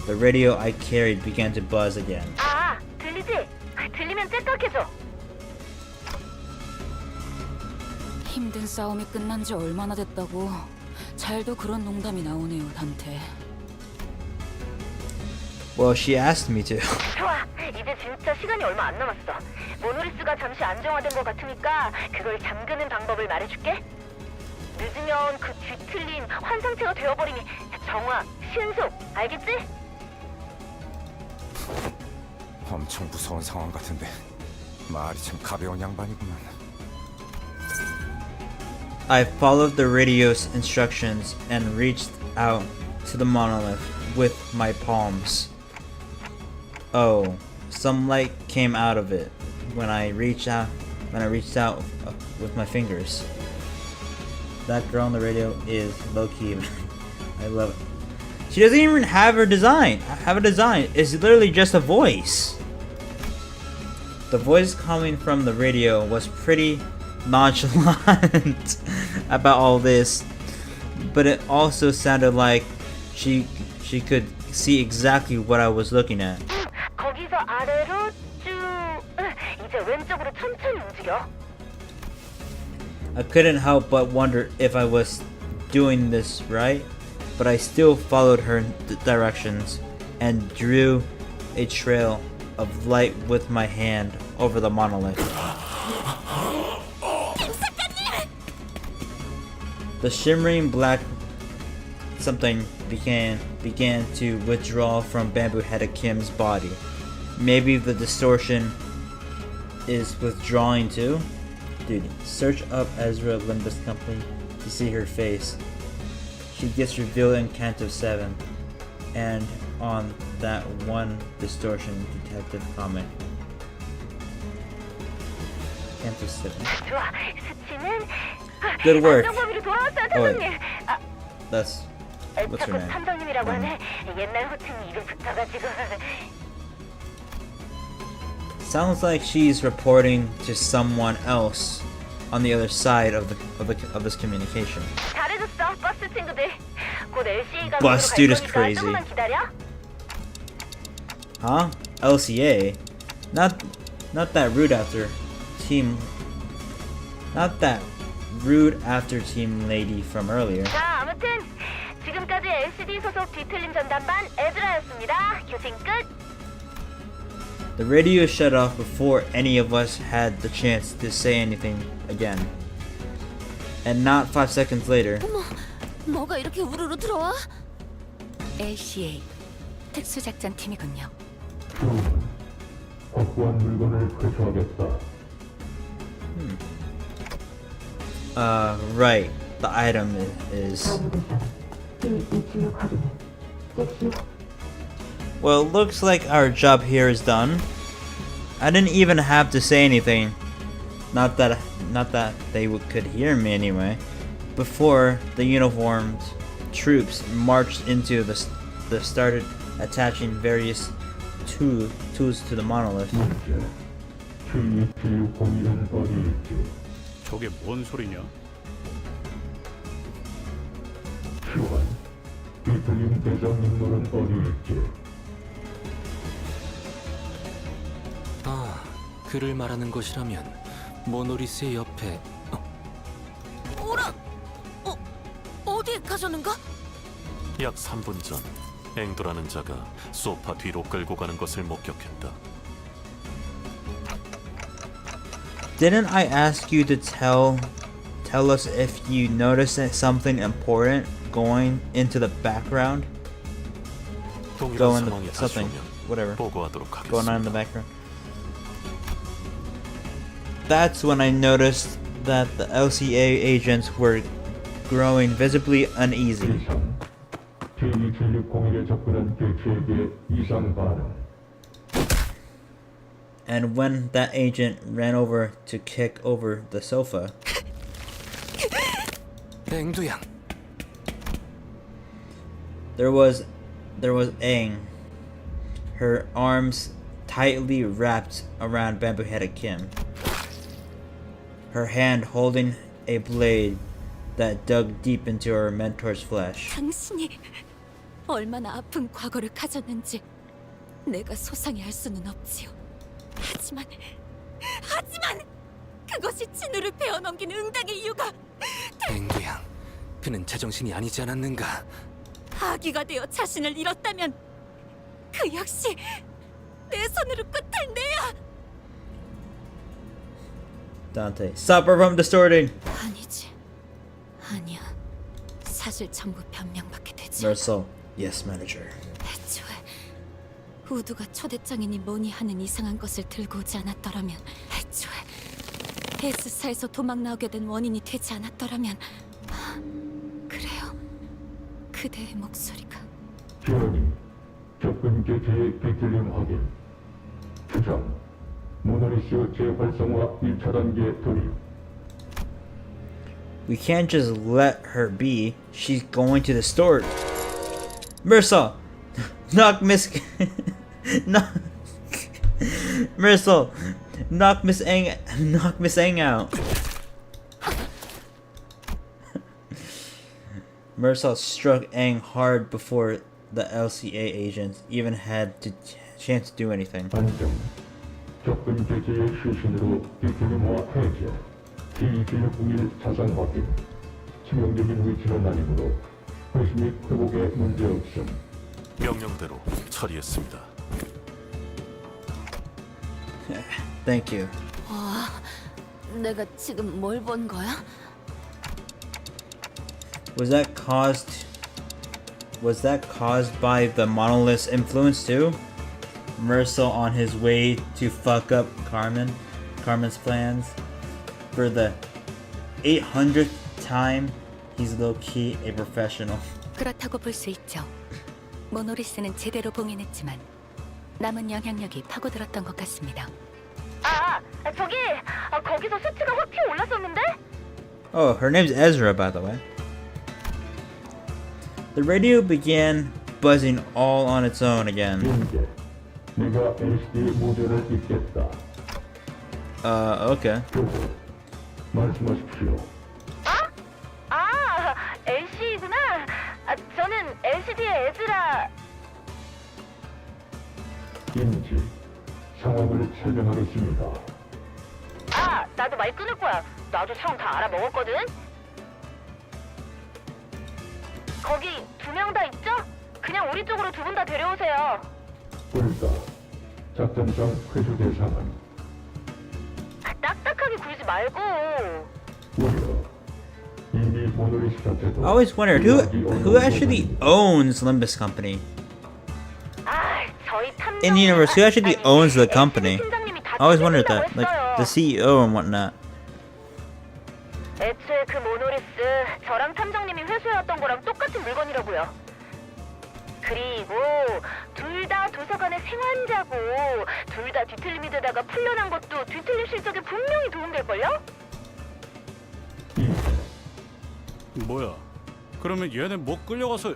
the radio I carried began to buzz again. 아, 들리지? 들리면 째떡해줘. 힘든 싸움이 끝난 지 얼마나 됐다고. 잘도 그런 농담이 나오네요, 단테. Well, she asked me to. 좋아, 이제 진짜 시간이 얼마 안 남았어. 모노리스가 잠시 안정화된 것 같으니까 그걸 잠그는 방법을 말해줄게. 늦으면 그 뒤틀린 환상체가 되어버리니 정화, 신속, 알겠지? 엄청 무서운 상황 같은데 말이 참 가벼운 양반이구만. I followed the radio's instructions and reached out to the monolith with my palms. Oh, some light came out of it when I reached out with my fingers. That girl on the radio is low-key. I love it. She doesn't even have a design. It's literally just a voice. The voice coming from the radio was pretty nonchalant. about all this, but it also sounded like she could see exactly what I was looking at. 거기서 아래로 쭉 이제 왼쪽으로 천천히 움직여. I couldn't help but wonder if I was doing this right, but I still followed her directions and drew a trail of light with my hand over the monolith. The shimmering black something began to withdraw from bamboo-headed Kim's body. Maybe the distortion is withdrawing too? Dude, search up Ezra Limbus Company to see her face. She gets revealed in Canto 7 and on that one distortion detective comic. Canto 7. 좋아, 수치는 Good work. 안정범위로 돌아왔어요, Oh, wait. 탐정님. That's what's her 자꾸 name? 탐정님이라고 하네. 옛날 호칭이 입에 붙어가지고. Sounds like she's reporting to someone else on the other side of this communication. 잘해줬어, 버스 친구들. 곧 LCA가 Bus dude is 거니까 crazy. 조금만 기다려. Huh? LCA? Not that rude after team. Not that rude after team lady from earlier. 자, 아무튼 지금까지 LCD 소속 뒤틀림 전담반 에즈라였습니다. 교신 끝. The radio shut off before any of us had the chance to say anything again. And not 5 seconds later, 어머, 뭐가 이렇게 우르르 들어와? LCA 특수작전팀이군요. 확보한 물건을 회수하겠다. Right. The item is. Well, it looks like our job here is done. I didn't even have to say anything. Not that they could hear me anyway. Before the uniformed troops marched into the started attaching various tools to the monolith. 저게 뭔 소리냐? 비틀림 대장 인물은 어디 있지? 아, 그를 말하는 것이라면 모노리스의 옆에 오라! 어디에 가셨는가? 약 3분 전 앵도라는 자가 소파 뒤로 끌고 가는 것을 목격했다. Didn't I ask you to tell us if you noticed something important going into the background? 동일한 상황이 다시 Something, 오면 whatever, 보고하도록 going on in the 하겠습니다. background. That's when I noticed that the LCA agents were growing visibly uneasy. T-160에 접근한 개체에게 이상 반응. And when that agent ran over to kick over the sofa, 앵두양. there was Aang, her arms tightly wrapped around bamboo-headed Kim, her hand holding a blade that dug deep into her mentor's flesh. 당신이 얼마나 아픈 과거를 가졌는지 내가 소상히 알 수는 없지요. 하지만 그것이 진우를 베어넘긴 응당의 이유가 앵두양, 그는 제정신이 아니지 않았는가? 아기가 되어 자신을 잃었다면 그 역시 내 손으로 끝을 내야. Dante, stop her from distorting! 아니야. 사실 전부 변명밖에 되지. Mercel, yes, manager. 애초에 우두가 초대장이니 뭐니 하는 이상한 것을 들고 오지 않았더라면, 애초에 S사에서 도망 나오게 된 원인이 되지 않았더라면, 그래요. 그대의 목소리가. 지원이 접근 개체의 비틀림 확인. 추정 모노리스 재활성화 1차 단계 돌입. We can't just let her be. She's going to distort. Mercel, knock Miss, knock Mercel, knock Miss Aang out. Mersault struck Aang hard before the LCA agents even had the chance to do anything. 접근 규제의 수신으로 디플리모와 해제, T-101 자산 확인, 치명적인 위치는 아니므로 회수 및 회복에 문제 없음. 명령대로 처리했습니다. Thank you. 내가 지금 뭘 본 거야? Was that caused by the monolith's influence too? Mersault on his way to fuck up Carmen's plans. For the 800th time, he's low-key a professional. 그렇다고 볼 수 있죠. 모노리스는 제대로 봉인했지만 남은 영향력이 파고들었던 것 같습니다. 저기 거기서 수치가 확 튀어 올랐었는데? Oh, her name's Ezra, by the way. The radio began buzzing all on its own again. 내가 LCD 모델을 입겠다. Okay. 말씀하십시오. LC구나. 저는 LCD의 에즈라. 인지 상황을 설명하겠습니다. 나도 말 끊을 거야. 나도 상황 다 알아먹었거든. 거기 2명 다 있죠? 그냥 우리 쪽으로 2분 다 데려오세요. 불가 작전상 회수 대상은 딱딱하게 굴지 말고. 이미 모노리스 자체도 I always wondered who actually owns Limbus Company. In the universe, who actually owns the company? I always wondered that, like the CEO and whatnot. 애초에 그 모노리스 저랑 탐정님이 회수해왔던 거랑 똑같은 물건이라고요. 그리고 둘 다 도서관의 생환자고 둘 다 뒤틀림이 되다가 풀려난 것도 뒤틀림 실적에 분명히 도움될걸요? 뭐야? 그러면 얘네 뭐 끌려가서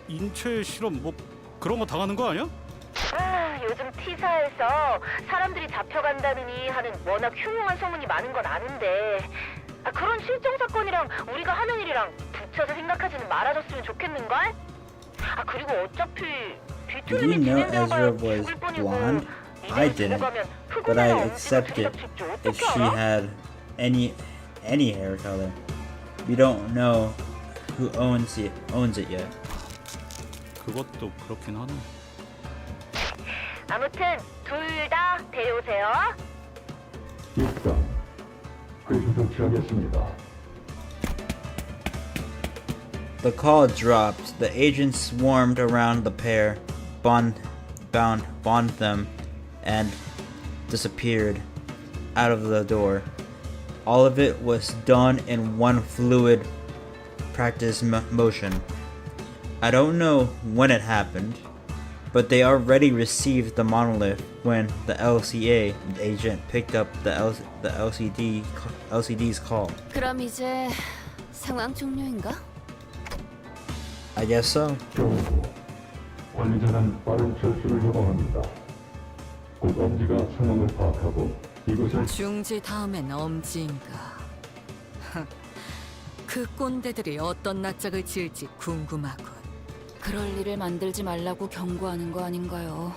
인체 실험 뭐 그런 거 당하는 거 아니야? 요즘 T사에서 사람들이 잡혀간다느니 하는 워낙 흉흉한 소문이 많은 건 아는데 그런 실종 사건이랑 우리가 하는 일이랑 붙여서 생각하지는 말아줬으면 좋겠는걸? 그리고 어차피 Did you know Ezra was blonde? I didn't, but I accepted if she had any hair color. We don't know who owns it yet. 그것도 그렇긴 하네. 아무튼 둘 다 데려오세요. 일단 회수 조치하겠습니다. The call dropped. The agents swarmed around the pair, bound them, and disappeared out of the door. All of it was done in one fluid practice motion. I don't know when it happened, but they already received the monolith when the LCA agent picked up the LCD's call. 그럼 이제 상황 종료인가? I guess so. 경고. 관리자는 빠른 철수를 요청합니다. 곧 엄지가 상황을 파악하고 이것을 중지 다음엔 엄지인가? 그 꼰대들이 어떤 낯짝을 지을지 궁금하군. 그럴 일을 만들지 말라고 경고하는 거 아닌가요?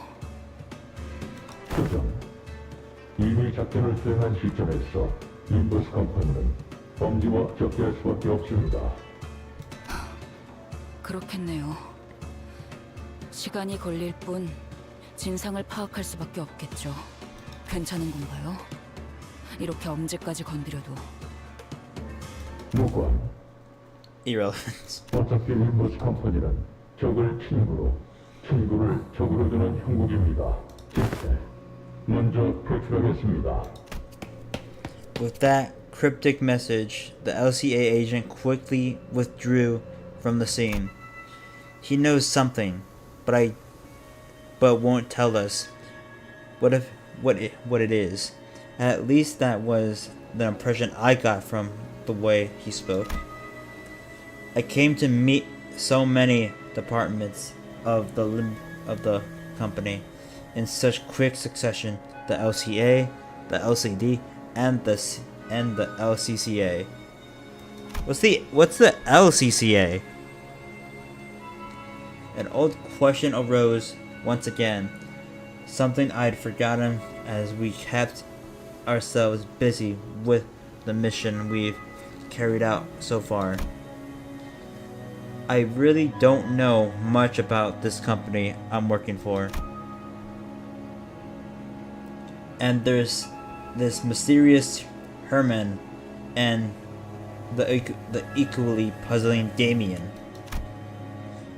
조정. 이미 작전을 수행한 시점에서 림버스 컴퍼니는 엄지와 접대할 수밖에 없습니다. 그렇겠네요. 시간이 걸릴 뿐 진상을 파악할 수밖에 없겠죠. 괜찮은 건가요? 이렇게 엄지까지 건드려도. 무관. Irrelevant. 어차피 림버스 컴퍼니는 적을 친구로, 친구를 적으로 두는 형국입니다. 집세. 먼저 표출하겠습니다. With that cryptic message, the LCA agent quickly withdrew from the scene. He knows something, but won't tell us what it is. At least that was the impression I got from the way he spoke. I came to meet so many departments of the company in such quick succession: the LCA, the LCD, and the LCCA. What's the LCCA? An old question arose once again, something I'd forgotten as we kept ourselves busy with the mission we've carried out so far. I really don't know much about this company I'm working for. And there's this mysterious Herman and the equally puzzling Damien.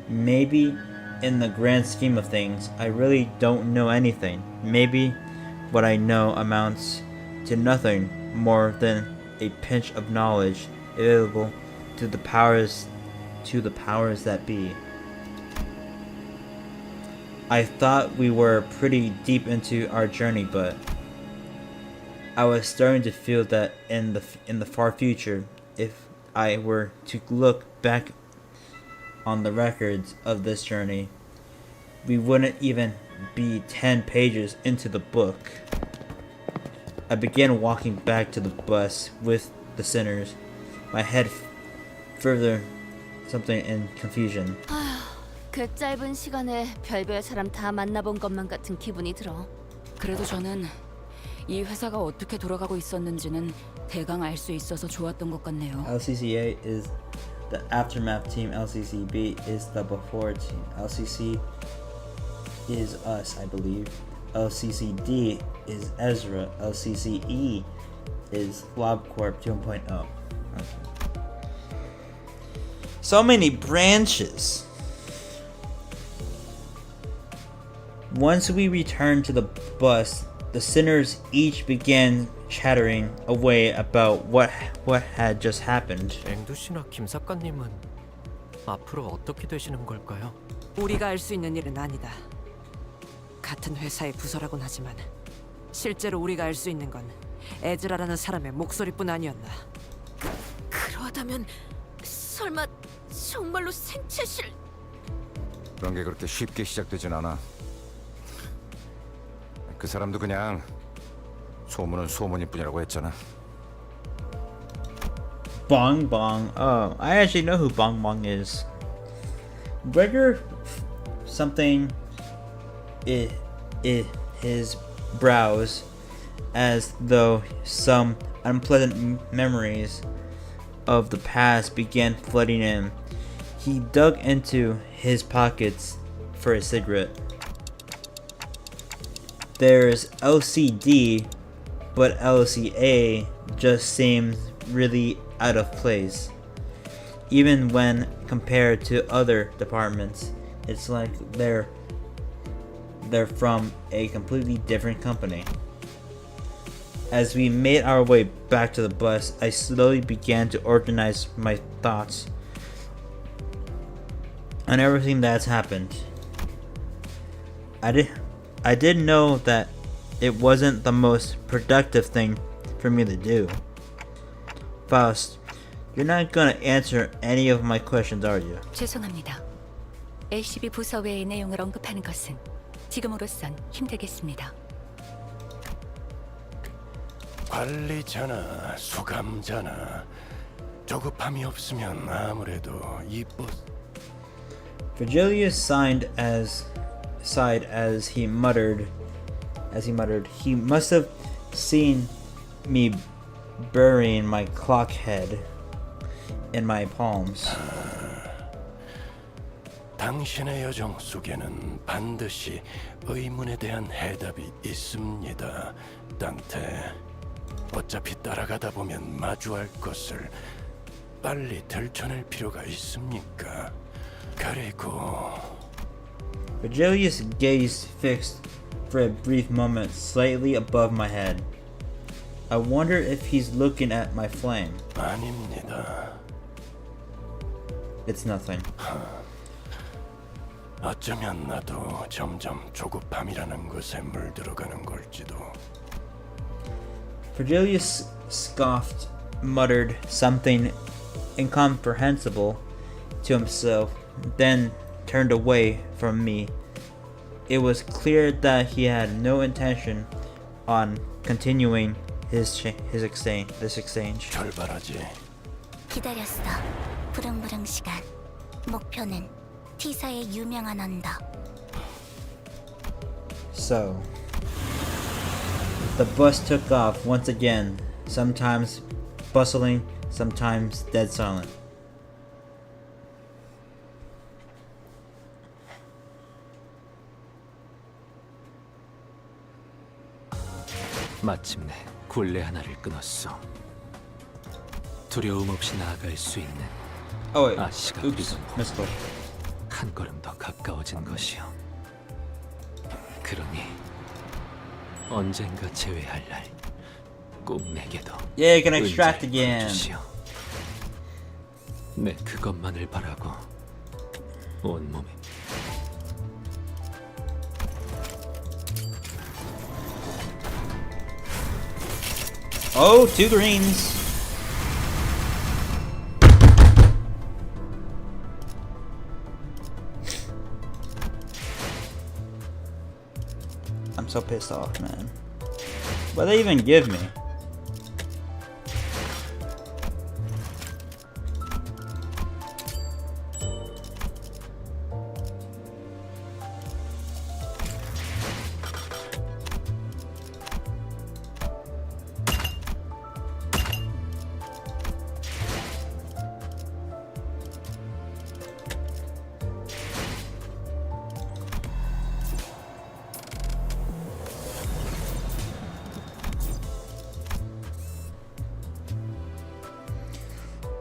Maybe in the grand scheme of things, I really don't know anything. Maybe what I know amounts to nothing more than a pinch of knowledge available to the powers that be. I thought we were pretty deep into our journey, but I was starting to feel that in the far future, if I were to look back on the records of this journey, we wouldn't even be 10 pages into the book. I began walking back to the bus with the sinners, my head further something in confusion. 그 짧은 시간에 별별 사람 다 만나본 것만 같은 기분이 들어. 그래도 저는 이 회사가 어떻게 돌아가고 있었는지는 대강 알 수 있어서 좋았던 것 같네요. LCCA is the aftermath team. LCCB is the before team. LCC is us, I believe. LCCD is Ezra. LCCE is LobCorp 2.0. Okay. So many branches. Once we returned to the bus, the sinners each began chattering away about what had just happened. 앵두 씨나 김 작가님은 앞으로 어떻게 되시는 걸까요? 우리가 알 수 있는 일은 아니다. 같은 회사의 부서라곤 하지만 실제로 우리가 알 수 있는 건 에즈라라는 사람의 목소리뿐 아니었나. 그러하다면 설마 정말로 생체실? 그런 게 그렇게 쉽게 시작되진 않아. 그 사람도 그냥 소문은 소문일 뿐이라고 했잖아. Bong Bong. Oh, I actually know who Bong Bong is. Gregor something his brows as though some unpleasant memories of the past began flooding in. He dug into his pockets for a cigarette. There's LCD, but LCA just seems really out of place. Even when compared to other departments, it's like they're from a completely different company. As we made our way back to the bus, I slowly began to organize my thoughts on everything that's happened. I did know that it wasn't the most productive thing for me to do. Faust, you're not gonna answer any of my questions, are you? 죄송합니다. LCB 부서 외의 내용을 언급하는 것은 지금으로선 힘들겠습니다. 관리자나 수감자나 조급함이 없으면 아무래도 이 버스. Virgilius sighed as he muttered. He must have seen me burying my clock head in my palms. 당신의 여정 속에는 반드시 의문에 대한 해답이 있습니다, 땅테. 어차피 따라가다 보면 마주할 것을 빨리 들춰낼 필요가 있습니까? 그리고 Virgilius' gaze fixed for a brief moment slightly above my head. I wonder if he's looking at my flame. 아닙니다. It's nothing. 어쩌면 나도 점점 조급함이라는 것에 물들어가는 걸지도. Virgilius scoffed, muttered something incomprehensible to himself, then turned away from me. It was clear that he had no intention on continuing this exchange. 출발하지. 기다렸어. 부릉부릉 시간. 목표는 T사의 유명한 언덕. So, the bus took off once again, sometimes bustling, sometimes dead silent. 마침내 굴레 하나를 끊었어. 두려움 없이 나아갈 수 있는 Oh wait, 아씨가 oops, 그리던 missed it. 한 걸음 더 가까워진 것이요. 그러니 언젠가 재회할 날 꼭 내게도 Yeah, you can extract 은자를 again. 주시오. 내 그것만을 바라고 온몸에 Oh, 2 greens. I'm so pissed off, man. What they even give me?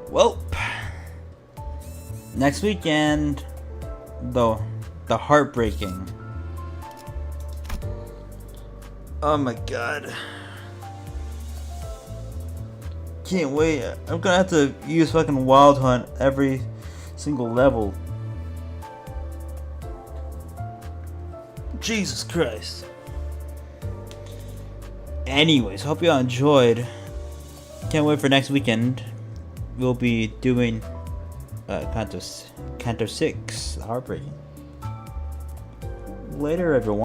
Well, next weekend, the heartbreaking. Oh my god. Can't wait. I'm gonna have to use fucking Wild Hunt every single level. Jesus Christ. Anyways, hope y'all enjoyed. Can't wait for next weekend. We'll be doing Canto 6, Heartbreaking. Later, everyone.